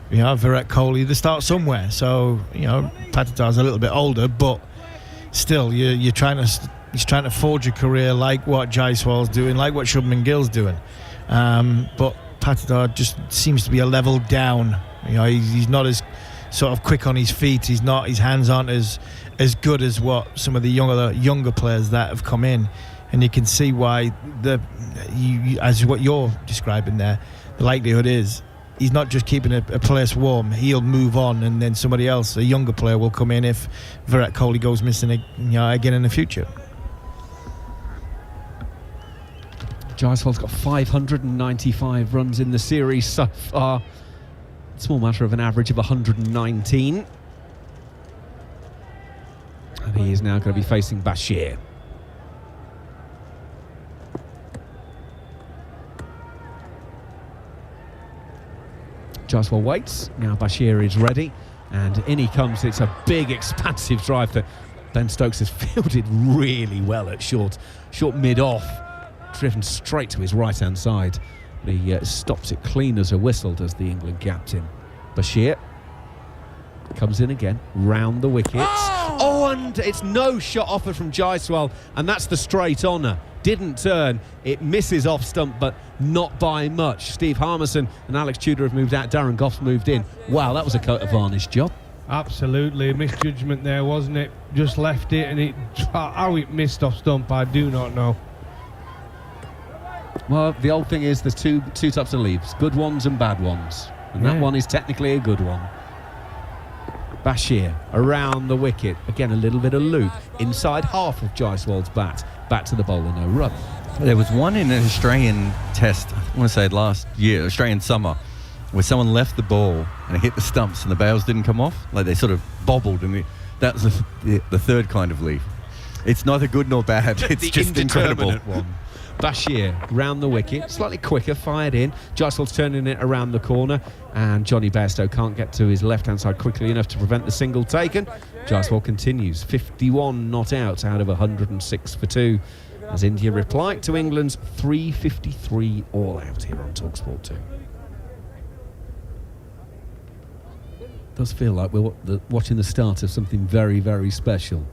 Virat Kohli, they start somewhere. So Patidar's a little bit older, but still, he's trying to forge a career like what Jaiswal's doing, like what Shubman Gill's doing. But Patidar just seems to be a level down. He's not as sort of quick on his feet. His hands aren't as good as what some of the younger players that have come in, and you can see why as what you're describing there, the likelihood is he's not just keeping a place warm. He'll move on, and then somebody else, a younger player, will come in if Virat Kohli goes missing again in the future. Jaiswal's got 595 runs in the series so far. Small matter of an average of 119. And he is is now going to be facing Bashir. Jaiswal waits. Now Bashir is ready. And in he comes. It's a big, expansive drive that Ben Stokes has fielded really well at short mid-off. Driven straight to his right-hand side. But he stops it clean as a whistle, does the England captain. Bashir comes in again, round the wickets. Oh, and it's no shot offered from Jaiswal, and that's the straight honour. Didn't turn, it misses off stump, but not by much. Steve Harmison and Alex Tudor have moved out, Darren Goff's moved in. Wow, that was a coat of varnish job. Absolutely, a misjudgment there, wasn't it? Just left it, and how it missed off stump, I do not know. Well, the old thing is there's two types of leaves, good ones and bad ones. And that one is technically a good one. Bashir around the wicket. Again, a little bit of loop. Inside half of Jaiswal's bat. Back to the bowler, no run. There was one in an Australian test, I want to say last year, Australian summer, where someone left the ball and it hit the stumps and the bails didn't come off. Like they sort of bobbled, and that was the third kind of leaf. It's neither good nor bad. It's just incredible. One. Bashir round the wicket, slightly quicker, fired in. Jaiswal's turning it around the corner, and Johnny Bairstow can't get to his left-hand side quickly enough to prevent the single taken. Jaiswal continues, 51 not out of 106 for 2, as India reply to England's 353 all out here on TalkSport 2. It does feel like we're watching the start of something very, very special.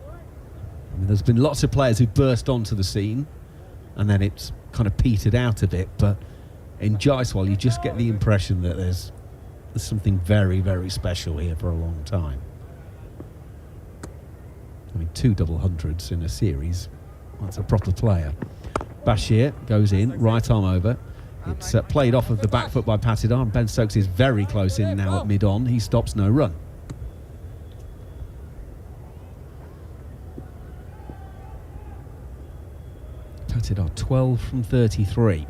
I mean, there's been lots of players who burst onto the scene, and then it's kind of petered out a bit, but in Jaiswal you just get the impression that there's something very, very special here for a long time. I mean, 2 double hundreds in a series, that's a proper player. Bashir goes in, right arm over. It's played off of the back foot by Patidar, and Ben Stokes is very close in now at mid-on. He stops, no run. Patidar 12 from 33.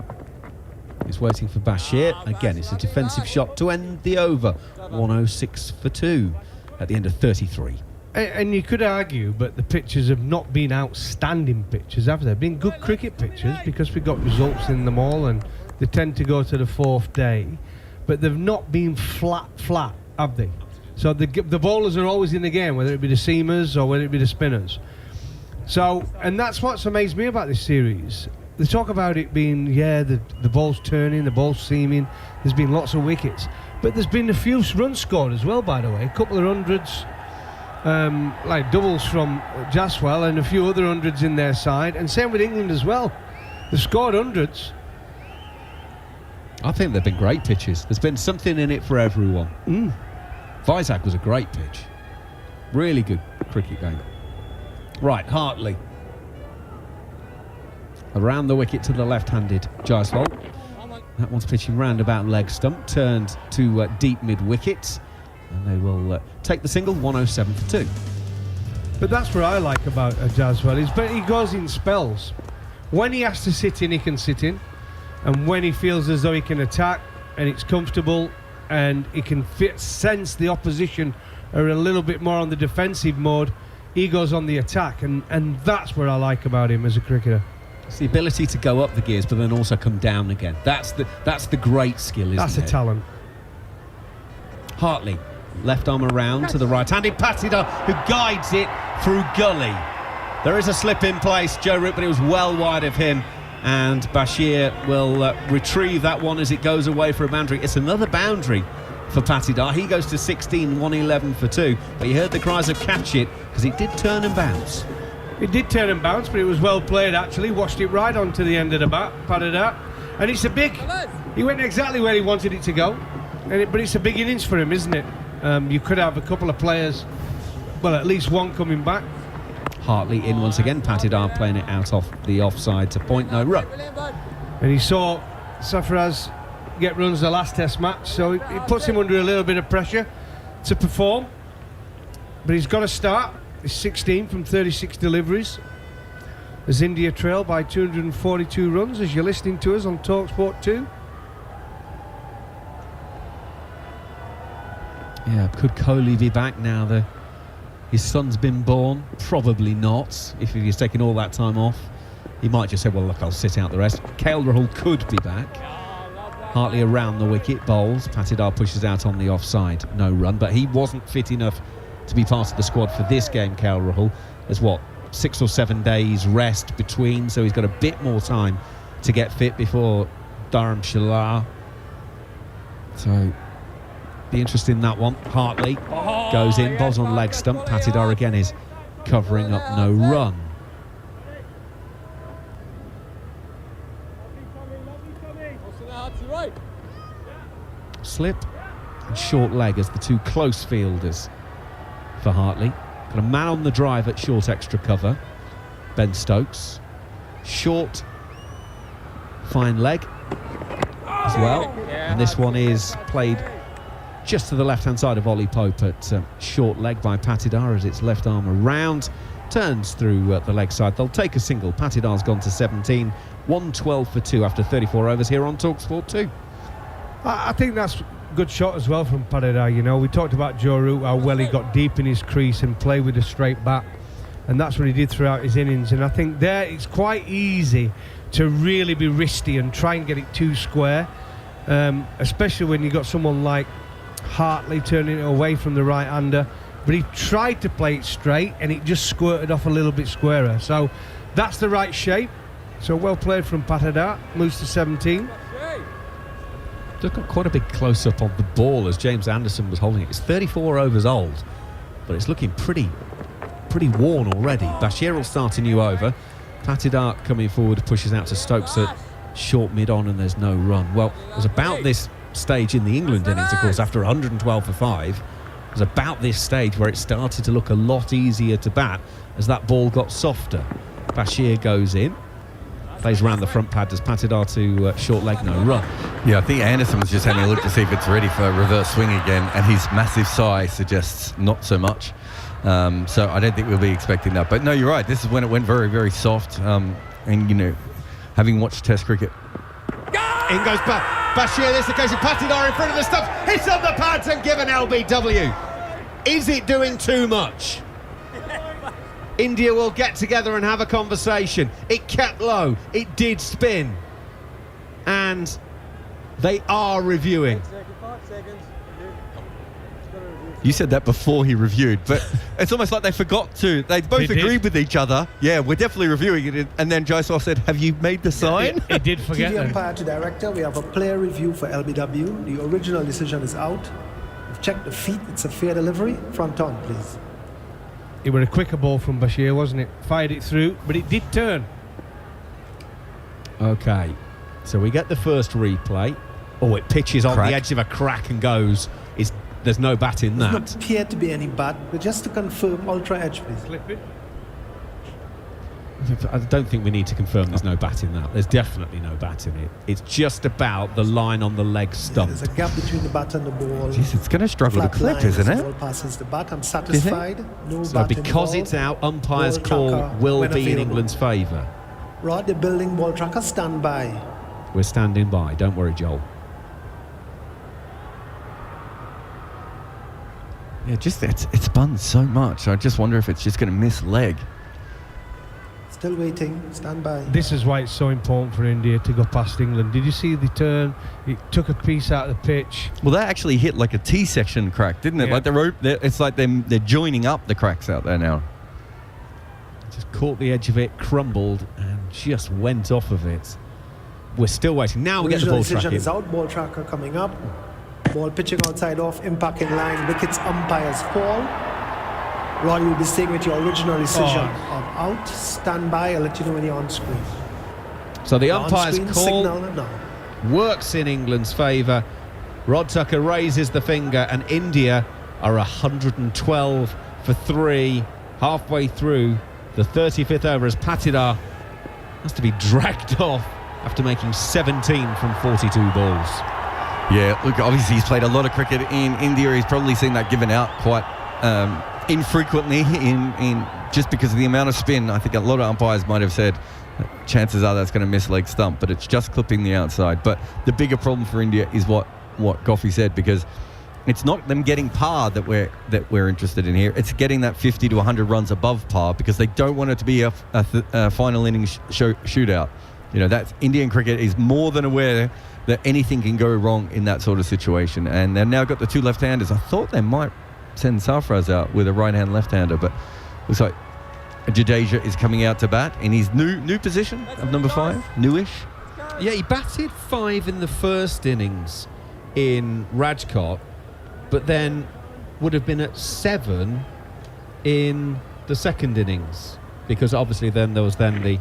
He's waiting for Bashir. Again, it's a defensive shot to end the over. 106 for 2 at the end of 33. And you could argue, but the pitches have not been outstanding pitches, have they? They've been good cricket pitches because we got results in them all, and they tend to go to the 4th day. But they've not been flat, have they? So the bowlers are always in the game, whether it be the seamers or whether it be the spinners. So, and that's what's amazed me about this series. They talk about it being, the ball's turning, the ball's seaming, there's been lots of wickets. But there's been a few runs scored as well, by the way. A couple of hundreds, like doubles from Jaiswal, and a few other hundreds in their side. And same with England as well. They've scored hundreds. I think they've been great pitches. There's been something in it for everyone. Vizag was a great pitch. Really good cricket game. Right, Hartley. Around the wicket to the left-handed Jaiswal. That one's pitching round about leg stump, turned to deep mid-wicket. And they will take the single, 107 for 2. But that's what I like about Jaiswal, but he goes in spells. When he has to sit in, he can sit in. And when he feels as though he can attack, and it's comfortable, and he can sense the opposition are a little bit more on the defensive mode, he goes on the attack, and that's what I like about him as a cricketer. It's the ability to go up the gears but then also come down again. That's the great skill, isn't it? That's a talent. Hartley, left arm around to the right-handed Patidar, who guides it through gully. There is a slip in place, Joe Root, but it was well wide of him, and Bashir will retrieve that one as it goes away for a boundary. It's another boundary for Patidar. He goes to 16, 111 for 2, but you heard the cries of catch it, because it did turn and bounce. It did turn and bounce, but it was well played actually. Washed it right onto the end of the bat, patted out, and it's a big. He went exactly where he wanted it to go, but it's a big innings for him, isn't it? You could have a couple of players, well, at least one coming back. Hartley in once again. Patidar playing it out off the offside to point, no run. And he saw Sarfaraz get runs the last Test match, so it puts him under a little bit of pressure to perform. But he's got to start. He's 16 from 36 deliveries. As India trail by 242 runs, as you're listening to us on TalkSport 2. Yeah, could Kohli be back now? The his son's been born? Probably not. If he's taken all that time off, he might just say, well, look, I'll sit out the rest. KL Rahul could be back. Hartley around the wicket, bowls. Patidar pushes out on the offside, no run. But he wasn't fit enough to be part of the squad for this game, KL Rahul. There's 6 or 7 days rest between, so he's got a bit more time to get fit before Dharamshala. So, be interested in that one. Hartley goes in, bowls on leg stump. Patidar again is covering up, no run. Slip and short leg as the two close fielders for Hartley. Got a man on the drive at short extra cover, Ben Stokes. Short, fine leg as well. And this one is played just to the left-hand side of Ollie Pope at short leg by Patidar as its left arm around. Turns through the leg side. They'll take a single. Patidar's gone to 17. 112 for 2 after 34 overs here on TalkSport 2. I think that's a good shot as well from Patidar. You know, we talked about Joe Root, how well he got deep in his crease and played with a straight bat, and that's what he did throughout his innings. And I think there it's quite easy to really be risky and try and get it too square, especially when you got someone like Hartley turning it away from the right-hander. But he tried to play it straight and it just squirted off a little bit squarer. So that's the right shape. So well played from Patidar. Moves to 17. Just got quite a big close-up on the ball as James Anderson was holding it. It's 34 overs old, but it's looking pretty worn already. Bashir will start a new over. Patidar coming forward, pushes out to Stokes at short mid-on, and there's no run. Well, it was about this stage in the England innings, of course, after 112 for 5. It was about this stage where it started to look a lot easier to bat as that ball got softer. Bashir goes in. Plays around the front pad, does Patidar to short leg, no run. Yeah, I think Anderson was just having a look to see if it's ready for a reverse swing again, and his massive size suggests not so much. So I don't think we'll be expecting that. But no, you're right. This is when it went very, very soft. And, you know, having watched Test cricket. In goes Bashir, this occasion, Patidar in front of the stumps, hits on the pads and given LBW. Is it doing too much? India will get together and have a conversation. It kept low, it did spin, and they are reviewing. You said that before he reviewed, but it's almost like they forgot to. They both agreed with each other. Yeah, we're definitely reviewing it. And then Jaiswal said, have you made the sign? It did forget. TV umpire to director, we have a player review for LBW. The original decision is out. We've checked the feet, it's a fair delivery. Front on, please. It was a quicker ball from Bashir, wasn't it? Fired it through, but it did turn. Okay, so we get the first replay. Oh, it pitches on the edge of a crack and goes. There's no bat in that. There doesn't appear to be any bat, but just to confirm, ultra edge, please. Clip it. I don't think we need to confirm there's no bat in that. There's definitely no bat in it. It's just about the line on the leg stump. There's a gap between the bat and the ball. Jeez, it's going to struggle to clip, isn't it? The ball passes the bat. I'm satisfied. No So bat because involved. it's out, umpire's Ball call tracker will when be in available. England's favour. Rod, the building ball tracker, stand by. We're standing by. Don't worry, Joel. Yeah, just it's spun so much. I just wonder if it's just going to miss leg. Still waiting. Stand by. This is why it's so important for India to go past England. Did you see the turn? It took a piece out of the pitch. Well, that actually hit like a T-section crack, didn't it? Yeah. Like the rope. It's like they're joining up the cracks out there now. Just caught the edge of it, crumbled, and just went off of it. We're still waiting. Now we get the Original ball decision tracking. is out. Ball tracker coming up. Ball pitching outside off, impact in line. Wickets umpire's call. Rod, you'll be staying with your original decision of out. Stand by. I'll let you know when you're on screen. So the The umpire's on-screen call signal now. works in England's favour. Rod Tucker raises the finger, and India are 112 for 3 halfway through the 35th over as Patidar has to be dragged off after making 17 from 42 balls. Yeah, look, obviously he's played a lot of cricket in India. He's probably seen that given out quite infrequently in just because of the amount of spin. I think a lot of umpires might have said chances are that's going to miss leg stump, but it's just clipping the outside. But the bigger problem for India is what Goffey said, because It's not them getting par that we're interested in here. It's getting that 50 to 100 runs above par, because they don't want it to be a final innings shootout. You know, that's Indian cricket is more than aware that anything can go wrong in that sort of situation. And they've now got the two left-handers. I thought they might send Sarfaraz out with a right-hand left-hander, but looks like Jadeja is coming out to bat in his new position of number 5, newish. Yeah, he batted 5 in the first innings in Rajkot, but then would have been at 7 in the second innings, because obviously then there was the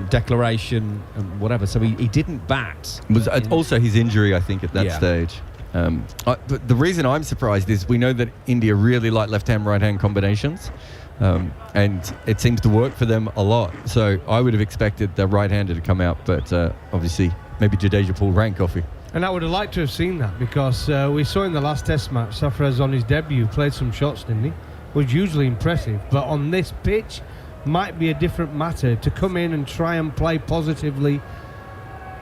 declaration and whatever, so he didn't bat. It was also his injury, I think, at that stage. But the reason I'm surprised is we know that India really like left-hand, right-hand combinations, and it seems to work for them a lot. So I would have expected the right-hander to come out, but obviously maybe Jadeja pulled rank off him. And I would have liked to have seen that, because we saw in the last Test match, Sarfaraz on his debut played some shots, didn't he? Was usually impressive, but on this pitch might be a different matter. To come in and try and play positively,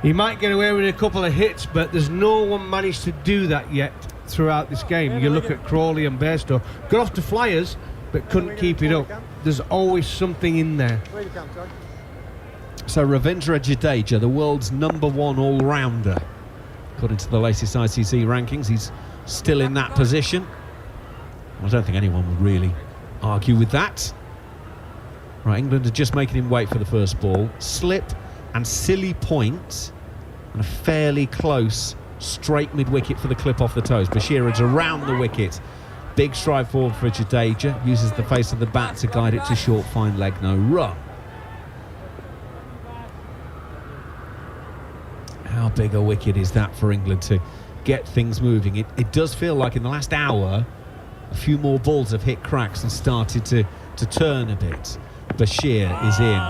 he might get away with a couple of hits, but there's no one managed to do that yet throughout this game. You look at Crawley and Bairstow, got off to flyers but couldn't keep it up. There's always something in there. So Ravindra Jadeja, the world's #1 all-rounder, according to the latest ICC rankings, he's still in that position. I don't think anyone would really argue with that. Right, England are just making him wait for the first ball. Slip and silly point, and a fairly close straight mid-wicket for the clip off the toes. Bashir is around the wicket. Big stride forward for Jadeja, uses the face of the bat to guide it to short, fine leg, no run. How big a wicket is that for England to get things moving? It does feel like in the last hour a few more balls have hit cracks and started to turn a bit. Bashir is in.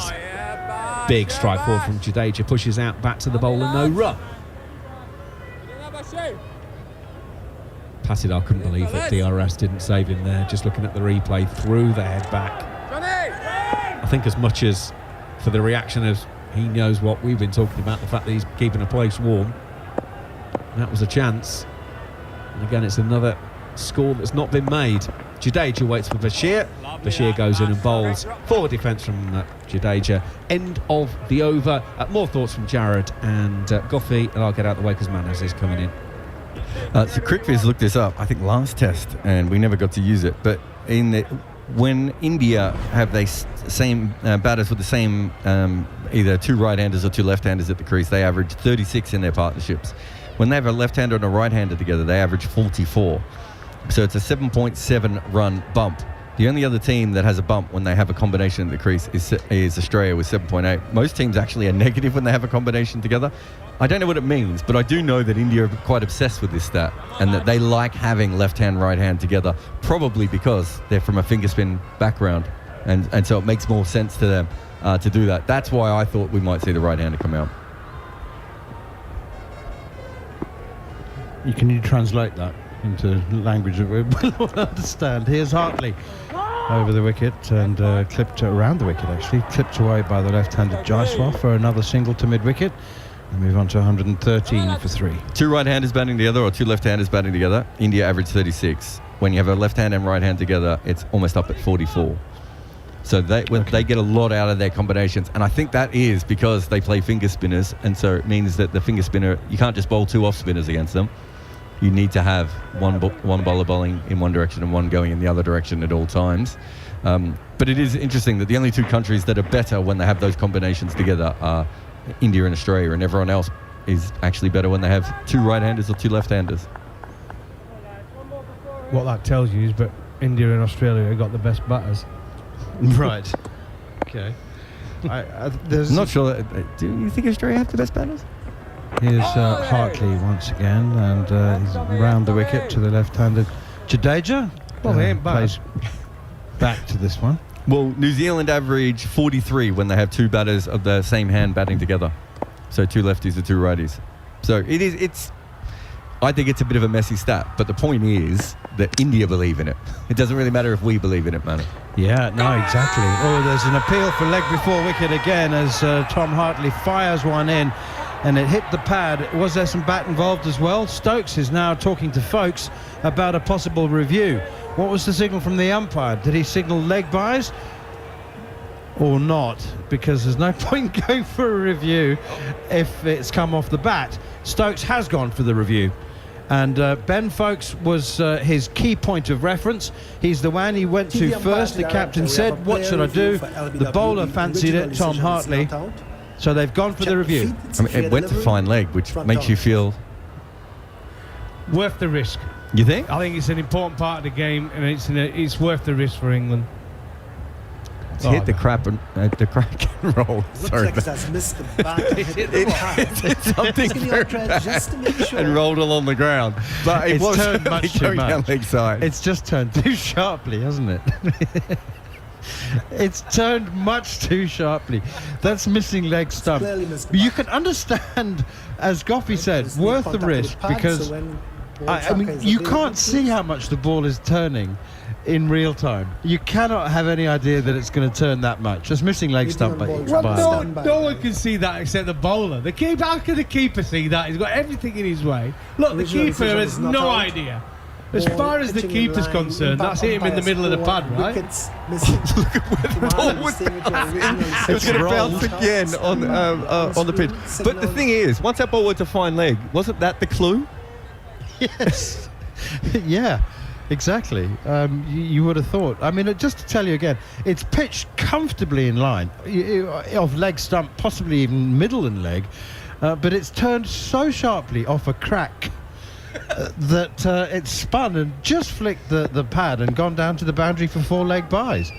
Big strike forward from Jadeja, pushes out back to the bowler, no run. Patidar couldn't believe that DRS didn't save him there, just looking at the replay, threw the head back. I think as much as for the reaction as he knows what we've been talking about, the fact that he's keeping a place warm. That was a chance. And again, it's another score that's not been made. Jadeja waits for Bashir. Bashir goes in and bowls. Forward defence from Jadeja. End of the over. More thoughts from Jared and Goffey, and I'll get out the way because Manners is coming in. So CricViz looked this up, I think last test, and we never got to use it, but when India have they same batters with the same either two right-handers or two left-handers at the crease, they average 36 in their partnerships. When they have a left-hander and a right-hander together, they average 44. So it's a 7.7 run bump. The only other team that has a bump when they have a combination at the crease is Australia with 7.8. Most teams actually are negative when they have a combination together. I don't know what it means, but I do know that India are quite obsessed with this stat and that they like having left-hand, right-hand together, probably because they're from a finger spin background. And so it makes more sense to them to do that. That's why I thought we might see the right-hander come out. Can you translate that into language that we will understand? Here's Hartley over the wicket and clipped around the wicket, actually. Clipped away by the left-handed Jaiswal for another single to mid-wicket. And move on to 113 for 3. Two right-handers batting together or two left-handers batting together, India average 36. When you have a left-hand and right-hand together, it's almost up at 44. So they get a lot out of their combinations. And I think that is because they play finger spinners. And so it means that the finger spinner, you can't just bowl two off-spinners against them. You need to have one bowler bowling in one direction and one going in the other direction at all times. But it is interesting that the only two countries that are better when they have those combinations together are India and Australia, and everyone else is actually better when they have two right-handers or two left-handers. What that tells you is that India and Australia have got the best batters. Right. Okay. I'm not sure. Do you think Australia have the best batters? Here's Hartley once again, and he's round the wicket to the left-handed Jadeja. Well, they ain't bad. Plays back to this one. Well, New Zealand average 43 when they have two batters of the same hand batting together. So two lefties and two righties. So I think it's a bit of a messy stat, but the point is that India believe in it. It doesn't really matter if we believe in it, man. Yeah, no, exactly. Oh, there's an appeal for leg before wicket again as Tom Hartley fires one in. and it hit the pad. Was there some bat involved as well? Stokes is now talking to Folkes about a possible review. What was the signal from the umpire? Did he signal leg byes or not? Because there's no point going for a review if it's come off the bat. Stokes has gone for the review. And Ben Folkes was his key point of reference. He's the one he went to first. The captain said, what should I do? The bowler fancied it, Tom Hartley. So they've gone for the review. I mean, it went to fine leg, which makes you feel... Worth the risk. You think? I think it's an important part of the game, and it's worth the risk for England. It's hit the crack and roll. Sorry, Looks like that's missed the bat. it's something very bad just to make sure. and rolled along the ground. But it It's was turned much too going down much. leg side. It's just turned too sharply, hasn't it? It's turned much too sharply. That's missing leg stump. clearly missed But you can understand, as Goffey said, There's worth no the contact with risk pad, because so when ball I tracker mean, is you available can't to see us, how much the ball is turning in real time. You cannot have any idea that it's going to turn that much. Just missing leg Medium stump. ball But tracker. No one can see that except the bowler. The keeper, how can the keeper see that? He's got everything in his way. Look, the Original keeper decision has is not no out. idea. As Ball far as the pitching in keeper's line, concerned, impact that's him in the umpires middle of the score, pad, right? Wickets missing. Look at where the ball was. It It was going to bounce again on the pitch. But the thing is, once that ball went to fine leg, wasn't that the clue? yes. Yeah, exactly. You would have thought. I mean, just to tell you again, it's pitched comfortably in line of leg stump, possibly even middle and leg, but it's turned so sharply off a crack that it's spun and just flicked the pad and gone down to the boundary for 4 leg byes.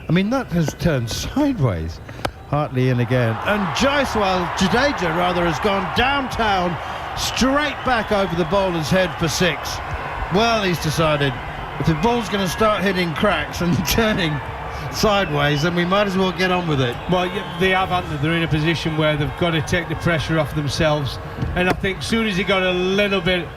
I mean, that has turned sideways. Hartley in again, and Jadeja rather has gone downtown, straight back over the bowler's head for 6. Well, he's decided if the ball's going to start hitting cracks and turning sideways, then we might as well get on with it. Well, they have, haven't they? They're in a position where they've got to take the pressure off themselves. And I think as soon as he got a little bit,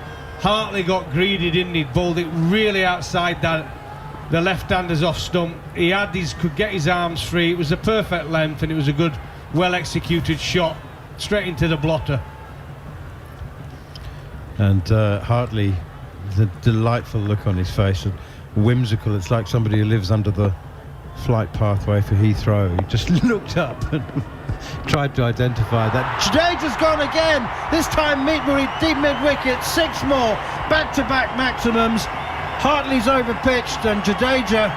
Hartley got greedy, didn't he? Bowled it really outside the left-hander's off stump. He could get his arms free. It was a perfect length, and it was a good, well-executed shot straight into the blotter. And Hartley, the delightful look on his face, and whimsical. It's like somebody who lives under the flight pathway for Heathrow. He just looked up and tried to identify that. Jadeja's gone again. This time deep mid-wicket. 6 more. Back-to-back maximums. Hartley's overpitched, and Jadeja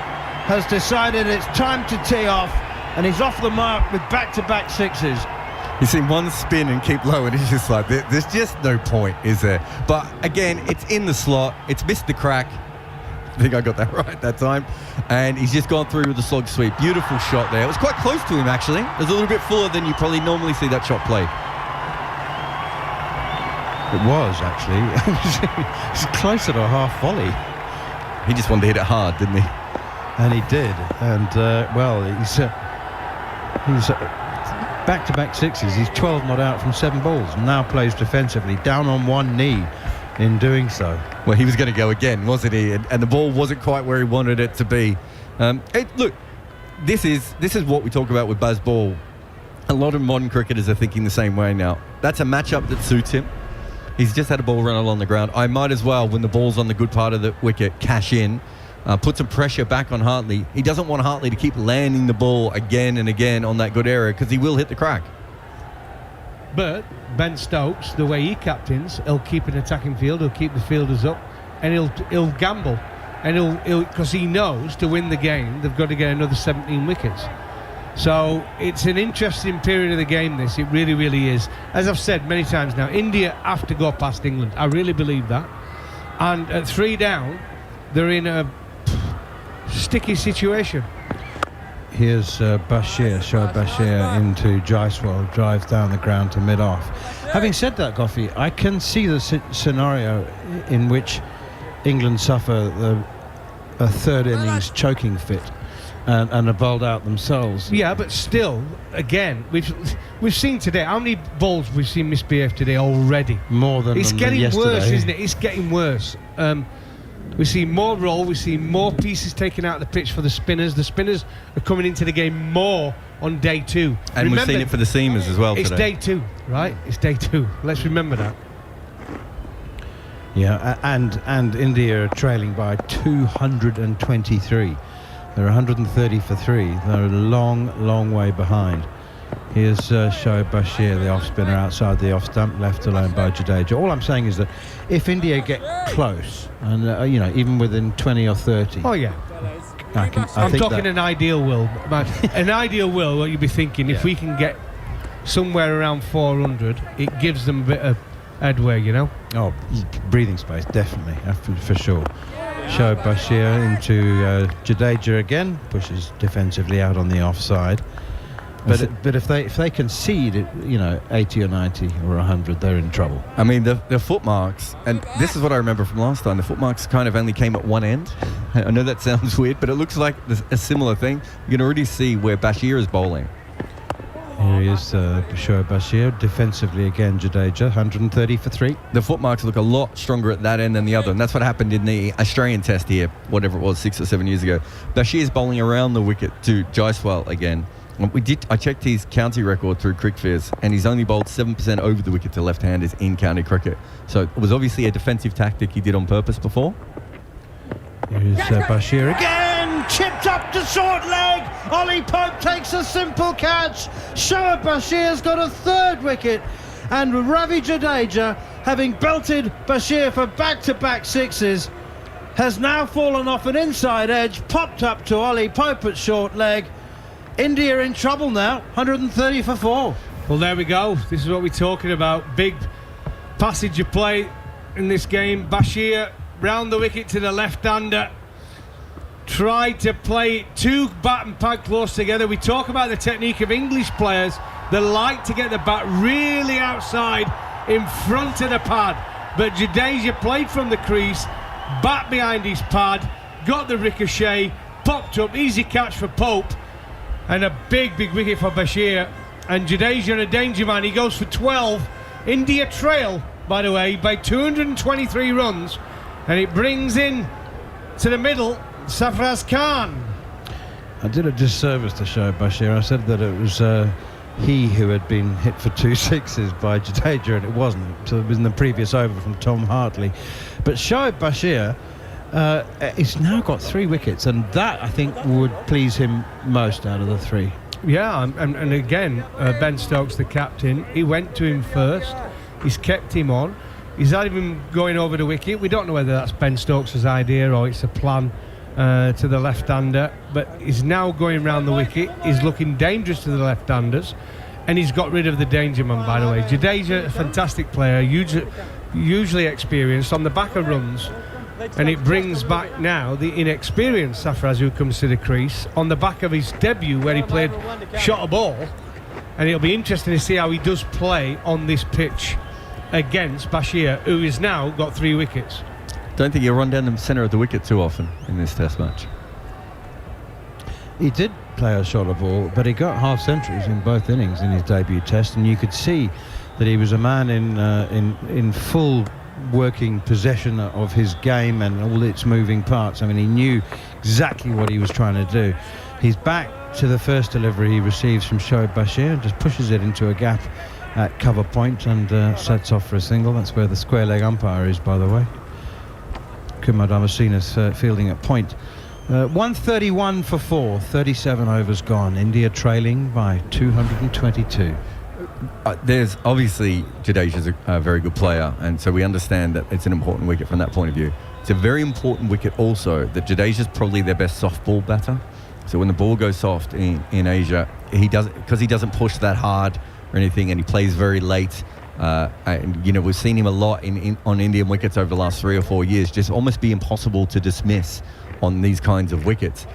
has decided it's time to tee off, and he's off the mark with back-to-back 6s. You see one spin and keep low, and it's just like, there's just no point, is there? But again, it's in the slot. It's missed the crack. I think I got that right that time. And he's just gone through with the slog sweep. Beautiful shot there. It was quite close to him, actually. It was a little bit fuller than you probably normally see that shot played. It was, actually. It was closer to a half volley. He just wanted to hit it hard, didn't he? And he did. And, well, he's back-to-back 6s. He's 12 not out from 7 balls and now plays defensively, down on one knee in doing so. Well, he was going to go again, wasn't he? And the ball wasn't quite where he wanted it to be. Look, this is what we talk about with Baz Ball. A lot of modern cricketers are thinking the same way now. That's a matchup that suits him. He's just had a ball run along the ground. I might as well, when the ball's on the good part of the wicket, cash in, put some pressure back on Hartley. He doesn't want Hartley to keep landing the ball again and again on that good area because he will hit the crack. But Ben Stokes, the way he captains, he'll keep an attacking field, he'll keep the fielders up, and he'll gamble. And he'll because he knows to win the game, they've got to get another 17 wickets. So it's an interesting period of the game, this. It really, really is. As I've said many times now, India have to go past England. I really believe that. And at 3 down, they're in a sticky situation. Here's Shoaib Bashir into Jaiswal, drives down the ground to mid-off. Having said that, Goffey, I can see the scenario in which England suffer a third innings choking fit and are bowled out themselves. Yeah, but still, again, we've seen today, how many balls we've seen misbehave today already? More than it's getting yesterday. worse, isn't it? It's getting worse. We see more roll, we see more pieces taken out of the pitch for the spinners. The spinners are coming into the game more on day 2. And we've seen it for the seamers as well it's today. It's day 2, right? It's day 2. Let's remember that. Yeah, and India are trailing by 223. They're 130 for 3. They're a long way behind. Here's Shoaib Bashir, the off spinner outside the off stump, left alone by Jadeja. All I'm saying is that if India get close, and even within 20 or 30. Oh yeah. I'm talking an ideal world. An ideal world, what you'd be thinking, if we can get somewhere around 400, it gives them a bit of headway, Oh, breathing space, definitely, for sure. Shoaib Bashir into Jadeja again, pushes defensively out on the offside. But if they concede, 80 or 90 or 100, they're in trouble. I mean, the foot marks, and this is what I remember from last time, the foot marks kind of only came at one end. I know that sounds weird, but it looks like a similar thing. You can already see where Bashir is bowling. Here he is, Shoaib Bashir, defensively again, Jadeja, 130 for 3. The foot marks look a lot stronger at that end than the other, and that's what happened in the Australian test here, whatever it was, 6 or 7 years ago. Bashir's bowling around the wicket to Jaiswal again. I checked his county record through CricFizz, and he's only bowled 7% over the wicket to left-handers in county cricket. So it was obviously a defensive tactic he did on purpose before. Here's Bashir again, chipped up to short leg. Ollie Pope takes a simple catch. Shoaib Bashir's got a 3rd wicket, and Ravi Jadeja, having belted Bashir for back-to-back 6s, has now fallen off an inside edge, popped up to Ollie Pope at short leg. India in trouble now, 130 for 4. Well, there we go. This is what we're talking about. Big passage of play in this game. Bashir round the wicket to the left-hander. Tried to play 2 bat and pad close together. We talk about the technique of English players. They like to get the bat really outside in front of the pad. But Jadeja played from the crease, bat behind his pad, got the ricochet, popped up, easy catch for Pope. And a big wicket for Bashir. And Jadeja a danger man. He goes for 12. India trail, by the way, by 223 runs. And it brings in to the middle Sarfraz Khan. I did a disservice to Shoaib Bashir. I said that it was he who had been hit for 2 sixes by Jadeja, and it wasn't. So it was in the previous over from Tom Hartley. But Shoaib Bashir he's now got 3 wickets, and that I think would please him most out of the 3. Yeah, and again, Ben Stokes, the captain, he went to him first. He's kept him on. He's had him going over the wicket. We don't know whether that's Ben Stokes' idea or it's a plan to the left-hander, but he's now going round the wicket. He's looking dangerous to the left-handers, and he's got rid of the danger man, by the way. Jadeja, a fantastic player, hugely experienced on the back of runs. And it brings back now the inexperienced Sarfraz, who comes to the crease on the back of his debut where he played shot a ball, and it'll be interesting to see how he does play on this pitch against Bashir, who has now got 3 wickets. Don't think he'll run down the centre of the wicket too often in this test match. He did play a shot a ball, but he got half centuries in both innings in his debut test, and you could see that he was a man in full working possession of his game and all its moving parts. I mean, he knew exactly what he was trying to do. He's back to the first delivery he receives from Shoaib Bashir and just pushes it into a gap at cover point and sets off for a single. That's where the square leg umpire is, by the way. Kumar Damasina's fielding at point. 131 for 4, 37 overs gone. India trailing by 222. There's obviously Jadeja's a very good player, and so we understand that it's an important wicket from that point of view. It's a very important wicket also that Jadeja's probably their best softball batter. So when the ball goes soft in Asia, he doesn't push that hard or anything, and he plays very late. And we've seen him a lot on Indian wickets over the last 3 or 4 years, just almost be impossible to dismiss on these kinds of wickets.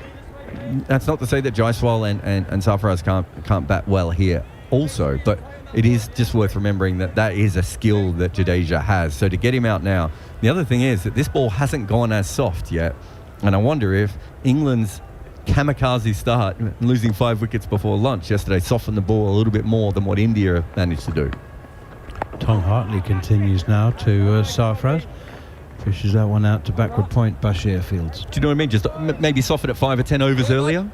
That's not to say that Jaiswal and Sarfraz can't bat well here also, but it is just worth remembering that is a skill that Jadeja has. So to get him out now, the other thing is that this ball hasn't gone as soft yet, and I wonder if England's kamikaze start, losing 5 wickets before lunch yesterday, softened the ball a little bit more than what India managed to do. Tom Hartley continues now to Sarfraz. Fishes that one out to backward point, Bashir fields. Do you know what I mean? Just maybe soften it 5 or 10 overs earlier.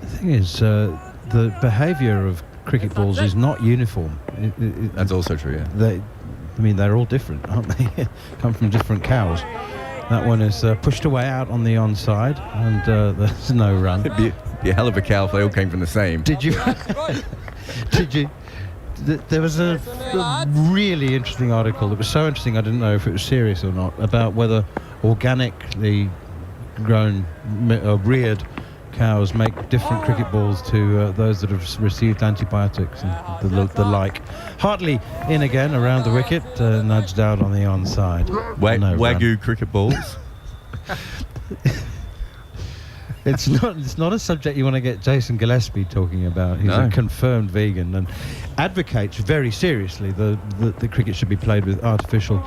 The thing is, the behaviour of cricket balls is not uniform. That's also true, yeah. They're all different, aren't they? Come from different cows. That one is pushed away out on the onside, and there's no run. It'd be a hell of a cow if they all came from the same. Did you? There was a really interesting article. It was so interesting I didn't know if it was serious or not, about whether organically grown reared cows make different cricket balls to those that have received antibiotics and the like. Hartley in again around the wicket, nudged out on the onside. Wagyu cricket balls. It's not a subject you want to get Jason Gillespie talking about. He's a confirmed vegan and advocates very seriously the cricket should be played with artificial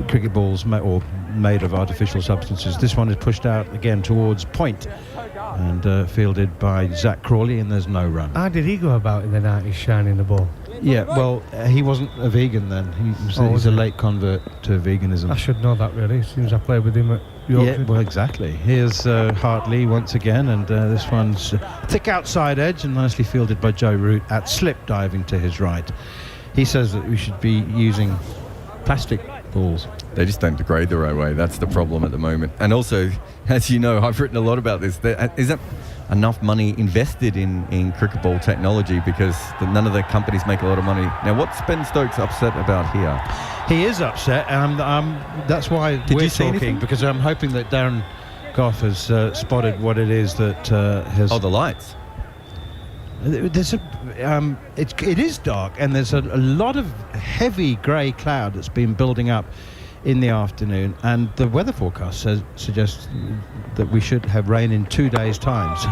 cricket balls made of artificial substances. This one is pushed out again towards point and fielded by Zach Crawley, and there's no run. How did he go about in the night? He's shining the ball. Yeah, well, he wasn't a vegan then. He's a late convert to veganism. I should know that really, as soon as I played with him at Yorkshire. Yeah, well, exactly. Here's Hartley once again, and this one's thick outside edge and nicely fielded by Joe Root at slip diving to his right. He says that we should be using plastic balls. They just don't degrade the right way. That's the problem at the moment. And also, as you know, I've written a lot about this. There isn't enough money invested in cricket ball technology because none of the companies make a lot of money. Now, what's Ben Stokes upset about here? He is upset, and that's why we're talking, because I'm hoping that Darren Gough has spotted what it is that has... Oh, the lights. There's it is dark, and there's a lot of heavy grey cloud that's been building up in the afternoon, and the weather forecast suggests that we should have rain in 2 days' time. So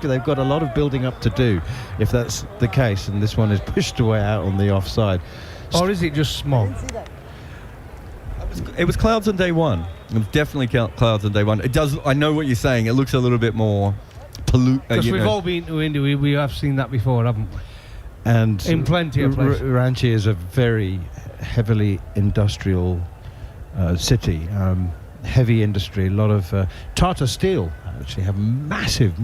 they've got a lot of building up to do if that's the case, and this one is pushed away out on the offside. Or is it just smog? It was clouds on day one. It was definitely clouds on day one. It does. I know what you're saying. It looks a little bit more because we've all been to India. We have seen that before, haven't we? And in plenty of places. Ranchi is a very heavily industrial city. Heavy industry. A lot of Tata Steel actually have massive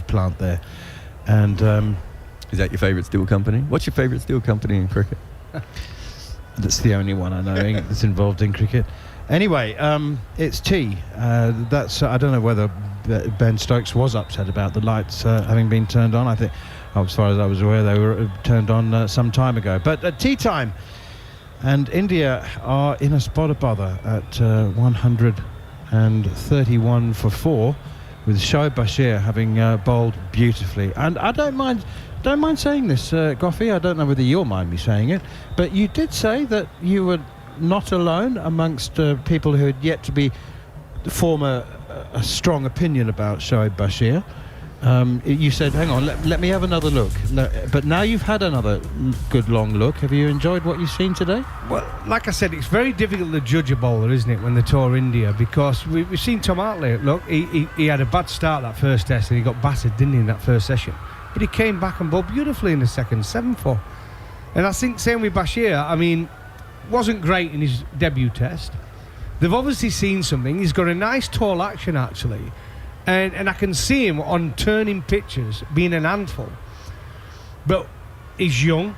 plant there. And is that your favourite steel company? What's your favourite steel company in cricket? That's the only one I know that's involved in cricket. Anyway, it's tea. That's I don't know whether Ben Stokes was upset about the lights having been turned on. I think, as far as I was aware, they were turned on some time ago. But at tea time, and India are in a spot of bother at 131 for 4, with Shoaib Bashir having bowled beautifully. And I don't mind saying this, Goffey. I don't know whether you'll mind me saying it, but you did say that you were not alone amongst people who had yet to form a strong opinion about Shoaib Bashir. You said, hang on, let me have another look. No, but now you've had another good long look. Have you enjoyed what you've seen today? Well, like I said, it's very difficult to judge a bowler, isn't it, when they tour India, because we've seen Tom Hartley. Look, he had a bad start that first test and he got battered, didn't he, in that first session? But he came back and bowled beautifully in the second, 7-4. And I think same with Bashir. I mean, wasn't great in his debut test. They've obviously seen something. He's got a nice tall action, actually. And I can see him on turning pitches being an handful. But he's young.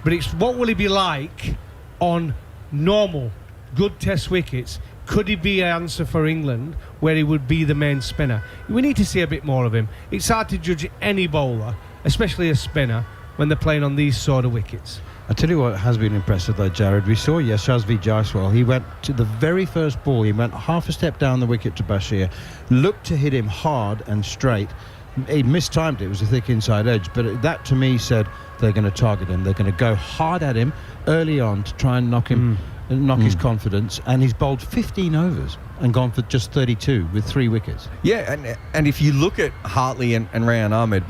But it's what will he be like on normal, good test wickets? Could he be an answer for England where he would be the main spinner? We need to see a bit more of him. It's hard to judge any bowler, especially a spinner, when they're playing on these sort of wickets. I tell you what has been impressive though, Jared. We saw Yashasvi Jaiswal. He went to the very first ball. He went half a step down the wicket to Bashir, looked to hit him hard and straight. He mistimed it. It was a thick inside edge. But that to me said they're going to target him. They're going to go hard at him early on to try and knock him. Knock his confidence, and he's bowled 15 overs and gone for just 32 with 3 wickets. Yeah, and if you look at Hartley and Rayan Ahmed,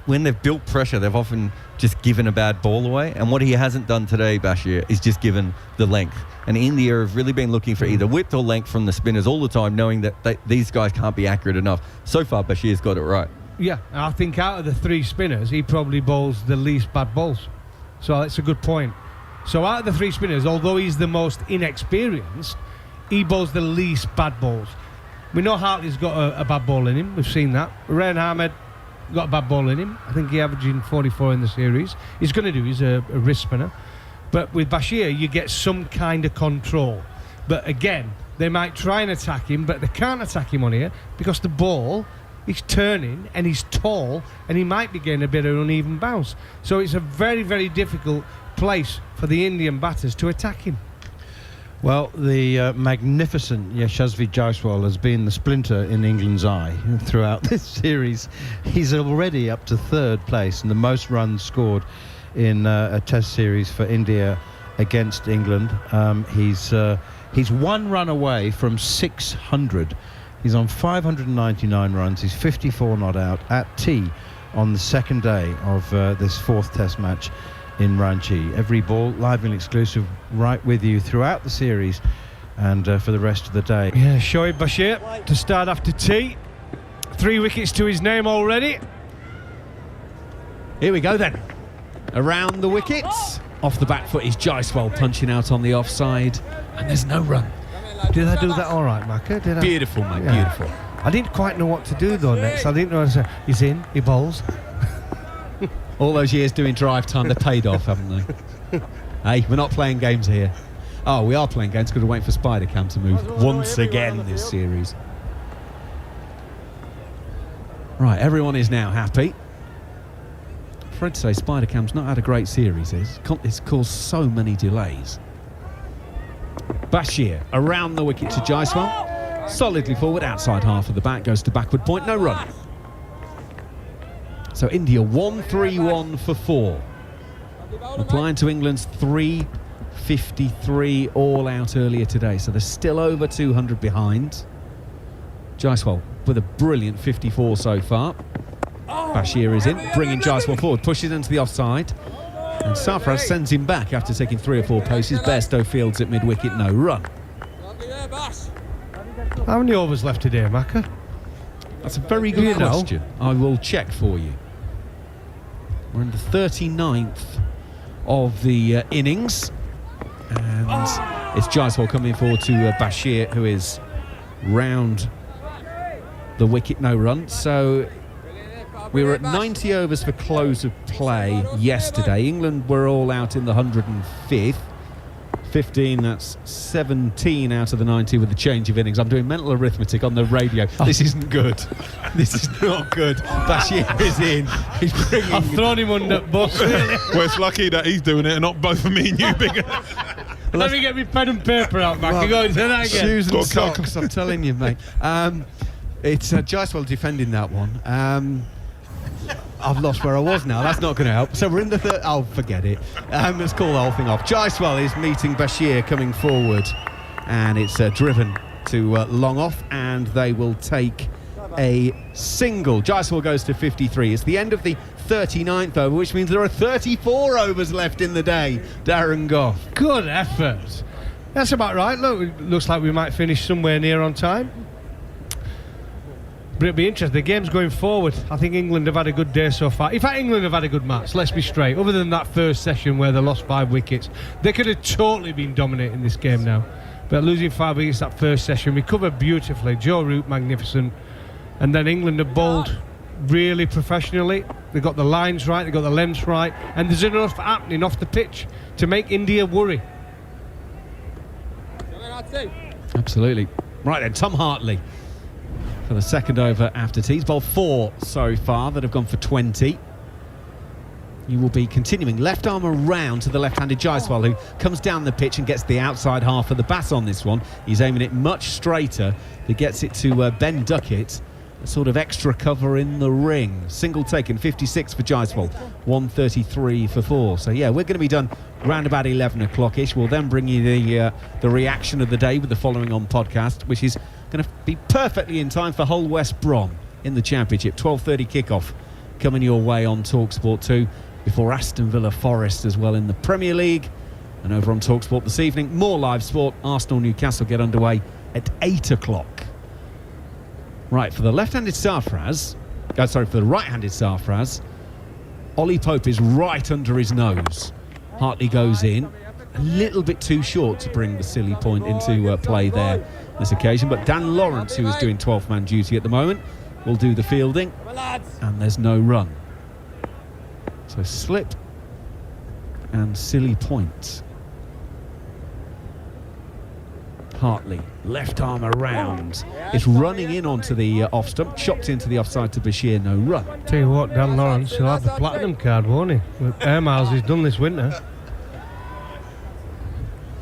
when they've built pressure, they've often just given a bad ball away, and what he hasn't done today, Bashir, is just given the length. And India have really been looking for either width or length from the spinners all the time, knowing that these guys can't be accurate enough. So far, Bashir's got it right. Yeah, I think out of the 3 spinners, he probably bowls the least bad balls. So that's a good point. So out of the three spinners, although he's the most inexperienced, he bowls the least bad balls. We know Hartley's got a bad ball in him. We've seen that. Rehan Ahmed got a bad ball in him. I think he averaging 44 in the series. He's going to do. He's a wrist spinner. But with Bashir, you get some kind of control. But again, they might try and attack him, but they can't attack him on here because the ball is turning and he's tall and he might be getting a bit of uneven bounce. So it's a very, very difficult place for the Indian batters to attack him. Well, the magnificent Yashasvi Jaiswal has been the splinter in England's eye throughout this series. He's already up to third place and the most runs scored in a test series for India against England. He's 1 run away from 600. He's on 599 runs. He's 54 not out at tea on the second day of this 4th test match in Ranchi. Every ball live and exclusive right with you throughout the series and for the rest of the day. Yeah, Shoaib Bashir to start after tea. 3 wickets to his name already. Here we go then. Around the wickets. Off the back foot is Jaiswal punching out on the offside. And there's no run. Did I do that all right, Macca? Did I? Beautiful, mate, beautiful. I didn't quite know what to do though next. I didn't know what to say. He's in, he bowls. All those years doing drive time, they paid off, haven't they? Hey, we're not playing games here. Oh, we are playing games because we're waiting for Spider-Cam to move once again this series. Right, everyone is now happy. I'm afraid to say Spider-Cam's not had a great series. It's caused so many delays. Bashir around the wicket to Jaiswal. Solidly forward, outside half of the bat, goes to backward point, no run. So India 1-3-1 for 4. Applying to England's 353 all out earlier today. So they're still over 200 behind. Jaiswal with a brilliant 54 so far. Bashir is in, bringing Jaiswal forward, pushes into the offside. And Sarfraz sends him back after taking 3 or 4 paces. Bairstow fields at mid-wicket, no run. How many overs left today, Macca? That's a very good question. I will check for you. We're in the 39th of the innings. And it's Jaiswal coming forward to Bashir, who is round the wicket, no run. So we were at 90 overs for close of play yesterday. England were all out in the 105th. 15, that's 17 out of the 90 with the change of innings. I'm doing mental arithmetic on the radio. This isn't good. This is not good. Bashir is in. He's bringing... I've thrown him under bus. Well, it's lucky that he's doing it and not both of me and you, bigger. Let me get my pen and paper out, Macca. Go and do that again. Shoes and socks, I'm telling you, mate. It's Jaiswal defending that one. I've lost where I was now. That's not going to help. So we're in the third. Oh, forget it. Let's call the whole thing off. Jaiswal is meeting Bashir coming forward, and it's driven to long off, and they will take a single. Jaiswal goes to 53. It's the end of the 39th over, which means there are 34 overs left in the day. Darren Gough. Good effort. That's about right. Look, it looks like we might finish somewhere near on time. But it'll be interesting. The game's going forward. I think England have had a good day so far. In fact, England have had a good match, let's be straight. Other than that first session where they lost 5 wickets, they could have totally been dominating this game now. But losing 5 wickets that first session, recovered beautifully. Joe Root, magnificent. And then England have bowled really professionally. They've got the lines right, they've got the lengths right, and there's enough happening off the pitch to make India worry. Absolutely. Right then, Tom Hartley for the second over after tea. He's bowled 4 so far that have gone for 20. You will be continuing left arm around to the left-handed Jaiswal, who comes down the pitch and gets the outside half of the bat on this one. He's aiming it much straighter. He gets it to Ben Duckett. A sort of extra cover in the ring. Single taken, 56 for Jaiswal, 133 for 4. So yeah, we're going to be done round about 11 o'clock-ish. We'll then bring you the reaction of the day with the following on podcast, which is going to be perfectly in time for Hull West Brom in the Championship. 12:30 kickoff coming your way on TalkSport 2 before Aston Villa Forest as well in the Premier League. And over on TalkSport this evening, more live sport. Arsenal Newcastle get underway at 8 o'clock. Right, for the left-handed Sarfraz, for the right-handed Sarfraz, Ollie Pope is right under his nose. Hartley goes in, a little bit too short to bring the silly point into play there this occasion. But Dan Lawrence, who is doing 12th man duty at the moment, will do the fielding, and there's no run. So slip and silly point. Hartley, left arm around. It's running in onto the off stump, chopped into the offside to Bashir, no run. Tell you what, Dan Lawrence, he'll have the platinum card, won't he? With air miles he's done this winter.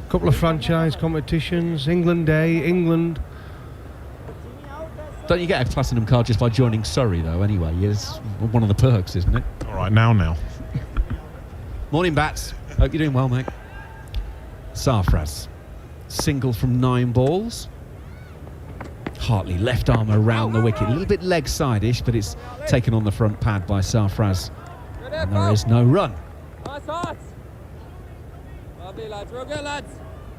Couple of franchise competitions, England Day, England. Don't you get a platinum card just by joining Surrey, though, anyway? It's one of the perks, isn't it? All right, now. Morning, Bats. Hope you're doing well, mate. Sarfraz. Single from 9 balls. Hartley, left arm around the wicket. A little bit leg side-ish, but it's taken on the front pad by Sarfraz. And there is no run.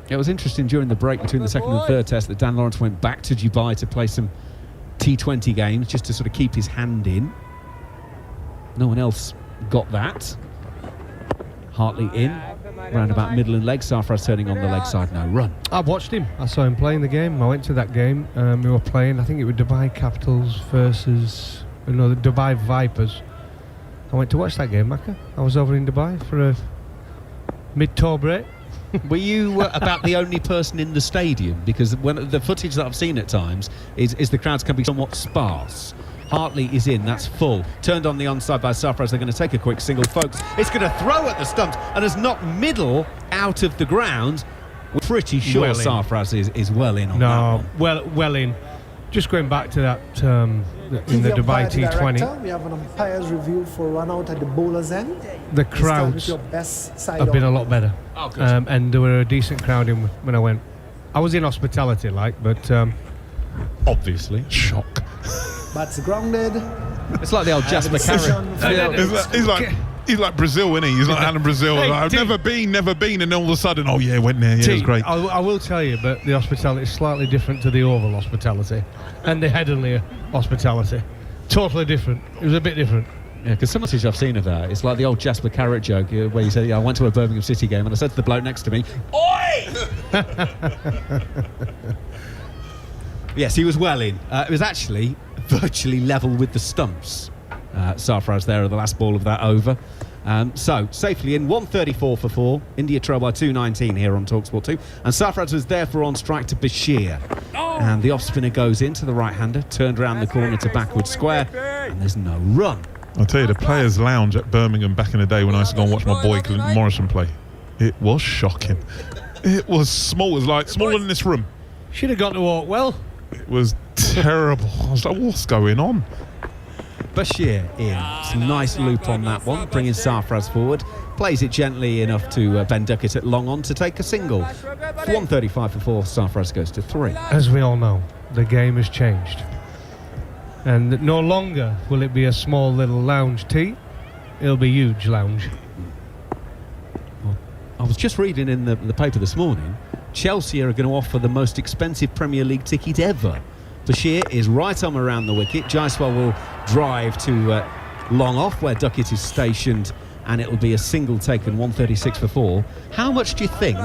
It was interesting during the break between the second and third test that Dan Lawrence went back to Dubai to play some T20 games just to sort of keep his hand in. No one else got that. Hartley in, round about middle and leg. Sarfraz turning on the leg side, no run. I watched him. I saw him playing the game. I went to that game. We were playing, I think it was Dubai Capitals versus, the Dubai Vipers. I went to watch that game, Macca. I was over in Dubai for a mid-tour break. Were you about the only person in the stadium? Because when the footage that I've seen at times is the crowds can be somewhat sparse. Hartley is in, that's full. Turned on the onside by Sarfraz. They're going to take a quick single, folks. It's going to throw at the stumps and has knocked middle out of the ground. We're pretty sure Sarfraz is well in on that one. Well in. Just going back to that in the Dubai T20. We have an umpire's review for run out at the bowler's end. The crowds have been a lot better. Oh, good. And there were a decent crowd in when I went. I was in hospitality, but obviously, shock. Bats grounded. It's like the old Jasper Carrot. He's like Brazil, isn't he? He's like Alan Brazil. Hey, I've never been, and then all of a sudden, oh yeah, went there. Yeah, it was great. I will tell you, but the hospitality is slightly different to the Oval hospitality and the Headingley hospitality. Totally different. It was a bit different. Yeah, because some footage I've seen of that, it's like the old Jasper Carrot joke where you say, I went to a Birmingham City game and I said to the bloke next to me, "Oi!" Yes, he was well in. It was actually virtually level with the stumps. Sarfraz there at the last ball of that over. So, safely in, 134 for 4. India trail by 219 here on TalkSport 2. And Sarfraz was therefore on strike to Bashir. And the off-spinner goes into the right-hander, turned around the corner to backward square, and there's no run. I'll tell you, the Players' Lounge at Birmingham back in the day when I used to go and watch my boy Clinton Morrison play, it was shocking. It was small. It was like smaller than this room. Should have got to walk well. It was terrible. I was like, what's going on? Bashir in. It's a nice loop on that one, bringing Sarfraz forward. Plays it gently enough to Ben Duckett at long on to take a single. 135 for 4, Sarfraz goes to 3. As we all know, the game has changed. And no longer will it be a small little lounge tee, it'll be huge lounge. Well, I was just reading in the paper this morning, Chelsea are going to offer the most expensive Premier League ticket ever. Bashir is right arm around the wicket. Jaiswal will drive to long off where Duckett is stationed, and it'll be a single taken, 136 for 4. How much do you think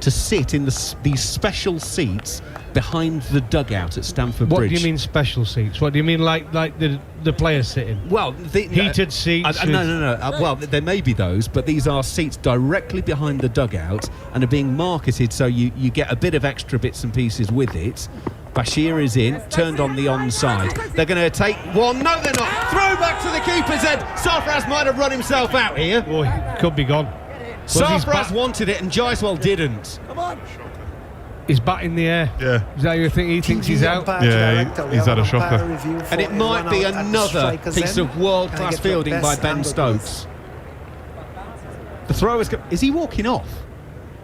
to sit in these special seats behind the dugout at Stamford Bridge? What do you mean special seats? What do you mean like the players sitting? Well, heated seats? No. Well, there may be those, but these are seats directly behind the dugout and are being marketed so you get a bit of extra bits and pieces with it. Bashir is in, turned on the onside. They're going to take one. No, they're not. Throw back to the keeper's head. Sarfraz might have run himself out here. Oh, he could be gone. Sarfraz wanted it and Jaiswal didn't. Come on. He's bat in the air. Yeah. Is that you think he thinks he's out? Yeah, he's had a shocker. And it might be another piece of world-class fielding by Ben Stokes. The throw is he walking off?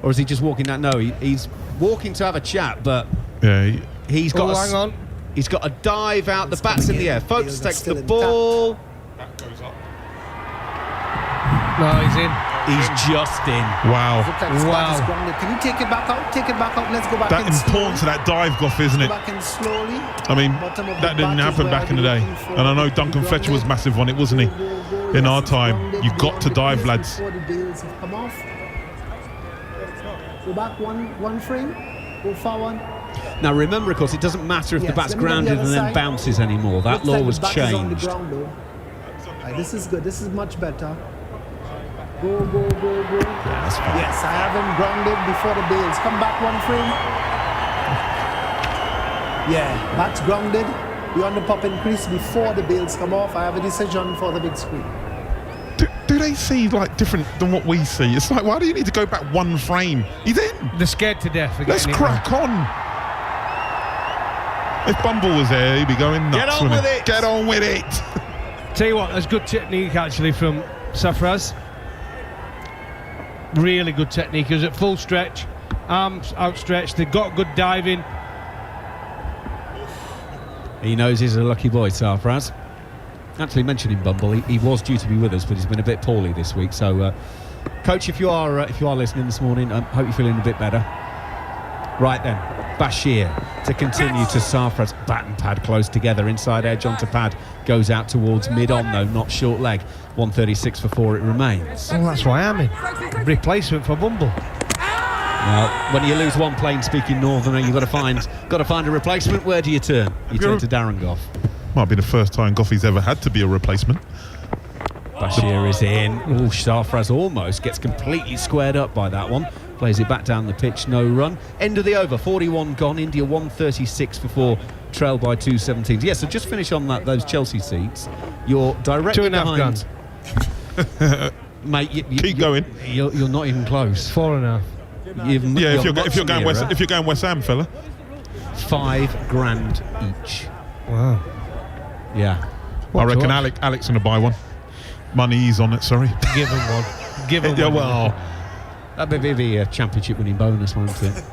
Or is he just walking down? No, he's walking to have a chat, but yeah, he's got hang on. He's got a dive out. The bat's in the air. Folks takes the ball. That goes up. No, he's in. He's just in. Wow. Can you take it back out? Take it back out. Let's go back. That importance of that dive, Goff, isn't it? Back in slowly. I mean, that didn't happen back in the day. And I know Duncan Fletcher was massive on it, wasn't he? In our time, you got to dive, lads. Go back one frame. Go forward. Now remember, of course, it doesn't matter if the Yes, bat's let me get the grounded other and then side. bounces anymore. That Looks law like was the bat is on the changed. ground, though. Right, this is good. This is much better. Go. Yeah, that's fine. Yes, I have him grounded before the bails. Come back one frame. Yeah, bat's grounded. Beyond the pop and crease before the bails come off. I have a decision for the big screen. Do they see like different than what we see? It's like, why do you need to go back one frame? He's in. They're scared to death. Let's crack on. If Bumble was there, he'd be going nuts. Get on wouldn't with he? it. Get on with it. Tell you what, there's good technique actually from Sarfraz. Really good technique. He was at full stretch, arms outstretched. They got good diving. He knows he's a lucky boy, Sarfraz. Actually, mentioning Bumble, he was due to be with us, but he's been a bit poorly this week. So, Coach, if you are listening this morning, hope you're feeling a bit better. Right then, Bashir to continue to Sarfraz. Bat and pad close together. Inside edge onto pad. Goes out towards mid-on though, not short leg. 136 for 4 it remains. Well, that's why I'm in. Replacement for Bumble. Well, when you lose one plain-speaking northerner, you've got to find a replacement. Where do you turn? You turn to Darren Goff. Might be the first time Goffey's ever had to be a replacement. Bashir is in. Oh, Sarfraz almost gets completely squared up by that one. Plays it back down the pitch, no run. End of the over, 41 gone. India 136 for 4, trailed by 217. Yeah, so just finish on those Chelsea seats. You're directly behind. Mate, keep going. You're not even close. 4.5. If you're going West Ham, fella. $5,000 each. Wow. Yeah. I reckon Alex gonna buy one. Money's on it. Sorry. Give him one. Give him yeah, one. well, that'd be a championship winning bonus, won't it?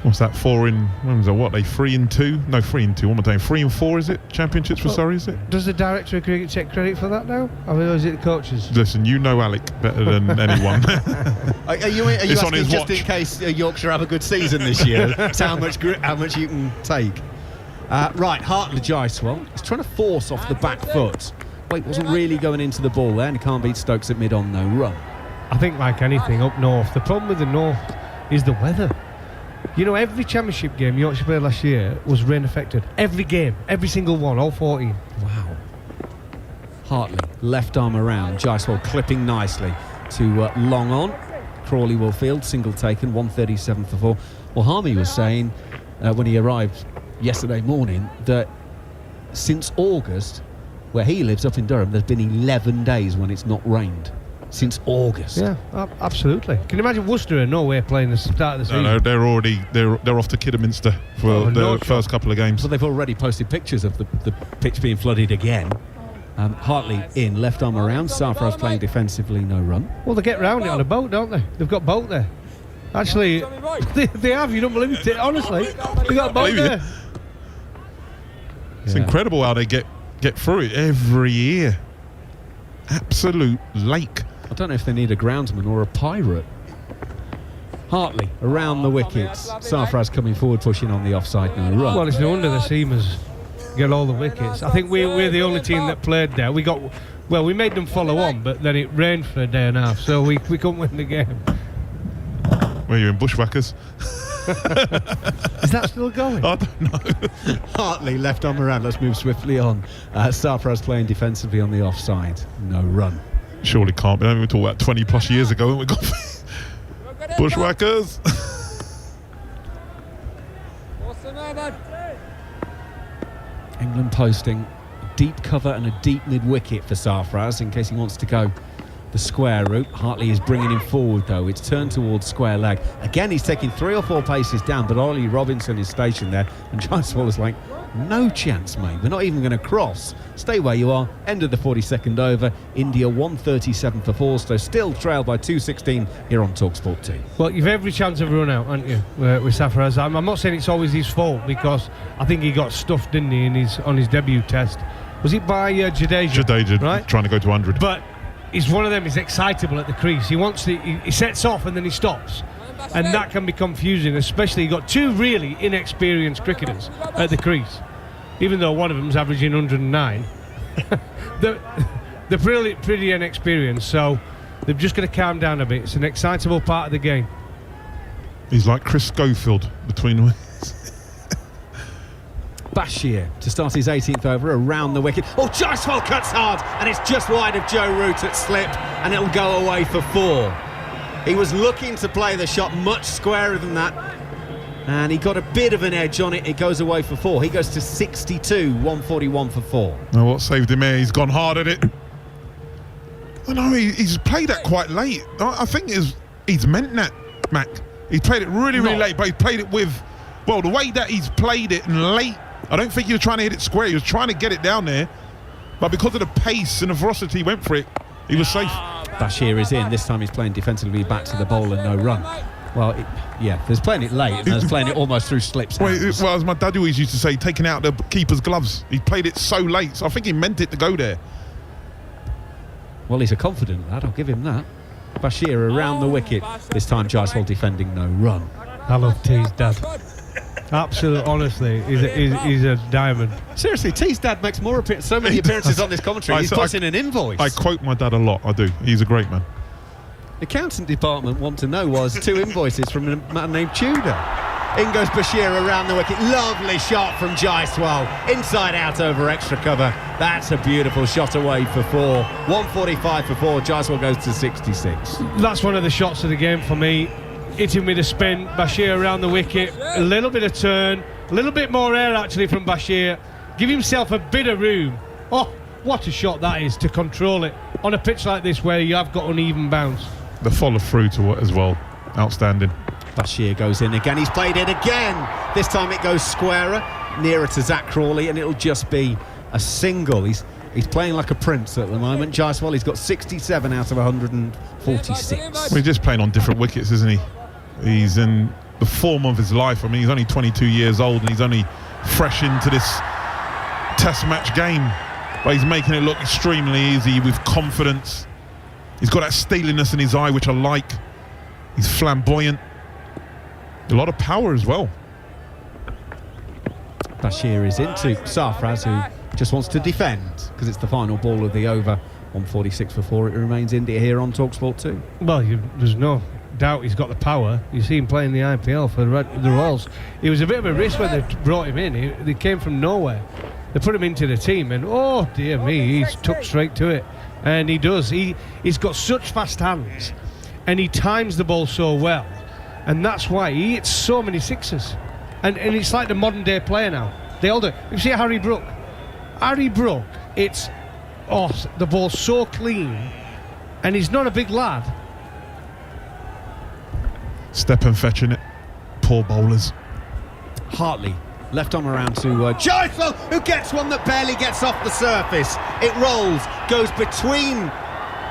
What's that? 4 in? When was that? What? They 3 and 2? No, 3 and 2. One more time. 3 and 4 is it? Championships for Surrey, is it? Does the director of cricket take credit for that now? I mean, or is it the coaches? Listen, you know Alec better than anyone. Are you It's on asking his just watch. in case Yorkshire have a good season this year? That's how much you can take. Right, Hartley Jaiswal. He's trying to force off the back foot. Weight wasn't really going into the ball there, and he can't beat Stokes at mid-on, no run. I think like anything up north, the problem with the north is the weather. You know, every championship game Yorkshire played last year was rain affected. Every game, every single one, all 14. Wow. Hartley, left arm around. Jaiswal clipping nicely to long on. Crawley will field, single taken, 137 for 4. Well, Harmy was saying when he arrived yesterday morning that since August, where he lives up in Durham, there's been 11 days when it's not rained. Since August. Yeah, absolutely. Can you imagine Worcester and Norway playing the start of the season? No, they're off to Kidderminster for the first couple of games. Well, they've already posted pictures of the pitch being flooded again. Hartley in, left arm around. Sarfraz playing defensively, no run. Well, they get round it on a boat, don't they? They've got boat there. Actually, they have. You don't believe it? Honestly, they got a boat there. It's incredible how they get through it every year. Absolute lake. I don't know if they need a groundsman or a pirate. Hartley around the wickets. Sarfraz coming forward, pushing on the offside, no run. Well, it's no wonder the Seamers get all the wickets. I think we're the only team that played there. We made them follow on, but then it rained for a day and a half, so we couldn't win the game. Were you in Bushwhackers? Is that still going? I don't know. Hartley left arm around. Let's move swiftly on. Sarfraz playing defensively on the offside, no run. Surely can't be. I mean, we talked about 20 plus years ago when we got Bushwhackers. England posting deep cover and a deep mid-wicket for Sarfraz in case he wants to go the square route. Hartley is bringing him forward though. It's turned towards square leg. Again, he's taking 3 or 4 paces down, but Ollie Robinson is stationed there, and Jaiswal is like, no chance, mate. We're not even going to cross. Stay where you are. End of the 42nd over. India 137 for 4, so still trailed by 216 here on TalkSport 2. Well, you've every chance of run out, haven't you, with Sarfraz? I'm not saying it's always his fault, because I think he got stuffed, didn't he, on his debut test. Was it by Jadeja? Jadeja, right? Trying to go to 100. But he's one of them. He's excitable at the crease. He sets off and then he stops, and that can be confusing. Especially, you've got 2 really inexperienced cricketers at the crease. Even though one of them's averaging 109, they're pretty inexperienced. So they've just got to calm down a bit. It's an excitable part of the game. He's like Chris Schofield between the Bashir to start his 18th over around the wicket. Oh, Jaiswal cuts hard, and it's just wide of Joe Root at slip, and it'll go away for 4. He was looking to play the shot much squarer than that, and he got a bit of an edge on it. It goes away for 4. He goes to 62, 141 for 4. Now what saved him here? He's gone hard at it. I know he's played that quite late. I think he's meant that, Mac. He played it really late, but he played it with, well, the way that he's played it and late. I don't think he was trying to hit it square. He was trying to get it down there, but because of the pace and the velocity he went for it, he was safe. Bashir is in. This time he's playing defensively back to the bowler, no run. Well, there's playing it late and there's playing it almost through slips. Well, as my dad always used to say, taking out the keeper's gloves. He played it so late, so I think he meant it to go there. Well, he's a confident lad, I'll give him that. Bashir around the wicket. This time Jaiswal defending, no run. I love T's dad. Absolutely, honestly, he's a diamond. Seriously, T's dad makes so many appearances on this commentary. He puts in an invoice. I quote my dad a lot, I do. He's a great man. The accountant department want to know was 2 invoices from a man named Tudor. In goes Bashir around the wicket. Lovely shot from Jaiswal. Inside out over extra cover. That's a beautiful shot away for 4. 145 for 4. Jaiswal goes to 66. That's one of the shots of the game for me. Hitting with a spin, Bashir around the wicket, a little bit of turn, a little bit more air actually from Bashir. Give himself a bit of room. Oh, what a shot that is to control it on a pitch like this where you have got uneven bounce. The follow through to it as well. Outstanding. Bashir goes in again. He's played it again. This time it goes squarer, nearer to Zach Crawley, and it'll just be a single. He's playing like a prince at the moment. Jaiswal, he's got 67 out of 146. Well, he's just playing on different wickets, isn't he? He's in the form of his life. I mean, he's only 22 years old and he's only fresh into this test match game. But he's making it look extremely easy with confidence. He's got that steeliness in his eye, which I like. He's flamboyant. A lot of power as well. Bashir is into Sarfraz, who just wants to defend because it's the final ball of the over. 146 for 4. It remains India here on TalkSport 2. Well, there's no doubt he's got the power. You see him playing the IPL for the Royals. It was a bit of a risk when they brought him in. They came from nowhere. They put him into the team and oh dear me, he's took straight to it. And he does. He's got such fast hands and he times the ball so well. And that's why he hits so many sixes. And it's like the modern day player now. They all do it. You see Harry Brook. Harry Brook, it's the ball's so clean and he's not a big lad. Step and fetching it. Poor bowlers. Hartley, left arm around to Jaiswal, who gets one that barely gets off the surface. It rolls, goes between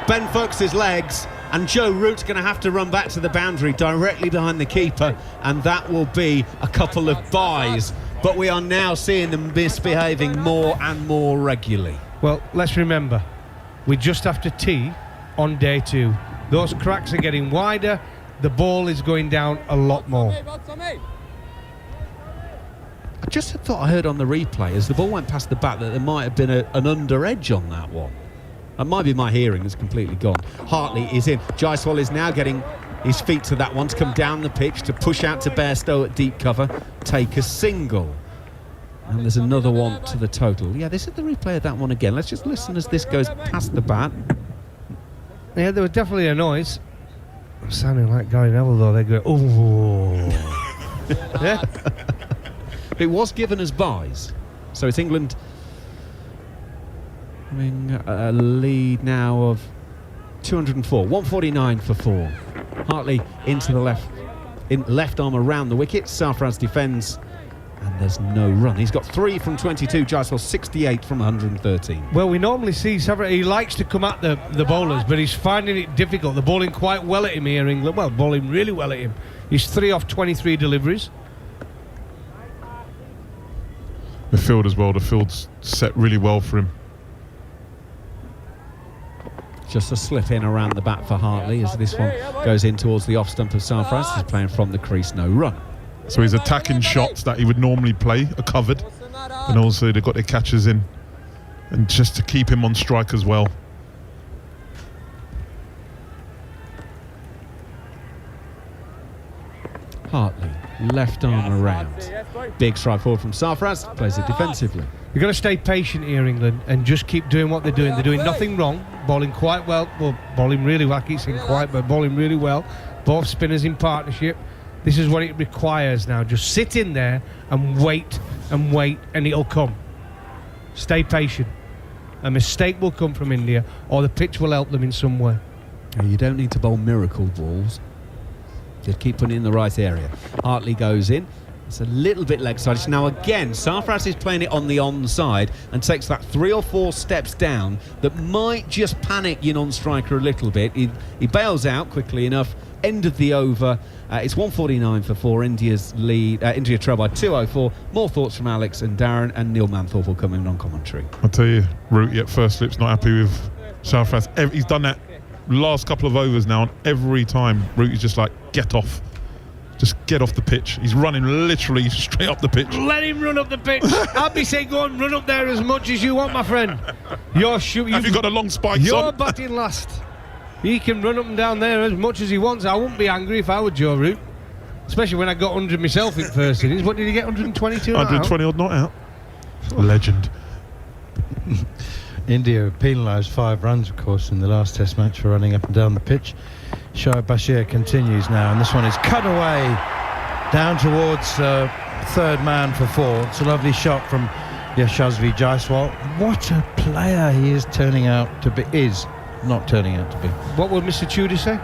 Ben Foakes' legs, and Joe Root's going to have to run back to the boundary directly behind the keeper, and that will be a couple of byes. But we are now seeing them misbehaving more and more regularly. Well, let's remember, we just have to tee on day 2. Those cracks are getting wider. The ball is going down a lot more. I just thought I heard on the replay as the ball went past the bat that there might have been an under edge on that one. That might be my hearing that's completely gone. Hartley is in. Jaiswal is now getting his feet to that one to come down the pitch, to push out to Bairstow at deep cover, take a single. And there's another one to the total. Yeah, this is the replay of that one again. Let's just listen as this goes past the bat. Yeah, there was definitely a noise. Sounding like Gary Neville though. They go, oh. Yeah. It was given as byes. So it's England having a lead now of 204. 149 for 4. Hartley into the left arm around the wicket. Sarfraz defends. And there's no run. He's got 3 from 22. Jaiswal 68 from 113. Well, we normally see Sarfraz. He likes to come at the bowlers, but he's finding it difficult. They're bowling quite well at him here, England. Well, bowling really well at him. He's 3 off 23 deliveries. The field as well. The field's set really well for him. Just a slip in around the bat for Hartley as this one goes in towards the off stump of Sarfraz. He's playing from the crease, no run. So his attacking shots that he would normally play are covered, and also they've got their catchers in, and just to keep him on strike as well. Hartley, left arm around. Big stride forward from Sarfraz, plays it defensively. You've got to stay patient here, England, and just keep doing what they're doing. They're doing nothing wrong, bowling quite well, bowling really well. I keep saying quite, but bowling really well. Both spinners in partnership. This is what it requires now. Just sit in there and wait, and it'll come. Stay patient. A mistake will come from India, or the pitch will help them in some way. You don't need to bowl miracle balls. Just keep putting it in the right area. Hartley goes in. It's a little bit leg side. Now again, Sarfraz is playing it on the onside and takes that 3 or 4 steps down that might just panic your non-striker a little bit. He bails out quickly enough. End of the over. It's 149 for 4. India's lead. India trail by 204. More thoughts from Alex and Darren, and Neil Manthorpe will come in on commentary. I tell you, Root at first slip's not happy with Sarfraz. He's done that last couple of overs now, and every time Root is just like, get off. Just get off the pitch. He's running literally straight up the pitch. Let him run up the pitch. I'll be saying, go on, run up there as much as you want, my friend. Have you got the long spikes you're on? You're batting last. He can run up and down there as much as he wants. I wouldn't be angry if I were Joe Root. Especially when I got 100 myself in first innings. What did he get, 122 120 odd not out. Legend. India penalised 5 runs, of course, in the last Test match for running up and down the pitch. Shoaib Bashir continues now, and this one is cut away down towards third man for 4. It's a lovely shot from Yashasvi Jaiswal. What a player he is turning out to be. Not turning out to be. What would Mr. Tudor say?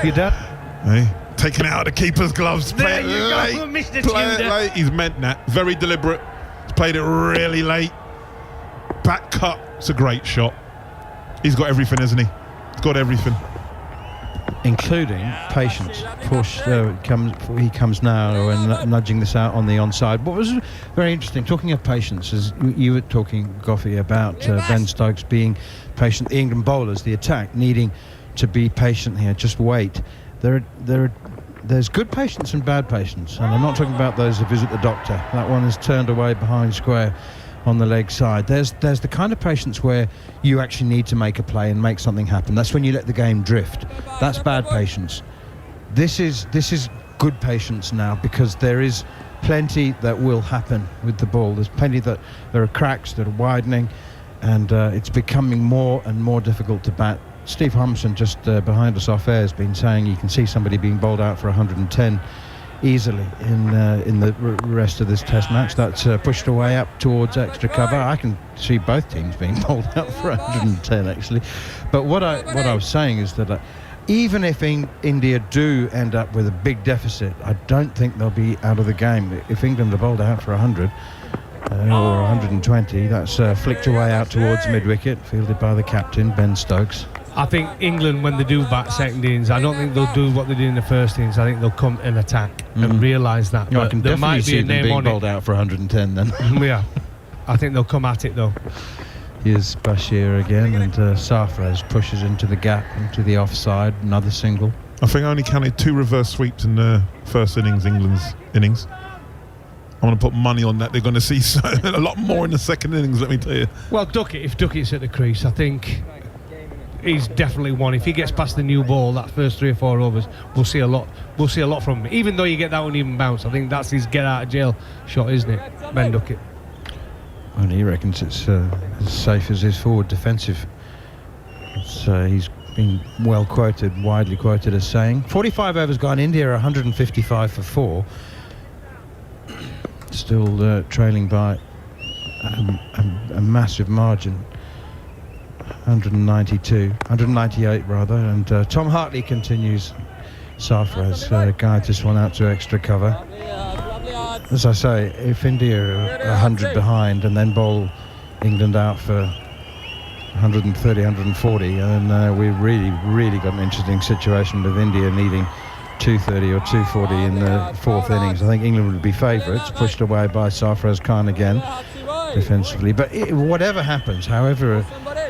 Your dad? Hey, taking out of the keeper's gloves. There you go, Mr. Tudor. He's meant that. Very deliberate. He's played it really late. Back cut. It's a great shot. He's got everything, hasn't he? He's got everything. Including patience. Push. He comes now and nudging this out on the onside. What was very interesting, talking of patience, is you were talking, Goffey, about Ben Stokes being patient. The England bowlers, the attack, needing to be patient here. Just wait. There's good patience and bad patience, and I'm not talking about those who visit the doctor. That one is turned away behind square on the leg side. There's the kind of patience where you actually need to make a play and make something happen. That's when you let the game drift. That's bad patience. This is good patience now, because there is plenty that will happen with the ball. There's plenty that there are cracks that are widening, and it's becoming more and more difficult to bat. Steve Harmison just behind us off air has been saying you can see somebody being bowled out for 110 easily in the rest of this Test match. That's pushed away up towards extra cover. I can see both teams being bowled out for 110 actually. But what I was saying is that even if India do end up with a big deficit, I don't think they'll be out of the game. If England are bowled out for 100 or 120, that's flicked away out towards mid-wicket, fielded by the captain, Ben Stokes. I think England, when they do bat second innings, I don't think they'll do what they did in the first innings. I think they'll come and attack and realise that. I can there definitely might see be a them name being on bowled it. out for 110 then. Yeah, I think they'll come at it though. Here's Bashir again, and Sarfraz pushes into the gap, into the offside, another single. I think I only counted 2 reverse sweeps in the first innings, England's innings. I'm going to put money on that. They're going to see a lot more in the second innings, let me tell you. Well, if Duckett's at the crease, I think he's definitely one. If he gets past the new ball, that first 3 or 4 overs, we'll see a lot. We'll see a lot from him. Even though you get that uneven bounce, I think that's his get out of jail shot, isn't it, Ben Duckett? And he reckons it's as safe as his forward defensive. He's been widely quoted as saying. 45 overs gone. India are 155 for 4. Still trailing by a massive margin. 198 rather, and Tom Hartley continues. Sarfraz guides this one out to extra cover. As I say, if India are 100 behind and then bowl England out for 130, 140, and we really got an interesting situation with India needing 230 or 240 in the 4th innings. I think England would be favourites, pushed away by Sarfraz Khan again defensively. But whatever happens, however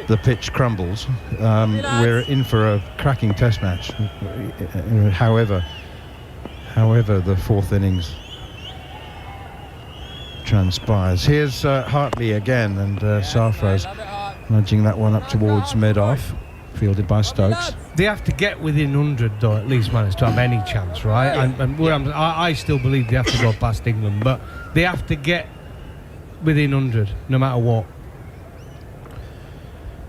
the pitch crumbles, we're in for a cracking Test match. However the 4th innings transpires. Here's Hartley again, and Sarfraz nudging that one up towards mid-off. fielded by Stokes. They have to get within 100, though, at least, manage to have any chance, right? I still believe they have to go past England, but they have to get within 100, no matter what.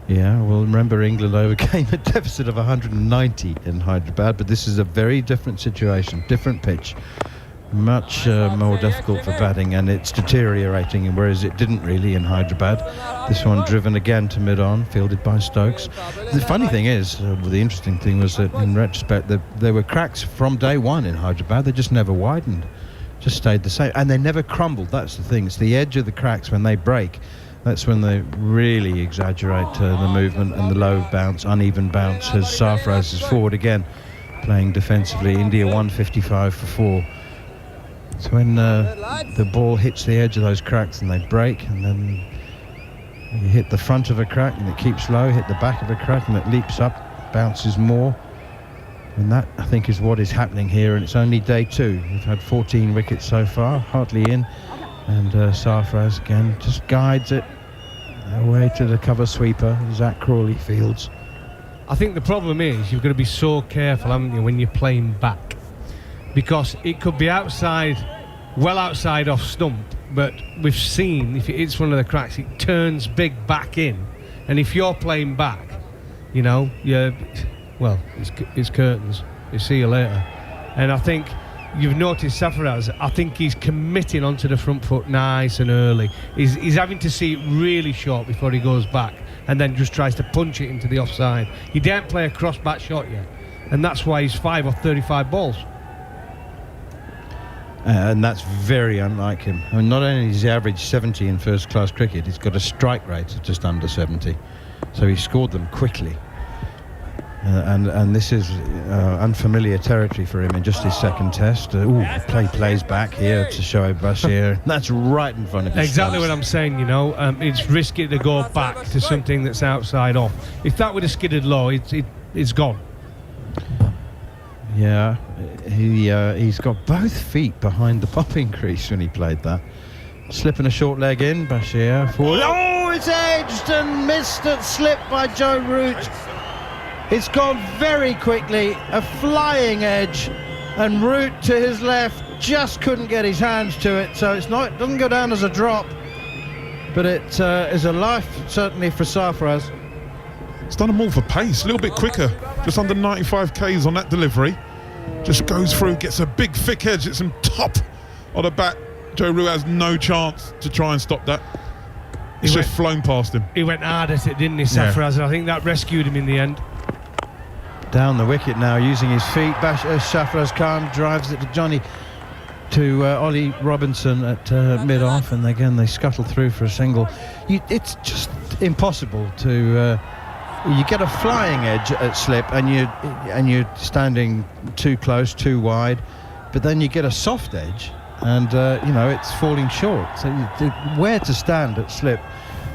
Yeah, well, remember England overcame a deficit of 190 in Hyderabad, but this is a very different situation, different pitch. Much more difficult for batting, and it's deteriorating, whereas it didn't really in Hyderabad. This one driven again to mid-on, fielded by Stokes. The funny thing is, the interesting thing was that in retrospect, there were cracks from day one in Hyderabad. They just never widened, just stayed the same, and they never crumbled. That's the thing. It's the edge of the cracks when they break. That's when they really exaggerate the movement and the low bounce, uneven bounce, as Sarfraz is forward again, playing defensively. India 155 for 4. So when the ball hits the edge of those cracks and they break, and then you hit the front of a crack and it keeps low, hit the back of a crack and it leaps up, bounces more. And that, I think, is what is happening here, and it's only day 2. We've had 14 wickets so far, Hartley in, and Sarfraz again just guides it away to the cover sweeper. Zach Crawley fields. I think the problem is you've got to be so careful, haven't you, when you're playing back, because it could be outside, well outside off stump, but we've seen if it hits one of the cracks, it turns big back in, and if you're playing back, you know, it's curtains. You see you later. And I think you've noticed Sarfraz, I think he's committing onto the front foot nice and early. He's having to see it really short before he goes back, and then just tries to punch it into the offside. He didn't play a cross-back shot yet, and that's why he's 5 or 35 balls. And that's very unlike him. I mean, not only is he averaged 70 in first-class cricket, he's got a strike rate of just under 70. So he scored them quickly. And this is unfamiliar territory for him in just his second test. Plays back here to Shoaib Bashir. That's right in front of his Exactly stumps. what I'm saying, you know. It's risky to go back to something that's outside off. If that would have skidded low, it's gone. Yeah, he's got both feet behind the popping crease when he played that. Slipping a short leg in, Bashir forward. Oh, it's edged and missed at slip by Joe Root. It's gone very quickly, a flying edge, and Root to his left just couldn't get his hands to it, so it doesn't go down as a drop, but it is a life certainly for Sarfraz. It's done them all for pace, a little bit quicker, just under 95 Ks on that delivery. Just goes through, gets a big thick edge, it's on top of the bat. Joe Root has no chance to try and stop that. It's just flown past him. He went hard at it, didn't he, Sarfraz? And I think that rescued him in the end. Down the wicket now, using his feet. Sarfraz Khan drives it to Ollie Robinson at mid-off, and again they scuttle through for a single. It's just impossible to. You get a flying edge at slip, and you're standing too close, too wide, but then you get a soft edge, and it's falling short. So where to stand at slip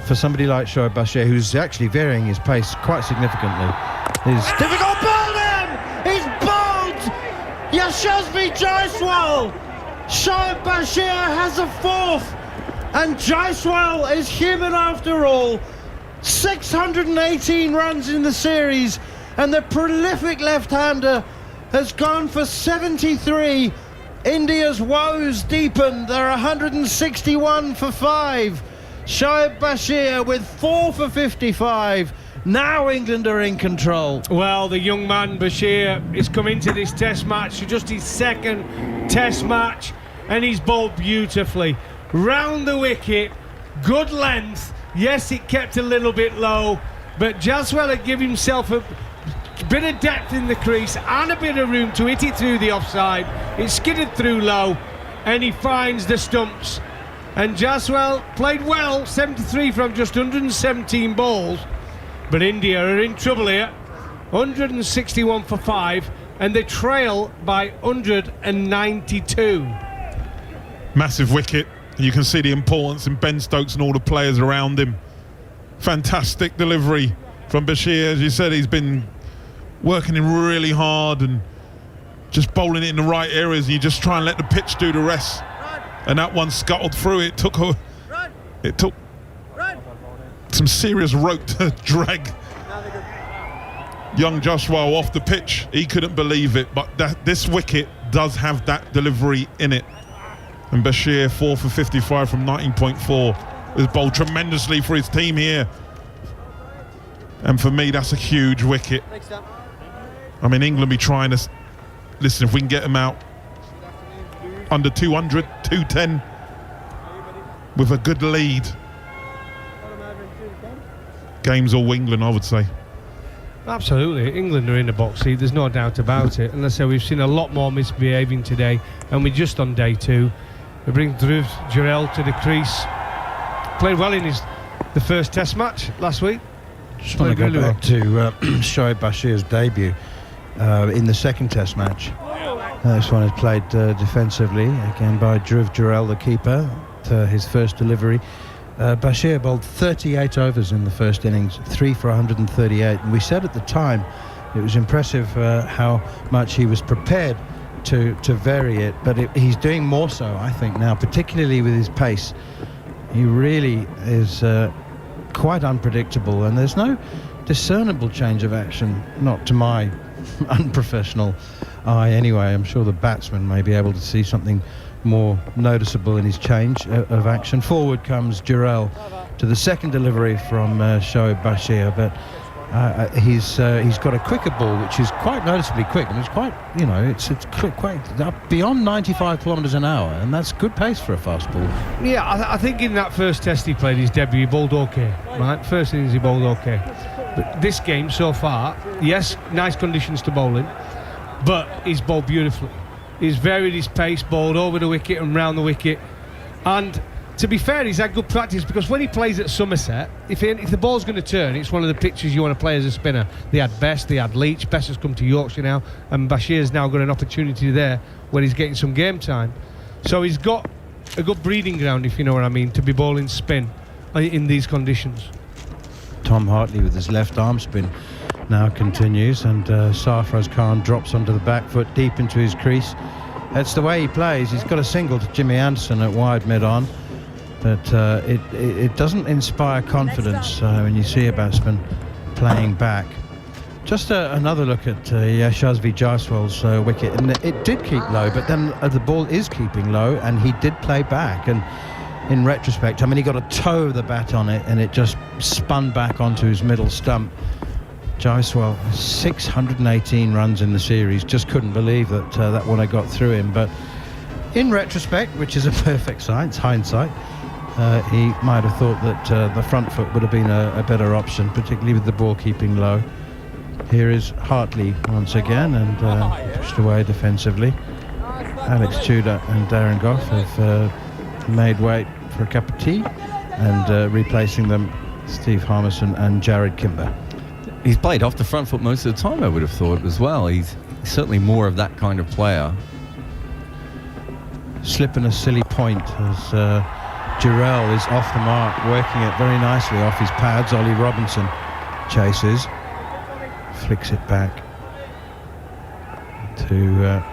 for somebody like Shoaib Bashir, who's actually varying his pace quite significantly, is difficult. Bowled him! He's bowled! Yashasvi Jaiswal! Shoaib Bashir has a 4th, and Jaiswal is human after all. 618 runs in the series, and the prolific left-hander has gone for 73. India's woes deepened. They're 161 for 5. Shoaib Bashir with 4 for 55. Now England are in control. Well, the young man Bashir is come into this test match, just his second test match, and he's bowled beautifully. Round the wicket, good length. Yes, it kept a little bit low, but Jaiswal had given himself a bit of depth in the crease and a bit of room to hit it through the offside. It skidded through low, and he finds the stumps. And Jaiswal played well, 73 from just 117 balls. But India are in trouble here, 161 for 5, and they trail by 192. Massive wicket. You can see the importance in Ben Stokes and all the players around him. Fantastic delivery from Bashir. As you said, he's been working him really hard and just bowling it in the right areas, and you just try and let the pitch do the rest. And that one scuttled through. It took some serious rope to drag young Joshua off the pitch. He couldn't believe it, but this wicket does have that delivery in it. And Bashir 4 for 55 from 19.4 has bowled tremendously for his team here. And for me, that's a huge wicket. I mean, England be trying to... Listen, if we can get them out under 200, 210 with a good lead, game's all England, I would say. Absolutely, England are in the box seat, there's no doubt about it. And I say we've seen a lot more misbehaving today, and we're just on day 2. We bring Dhruv Jurel to the crease. Played well in the first Test match last week. Just want to go back to Shoaib Bashir's debut in the second Test match. This one is played defensively again by Dhruv Jurel, the keeper. His first delivery. Bashir bowled 38 overs in the first innings, 3 for 138, and we said at the time it was impressive how much he was prepared to vary it, but he's doing more so, I think, now, particularly with his pace. He really is quite unpredictable, and there's no discernible change of action, not to my unprofessional eye anyway. I'm sure the batsman may be able to see something more noticeable in his change of action. Forward comes Jurel to the second delivery from Shoaib Bashir, but he's got a quicker ball, which is quite noticeably quick, and it's quite, it's quite up beyond 95 kilometres an hour, and that's good pace for a fast ball. Yeah, I think in that first Test he played his debut, he bowled okay, right? First innings he bowled okay, but this game so far, yes, nice conditions to bowl in, but he's bowled beautifully. He's varied his pace, bowled over the wicket and round the wicket, and to be fair, he's had good practice, because when he plays at Somerset, if the ball's going to turn, it's one of the pitches you want to play as a spinner. They had Best, they had Leach. Best has come to Yorkshire now, and Bashir's now got an opportunity there where he's getting some game time. So he's got a good breeding ground, if you know what I mean, to be bowling spin in these conditions. Tom Hartley with his left arm spin now continues, and Sarfraz Khan drops onto the back foot deep into his crease. That's the way he plays. He's got a single to Jimmy Anderson at wide mid-on, but it doesn't inspire confidence when you see a batsman playing back. Just another look at Yashasvi Jaiswal's wicket, and it did keep low, but then the ball is keeping low, and he did play back, and in retrospect, I mean, he got a toe of the bat on it, and it just spun back onto his middle stump. Jaiswal, 618 runs in the series, just couldn't believe that that one had got through him, but in retrospect, which is a perfect science, hindsight, he might have thought that the front foot would have been a better option, particularly with the ball keeping low. Here is Hartley once again, and pushed away defensively. Alex Tudor and Darren Gough have made way for a cup of tea, and replacing them, Steve Harmison and Jared Kimber. He's played off the front foot most of the time, I would have thought, as well. He's certainly more of that kind of player. Slipping a silly point as Jurel is off the mark, working it very nicely off his pads. Ollie Robinson chases, flicks it back to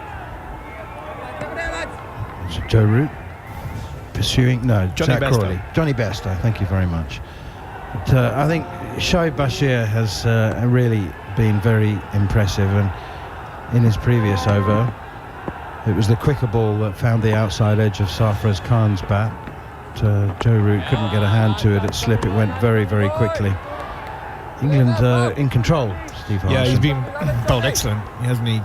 Joe Root pursuing, Zach Crawley. Johnny Bairstow, thank you very much. But, I think Shoaib Bashir has really been very impressive, and in his previous over it was the quicker ball that found the outside edge of Sarfraz Khan's bat. Joe Root couldn't get a hand to it at slip. It went very, very quickly. England in control, Steve Harmison. Yeah, he's been bowled excellent, hasn't he?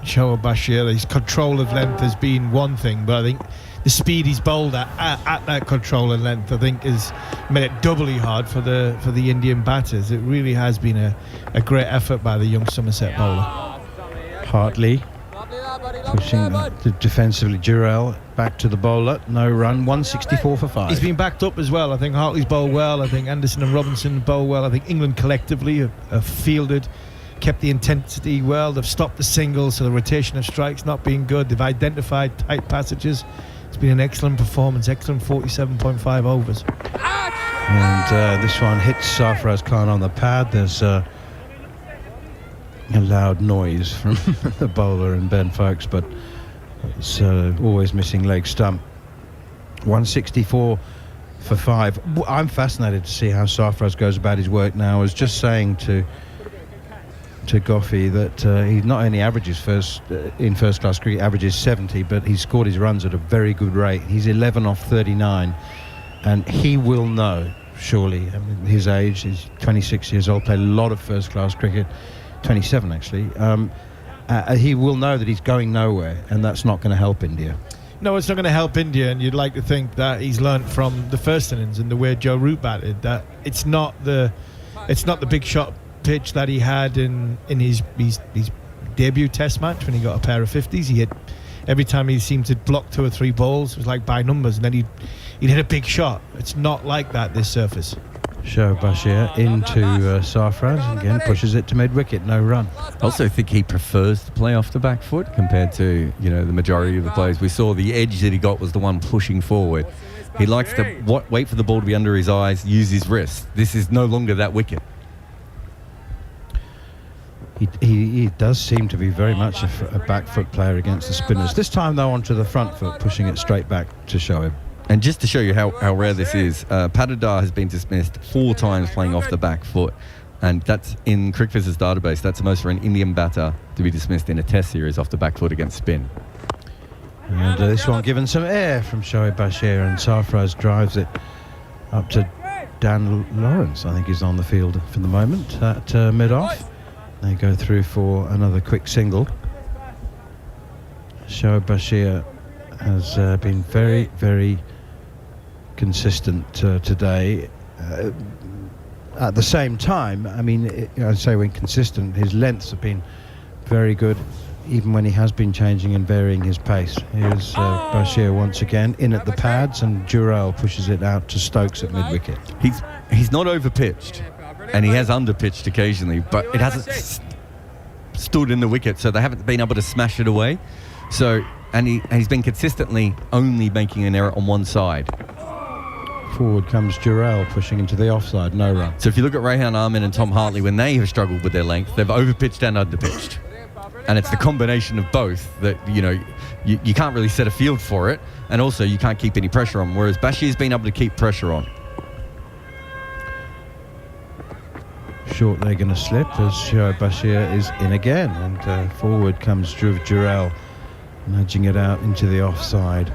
Shoaib Bashir, his control of length has been one thing, but I think the speed he's bowled at that control and length, I think, has made it doubly hard for the Indian batters. It really has been a great effort by the young Somerset bowler. Hartley pushing defensively. Jurel back to the bowler, no run, 164 for 5. He's been backed up as well. I think Hartley's bowled well. I think Anderson and Robinson bowled well. I think England collectively have fielded, kept the intensity well. They've stopped the singles, so the rotation of strikes not being good. They've identified tight passages. It's been an excellent performance, excellent 47.5 overs. And this one hits Sarfraz Khan on the pad. There's a loud noise from the bowler and Ben Foakes, but it's always missing leg stump. 164 for 5. I'm fascinated to see how Sarfraz goes about his work now. I was just saying to Goffey that he not only averages in first class cricket, averages 70, but he's scored his runs at a very good rate. He's 11 off 39, and he will know, surely. I mean, his age, he's 26 years old, played a lot of first class cricket, 27 actually. He will know that he's going nowhere, and that's not going to help India. No, it's not going to help India, and you'd like to think that he's learnt from the first innings and the way Joe Root batted, that it's not the big shot pitch that he had in his debut test match when he got a pair of 50s. He hit, every time he seemed to block 2 or 3 balls, it was like by numbers, and then he'd hit a big shot. It's not like that, this surface. Shoaib Bashir into Sarfraz, and again pushes it to mid-wicket, no run. I also think he prefers to play off the back foot compared to, you know, the majority of the players. We saw the edge that he got was the one pushing forward. He likes to wait for the ball to be under his eyes, use his wrist. This is no longer that wicket. He does seem to be very much a back foot player against the spinners. This time, though, onto the front foot, pushing it straight back to Shoaib. And just to show you how rare this is, Patidar has been dismissed 4 times playing off the back foot. And that's in CricViz's database. That's the most for an Indian batter to be dismissed in a test series off the back foot against spin. And this one given some air from Shoaib Bashir, and Sarfraz drives it up to Dan Lawrence. I think he's on the field for the moment at mid-off. They go through for another quick single. Shoaib Bashir has been very, very consistent today. At the same time, I mean, I'd say when consistent, his lengths have been very good, even when he has been changing and varying his pace. Here's Bashir once again in at the pads, and Jurel pushes it out to Stokes at mid-wicket. He's not over-pitched, and he has under-pitched occasionally, but it hasn't stood in the wicket, so they haven't been able to smash it away. So, and he's been consistently only making an error on one side. Forward comes Jurel pushing into the offside, no run. So if you look at Rehan Ahmed and Tom Hartley, when they have struggled with their length, they've overpitched and underpitched. And it's the combination of both that, you know, you can't really set a field for it, and also you can't keep any pressure on, whereas Bashir's been able to keep pressure on. Short leg and a slip as Shoaib Bashir is in again, and forward comes Dhruv Jurel, nudging it out into the offside.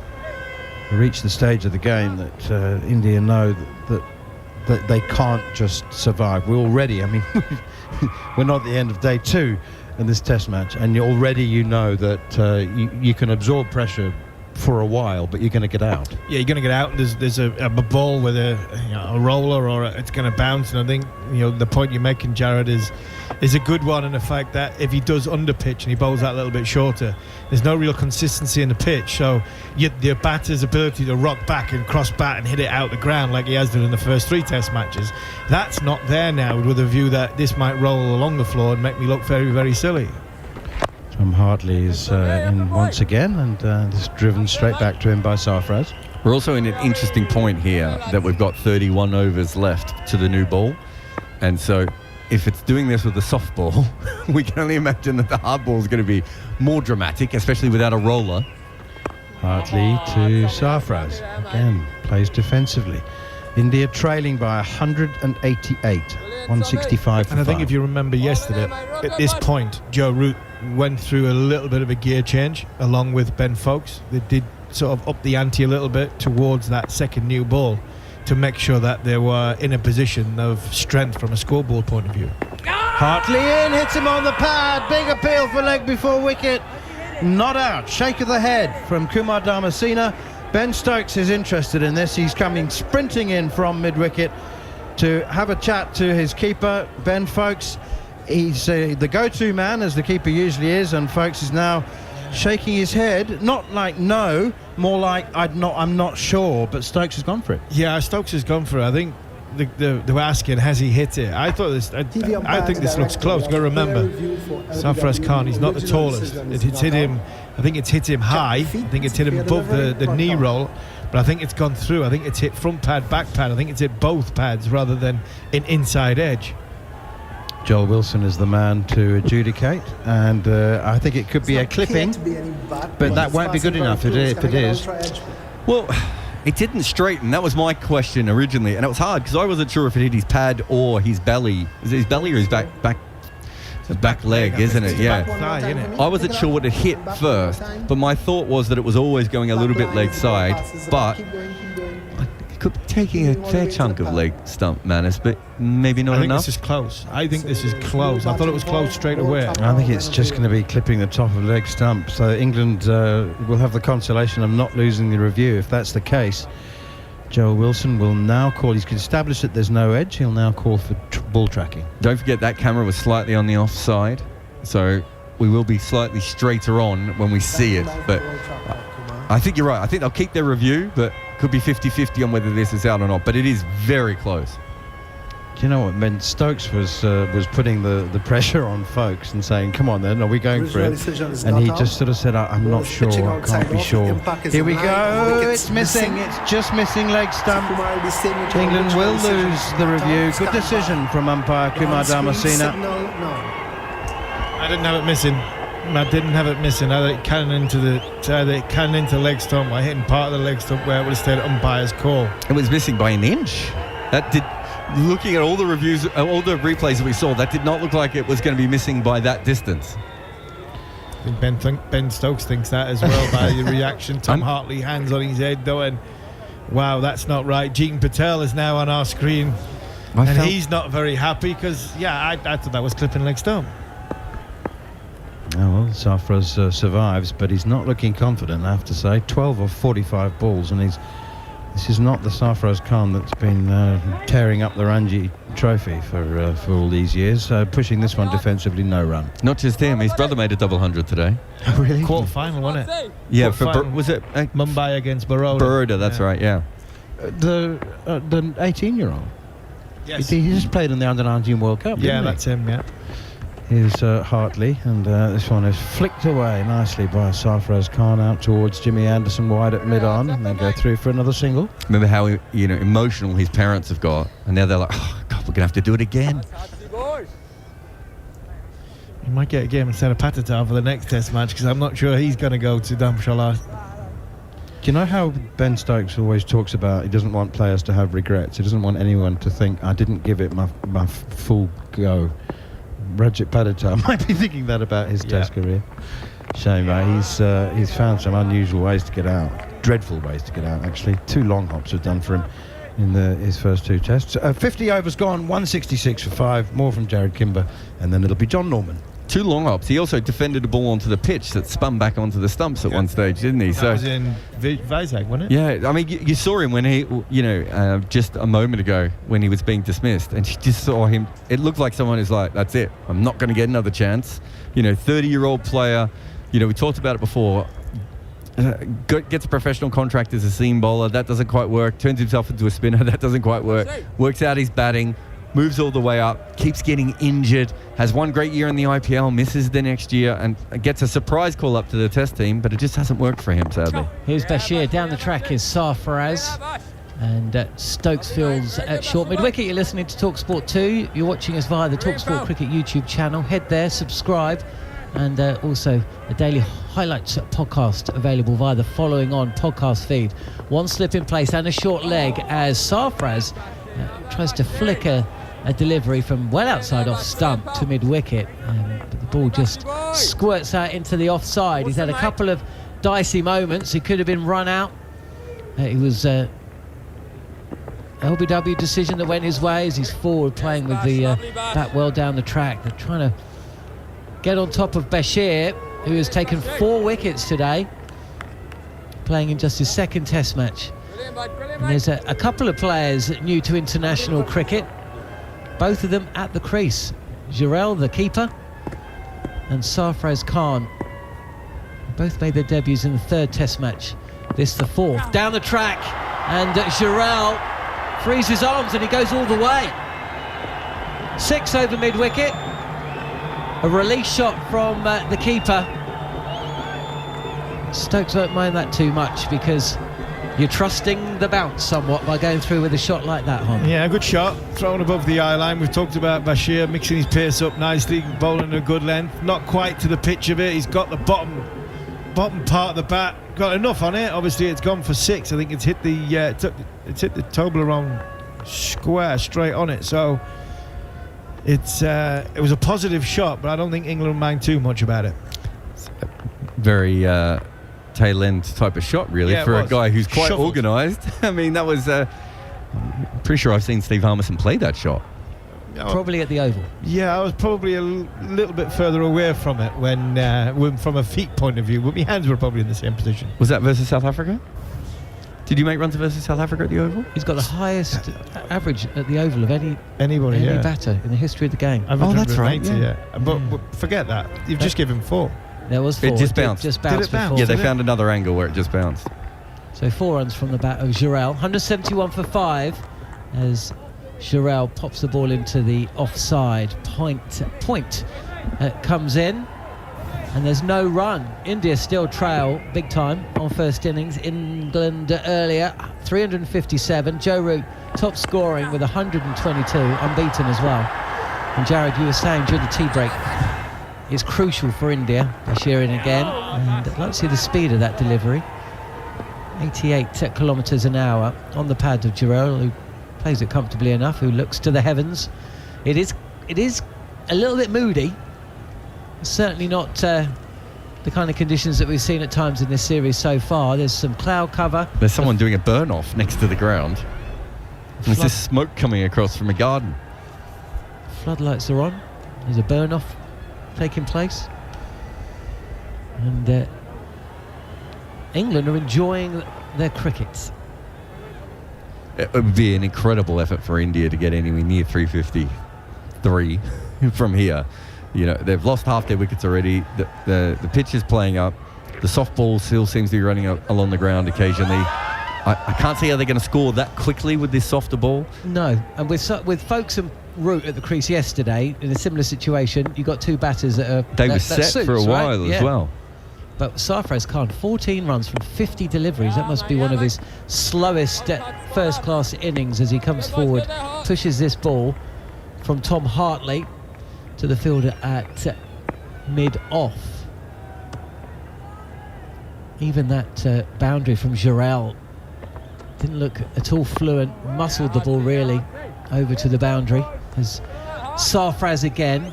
We reach the stage of the game that India know that they can't just survive. We're already, I mean, we're not at the end of day 2 in this test match, and already you know that you can absorb pressure for a while, but you're going to get out. Yeah, you're going to get out, and there's a ball with a roller, or it's going to bounce. And I think, you know, the point you're making, Jared, is a good one, and the fact that if he does underpitch and he bowls that a little bit shorter, there's no real consistency in the pitch. So the batter's ability to rock back and cross bat and hit it out the ground like he has done in the first 3 test matches, that's not there now, with a view that this might roll along the floor and make me look very, very silly. Tom Hartley is in once again, and is driven straight back to him by Sarfraz. We're also in an interesting point here that we've got 31 overs left to the new ball, and so if it's doing this with a soft ball, we can only imagine that the hard ball is going to be more dramatic, especially without a roller. Hartley to Sarfraz, again plays defensively. India trailing by 188, 165 for And I think 5. if you remember yesterday, at this point, Joe Root went through a little bit of a gear change along with Ben Foakes. They did sort of up the ante a little bit towards that second new ball to make sure that they were in a position of strength from a scoreboard point of view. Hartley in, hits him on the pad, big appeal for leg before wicket, not out, shake of the head from Kumar Dharmasena. Ben Stokes is interested in this. He's coming sprinting in from mid-wicket to have a chat to his keeper, Ben Foakes. He's the go-to man, as the keeper usually is, and Foakes is now shaking his head, not like no, more like I'm not sure, but Stokes has gone for it. Yeah, Stokes has gone for it. I think they were asking, has he hit it? I think this looks close. You've got to remember, Sarfraz Khan, he's not the tallest. It's hit him, I think it's hit him high. I think it's hit him above the knee roll, but I think it's gone through. I think it's hit front pad, back pad. I think it's hit both pads rather than an inside edge. Joel Wilson is the man to adjudicate, and I think it could be a clipping, but that won't be good enough if it is. Well, it didn't straighten. That was my question originally, and it was hard because I wasn't sure if it hit his pad or his belly. Is it his belly or his back The back leg, isn't it? Yeah. Thigh, innit? I wasn't sure what it hit first, but my thought was that it was always going a little bit leg side, but it could be taking a fair chunk of leg stump, Manners, but maybe not I think enough. this is close. I think this is close. I thought it was close straight away. I think it's just going to be clipping the top of leg stump. So England will have the consolation of not losing the review. If that's the case, Joe Wilson will now call. He's established that there's no edge. He'll now call for ball tracking. Don't forget that camera was slightly on the offside, so we will be slightly straighter on when we see it. But I think you're right. I think they'll keep their review, but could be 50-50 on whether this is out or not. But it is very close. Do you know what? Ben Stokes was putting the pressure on folks and saying, come on then, are we going for it? And he just sort of said, I'm not sure, I can't be sure. Here we go, it's missing, it's just missing leg stump. England will lose the review. Good decision from umpire Kumar Damasina. I didn't have it missing. I didn't have it missing. I had it cannon into the leg stump. I hitting part of the leg stump where it would have stayed umpire's call. It was missing by an inch. That did. Looking at all the reviews, all the replays that we saw, that did not look like it was going to be missing by that distance. I think Ben Stokes thinks that as well by the reaction. Tom Hartley hands on his head though, and wow, that's not right. Jeetan Patel is now on our screen, and he's not very happy because I thought that was clipping leg stump. Oh, well, Sarfraz survives, but he's not looking confident, I have to say. 12 of 45 balls, and this is not the Sarfraz Khan that's been tearing up the Ranji Trophy for all these years. Pushing this one defensively, no run. Not just him, his brother made a double hundred today. Oh, really? Quarter final, wasn't it? Yeah, was it Mumbai against Baroda? Baroda, that's right, yeah. The 18-year-old. Yes. He just played in the Under-19 World Cup. Yeah, didn't he? that's him. Yeah. Is Hartley, and this one is flicked away nicely by Sarfraz Khan out towards Jimmy Anderson wide at mid-on, and then go through for another single. Remember how emotional his parents have got, and now they're like, oh God, we're gonna have to do it again. He might get a game instead of Patata for the next Test match because I'm not sure he's going to go to Dharamshala. Do you know how Ben Stokes always talks about he doesn't want players to have regrets? He doesn't want anyone to think I didn't give it my full go. Rajat Patata might be thinking that about his Test career. Shame, he's found some unusual ways to get out. Dreadful ways to get out, actually. 2 long hops have done for him in his first 2 tests. 50 overs gone, 166 for 5. More from Jared Kimber, and then it'll be John Norman. 2 long hops. He also defended a ball onto the pitch that spun back onto the stumps at one stage, didn't he? That was in Vizag, wasn't it? Yeah, I mean, you saw him when he, just a moment ago when he was being dismissed, and you just saw him. It looked like someone who's like, that's it. I'm not going to get another chance. 30-year-old player. We talked about it before. Gets a professional contract as a seam bowler. That doesn't quite work. Turns himself into a spinner. That doesn't quite work. Works out his batting. Moves all the way up, keeps getting injured, has one great year in the IPL, misses the next year, and gets a surprise call up to the Test team, but it just hasn't worked for him, sadly. Here's Bashir. Down the track is Sarfraz. And Stokes fields at short mid-wicket. You're listening to TalkSport 2. You're watching us via the TalkSport Cricket YouTube channel. Head there, subscribe, and also a daily highlights podcast available via the Following On podcast feed. One slip in place and a short leg as Sarfraz tries to flicker a delivery from well outside off stump to mid-wicket, but the ball just squirts out into the offside. He's had a couple of dicey moments. He could have been run out. It was LBW decision that went his way as he's forward playing with the bat well down the track. They're trying to get on top of Bashir, who has taken 4 wickets today, playing in just his 2nd Test match. And there's a couple of players new to international cricket, both of them at the crease. Jurel, the keeper, and Sarfraz Khan both made their debuts in the 3rd Test match. This the 4th. Down the track, and Jurel frees his arms and he goes all the way. 6 over mid-wicket. A release shot from the keeper. Stokes won't mind that too much because you're trusting the bounce somewhat by going through with a shot like that, Hon. Yeah, good shot, thrown above the eye line. We've talked about Bashir mixing his pace up nicely, bowling a good length, not quite to the pitch of it. He's got the bottom part of the bat, got enough on it. Obviously, it's gone for 6. I think it's hit the Toblerone square straight on it. So it was a positive shot, but I don't think England mind too much about it. Very tail end type of shot, really, Yeah, for it a guy who's quite Shuffled. organised. I mean, that was. I'm pretty sure I've seen Steve Harmison play that shot. Probably at the Oval. Yeah, I was probably a little bit further away from it when from a feet point of view, but my hands were probably in the same position. Was that versus South Africa? Did you make runs versus South Africa at the Oval? He's got the highest average at the Oval of any batter in the history of the game. Oh, that's right. Yeah. But forget that. You've just given 4. There was 4. It just bounced. Just bounced. Did it bounce? before. Yeah, they found another angle where it just bounced. So 4 runs from the bat of Giral. 171 for 5 as Giral pops the ball into the offside. Point comes in. And there's no run. India still trail big time on first innings. England earlier, 357. Joe Root top scoring with 122, unbeaten as well. And Jared, you were saying during the tea break, it's crucial for India this year and again. And I'd like to see the speed of that delivery. 88 kilometres an hour on the pad of Giral, who plays it comfortably enough, who looks to the heavens. It is a little bit moody. Certainly not the kind of conditions that we've seen at times in this series so far. There's some cloud cover. There's someone doing a burn off next to the ground. There's this smoke coming across from a garden. Floodlights are on. There's a burn off taking place. And England are enjoying their cricket. It would be an incredible effort for India to get anywhere near 353 from here. You know, they've lost half their wickets already. The pitch is playing up. The softball still seems to be running along the ground occasionally. I can't see how they're going to score that quickly with this softer ball. No, and with Folkes and Root at the crease yesterday, in a similar situation, you got 2 batters that are... They were set suits, for a while right? as well. But Sarfraz Khan, 14 runs from 50 deliveries. That must be one of his slowest first-class innings as he comes forward, pushes this ball from Tom Hartley to the fielder at mid-off. Even that boundary from Giral didn't look at all fluent, muscled the ball really over to the boundary as Sarfraz again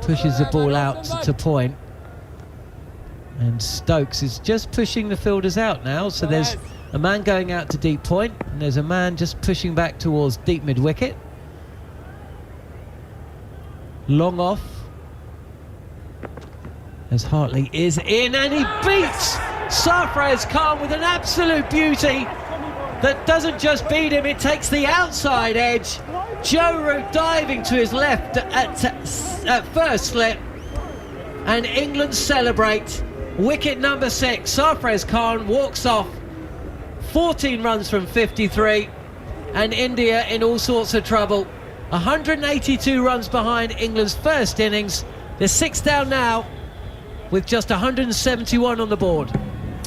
pushes the ball out to point. And Stokes is just pushing the fielders out now, so there's a man going out to deep point and there's a man just pushing back towards deep mid-wicket. Long off as Hartley is in and he beats Sarfraz Khan with an absolute beauty that doesn't just beat him, it takes the outside edge. Joe Root diving to his left at first slip, and England celebrate. Wicket number 6, Sarfraz Khan walks off. 14 runs from 53 and India in all sorts of trouble. 182 runs behind England's first innings. They're 6 down now with just 171 on the board.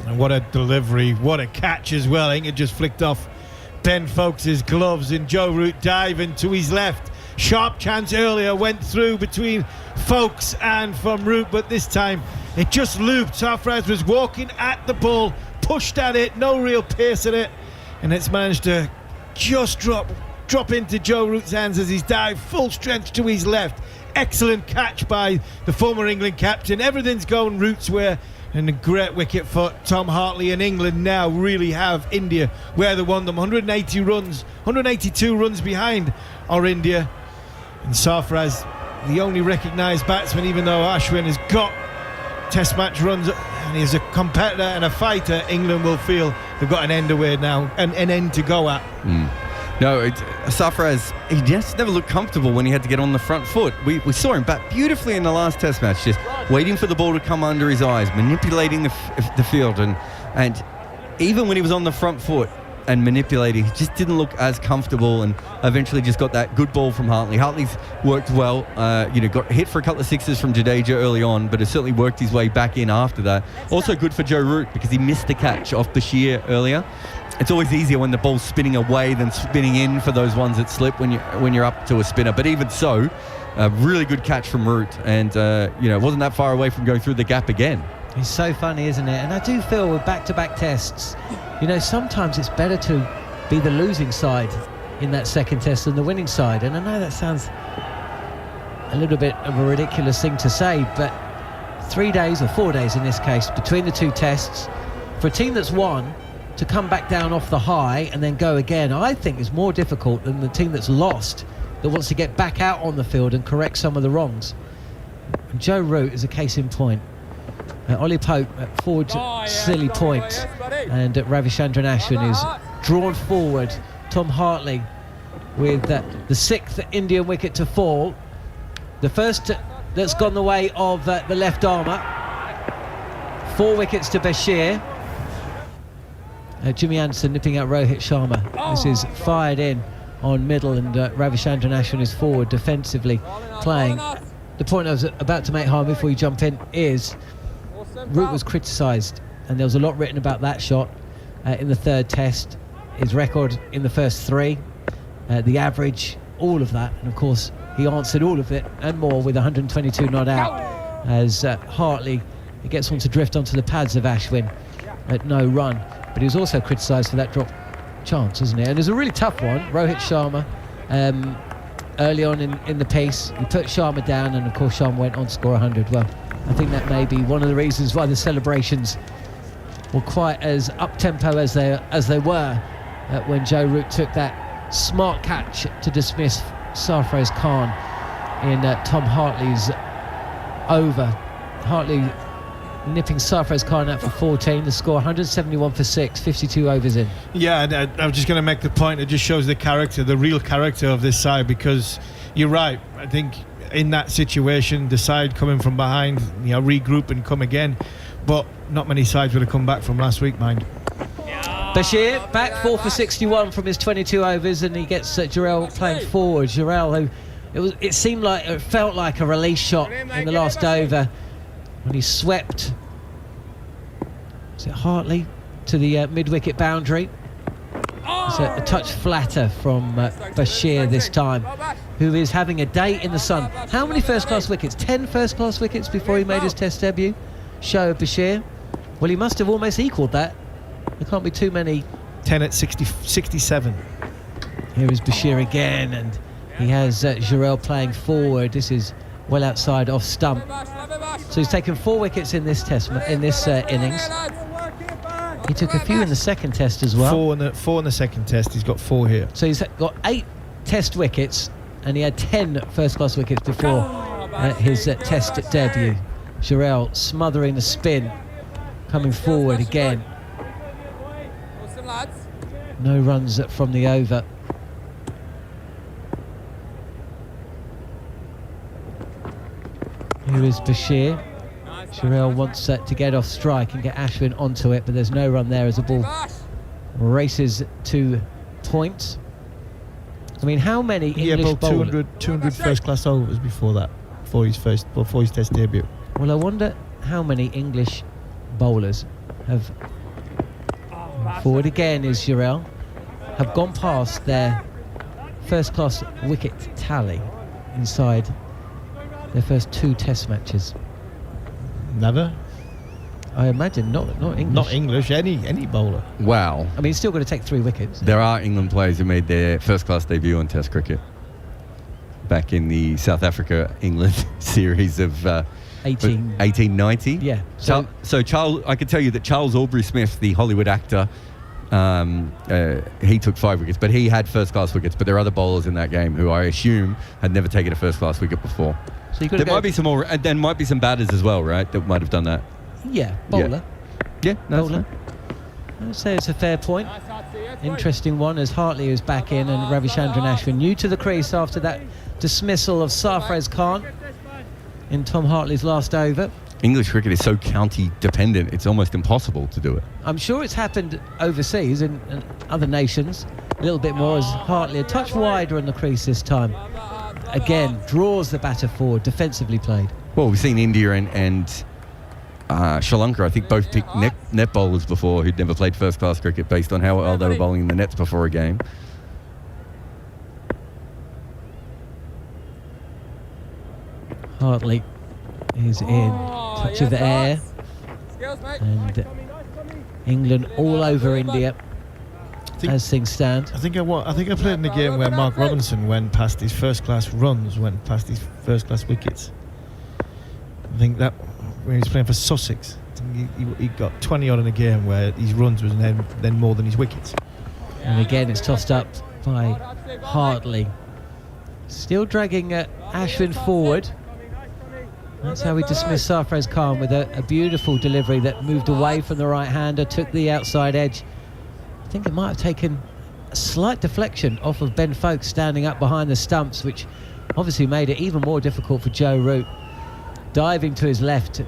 And what a delivery, what a catch as well. I think it just flicked off Ben Folkes' gloves and Joe Root diving to his left. Sharp chance earlier, went through between Folkes and from Root, but this time it just looped. Sarfraz was walking at the ball, pushed at it, no real pace at it, and it's managed to just drop into Joe Root's hands as he's dived full strength to his left. Excellent catch by the former England captain. Everything's going Root's way, and a great wicket for Tom Hartley. And England now really have India where they want them. 182 runs behind are India. And Sarfraz, the only recognised batsman, even though Ashwin has got Test match runs and he's a competitor and a fighter, England will feel they've got an end away now, an end to go at. No, Sarfraz, he just never looked comfortable when he had to get on the front foot. We saw him bat beautifully in the last Test match, just waiting for the ball to come under his eyes, manipulating the field, and even when he was on the front foot and manipulating, he just didn't look as comfortable, and eventually just got that good ball from Hartley. Hartley's worked well, got hit for a couple of sixes from Jadeja early on, but has certainly worked his way back in after that. Also good for Joe Root because he missed the catch off Bashir earlier. It's always easier when the ball's spinning away than spinning in for those ones that slip when you're up to a spinner. But even so, a really good catch from Root, and wasn't that far away from going through the gap again. It's so funny, isn't it? And I do feel with back-to-back tests, sometimes it's better to be the losing side in that second test than the winning side. And I know that sounds a little bit of a ridiculous thing to say, but 3 days, or 4 days in this case, between the two tests, for a team that's won to come back down off the high and then go again, I think is more difficult than the team that's lost, that wants to get back out on the field and correct some of the wrongs. And Joe Root is a case in point. Ollie Pope at forward silly point, and Ravichandran Ashwin is drawn forward. Tom Hartley with the 6th Indian wicket to fall. The first that's gone the way of the left armour. 4 wickets to Bashir. Jimmy Anderson nipping out Rohit Sharma. This is fired in on middle, and Ravichandran Ashwin is forward defensively playing. The point I was about to make, Harm, before you jump in, is Root was criticised, and there was a lot written about that shot in the 3rd test. His record in the first 3, the average, all of that, and of course he answered all of it and more with 122 not out, as Hartley gets on to drift onto the pads of Ashwin at no run. But he was also criticised for that drop chance, isn't it? And it was a really tough one. Rohit Sharma, early on in the piece, he put Sharma down, and of course Sharma went on to score 100. Well, I think that may be one of the reasons why the celebrations were quite as up-tempo as they were when Joe Root took that smart catch to dismiss Sarfraz Khan in Tom Hartley's over. Hartley nipping Sarfraz Khan out for 14, the score 171 for 6, 52 overs in. Yeah, and I'm just going to make the point, it just shows the character, the real character of this side, because you're right, I think in that situation, the side coming from behind, regroup and come again, but not many sides would have come back from last week, mind. Bashir back 4 for 61 from his 22 overs, and he gets Jarrell playing forward. Jarrell, who it felt like a release shot in the last over when he swept, is it Hartley, to the mid-wicket boundary. It's a touch flatter from Bashir this time, who is having a day in the sun. How many first-class wickets? 10 first-class wickets before he made his test debut? Show of Bashir. Well, he must have almost equalled that. There can't be too many. 10 at 67. Here is Bashir again, and he has Jarrell playing forward. This is well outside off stump. So he's taken 4 wickets in this innings. He took a few in the second test as well. 4 in the second test. He's got 4 here. So he's got 8 test wickets, and he had 10 first-class wickets before his test debut. Jarrell smothering the spin, coming forward again. No runs from the over. Here is Bashir. Jarrell wants to get off strike and get Ashwin onto it, but there's no run there as the ball races to point. I mean, how many English bowlers? 200 first-class overs before that, before his test debut. Well, I wonder how many English bowlers have, forward again is Jarrell, have gone past their first-class wicket tally inside their first 2 test matches. Never. I imagine not English. Not English, any bowler. Wow. I mean, he's still got to take 3 wickets. There are England players who made their first-class debut on Test cricket back in the South Africa-England series of 1890. Yeah. So Charles, I can tell you that Charles Aubrey Smith, the Hollywood actor, he took 5 wickets, but he had first-class wickets. But there are other bowlers in that game who I assume had never taken a first-class wicket before. So there might be some more, and there might be some batters as well, right? That might have done that. Yeah, bowler. Yeah, bowler. I'd say it's a fair point. Interesting one as Hartley is back in, and Ravichandran Ashwin new to the crease after that dismissal of Sarfraz Khan in Tom Hartley's last over. English cricket is so county dependent, it's almost impossible to do it. I'm sure it's happened overseas in other nations a little bit more, as Hartley a touch wider on the crease this time. Again, draws the batter forward, defensively played. Well, we've seen India and Sri Lanka, I think, both picked net bowlers before who'd never played first-class cricket based on how well they were bowling in the nets before a game. Hartley is in, touch of the air, and England all over India. I as things stand. I think I played in the game where Mark Robinson went past his first-class runs, went past his first-class wickets. I think that when he was playing for Sussex, he got 20 odd in a game where his runs was then more than his wickets. And again, it's tossed up by Hartley. Still dragging Ashwin forward. That's how we dismiss Sarfraz Khan, with a beautiful delivery that moved away from the right-hander, took the outside edge. I think it might have taken a slight deflection off of Ben Foakes standing up behind the stumps, which obviously made it even more difficult for Joe Root. Diving to his left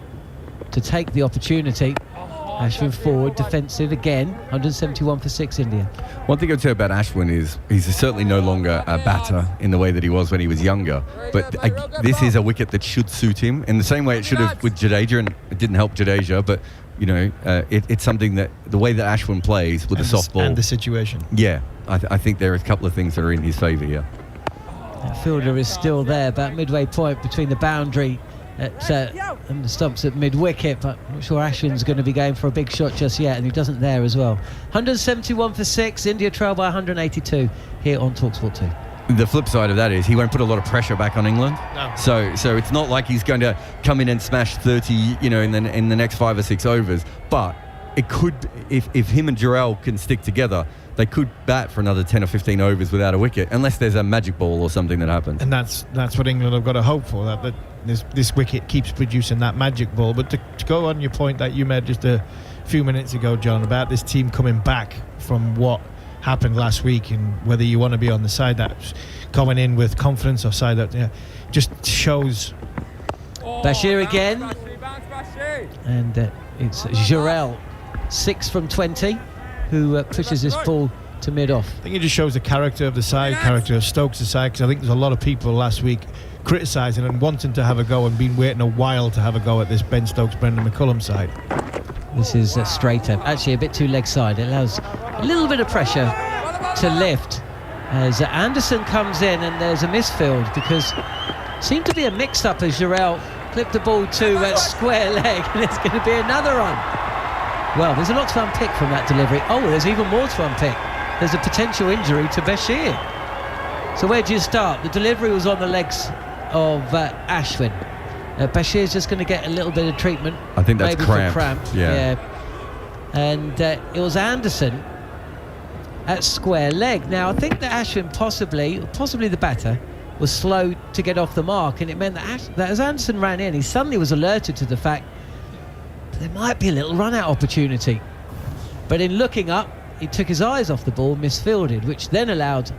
to take the opportunity. Ashwin forward, defensive again, 171 for 6 India. One thing I'd say about Ashwin is he's certainly no longer a batter in the way that he was when he was younger. But this is a wicket that should suit him in the same way it should have with Jadeja, and it didn't help Jadeja. But it's something that the way that Ashwin plays with the soft ball and the situation. Yeah, I think there are a couple of things that are in his favour here. That fielder is still there, about midway point between the boundary and the stumps at mid-wicket, but I'm not sure Ashwin's going to be going for a big shot just yet, and he doesn't there as well. 171 for 6, India trail by 182 here on TalkSport 2. The flip side of that is he won't put a lot of pressure back on England. No. So it's not like he's going to come in and smash 30, in the next 5 or 6 overs. But it could, if him and Jarrell can stick together, they could bat for another 10 or 15 overs without a wicket, unless there's a magic ball or something that happens. And that's what England have got to hope for, that this wicket keeps producing that magic ball. But to go on your point that you made just a few minutes ago, John, about this team coming back from what happened last week, and whether you want to be on the side that's coming in with confidence or side that just shows. Bashir again, and it's Jarrell, 6 from 20, who pushes this ball to mid-off. I think it just shows the character of the side, character of Stokes' side, because I think there's a lot of people last week criticising and wanting to have a go and been waiting a while to have a go at this Ben Stokes, Brendan McCullum side. This is straighter, actually a bit too leg side. It allows a little bit of pressure to lift as Anderson comes in, and there's a misfield because it seemed to be a mix-up as Jarrell clipped the ball to square leg, and it's going to be another run. Well, there's a lot to unpick from that delivery. Oh, there's even more to unpick. There's a potential injury to Bashir. So where do you start? The delivery was on the legs of Ashwin. Bashir's just going to get a little bit of treatment. I think that's maybe cramp. For cramp. Yeah. And it was Anderson at square leg. Now, I think that Ashwin possibly the batter, was slow to get off the mark, and it meant that as Anderson ran in, he suddenly was alerted to the fact there might be a little run-out opportunity. But in looking up, he took his eyes off the ball, misfielded, which then allowed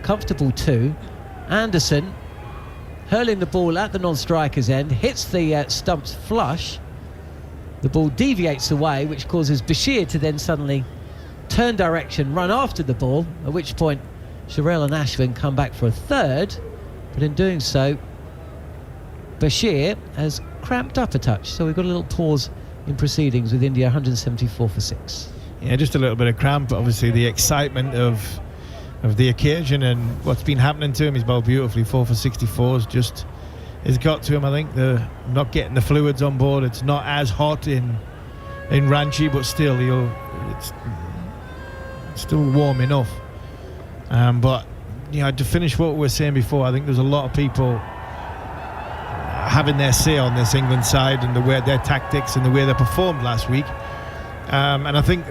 comfortable 2. Anderson hurling the ball at the non-striker's end, hits the stumps flush. The ball deviates away, which causes Bashir to then suddenly turn direction, run after the ball, at which point Jarrell and Ashwin come back for a third. But in doing so, Bashir has cramped up a touch. So we've got a little pause in proceedings with India 174 for 6. Yeah, just a little bit of cramp. Obviously, the excitement of the occasion and what's been happening to him. He's bowled beautifully, 4 for 64. It's got to him. I think the not getting the fluids on board. It's not as hot in Ranchi, but still, it's still warm enough. But to finish what we were saying before, I think there's a lot of people having their say on this England side and the way their tactics and the way they performed last week. And I think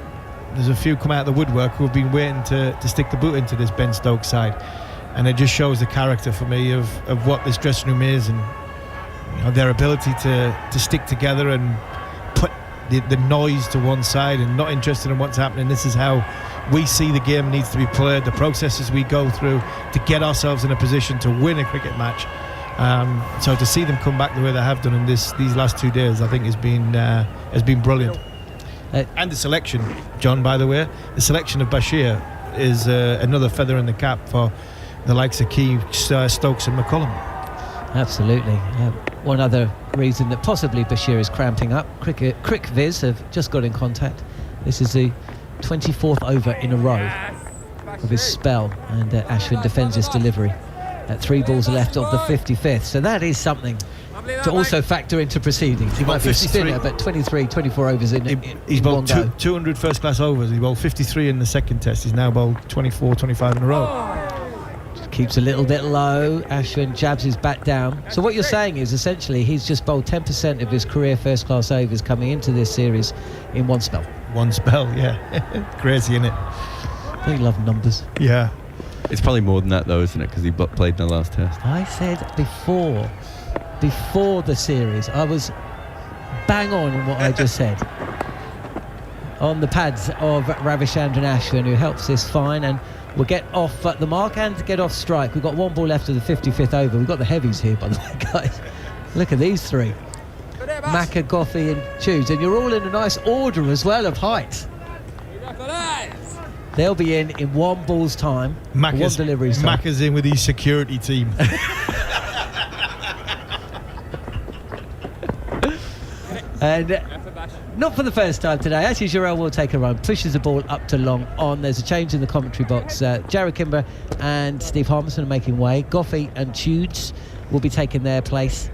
there's a few come out of the woodwork who have been waiting to stick the boot into this Ben Stokes side, and it just shows the character for me of what this dressing room is, and their ability to stick together and put the noise to one side and not interested in what's happening. This is how we see the game needs to be played, the processes we go through to get ourselves in a position to win a cricket match. So to see them come back the way they have done in these last 2 days, I think has been brilliant. And the selection, John, by the way, the selection of Bashir is another feather in the cap for the likes of Key, Stokes and McCullum. Absolutely. One other reason that possibly Bashir is cramping up, CricViz have just got in contact. This is the 24th over in a row of his spell, and Ashwin defends his delivery at 3 balls left of the 55th. So that is something to also factor into proceedings. He might be a 53. spinner, but 23, 24 overs in He's in one bowled go. 200 first-class overs. He bowled 53 in the second test. He's now bowled 24, 25 in a row. Keeps a little bit low. Ashwin jabs his bat down. So what you're saying is essentially he's just bowled 10% of his career first-class overs coming into this series in one spell. One spell, yeah. Crazy, isn't it? They love numbers. Yeah. It's probably more than that, though, isn't it? Because he played in the last test. I said before the series, I was bang on in what I just said. On the pads of Ravichandran Ashwin, who helps this fine, and we'll get off the mark and get off strike. We've got one ball left of the 55th over. We've got the heavies here, by the way, guys. Look at these three. Macca, Goffey and Tudes, and you're all in a nice order as well of height. They'll be in one ball's time, one delivery's time. Macca's in with his security team. And not for the first time today. Actually, Jarrell will take a run, pushes the ball up to long on. There's a change in the commentary box. Jared Kimber and Steve Harmison are making way. Goffey and Tudes will be taking their place.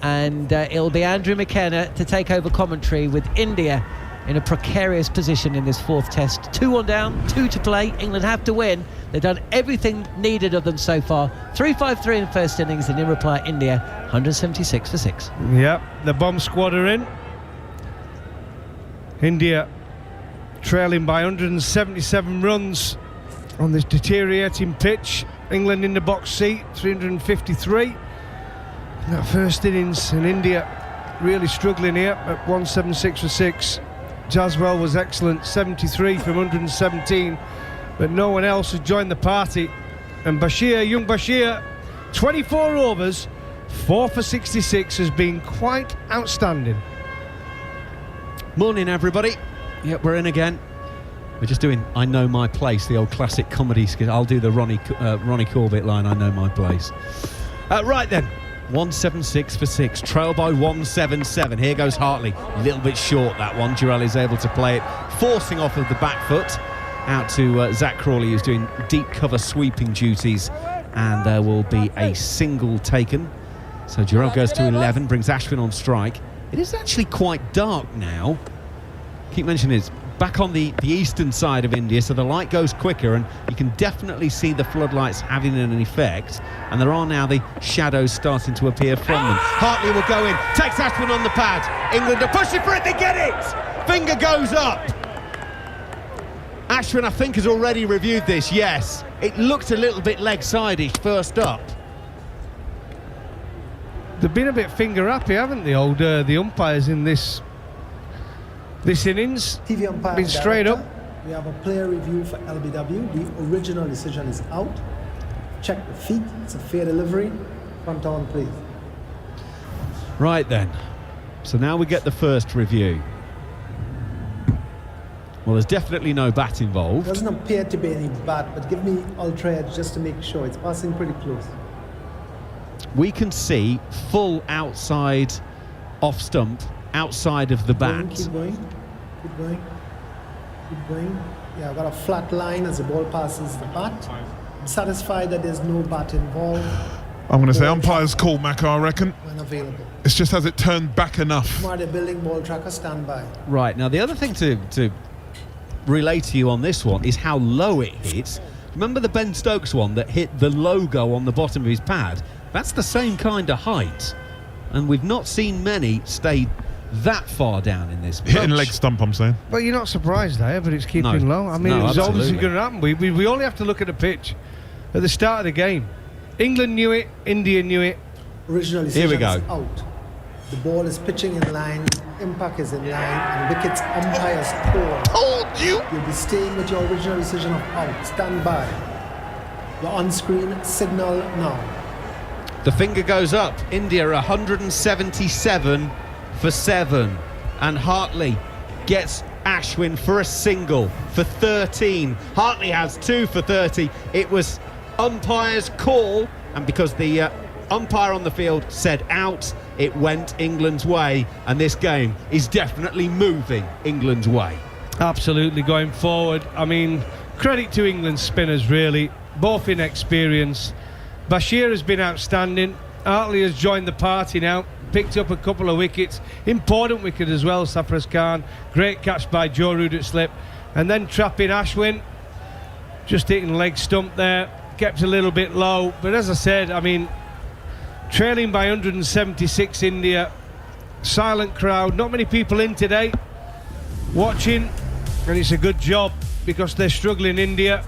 And it'll be Andrew McKenna to take over commentary, with India in a precarious position in this fourth test. 2-1 down, 2 to play. England have to win. They've done everything needed of them so far. 3-5-3 in the first innings, and in reply, India 176 for 6. Yep, the bomb squad are in. India trailing by 177 runs on this deteriorating pitch. England in the box seat, 353. In that first innings, and India really struggling here at 176 for 6. Jaswal was excellent, 73 from 117, but no one else has joined the party. And young Bashir, 24 overs, 4 for 66, has been quite outstanding. Morning, everybody. Yep, we're in again. We're just doing I Know My Place, the old classic comedy skit. I'll do the Ronnie Corbett line, I Know My Place. Right then, 176 for 6, trail by 177. Here goes Hartley, a little bit short that one. Jarrell is able to play it, forcing off of the back foot out to Zach Crawley, who's doing deep cover sweeping duties, and there will be a single taken. So Jarrell goes to 11, brings Ashwin on strike. It is actually quite dark now. Keep mentioning it's back on the eastern side of India, so the light goes quicker, and you can definitely see the floodlights having an effect, and there are now the shadows starting to appear from them. Hartley will go in, takes Ashwin on the pad. England are pushing for it, they get it! Finger goes up. Ashwin, I think, has already reviewed this, yes. It looked a little bit leg-side-ish first up. They've been a bit finger happy, haven't they, the umpires in this innings? TV umpire been straight director, up. We have a player review for LBW. The original decision is out. Check the feet. It's a fair delivery. Front on, please. Right then. So now we get the first review. Well, there's definitely no bat involved. Doesn't appear to be any bat, but give me ultra edge just to make sure. It's passing pretty close. We can see full outside off stump, outside of the bat. Keep going. Keep going. Keep going. Yeah, I've got a flat line as the ball passes the bat. I'm satisfied that there's no bat involved. I'm going to say umpire's call, Macca, I reckon. When available. It's just has it turned back enough. Tomorrow they're building ball tracker, stand by. Right, now the other thing to relay to you on this one is how low it hits. Remember the Ben Stokes one that hit the logo on the bottom of his pad? That's the same kind of height, and we've not seen many stay that far down in this match. Hitting leg stump, I'm saying. But you're not surprised there, but it's keeping low. I mean, No, it's obviously absolutely. going to happen. We only have to look at the pitch at the start of the game. England knew it, India knew it. Original Here we decision go. is out. The ball is pitching in line, impact is in line, and wickets umpire's call. Told you! You'll be staying with your original decision of out. Stand by. Your on-screen signal now. The finger goes up. India 177 for 7. And Hartley gets Ashwin for a single for 13. Hartley has 2 for 30. It was umpire's call, and because the umpire on the field said out, it went England's way, and this game is definitely moving England's way. Absolutely going forward. I mean, credit to England's spinners, really, both in experience. Bashir has been outstanding. Hartley has joined the party now. picked up a couple of wickets, important wicket as well. Sarfaraz Khan, great catch by Joe Root at slip, and then trapping Ashwin, just hitting leg stump there, kept a little bit low. But as I said, I mean, trailing by 176 India, silent crowd, not many people in today watching, and it's a good job because they're struggling. India,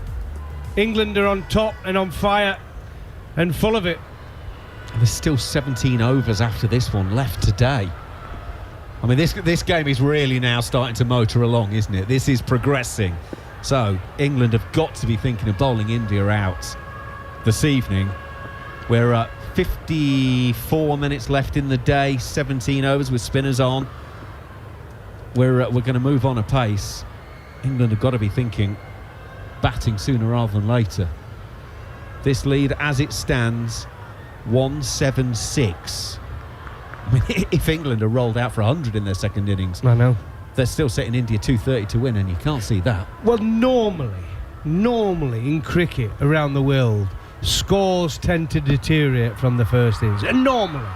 England are on top and on fire and full of it. There's still 17 overs after this one left today. I mean, this game is really now starting to motor along, isn't it? This is progressing. So England have got to be thinking of bowling India out this evening. We're at 54 minutes left in the day, 17 overs with spinners on. We're going to move on apace. England have got to be thinking batting sooner rather than later. This lead, as it stands, 176. I mean, if England are rolled out for 100 in their second innings, I know, they're still setting India 230 to win, and you can't see that. Well, normally in cricket around the world, scores tend to deteriorate from the first innings. Normally.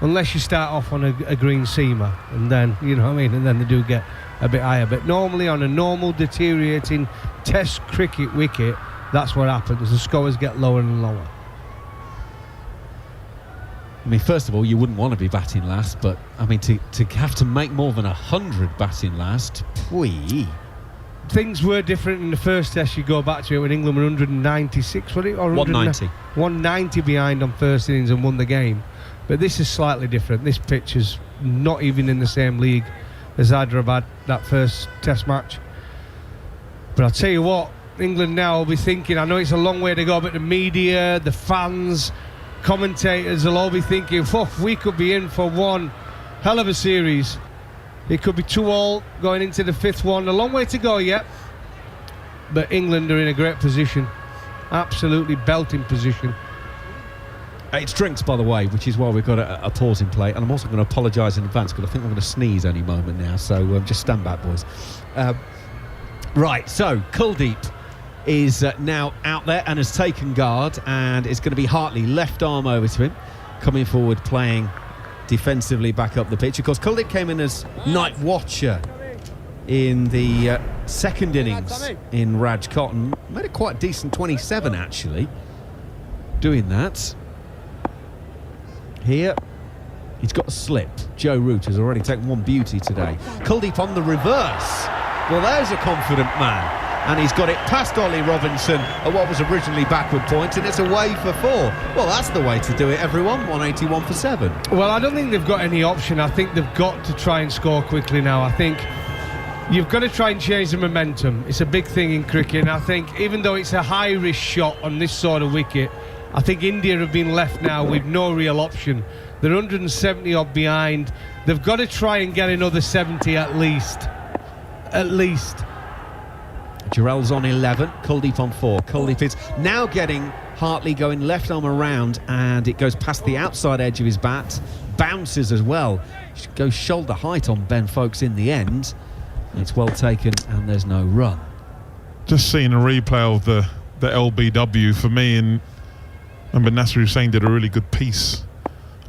Unless you start off on a green seamer, and then, you know what I mean, and then they do get a bit higher. But normally on a normal deteriorating test cricket wicket, that's what happens. The scores get lower and lower. I mean, first of all, you wouldn't want to be batting last, but I mean, to have to make more than 100 batting last, whee. Things were different in the first test. You go back to it when England were 196, was it? Or 190. 190 behind on first innings and won the game. But this is slightly different. This pitch is not even in the same league as Hyderabad, that first test match. But I'll tell you what, England now will be thinking, I know it's a long way to go, but the media, the fans, commentators will all be thinking, we could be in for one hell of a series. It could be 2-all going into the fifth one. A long way to go yet, but England are in a great position, absolutely belting position. It's drinks, by the way, which is why we've got a pause in play, and I'm also going to apologise in advance because I think I'm going to sneeze any moment now, so just stand back, boys. Right, so Kuldeep is now out there and has taken guard, and it's going to be Hartley, left arm over to him, coming forward, playing defensively back up the pitch. Of course, Kuldeep came in as night watcher in the second innings in Raj Cotton. Made a quite decent 27, actually, doing that. Here, he's got a slip. Joe Root has already taken one beauty today. Kuldeep on the reverse. Well, there's a confident man. And he's got it past Ollie Robinson at what was originally backward point, and it's away for 4. Well, that's the way to do it, everyone. 181 for 7. Well, I don't think they've got any option. I think they've got to try and score quickly now. I think you've got to try and change the momentum. It's a big thing in cricket, and I think even though it's a high-risk shot on this sort of wicket, I think India have been left now with no real option. They're 170 odd behind. They've got to try and get another 70 at least. At least. Jarrell's on 11, Kuldeep on 4. Kuldeep is now getting Hartley going left arm around, and it goes past the outside edge of his bat. Bounces as well. Goes shoulder height on Ben Foakes in the end. It's well taken, and there's no run. Just seeing a replay of the LBW for me, and remember Nasser Hussain did a really good piece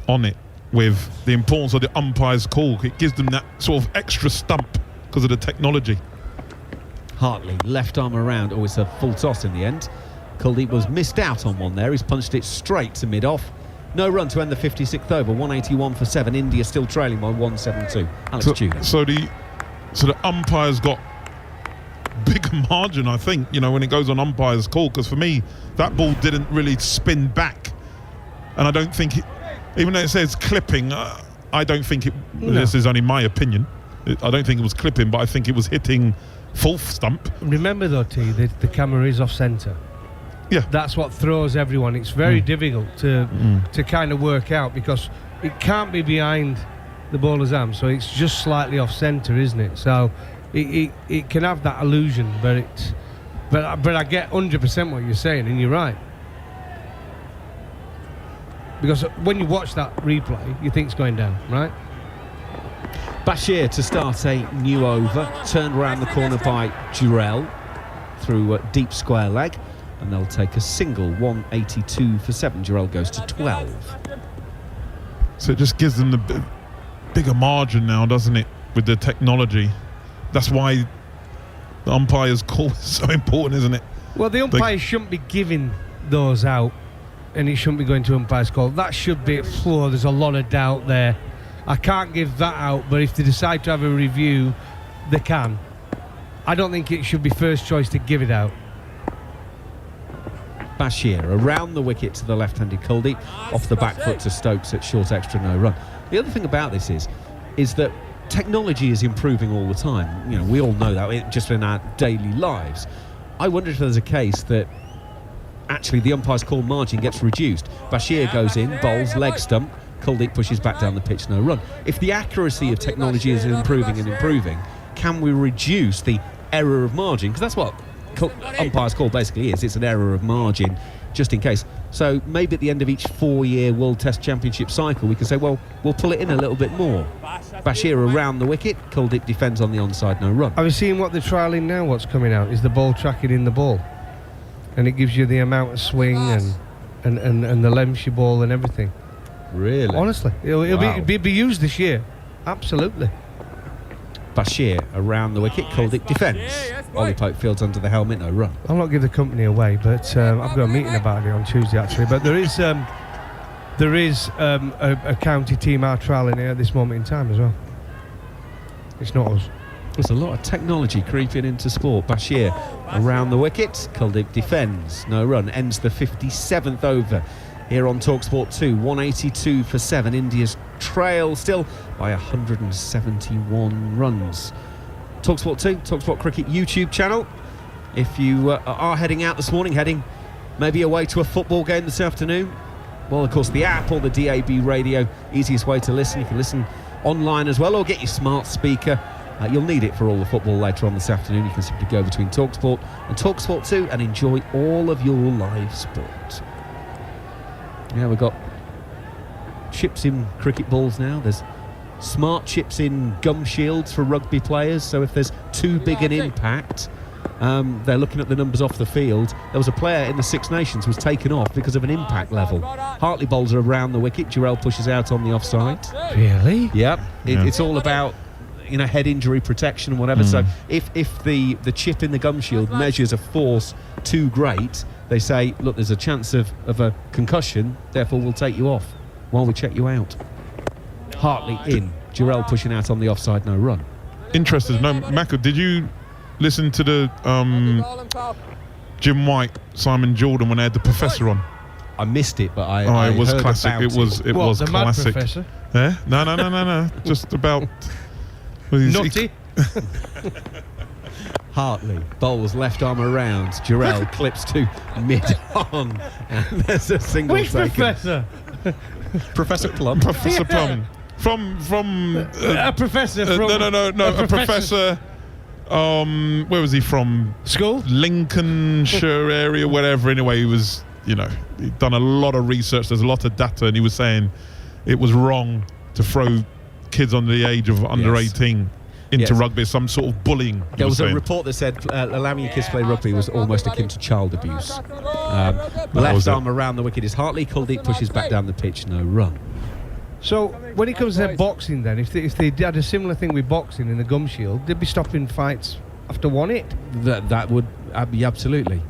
on it with the importance of the umpire's call. It gives them that sort of extra stump because of the technology. Hartley, left arm around. Oh, it's a full toss in the end. Kuldeep was missed out on one there. He's punched it straight to mid-off. No run to end the 56th over. 181 for 7. India still trailing by 172. Alex Tudor. So the umpire's got bigger margin, I think, you know, when it goes on umpire's call, because for me, that ball didn't really spin back. And I don't think it, even though it says clipping, I don't think it, this is only my opinion, I don't think it was clipping, but I think it was hitting full stump. Remember though, T, the camera is off centre. Yeah. That's what throws everyone. It's very difficult to kind of work out because it can't be behind the bowler's arm, so it's just slightly off centre, isn't it? So it can have that illusion, but I get 100% what you're saying, and you're right. Because when you watch that replay, you think it's going down, right? Bashir to start a new over, turned around the corner by Jarrell through deep square leg, and they'll take a single. 182 for 7. Jarrell goes to 12. So it just gives them the bigger margin now, doesn't it, with the technology? That's why the umpire's call is so important, isn't it? Well, the umpires shouldn't be giving those out, and it shouldn't be going to umpire's call. That should be there's a lot of doubt there. I can't give that out, but if they decide to have a review, they can. I don't think it should be first choice to give it out. Bashir around the wicket to the left-handed Kuldeep, off the back foot to Stokes at short extra no run. The other thing about this is that technology is improving all the time. You know, we all know that just in our daily lives. I wonder if there's a case that actually the umpire's call margin gets reduced. Bashir goes in, bowls, leg stump, Kuldeep pushes back down the pitch, no run. If the accuracy of technology is improving, can we reduce the error of margin? Because that's what umpire's call basically is. It's an error of margin, just in case. So maybe at the end of each 4-year World Test Championship cycle, we can say, well, we'll pull it in a little bit more. Bashir around the wicket, Kuldeep defends on the onside, no run. Have you seen what they're trialling now? What's coming out is the ball tracking in the ball, and it gives you the amount of swing and the length you ball and everything. Really? Honestly, it'll be used this year. Absolutely. Bashir around the wicket, Kuldeep defends. Ollie Pope fields under the helmet, no run. I'll not give the company away, but I've got a meeting about it on Tuesday actually. But there is a county team are trialling it at this moment in time as well. It's not us. There's a lot of technology creeping into sport. Bashir around the wicket, Kuldeep defends, no run. Ends the 57th over here on TalkSport 2. 182 for 7. India's trail still by 171 runs. TalkSport 2, TalkSport Cricket YouTube channel. If you are heading out this morning, heading maybe away to a football game this afternoon, well, of course, the app or the DAB radio, easiest way to listen. You can listen online as well, or get your smart speaker. You'll need it for all the football later on this afternoon. You can simply go between TalkSport and TalkSport 2 and enjoy all of your live sport. Yeah, we've got chips in cricket balls now. There's smart chips in gum shields for rugby players, so if there's too big an impact, they're looking at the numbers off the field. There was a player in the Six Nations who was taken off because of an impact level. Hartley bowls are around the wicket. Jarrell pushes out on the offside. Really? Yep. It's all about head injury protection and whatever. So if the chip in the gum shield measures a force too great, they say, look, there's a chance of a concussion, therefore we'll take you off while we check you out. Hartley in, Jarrell pushing out on the offside, no run. Interested. No, Mako, did you listen to the Jim White, Simon Jordan when they had the professor on? I missed it, but I it was heard classic. about It was the mad classic. professor? Yeah? No. Just about Nutty. Hartley bowls left arm around. Jarrell clips to mid-on. And there's a single Which taken. professor? Professor Plum. Professor Plum. From a professor from... No. A professor. Where was he from? School? Lincolnshire area, whatever. Anyway, he was, he'd done a lot of research. There's a lot of data, and he was saying it was wrong to throw kids under the age of under 18 into rugby. Some sort of bullying. There was a report that said allowing your kids to play rugby was almost akin to child abuse. Left arm around the wicket is Hartley. Kuldeep pushes back down the pitch, no run. So when it comes to boxing then, if they had a similar thing with boxing in the gum shield, they'd be stopping fights after one hit. That would be absolutely.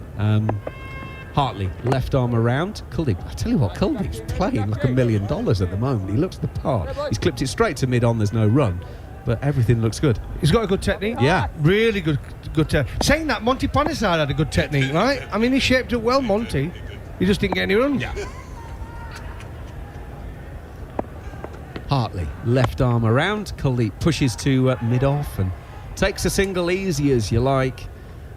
Hartley, left arm around. Kuldeep, I tell you what, Kuldeep's playing like $1 million at the moment. He looks the part. He's clipped it straight to mid-on, there's no run. But everything looks good. He's got a good technique. Yeah. Really good technique. Saying that, Monty Panesar had a good technique, right? I mean, he shaped it well, Monty. He just didn't get any runs. Yeah. Hartley, left arm around. Kuldeep pushes to mid-off and takes a single easy as you like.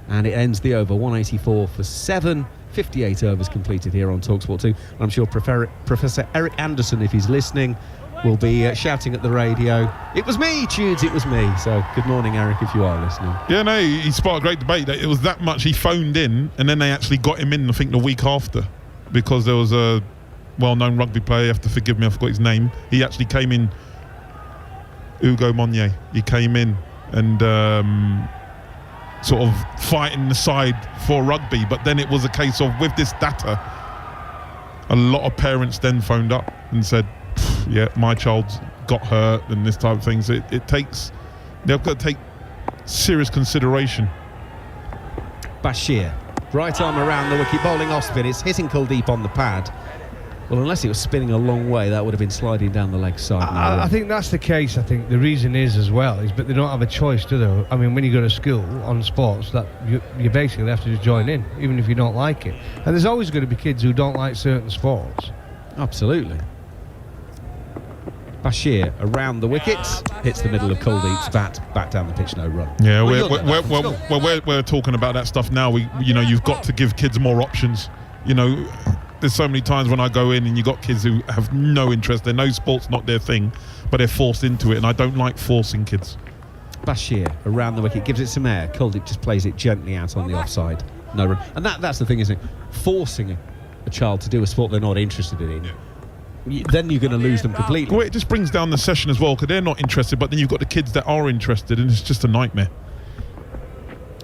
And it ends the over, 184 for 7. 58 overs completed here on TalkSport 2. And I'm sure Professor Eric Anderson, if he's listening, will be shouting at the radio, "It was me, Tudes, it was me." So good morning, Eric, if you are listening. Yeah, no, he sparked a great debate. It was that much he phoned in, and then they actually got him in, I think, the week after, because there was a well-known rugby player, you have to forgive me, I forgot his name. He actually came in, Hugo Monnier. He came in and sort of fighting the side for rugby, but then it was a case of, with this data, a lot of parents then phoned up and said, yeah, my child's got hurt and this type of things. They've got to take serious consideration. Bashir, right arm around the wicket, bowling off spin. It's hitting Kuldeep on the pad. Well, unless it was spinning a long way, that would have been sliding down the leg side. I think that's the case. I think the reason is as well but they don't have a choice, do they? I mean, when you go to school on sports, that you basically have to just join in, even if you don't like it. And there's always going to be kids who don't like certain sports. Absolutely. Bashir around the wickets, hits the middle of Kuldeep's bat, back down the pitch, no run. Yeah, we're talking about that stuff now. You've got to give kids more options. There's so many times when I go in and you got kids who have no interest. They know sport's not their thing, but they're forced into it, and I don't like forcing kids. Bashir around the wicket, gives it some air. Kuldeep just plays it gently out on the offside. No run. And that's the thing, isn't it? Forcing a child to do a sport they're not interested in. Yeah. Then you're going to lose them completely. Well, it just brings down the session as well, because they're not interested, but then you've got the kids that are interested, and it's just a nightmare.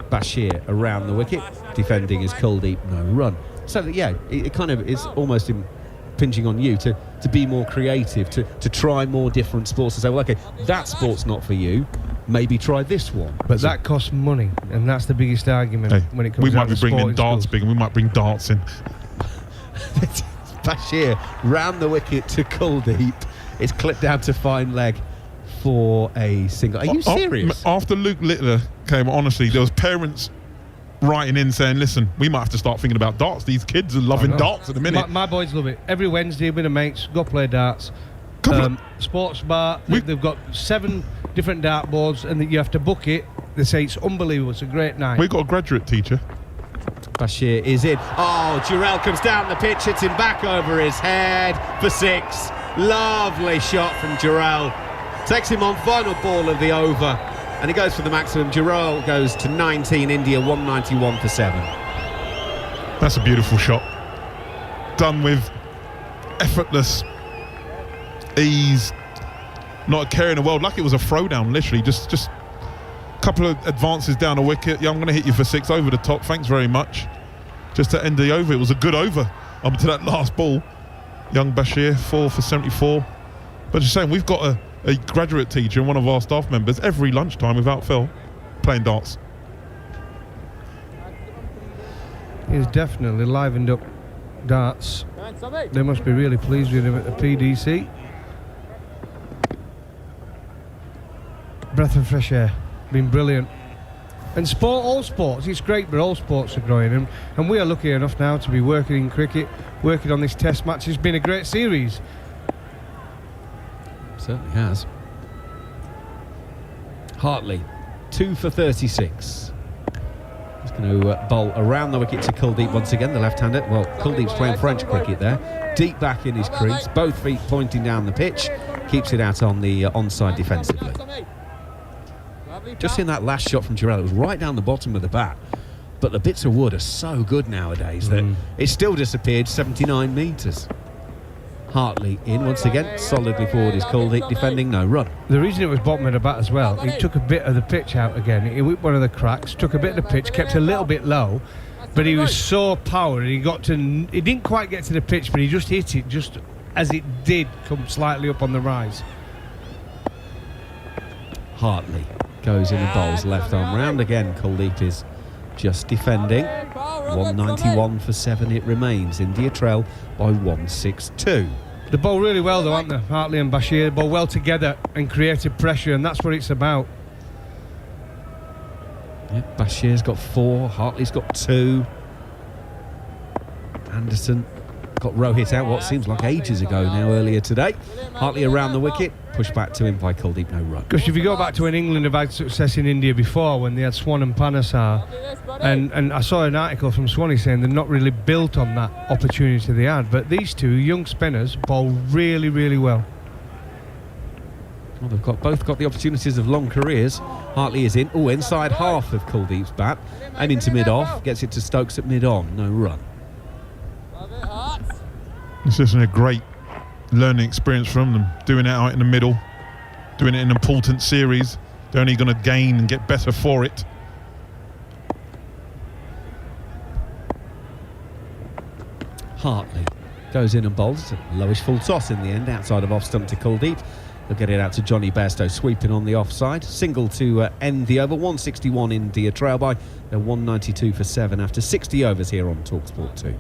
Bashir around the wicket, defending is Kuldeep, no run. So yeah, it kind of is almost impinging on you to be more creative, to try more different sports, and say, well, okay, that sport's not for you, maybe try this one. But that costs money, and that's the biggest argument when it comes to we might be bringing darts big, and we might bring darts in. Bashir round the wicket to Kuldeep. It's clipped down to fine leg for a single. Are you serious? After Luke Littler came, honestly, there was parents writing in saying, listen, we might have to start thinking about darts. These kids are loving darts at the minute. My boys love it. Every Wednesday with the mates, go play darts. Sports bar, they've got 7 different dart boards, and you have to book it. They say it's unbelievable. It's a great night. We've got a graduate teacher. Bashir is in. Oh, Jurel comes down the pitch, hits him back over his head for 6. Lovely shot from Jurel. Takes him on final ball of the over, and he goes for the maximum. Jurel goes to 19, India 191 for 7. That's a beautiful shot. Done with effortless ease, not a care in the world, like it was a throwdown, literally. Just a couple of advances down the wicket. Yeah, I'm going to hit you for 6 over the top. Thanks very much. Just to end the over. It was a good over up to that last ball. Young Bashir, 4 for 74. But just saying, we've got a graduate teacher and one of our staff members every lunchtime without fail playing darts. He's definitely livened up darts. They must be really pleased with him at the PDC. Breath of fresh air. Been brilliant. And all sports, it's great, but all sports are growing. And we are lucky enough now to be working in cricket, working on this test match. It's been a great series. Certainly has. Hartley, 2 for 36. He's going to bowl around the wicket to Kuldeep once again, the left-hander. Well, Kuldeep's playing French cricket there. Deep back in his crease, both feet pointing down the pitch. Keeps it out on the onside defensively. Just in that last shot from Jurel, it was right down the bottom of the bat. But the bits of wood are so good nowadays that it still disappeared 79 metres. Hartley in once again, solidly forward is Kuldeep, defending, no run. The reason it was bottom of the bat as well, he took a bit of the pitch out again. He whipped one of the cracks, took a bit of the pitch, kept a little bit low, but he was so powered. He didn't quite get to the pitch, but he just hit it just as it did come slightly up on the rise. Hartley goes in and bowls left arm round again. Kuldeep is just defending. 191 for 7 it remains. India trail by 162. They bowl really well though, aren't they? Hartley and Bashir bowl well together and created pressure, and that's what it's about. Yeah, Bashir's got 4, Hartley's got 2. Anderson got Rohit out what seems like ages ago now, earlier today. Hartley around the wicket, pushed back to him by Kuldeep, no run. Because if you go back to when England have had success in India before, when they had Swan and Panasar, and I saw an article from Swanee saying they're not really built on that opportunity they had, but these two young spinners bowl really, really well. Well, they've both got the opportunities of long careers. Hartley is in, inside half of Kuldeep's bat, and into mid-off, gets it to Stokes at mid-on, no run. This isn't a great learning experience from them, doing it out in the middle, doing it in an important series. They're only going to gain and get better for it. Hartley goes in and bowls. Lowish full toss in the end, outside of off stump to Kuldeep. They'll get it out to Johnny Bairstow, sweeping on the offside. Single to end the over. 161 India trail by. They're 192 for 7 after 60 overs here on TalkSport 2.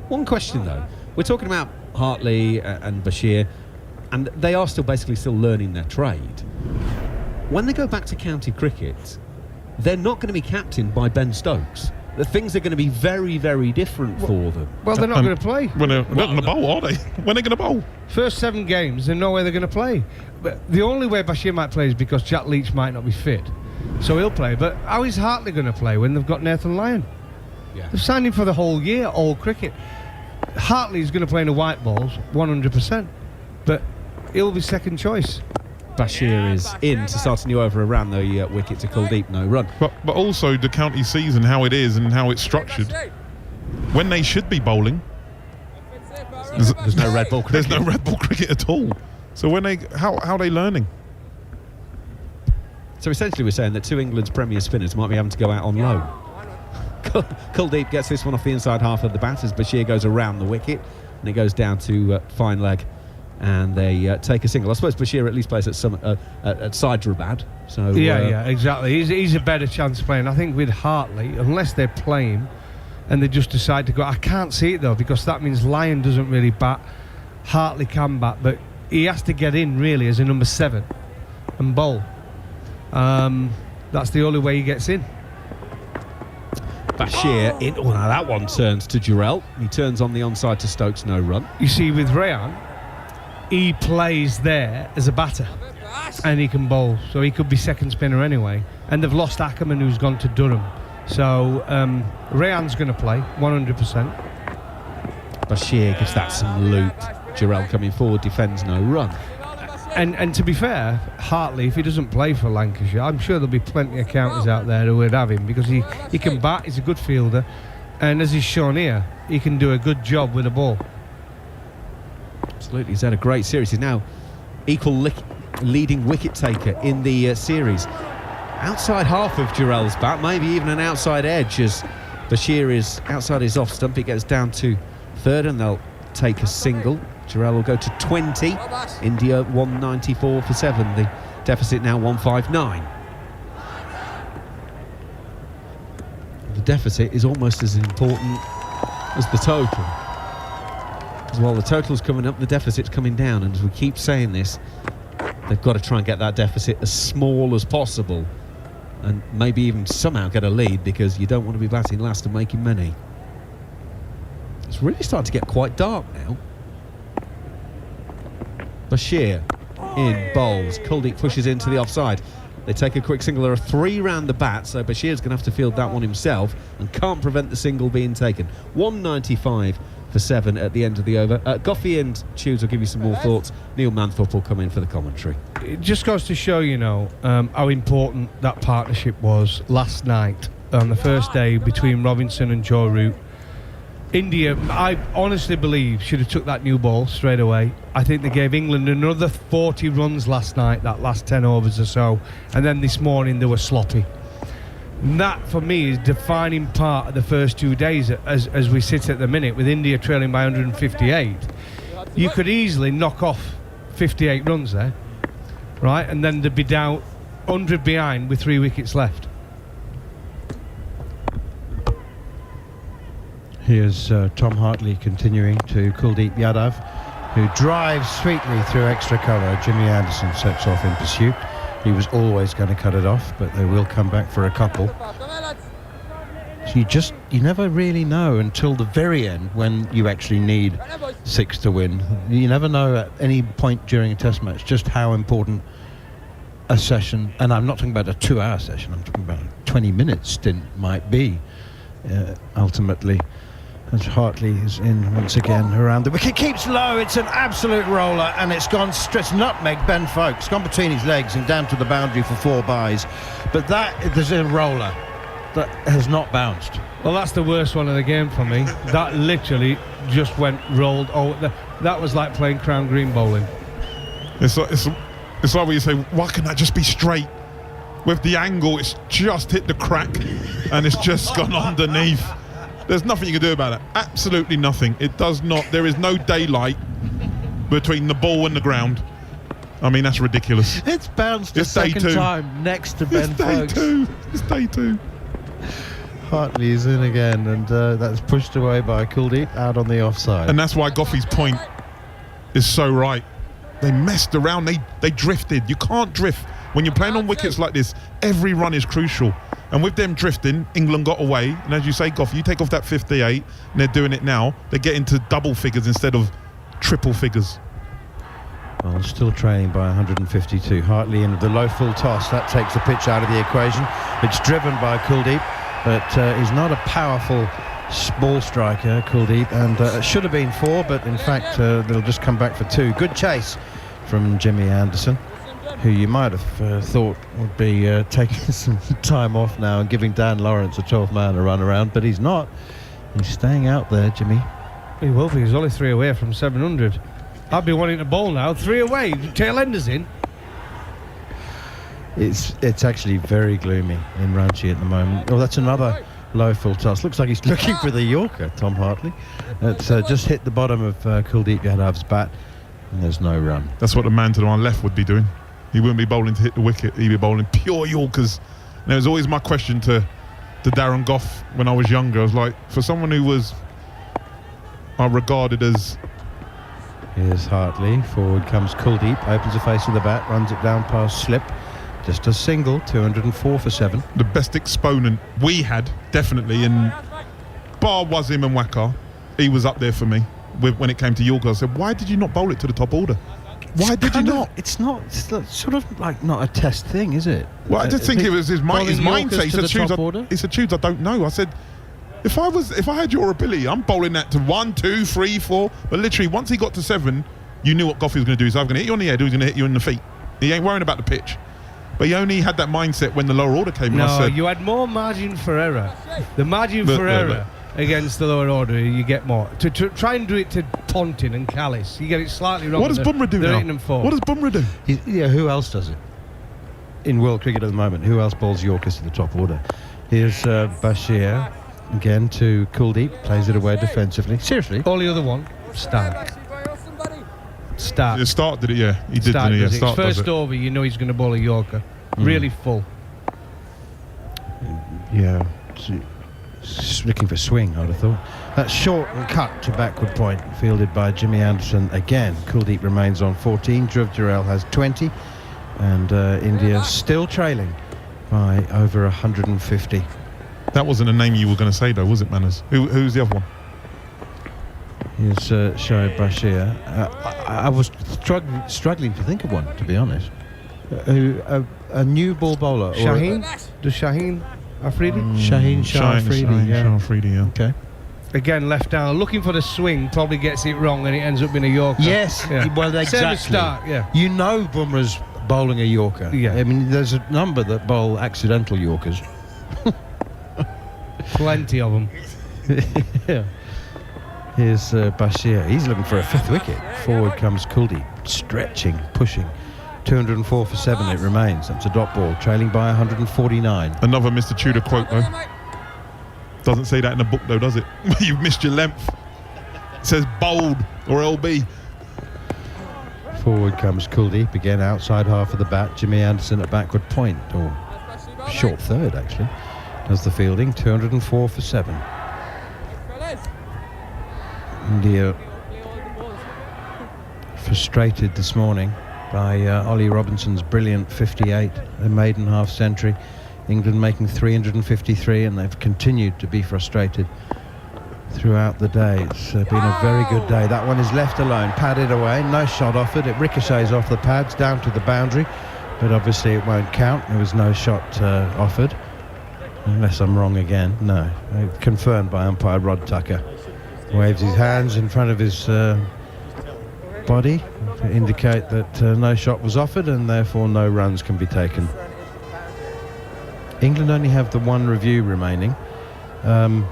One question though. We're talking about Hartley and Bashir, and they are still learning their trade. When they go back to county cricket, they're not going to be captained by Ben Stokes. The things are going to be very, very different for them. Well, they're not going to play. They're not going to bowl, are they? When are they going to bowl? First 7 games, there's no way they're going to play. But the only way Bashir might play is because Jack Leach might not be fit. So he'll play. But how is Hartley going to play when they've got Nathan Lyon? Yeah. They've signed him for the whole year, all cricket. Hartley's going to play in the white balls, 100%. But he'll be second choice. Bashir is in to start a new over around the wicket to Kuldeep, no run. But also the county season, how it is and how it's structured. When they should be bowling, there's no red ball cricket. There's no red ball cricket at all. So when how are they learning? So essentially we're saying that 2 England's premier spinners might be having to go out on loan. Kuldeep gets this one off the inside half of the bat as Bashir goes around the wicket, and it goes down to fine leg, and they take a single. I suppose Bashir at least plays at Hyderabad. So yeah, exactly. He's a better chance of playing. I think with Hartley, unless they're playing and they just decide to go, I can't see it though, because that means Lyon doesn't really bat. Hartley can bat, but he has to get in really as a number 7 and bowl. That's the only way he gets in. Bashir in. Oh, now that one turns to Jurel. He turns on the onside to Stokes, no run. You see, with Rayan, he plays there as a batter and he can bowl, so he could be second spinner anyway. And they've lost Ackerman, who's gone to Durham. So Rayan's going to play 100%. Bashir gives that some loop. Jurel coming forward, defends, no run. And to be fair, Hartley, if he doesn't play for Lancashire, I'm sure there'll be plenty of counties out there who would have him, because he can bat, he's a good fielder, and as he's shown here, he can do a good job with the ball. Absolutely, he's had a great series. He's now equal leading wicket taker in the series. Outside half of Jurel's bat, maybe even an outside edge, as Bashir is outside his off stump. He gets down to 3rd and they'll take a single. Jurel will go to 20. India 194 for 7. The deficit now 159. The deficit is almost as important as the total. As while the total's coming up, the deficit's coming down, and as we keep saying this, they've got to try and get that deficit as small as possible, and maybe even somehow get a lead, because you don't want to be batting last and making many. It's really starting to get quite dark now. Bashir in bowls. Kuldeep pushes into the offside. They take a quick single. There are 3 round the bat, so Bashir's going to have to field that one himself and can't prevent the single being taken. 195 for 7 at the end of the over. Goffey and Hughes will give you some more thoughts. Neil Manthorpe will come in for the commentary. It just goes to show, how important that partnership was last night on the first day between Robinson and Joe Root. India, I honestly believe, should have took that new ball straight away. I think they gave England another 40 runs last night, that last 10 overs or so, and then this morning they were sloppy. And that, for me, is defining part of the first 2 days as we sit at the minute, with India trailing by 158. You could easily knock off 58 runs there, right? And then they'd be down 100 behind with 3 wickets left. Here's Tom Hartley continuing to Kuldeep Yadav, who drives sweetly through extra cover. Jimmy Anderson sets off in pursuit. He was always going to cut it off, but they will come back for a couple. So you never really know until the very end when you actually need 6 to win. You never know at any point during a test match just how important a session, and I'm not talking about a 2-hour session, I'm talking about a 20-minute stint might be, ultimately. As Hartley is in once again around the wicket, keeps low, it's an absolute roller, and it's gone straight nutmeg Ben Foakes. It's gone between his legs and down to the boundary for 4 byes. But there's a roller that has not bounced. Well, that's the worst one of the game for me. That literally just rolled. That was like playing Crown Green bowling. It's like when you say, why can't that just be straight? With the angle, it's just hit the crack and it's just gone underneath. There's nothing you can do about it. Absolutely nothing. It does not. There is no daylight between the ball and the ground. I mean, that's ridiculous. It's bounced a It's day second two. time next to Ben It's day Folks. two. It's day two. Hartley is in again, and that's pushed away by Kuldeep out on the offside. And that's why Goffey's point is so right. They messed around. They drifted. You can't drift. When you're playing on wickets like this, every run is crucial. And with them drifting, England got away. And as you say, Goff, you take off that 58, and they're doing it now. They get into double figures instead of triple figures. Well, still trailing by 152. Hartley in with the low full toss. That takes the pitch out of the equation. It's driven by Kuldeep, but he's not a powerful ball striker, Kuldeep, and should have been 4, but in fact they'll just come back for 2. Good chase from Jimmy Anderson, who you might have thought would be taking some time off now and giving Dan Lawrence a 12th man a run around, but he's not. He's staying out there, Jimmy. He will be. He's only 3 away from 700. I'd be wanting to bowl now. 3 away. Tail enders in. It's actually very gloomy in Ranchi at the moment. Oh, that's another low full toss. Looks like he's looking for the Yorker, Tom Hartley. It's just hit the bottom of Kuldeep Yadav's bat, and there's no run. That's what the man to my left would be doing. He wouldn't be bowling to hit the wicket. He'd be bowling pure Yorkers. And it was always my question to Darren Goff when I was younger. I was like, for someone who was regarded as... Here's Hartley. Forward comes Kuldeep. Opens the face of the bat. Runs it down past slip. Just a single. 204 for 7. The best exponent we had, definitely, in bar Wasim and Waqar. He was up there for me when it came to Yorker. I said, why did you not bowl it to the top order? Why did you not? It's sort of like not a test thing, is it? Well, I just think it was his mindset. He said, Tudes, I don't know. I said, if I had your ability, I'm bowling that to 1, 2, 3, 4. But literally, once he got to 7, you knew what Goffey was going to do. He's either going to hit you on the head or he's going to hit you in the feet. He ain't worrying about the pitch. But he only had that mindset when the lower order came in. No, I said, you had more margin for error. The margin for error against the lower order, you get more. To try and do it to Ponting and Callis, you get it slightly wrong. What does Bumrah do now? What does Bumrah do? Yeah, who else does it? In world cricket at the moment, who else bowls Yorkers to the top order? Here's Bashir again to Kuldeep, plays it away defensively. Seriously? Only other one, Stark. Stark. Stark did it, yeah. He did, Stark didn't he? Yeah, does it. Stark First does it. over, you know he's going to bowl a Yorker. Really full. Yeah. Looking for swing, I'd have thought. That's short and cut to backward point, fielded by Jimmy Anderson again. Kuldeep remains on 14. Dhruv Jurel has 20. And India still trailing by over 150. That wasn't a name you were going to say, though, was it, Manners? Who's the other one? Here's Shoaib Bashir. I was struggling to think of one, to be honest. A new ball bowler. Shaheen? Does Shaheen Afridi? Shaheen Shah Afridi, yeah. Shah Afridi, yeah. Okay. Again, left down, looking for the swing, probably gets it wrong and it ends up being a Yorker. Yes, Yeah. well, Same exactly. as Stark, yeah. You know Bumrah's bowling a Yorker. Yeah. I mean, there's a number that bowl accidental Yorkers. Plenty of them. Yeah. Here's Bashir. He's looking for a 5th wicket. Forward comes Kuldeep, stretching, pushing. 204 for 7 it remains. That's a dot ball, trailing by 149. Another Mr. Tudor quote, though. Doesn't say that in the book, though, does it? You've missed your length. It says bold or LB. Forward comes Kuldeep, again outside half of the bat. Jimmy Anderson at backward point, or short third, actually. Does the fielding, 204 for 7. India frustrated this morning by Ollie Robinson's brilliant 58, a maiden half century. England making 353, and they've continued to be frustrated throughout the day. It's been a very good day. That one is left alone, padded away, no shot offered. It ricochets off the pads down to the boundary, but obviously it won't count. There was no shot offered, unless I'm wrong again. No, confirmed by umpire Rod Tucker. Waves his hands in front of his body to indicate that no shot was offered and therefore no runs can be taken. England only have the 1 review remaining, so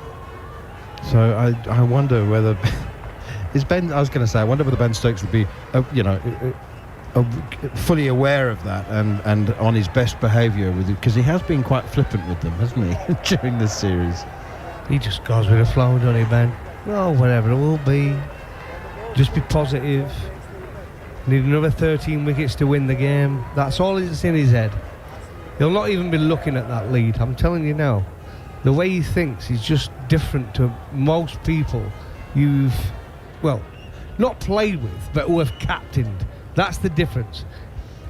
I wonder whether I wonder whether Ben Stokes would be fully aware of that and on his best behaviour with it, because he has been quite flippant with them, hasn't he, during this series. He just goes with the flow, doesn't he, Ben? Well, whatever it will be, just be positive. Need another 13 wickets to win the game. That's all that's in his head. He'll not even be looking at that lead, I'm telling you now. The way he thinks is just different to most people you've, well, not played with, but who have captained. That's the difference.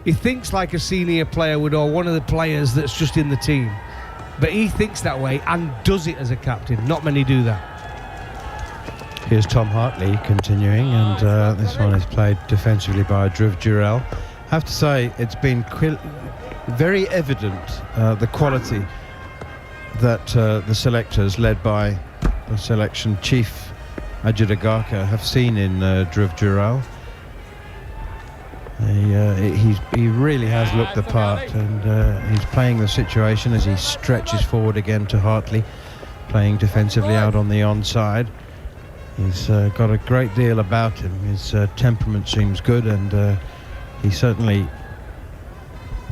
He thinks like a senior player would, or one of the players that's just in the team. But he thinks that way and does it as a captain. Not many do that. Here's Tom Hartley continuing, and this one is played defensively by Dhruv Jurel. I have to say, it's been very evident the quality that the selectors, led by the selection chief Ajit Agarkar, have seen in Dhruv Jurel. He really has looked the part, and he's playing the situation as he stretches forward again to Hartley, playing defensively out on the onside. He's got a great deal about him. His temperament seems good, and he certainly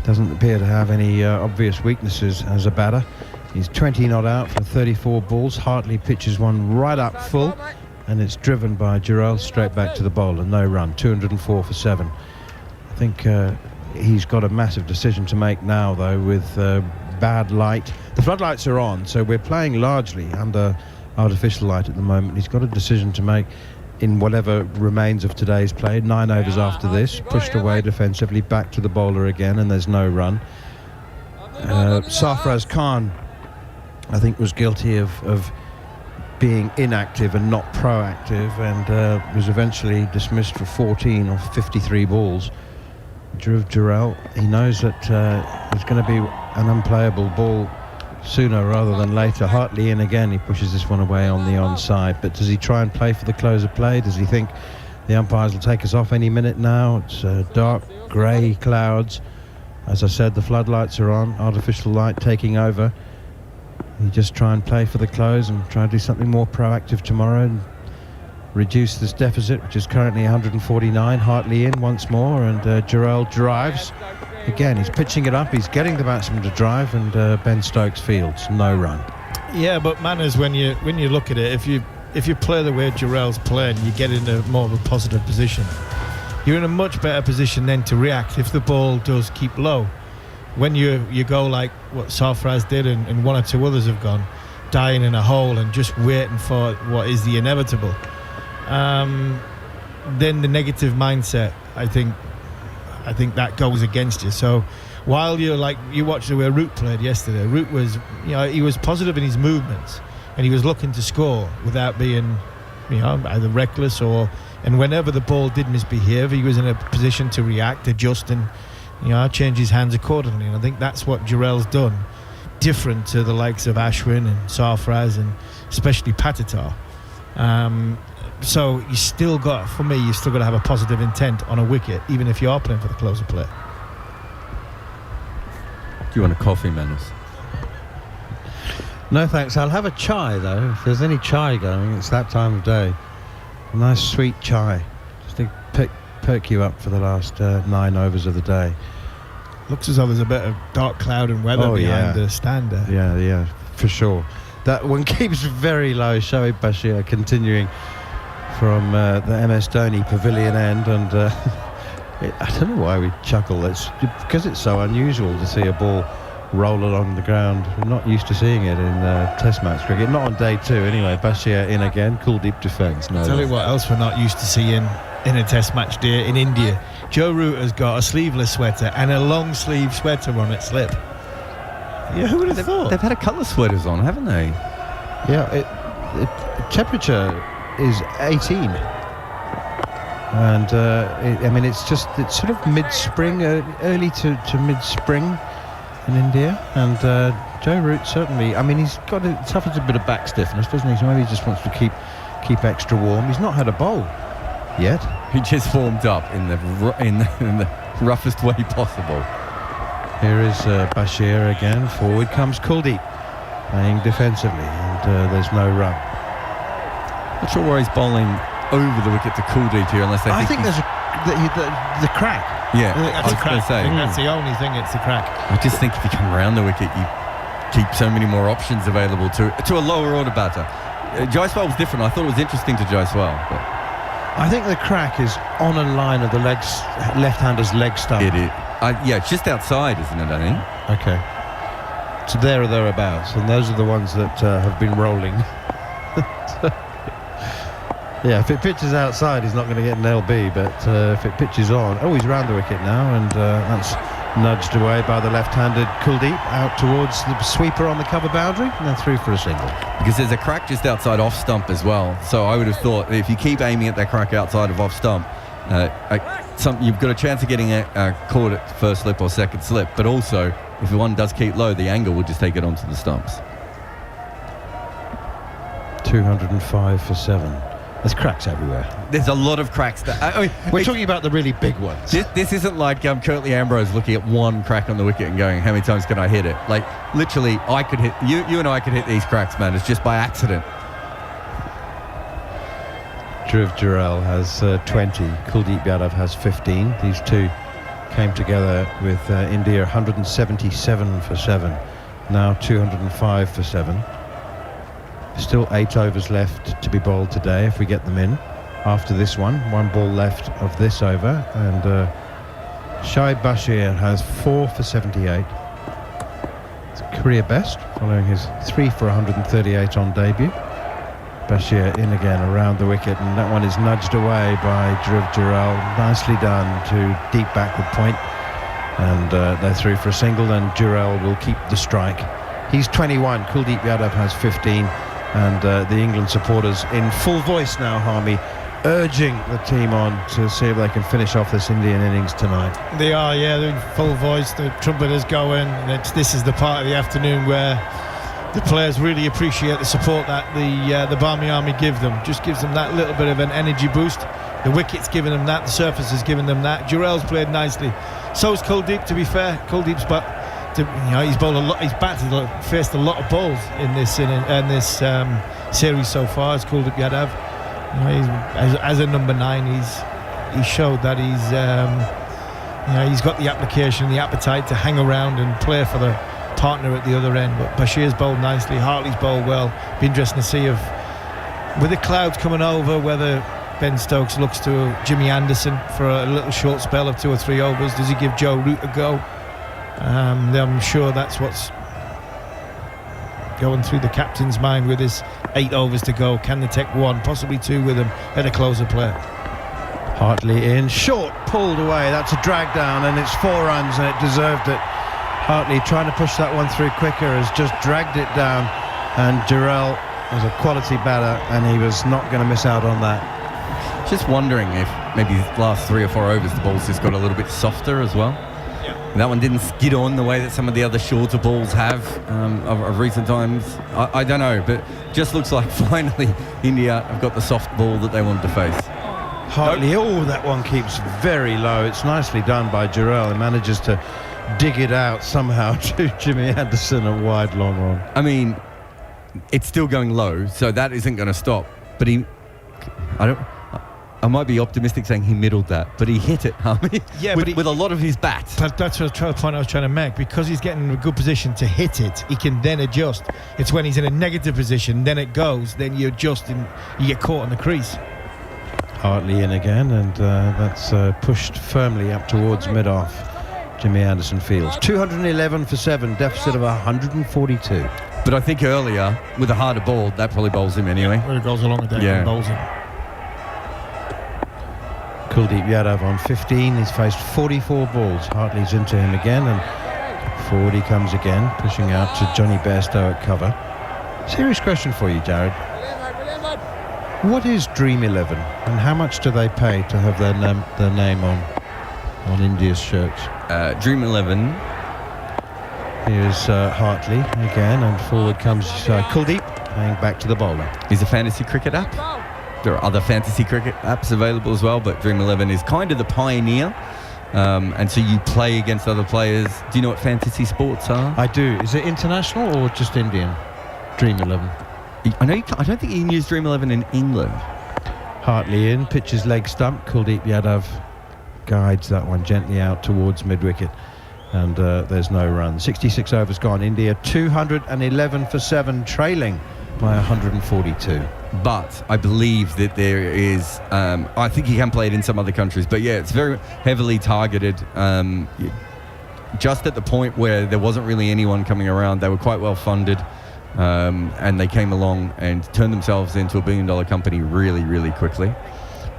doesn't appear to have any obvious weaknesses as a batter. He's 20 not out for 34 balls. Hartley pitches one right up full, and it's driven by Jurel straight back to the bowler. No run, 204 for 7. I think he's got a massive decision to make now, though, with bad light. The floodlights are on, so we're playing largely under artificial light at the moment. He's got a decision to make in whatever remains of today's play. 9 overs after this, pushed away defensively, back to the bowler again, and there's no run. Sarfaraz Khan, I think, was guilty of being inactive and not proactive, and was eventually dismissed for 14 off 53 balls. Dhruv Jurel, he knows that there's going to be an unplayable ball sooner rather than later. Hartley in again, he pushes this one away on the onside, but does he try and play for the close of play? Does he think the umpires will take us off any minute now? It's dark grey clouds. As I said, the floodlights are on, artificial light taking over. You just try and play for the close and try and do something more proactive tomorrow and reduce this deficit, which is currently 149. Hartley in once more, and Jurel drives. Again, he's pitching it up, he's getting the batsman to drive, and Ben Stokes fields. No run. Yeah, but Manners, when you look at it, if you play the way Jurel's playing, you get in a more of a positive position. You're in a much better position then to react if the ball does keep low. When you go like what Sarfaraz did and one or two others have gone, dying in a hole and just waiting for what is the inevitable, then the negative mindset, I think that goes against you. So while you watched the way Root played yesterday, Root was, he was positive in his movements and he was looking to score without being, either reckless and whenever the ball did misbehave, he was in a position to react, adjust, and change his hands accordingly. And I think that's what Jurel's done, different to the likes of Ashwin and Sarfaraz and especially Patitar. So you've still got to have a positive intent on a wicket, even if you are playing for the close of play. Do you want a coffee, Manners? No thanks, I'll have a chai though. If there's any chai going, it's that time of day. A nice sweet chai, just to perk you up for the last 9 overs of the day. Looks as though there's a bit of dark cloud and weather behind the stand there. Yeah, for sure. That one keeps very low. Shoaib Bashir continuing from the MS Dhoni pavilion end, and I don't know why we chuckle. It's because it's so unusual to see a ball roll along the ground. We're not used to seeing it in Test match cricket. Not on day 2 anyway. Bashir in again. Kuldeep defence. No. Tell you what else we're not used to seeing in a Test match day in India. Joe Root has got a sleeveless sweater and a long sleeve sweater on its slip. Yeah, who would have thought? They've had a couple of sweaters on, haven't they? Yeah, temperature is 18, and it's sort of mid-spring, early to mid-spring in India, and Joe Root certainly, he's got suffers a bit of back stiffness, doesn't he? So maybe he just wants to keep extra warm. He's not had a bowl yet. He just warmed up in the roughest way possible. Here is Bashir again. Forward comes Kuldeep, playing defensively, and there's no run. Not sure why he's bowling over the wicket to Kuldeep here, unless I think there's the crack. Yeah, I was going to say. I think that's the only thing. It's the crack. I just think if you come around the wicket, keep so many more options available to a lower order batter. Jaiswal was different. I thought it was interesting to Jaiswal. But I think the crack is on a line of the left-hander's leg stump. it is. Yeah, it's just outside, isn't it, I think? Okay. So there or thereabouts, and those are the ones that have been rolling. Yeah, if it pitches outside, he's not going to get an LB, but if it pitches on... Oh, he's round the wicket now, and that's nudged away by the left-handed Kuldeep out towards the sweeper on the cover boundary, and then through for a single. Because there's a crack just outside off stump as well. So I would have thought that if you keep aiming at that crack outside of off stump, you've got a chance of getting caught at first slip or second slip. But also, if the one does keep low, the angle will just take it onto the stumps. 205 for 7. There's cracks everywhere. There's a lot of cracks. We're talking about the really big ones. This isn't like Curtly Ambrose looking at one crack on the wicket and going, how many times can I hit it? Like, literally, I could hit... You and I could hit these cracks, man. It's just by accident. Dhruv Jurel has 20. Kuldeep Yadav has 15. These two came together with India 177 for 7. Now 205 for 7. Still 8 overs left to be bowled today if we get them in. After this one ball left of this over, and Shoaib Bashir has 4 for 78. It's a career best, following his 3 for 138 on debut. Bashir in again around the wicket, and that one is nudged away by Dhruv Jurel. Nicely done to deep backward point, and they're through for a single, and Jurel will keep the strike. He's 21, Kuldeep Yadav has 15. And the England supporters in full voice now, Harmy, urging the team on to see if they can finish off this Indian innings tonight. They are, yeah, they're in full voice. The trumpet is going. This is the part of the afternoon where the players really appreciate the support that the Barmy Army give them. Just gives them that little bit of an energy boost. The wicket's giving them that. The surface is giving them that. Jurel's played nicely. So's Kuldeep, to be fair. Kuldeep's he's bowled a lot. He's faced a lot of balls in this series so far. As Kuldeep Yadav, as a number 9, he's showed that he's got the application, the appetite to hang around and play for the partner at the other end. But Bashir's bowled nicely. Hartley's bowled well. Be interesting to see if, with the clouds coming over, whether Ben Stokes looks to Jimmy Anderson for a little short spell of 2 or 3 overs. Does he give Joe Root a go? I'm sure that's what's going through the captain's mind with his 8 overs to go. Can they take 1, possibly 2 with him at a closer play? Hartley in, short, pulled away. That's a drag down, and it's 4 runs, and it deserved it. Hartley trying to push that one through quicker has just dragged it down, and Jurel was a quality batter, and he was not going to miss out on that. Just wondering if maybe the last 3 or 4 overs the ball's just got a little bit softer as well. That one didn't skid on the way that some of the other shorter balls have of recent times. I don't know, but just looks like finally India have got the soft ball that they wanted to face. Hartley, that one keeps very low. It's nicely done by Jurel. He manages to dig it out somehow to Jimmy Anderson, a wide long one. I mean, it's still going low, so that isn't going to stop. But I might be optimistic saying he middled that, but he hit it, yeah, with a lot of his bat. That's the point I was trying to make. Because he's getting in a good position to hit it, he can then adjust. It's when he's in a negative position, then it goes, then you adjust and you get caught in the crease. Hartley in again, and that's pushed firmly up towards mid-off. Jimmy Anderson fields 211 for 7, deficit of 142. But I think earlier, with a harder ball, that probably bowls him anyway. Well, it goes along with that and bowls him. Kuldeep Yadav on 15. He's faced 44 balls. Hartley's into him again, and forward he comes again, pushing out to Johnny Bairstow at cover. Serious question for you, Jared. What is Dream 11, and how much do they pay to have their name on India's shirts? Dream 11. Here's Hartley again, and forward comes Kuldeep, playing back to the bowler. He's a fantasy cricket app. There are other fantasy cricket apps available as well, but Dream 11 is kind of the pioneer. And so you play against other players. Do you know what fantasy sports are? I do. Is it international or just Indian? Dream 11. I don't think you can use Dream 11 in England. Hartley in, pitches leg stump. Kuldeep Yadav guides that one gently out towards mid-wicket. and there's no run. 66 overs gone. India 211 for 7, trailing by 142. But I believe that there is, I think he can play it in some other countries, but yeah, it's very heavily targeted. Just at the point where there wasn't really anyone coming around, they were quite well funded, and they came along and turned themselves into a $1 billion company really, really quickly,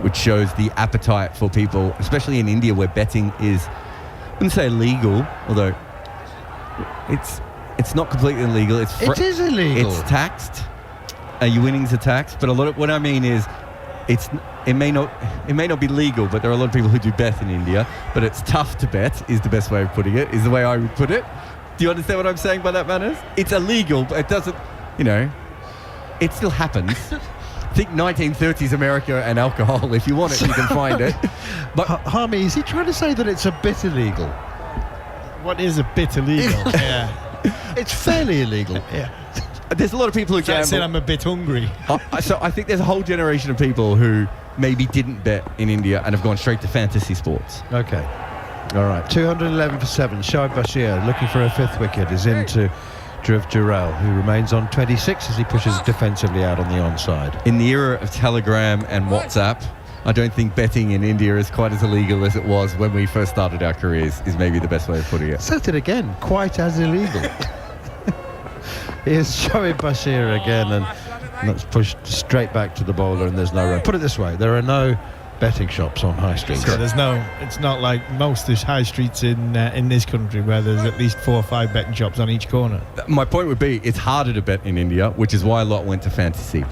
which shows the appetite for people, especially in India where betting is, I wouldn't say illegal, although it's not completely illegal. It is illegal. It's taxed. Your winnings are taxed, but a lot of what I mean is, it may not be legal, but there are a lot of people who do bet in India. But it's tough to bet, is the best way of putting it. Is the way I would put it. Do you understand what I'm saying by that, Manners? It's illegal, but it doesn't. It still happens. Think 1930s America and alcohol. If you want it, you can find it. But Harmy, is he trying to say that it's a bit illegal? What is a bit illegal? Yeah. It's fairly illegal. Yeah. There's a lot of people who gamble. Said I'm a bit hungry. So I think there's a whole generation of people who maybe didn't bet in India and have gone straight to fantasy sports. Okay. All right. 211 for 7. Shoaib Bashir looking for a 5th wicket is into Dhruv Jurel, who remains on 26 as he pushes defensively out on the onside. In the era of Telegram and WhatsApp, I don't think betting in India is quite as illegal as it was when we first started our careers, is maybe the best way of putting it. Said it again, quite as illegal. Here's Shoaib Bashir again, and that's pushed straight back to the bowler, and there's no run. Put it this way, there are no betting shops on high streets. So it's not like most of the high streets in this country where there's at least 4 or 5 betting shops on each corner. My point would be, it's harder to bet in India, which is why a lot went to fantasy.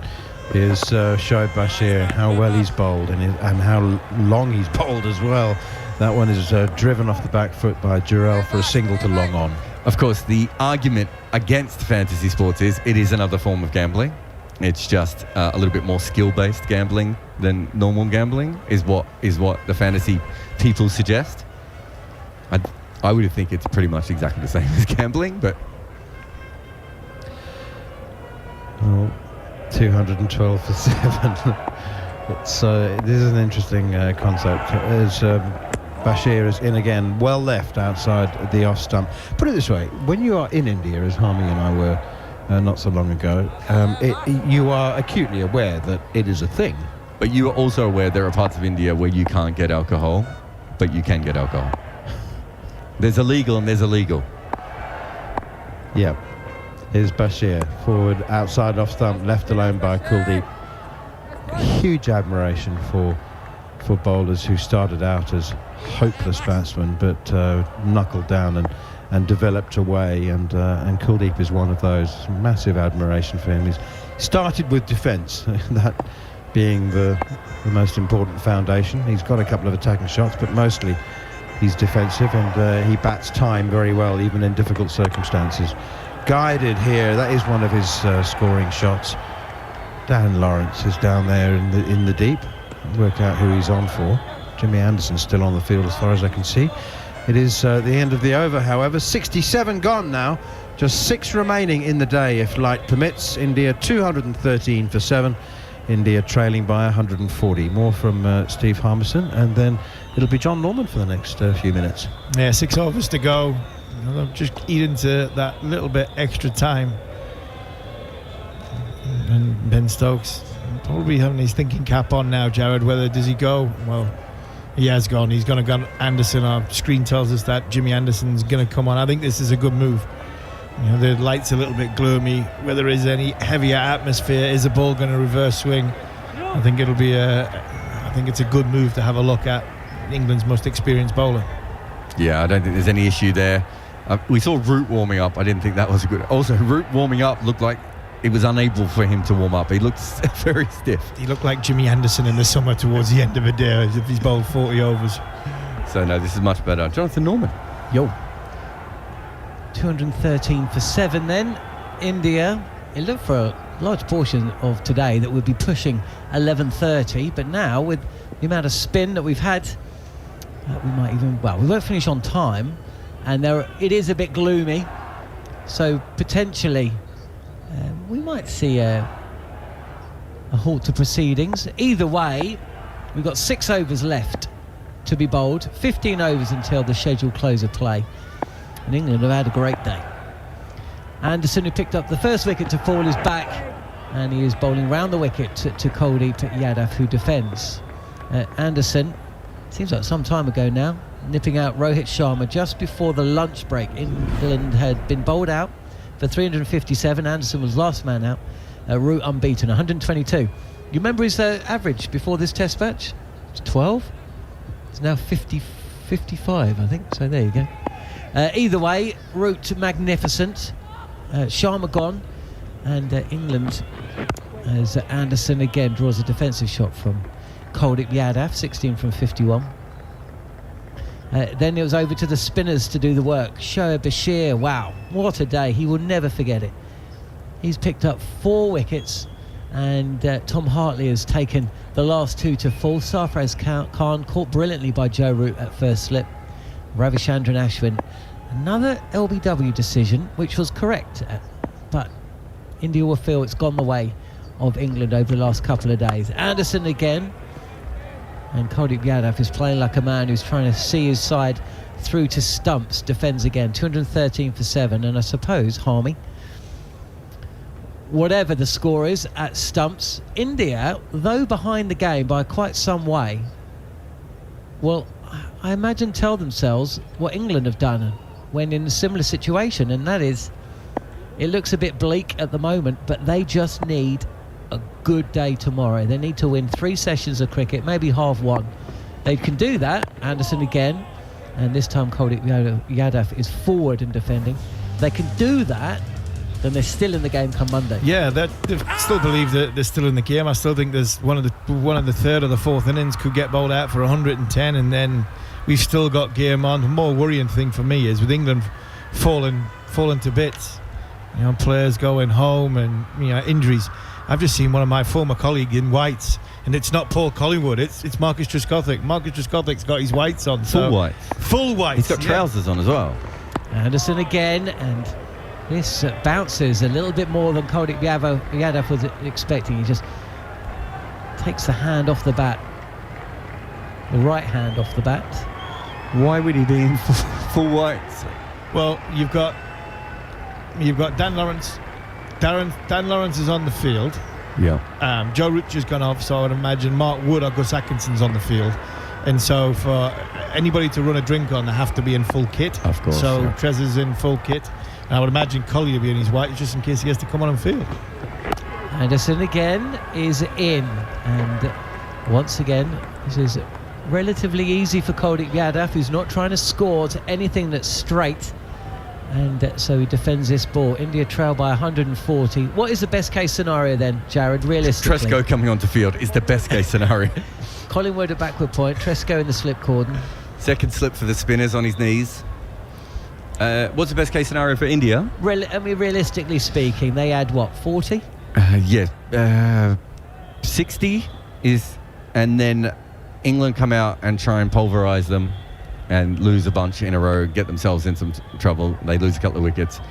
Here's Shoaib Bashir, how well he's bowled and how long he's bowled as well. That one is driven off the back foot by Jurel for a single to long on. Of course, the argument against fantasy sports is it is another form of gambling. It's just a little bit more skill-based gambling than normal gambling, is what the fantasy people suggest. I would think it's pretty much exactly the same as gambling, but... Well, 212 for 7. This is an interesting concept. As Bashir is in again, well left outside the off stump. Put it this way, when you are in India, as Harmy and I were not so long ago, you are acutely aware that it is a thing. But you are also aware there are parts of India where you can't get alcohol, but you can get alcohol. There's illegal and there's illegal. Yeah. Here's Bashir, forward, outside off stump, left alone by Kuldeep. Huge admiration for bowlers who started out as hopeless batsmen, but knuckled down and developed away, and Kuldeep is one of those. Massive admiration for him. He's started with defence, that being the most important foundation. He's got a couple of attacking shots, but mostly he's defensive, and he bats time very well, even in difficult circumstances. Guided here, that is one of his scoring shots. Dan Lawrence is down there in the deep. Work out who he's on for. Jimmy Anderson's still on the field as far as I can see. It is the end of the over, however. 67 gone now. Just 6 remaining in the day, if light permits. India 213 for 7. India trailing by 140. More from Steve Harmison, and then it'll be John Norman for the next few minutes. Yeah, 6 overs to go. Just eat into that little bit extra time. And Ben Stokes probably having his thinking cap on now, Jared. Whether does he go? Well, he has gone. He's going to go Anderson. Our screen tells us that Jimmy Anderson's going to come on. I think this is a good move. The light's a little bit gloomy. Whether there is any heavier atmosphere, is the ball going to reverse swing? I think it'll be I think it's a good move to have a look at. England's most experienced bowler. Yeah, I don't think there's any issue there. We saw Root warming up. I didn't think that was a good. Also, Root warming up looked like it was unable for him to warm up. He looked very stiff. He looked like Jimmy Anderson in the summer towards the end of a day, as if he's bowled 40 overs. So no, this is much better. Jonathan Norman. Yo. 213 for 7 then. India, it looked for a large portion of today that would be pushing 11:30, but now with the amount of spin that we've had, we might even, we won't finish on time, and it is a bit gloomy, so potentially we might see a halt to proceedings. Either way, we've got 6 overs left to be bowled, 15 overs until the scheduled close of play. And England have had a great day. Anderson, who picked up the first wicket to fall, is back, and he is bowling round the wicket to Kuldeep Yadav, who defends. Anderson, seems like some time ago now, nipping out Rohit Sharma just before the lunch break. England had been bowled out for 357. Anderson was last man out. Root unbeaten, 122. You remember his average before this test match? It's 12. It's now 55, I think. So there you go. Either way, Root magnificent. Sharma gone, and England, as Anderson again draws a defensive shot from Kuldeep Yadav, 16 from 51. Then it was over to the spinners to do the work. Shoaib Bashir, wow, what a day. He will never forget it. He's picked up 4 wickets, and Tom Hartley has taken the last 2 to fall. Sarfraz Khan caught brilliantly by Joe Root at first slip. Ravichandran Ashwin, another LBW decision, which was correct, but India will feel it's gone the way of England over the last couple of days. Anderson again, and Kuldeep Yadav is playing like a man who's trying to see his side through to stumps. Defends again, 213 for 7, and I suppose Harmy, whatever the score is at stumps, India, though behind the game by quite some way, well, I imagine tell themselves what England have done when in a similar situation, and that is, it looks a bit bleak at the moment, but they just need a good day tomorrow. They need to win 3 sessions of cricket, maybe half one. They can do that. Anderson again, and this time Kuldeep Yadav is forward and defending. They can do that, then they're still in the game come Monday. Yeah, I still believe that they're still in the game. I still think there's one of the third or the fourth innings could get bowled out for 110, and then we've still got game on. The more worrying thing for me is with England falling to bits, you know, players going home and, you know, injuries. I've just seen one of my former colleagues in whites, and it's not Paul Collingwood, it's Marcus Trescothick. Marcus Trescothic's got his whites on. Full whites. Full whites. He's got trousers on as well. Anderson again, and this bounces a little bit more than Kuldeep Yadav was expecting. He just takes the hand off the bat, the right hand off the bat. Why would he be in full whites? Well, you've got Dan Lawrence. Dan Lawrence is on the field. Yeah. Joe Root has gone off, so I would imagine Mark Wood or Gus Atkinson's on the field. And so for anybody to run a drink on, they have to be in full kit. Of course. So yeah. Trez is in full kit. And I would imagine Collier will be in his white just in case he has to come on and field. Anderson again is in. And once again, this is relatively easy for Kuldeep Yadav, who's not trying to score to anything that's straight. And so he defends this ball. India trail by 140. What is the best case scenario then, Jared, realistically? Tresco coming onto field is the best case scenario. Collingwood at backward point, Tresco in the slip cordon. Second slip for the spinners on his knees. What's the best case scenario for India? Realistically speaking, they add what, 40? 60 is, and then England come out and try and pulverise them and lose a bunch in a row, get themselves in some trouble. They lose a couple of wickets.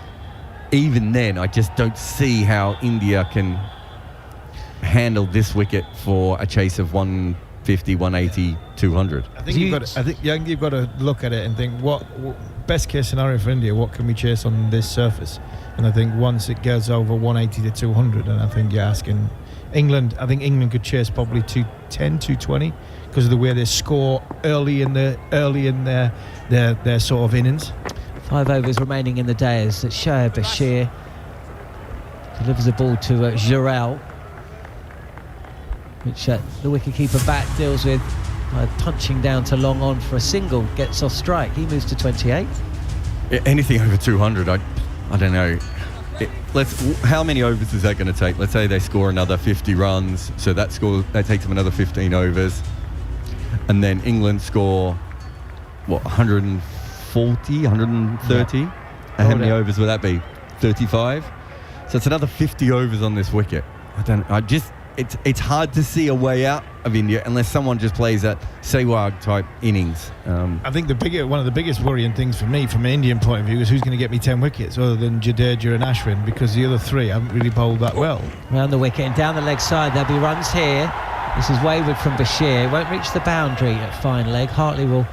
Even then, I just don't see how India can handle this wicket for a chase of 150, 180, 200. I think you've got to look at it and think, what best case scenario for India, what can we chase on this surface? And I think once it goes over 180 to 200, and I think you're asking England, I think England could chase probably 210, 220 because of the way they score early in their sort of innings. 5 overs remaining in the day as Shoaib Bashir delivers the ball to Jarrell, which the wicketkeeper bat deals with by punching down to long on for a single, gets off strike. He moves to 28. Anything over 200, I don't know. How many overs is that going to take? Let's say they score another 50 runs, so that takes them another 15 overs, and then England score 140, 130. Yeah. And how many overs would that be? 35. So it's another 50 overs on this wicket. It's hard to see a way out of India unless someone just plays that Sehwag type innings. I think one of the biggest worrying things for me from an Indian point of view is who's going to get me 10 wickets other than Jadeja and Ashwin, because the other 3 haven't really bowled that well. Round the wicket and down the leg side, there'll be runs here. This is wayward from Bashir. Won't reach the boundary at fine leg. Hartley will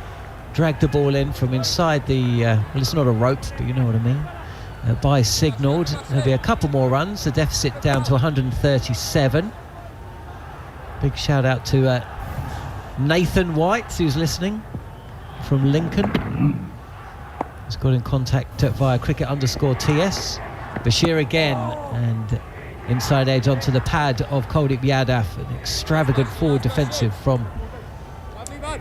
dragged the ball in from inside the, well, it's not a rope, but you know what I mean. By signalled. There'll be a couple more runs. The deficit down to 137. Big shout out to Nathan White, who's listening from Lincoln. He's got in contact via cricket_TS. Bashir again, and inside edge onto the pad of Kuldeep Yadav. An extravagant forward defensive from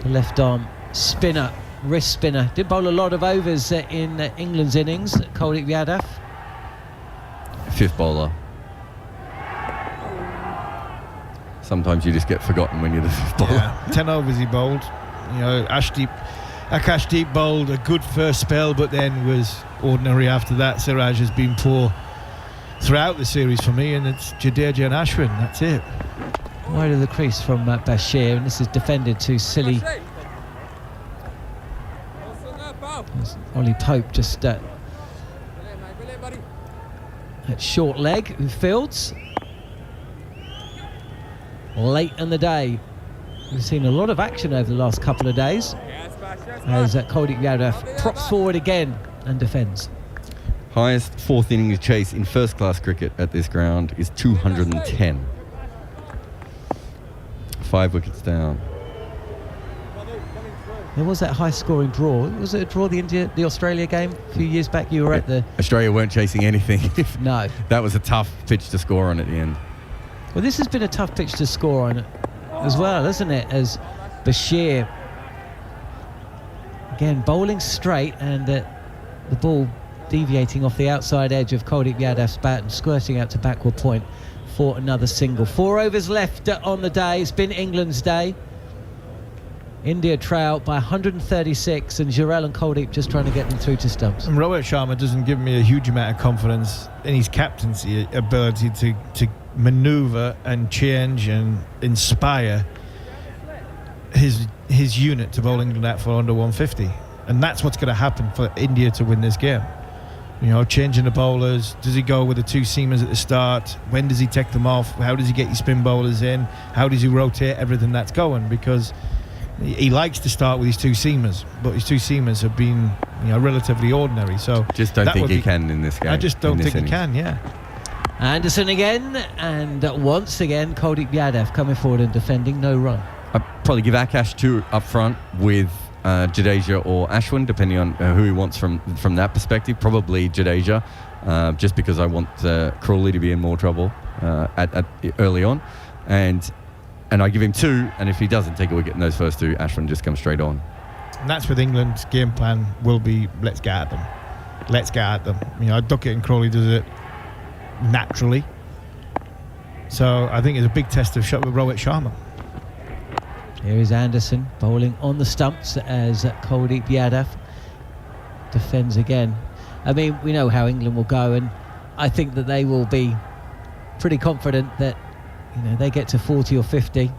the left arm spinner, wrist spinner. Did bowl a lot of overs in England's innings, Kuldeep Yadav. Fifth bowler. Sometimes you just get forgotten when you're the fifth bowler. Yeah, 10 overs he bowled. You know, Akashdeep bowled a good first spell, but then was ordinary after that. Siraj has been poor throughout the series for me, and it's Jadeja and Ashwin. That's it. Wide of the crease from Bashir, and this is defended to silly. Ollie Pope just at short leg, who fields. Late in the day. We've seen a lot of action over the last couple of days as Kuldeep Yadav props forward again and defends. Highest fourth innings chase in first class cricket at this ground is 210. 5 wickets down. There was that high scoring draw. Was it a draw, the Australia game a few years back? You were at the... Australia weren't chasing anything. No. That was a tough pitch to score on at the end. Well, this has been a tough pitch to score on as well, hasn't it? As Bashir, again, bowling straight, and the ball deviating off the outside edge of Kuldeep Yadav's bat and squirting out to backward point for another single. 4 overs left on the day. It's been England's day. India trail by 136, and Jarrell and Kuldeep just trying to get them through to stumps. And Rohit Sharma doesn't give me a huge amount of confidence in his captaincy ability to manoeuvre and change and inspire his unit to bowl England out for under 150, and that's what's going to happen for India to win this game. You know, changing the bowlers. Does he go with the 2 seamers at the start? When does he take them off? How does he get his spin bowlers in? How does he rotate everything that's going? Because he likes to start with his 2 seamers, but his 2 seamers have been, you know, relatively ordinary. So just don't think he can in this game. I just don't think he can. Yeah. Anderson again, and once again Kuldeep Yadav coming forward and defending, no run. I'd probably give Akash 2 up front with Jadeja or Ashwin, depending on who he wants from that perspective. Probably Jadeja, just because I want Crawley to be in more trouble at early on, and I give him 2, and if he doesn't take a wicket in those first 2, Ashwin just comes straight on. And that's with England's game plan will be, let's get at them. Let's get at them. You know, Duckett and Crawley does it naturally. So I think it's a big test of shot with Rohit Sharma. Here is Anderson bowling on the stumps as Kuldeep Yadav defends again. I mean, we know how England will go, and I think that they will be pretty confident that, you know, they get to 40 or 50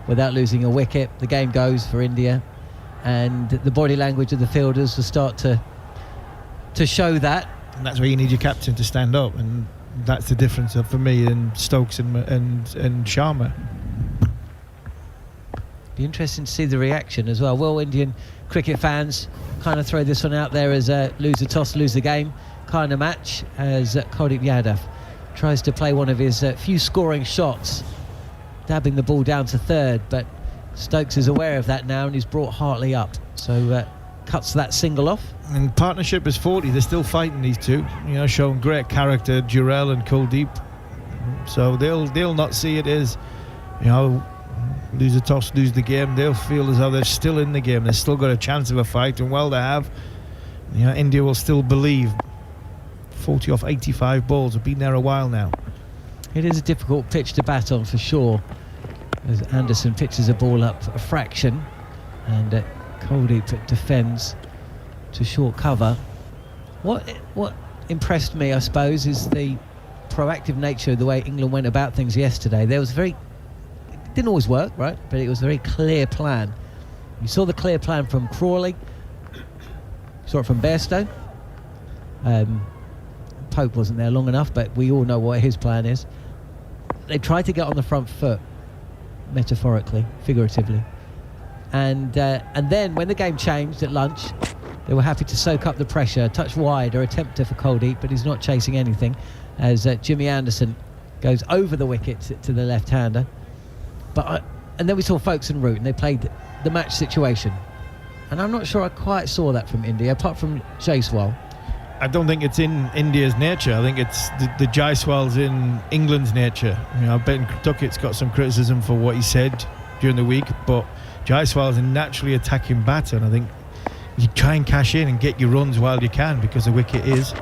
without losing a wicket. The game goes for India, and the body language of the fielders will start to show that. And that's where you need your captain to stand up, and that's the difference for me in Stokes and Sharma. Be interesting to see the reaction as well. Will Indian cricket fans kind of throw this one out there as a lose the toss, lose the game kind of match, as Kuldeep Yadav tries to play one of his few scoring shots, dabbing the ball down to third, but Stokes is aware of that now and he's brought Hartley up, so cuts that single off. And partnership is 40. They're still fighting, these 2, you know, showing great character, Jarrell and Kuldeep. So they'll not see it as, you know, lose the toss, lose the game. They'll feel as though they're still in the game. They've still got a chance of a fight, and well, they have. You know, India will still believe. 40 off 85 balls have been there a while now. It is a difficult pitch to bat on for sure, as Anderson pitches a ball up a fraction, and Kuldeep defends to short cover. What impressed me, I suppose, is the proactive nature of the way England went about things yesterday. There was it didn't always work, right? But it was a very clear plan. You saw the clear plan from Crawley. You saw it from Bairstow. Pope wasn't there long enough, but we all know what his plan is. They tried to get on the front foot, metaphorically, figuratively, And then when the game changed at lunch, they were happy to soak up the pressure, touch wide or attempt to for Kuldeep, but he's not chasing anything as Jimmy Anderson goes over the wicket to the left-hander. And then we saw Folkes and Root, and they played the match situation. And I'm not sure I quite saw that from India, apart from Jaiswal. I don't think it's in India's nature. I think it's the Jaiswal's in England's nature. You know, Ben Duckett's got some criticism for what he said during the week, but Jaiswal's a naturally attacking batter, and I think you try and cash in and get your runs while you can because the wicket is.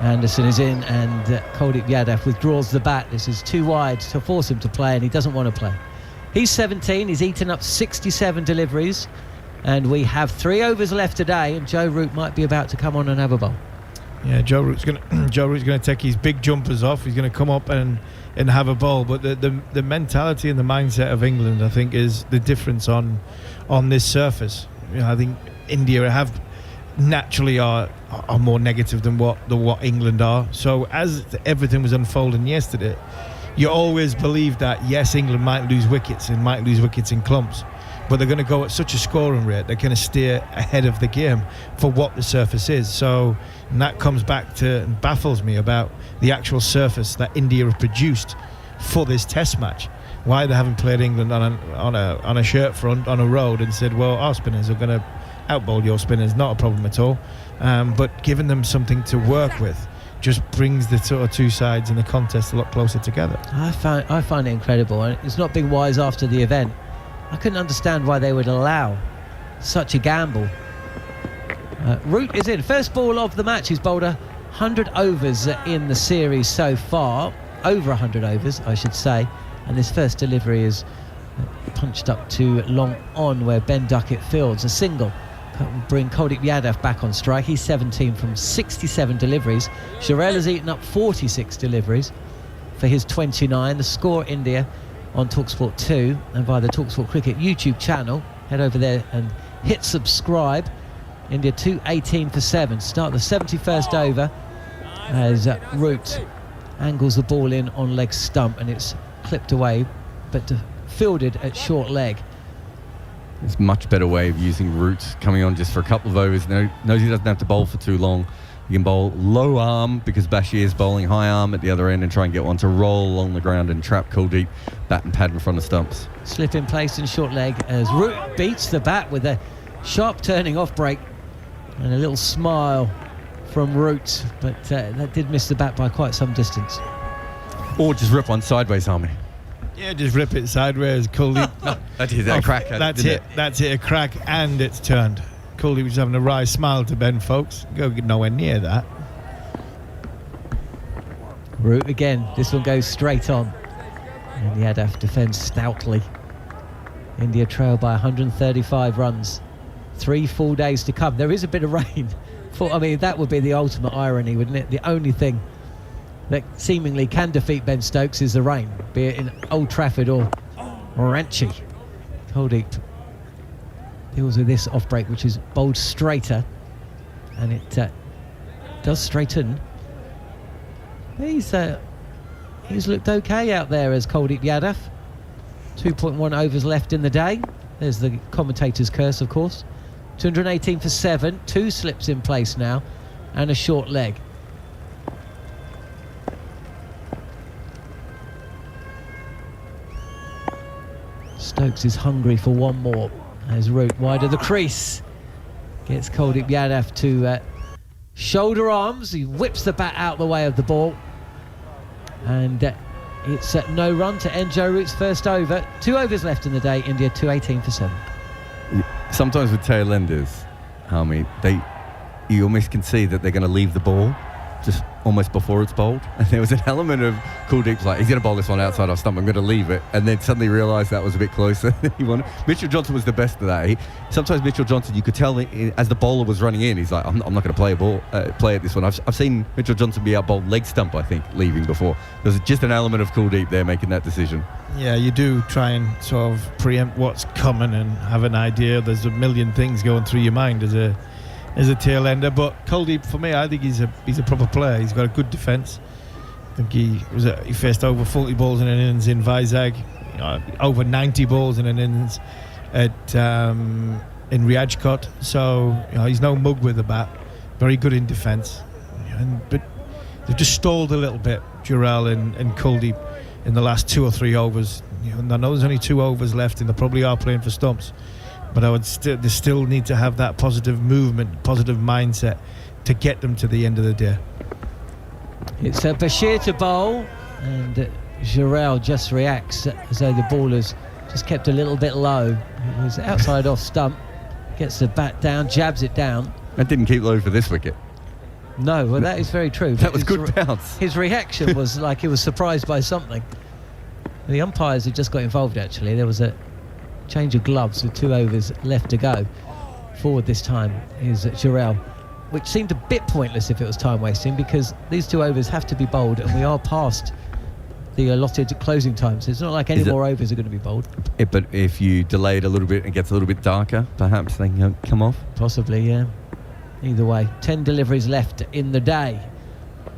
Anderson is in, and Kuldeep Yadav withdraws the bat. This is too wide to force him to play, and he doesn't want to play. He's 17, he's eaten up 67 deliveries, and we have 3 overs left today, and Joe Root might be about to come on and have a bowl. Yeah, Joe Root's going to take his big jumpers off. He's going to come up and have a bowl. But the mentality and the mindset of England, I think, is the difference on this surface. You know, I think India have naturally are more negative than what England are. So as everything was unfolding yesterday, you always believe that yes, England might lose wickets and might lose wickets in clumps, but they're going to go at such a scoring rate they're going to steer ahead of the game for what the surface is. So, and that comes back to and baffles me about the actual surface that India have produced for this Test match. Why they haven't played England on a shirt front on a road and said, well, our spinners are going to outbowl your spinners, not a problem at all. But giving them something to work with just brings the sort of two sides in the contest a lot closer together. I find it incredible, and it's not being wise after the event. I couldn't understand why they would allow such a gamble. Root is in. First ball of the match. He's bowled 100 overs in the series so far. Over 100 overs, I should say. And this first delivery is punched up to long on where Ben Duckett fields a single. That will bring Kuldeep Yadav back on strike. He's 17 from 67 deliveries. Sharel has eaten up 46 deliveries for his 29. The score, India on TalkSport 2 and via the TalkSport Cricket YouTube channel. Head over there and hit subscribe. India 218 for 7. Start the 71st over as Root angles the ball in on leg stump, and it's clipped away but fielded at short leg. It's a much better way of using Root, coming on just for a couple of overs. Knows he doesn't have to bowl for too long. He can bowl low arm because Bashir is bowling high arm at the other end and try and get one to roll along the ground and trap Kuldeep, bat and pad in front of stumps. Slip in place and short leg as Root beats the bat with a sharp turning off break and a little smile from Root, but that did miss the bat by quite some distance. Or just rip one sideways, Harmy. Yeah, just rip it sideways. Kuldeep. That hit a crack. That's hit a crack and it's turned. Kuldeep was having a wry smile to Ben Folkes. Go get nowhere near that. Root again. This one goes straight on. And Yadav defends stoutly. India trail by 135 runs. 3 full days to come. There is a bit of rain. I mean, that would be the ultimate irony, wouldn't it? The only thing that seemingly can defeat Ben Stokes is the rain, be it in Old Trafford or Ranchi. Kuldeep deals with this off break, which is bowled straighter, and it does straighten. He's looked okay out there as Kuldeep Yadav. 2.1 overs left in the day. There's the commentator's curse, of course. 218 for 7, 2 slips in place now, and a short leg. Stokes is hungry for one more as Root wide of the crease gets Kuldeep Yadav to shoulder arms. He whips the bat out the way of the ball, and it's no run to end Joe Root's first over. 2 overs left in the day. India 218 for 7. Sometimes with tail enders, Harmy, you almost can see that they're going to leave the ball just almost before it's bowled. And there was an element of Kuldeep's like, he's going to bowl this one outside off stump, I'm going to leave it. And then suddenly realised that was a bit closer than he wanted. Mitchell Johnson was the best of that. Sometimes Mitchell Johnson, you could tell as the bowler was running in, he's like, I'm not going to play at this one. I've seen Mitchell Johnson be out bowled leg stump, I think, leaving before. There's just an element of Kuldeep there making that decision. Yeah, you do try and sort of preempt what's coming and have an idea. There's a million things going through your mind as a tail ender, but Kuldeep, for me, I think he's a proper player. He's got a good defence. I think he faced over 40 balls in an innings in Vizag, over 90 balls in an innings in Riyadh. So he's no mug with the bat. Very good in defence. But they've just stalled a little bit, Jurel and Kuldeep, in the last 2 or 3 overs. And I know there's only 2 overs left, and they probably are playing for stumps. But they still need to have that positive movement, positive mindset to get them to the end of the day. It's Bashir to bowl, and Jurel just reacts as though the ball has just kept a little bit low. It was outside off stump, gets the bat down, jabs it down. That didn't keep low for this wicket. No, well, that is very true. That was good bounce. His reaction was like he was surprised by something. The umpires had just got involved, actually. There was a change of gloves with 2 overs left to go. Forward this time is Jurel, which seemed a bit pointless if it was time wasting, because these 2 overs have to be bowled, and we are past the allotted closing time, so it's not like any more overs are going to be bowled. But if you delay it a little bit and it gets a little bit darker, perhaps they can come off? Possibly, yeah. Either way, 10 deliveries left in the day.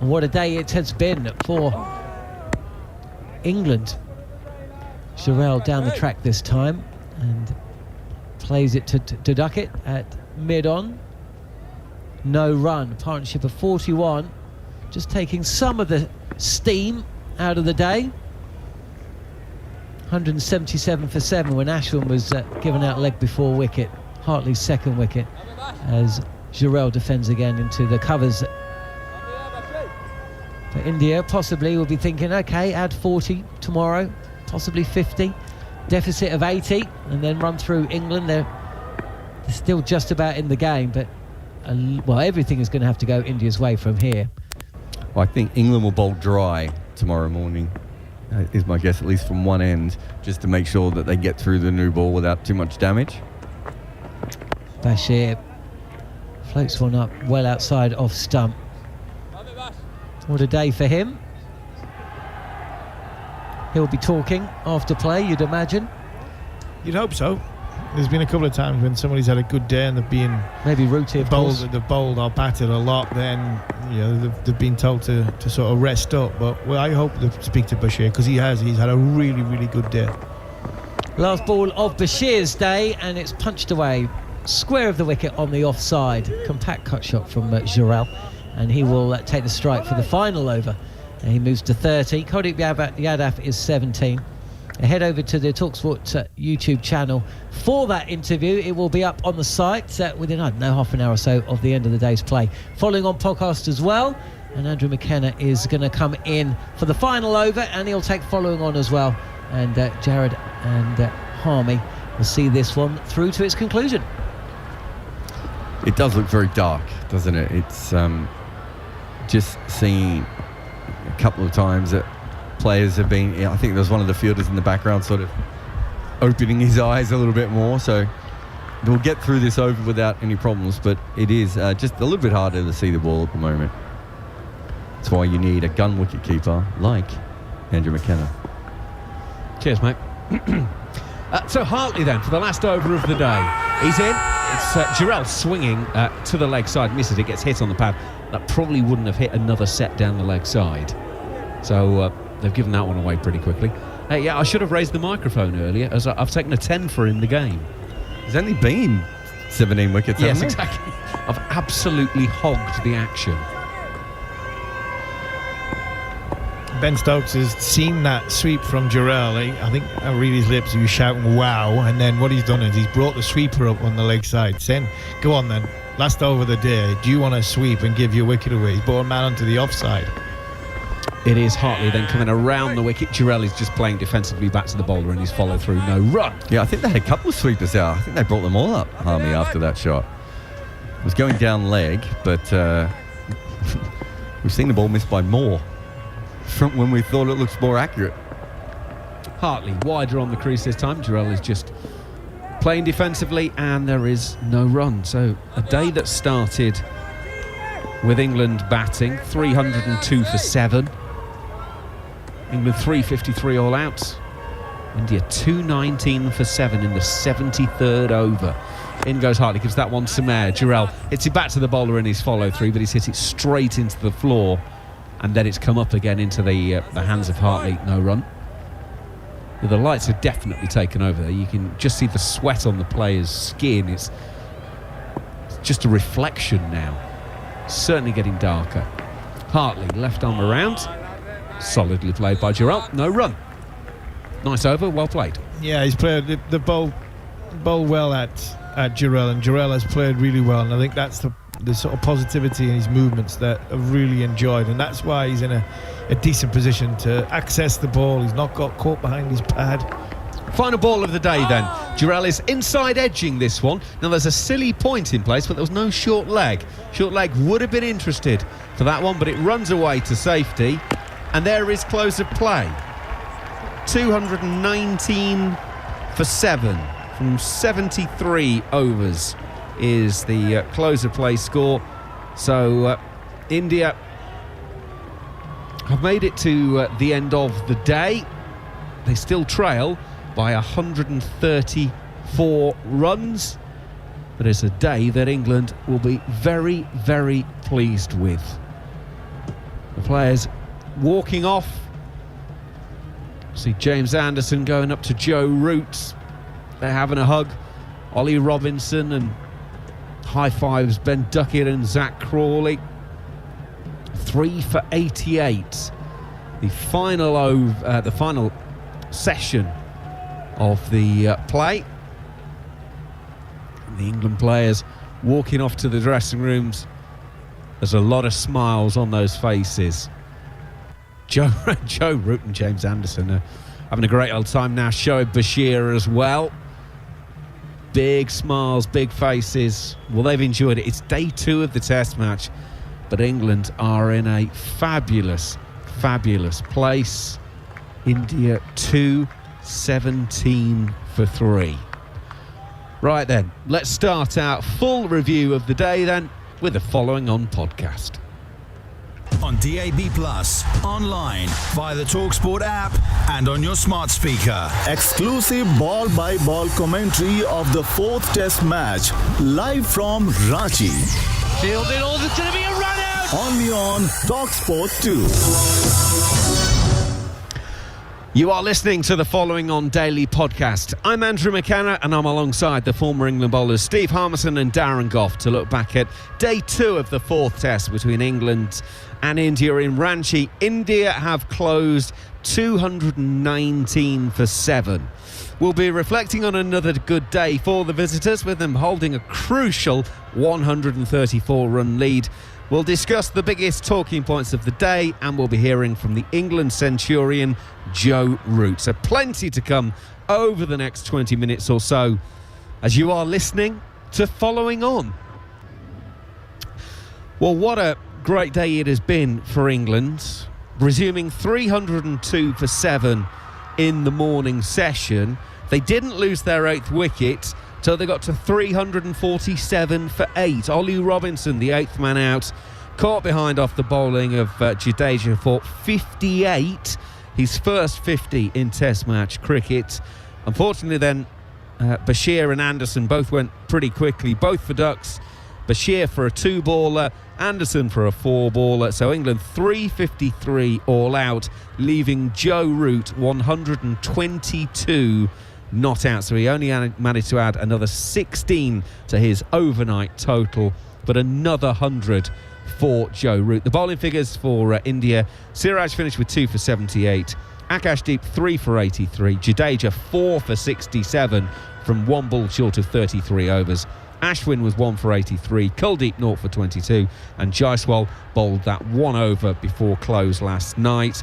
And what a day it has been for England. Jurel down the track this time and plays it to Duckett at mid-on. No run, partnership of 41, just taking some of the steam out of the day. 177 for 7 when Ashwin was given out leg before wicket. Hartley's second wicket as Jurel defends again into the covers. For India, possibly will be thinking, okay, add 40 tomorrow, possibly 50, deficit of 80, and then run through England. They're still just about in the game, but well, everything is going to have to go India's way from here. Well, I think England will bowl dry tomorrow morning, is my guess, at least from one end, just to make sure that they get through the new ball without too much damage. Bashir floats one up well outside off stump. What a day for him. He'll be talking after play, you'd imagine. You'd hope so. There's been a couple of times when somebody's had a good day and they've been maybe rooted, bowled or batted a lot, then they've been told to sort of rest up. But I hope they speak to Bashir, because he's had a really, really good day. Last ball of Bashir's day, and it's punched away square of the wicket on the offside. Compact cut shot from Jurel, and he will take the strike for the final over. And he moves to 30. Kuldeep Yadav is 17. Head over to the TalkSport YouTube channel for that interview. It will be up on the site within, I don't know, half an hour or so of the end of the day's play. Following on podcast as well. And Andrew McKenna is going to come in for the final over, and he'll take following on as well. And Jared and Harmy will see this one through to its conclusion. It does look very dark, doesn't it? It's just seeing a couple of times that players have been, I think there's one of the fielders in the background sort of opening his eyes a little bit more, so we'll get through this over without any problems, but it is just a little bit harder to see the ball at the moment. That's why you need a gun wicket keeper like Andrew McKenna. Cheers, mate. So Hartley then for the last over of the day. He's in. It's Jurel swinging to the leg side, misses it, gets hit on the pad. That probably wouldn't have hit another set down the leg side. So they've given that one away pretty quickly. Yeah, I should have raised the microphone earlier, as I've taken a 10 for in the game. There's only been 17 wickets, yes, hasn't exactly. I've absolutely hogged the action. Ben Stokes has seen that sweep from Jurel. I think I read his lips, he was shouting wow, and then what he's done is he's brought the sweeper up on the leg side, saying, go on then, last over the day, do you want to sweep and give your wicket away? He's brought a man onto the offside. It is Hartley then coming around the wicket. Jurel is just playing defensively back to the bowler, and he's follow through, no run. Yeah, I think they had a couple of sweepers out. I think they brought them all up, Harmy, after that shot. It was going down leg, but we've seen the ball missed by more from when we thought it looked more accurate. Hartley wider on the crease this time. Jurel is just playing defensively, and there is no run. So a day that started with England batting 302 for 7. England 353 all out. India 219 for 7 in the 73rd over. In goes Hartley, gives that one to Mayer. Jurel hits it back to the bowler in his follow through, but he's hit it straight into the floor, and then it's come up again into the hands of Hartley. No run. The lights have definitely taken over there. You can just see the sweat on the players' skin. It's just a reflection now. Certainly getting darker. Hartley, left arm around. Solidly played by Giral. No run. Nice over, well played. Yeah, he's played the ball well at Giral, and Giral has played really well, and I think that's the sort of positivity in his movements that I've really enjoyed, and that's why he's in a decent position to access the ball. He's not got caught behind his pad. Final ball of the day then. Giral is inside edging this one. Now there's a silly point in place, but there was no short leg. Short leg would have been interested for that one, but it runs away to safety, and there is close of play. 219 for 7 from 73 overs is the close of play score. So India have made it to the end of the day. They still trail by 134 runs, but it's a day that England will be very, very pleased with. The players walking off. See James Anderson going up to Joe Root. They're having a hug. Ollie Robinson, and high fives Ben Duckett and Zach Crawley. 3 for 88. The final session of the play. The England players walking off to the dressing rooms. There's a lot of smiles on those faces. Joe Root and James Anderson are having a great old time now. Shoaib Bashir as well. Big smiles, big faces. Well, they've enjoyed it. It's day 2 of the test match, but England are in a fabulous, fabulous place. India 217 for 3. Right then, let's start our full review of the day then with the following on podcast. On DAB+, online, via the TalkSport app, and on your smart speaker. Exclusive ball-by-ball commentary of the 4th Test match, live from Ranchi. Fielded, oh, there's going to be a run out! Only on TalkSport 2. You are listening to the Following On Daily podcast. I'm Andrew McKenna, and I'm alongside the former England bowlers Steve Harmison and Darren Gough to look back at day 2 of the 4th Test between England and India in Ranchi. India have closed 219 for 7. We'll be reflecting on another good day for the visitors, with them holding a crucial 134-run lead. We'll discuss the biggest talking points of the day, and we'll be hearing from the England centurion Joe Root. So plenty to come over the next 20 minutes or so as you are listening to Following On. Well, what a great day it has been for England, resuming 302 for 7 in the morning session. They didn't lose their 8th wicket till they got to 347 for 8. Ollie Robinson, the 8th man out, caught behind off the bowling of Jadeja for 58, his first 50 in Test match cricket. Unfortunately then, Bashir and Anderson both went pretty quickly, both for ducks. Bashir for a 2-baller, Anderson for a 4-baller. So England 353 all out, leaving Joe Root 122 not out. So he only managed to add another 16 to his overnight total, but another 100 for Joe Root. The bowling figures for India: Siraj finished with 2 for 78, Akashdeep 3 for 83, Jadeja 4 for 67 from 1 ball short of 33 overs. Ashwin was 1 for 83, Kuldeep 0 for 22, and Jaiswal bowled that 1 over before close last night,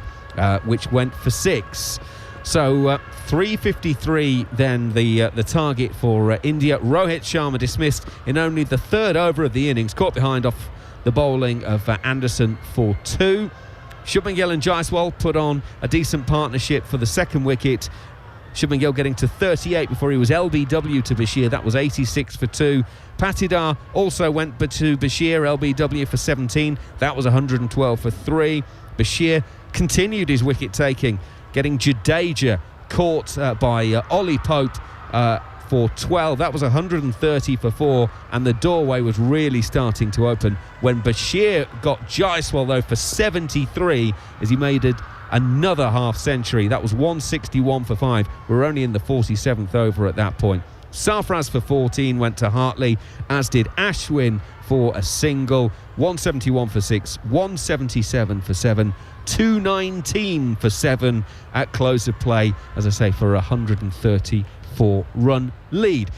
which went for 6. So 353 then the target for India. Rohit Sharma dismissed in only the 3rd over of the innings, caught behind off the bowling of Anderson for 2. Shubman Gill and Jaiswal put on a decent partnership for the 2nd wicket. Shubman Gill getting to 38 before he was LBW to Bashir. That was 86 for 2. Patidar also went to Bashir, LBW for 17. That was 112 for 3. Bashir continued his wicket taking, getting Jadeja caught by Ollie Pope for 12. That was 130 for 4, and the doorway was really starting to open when Bashir got Jaiswal, though, for 73 as he made it another half century. That was 161 for 5. We're only in the 47th over at that point. Sarfraz for 14 went to Hartley, as did Ashwin for a single. 171 for 6, 177 for 7, 219 for 7 at close of play, as I say, for a 134 run lead.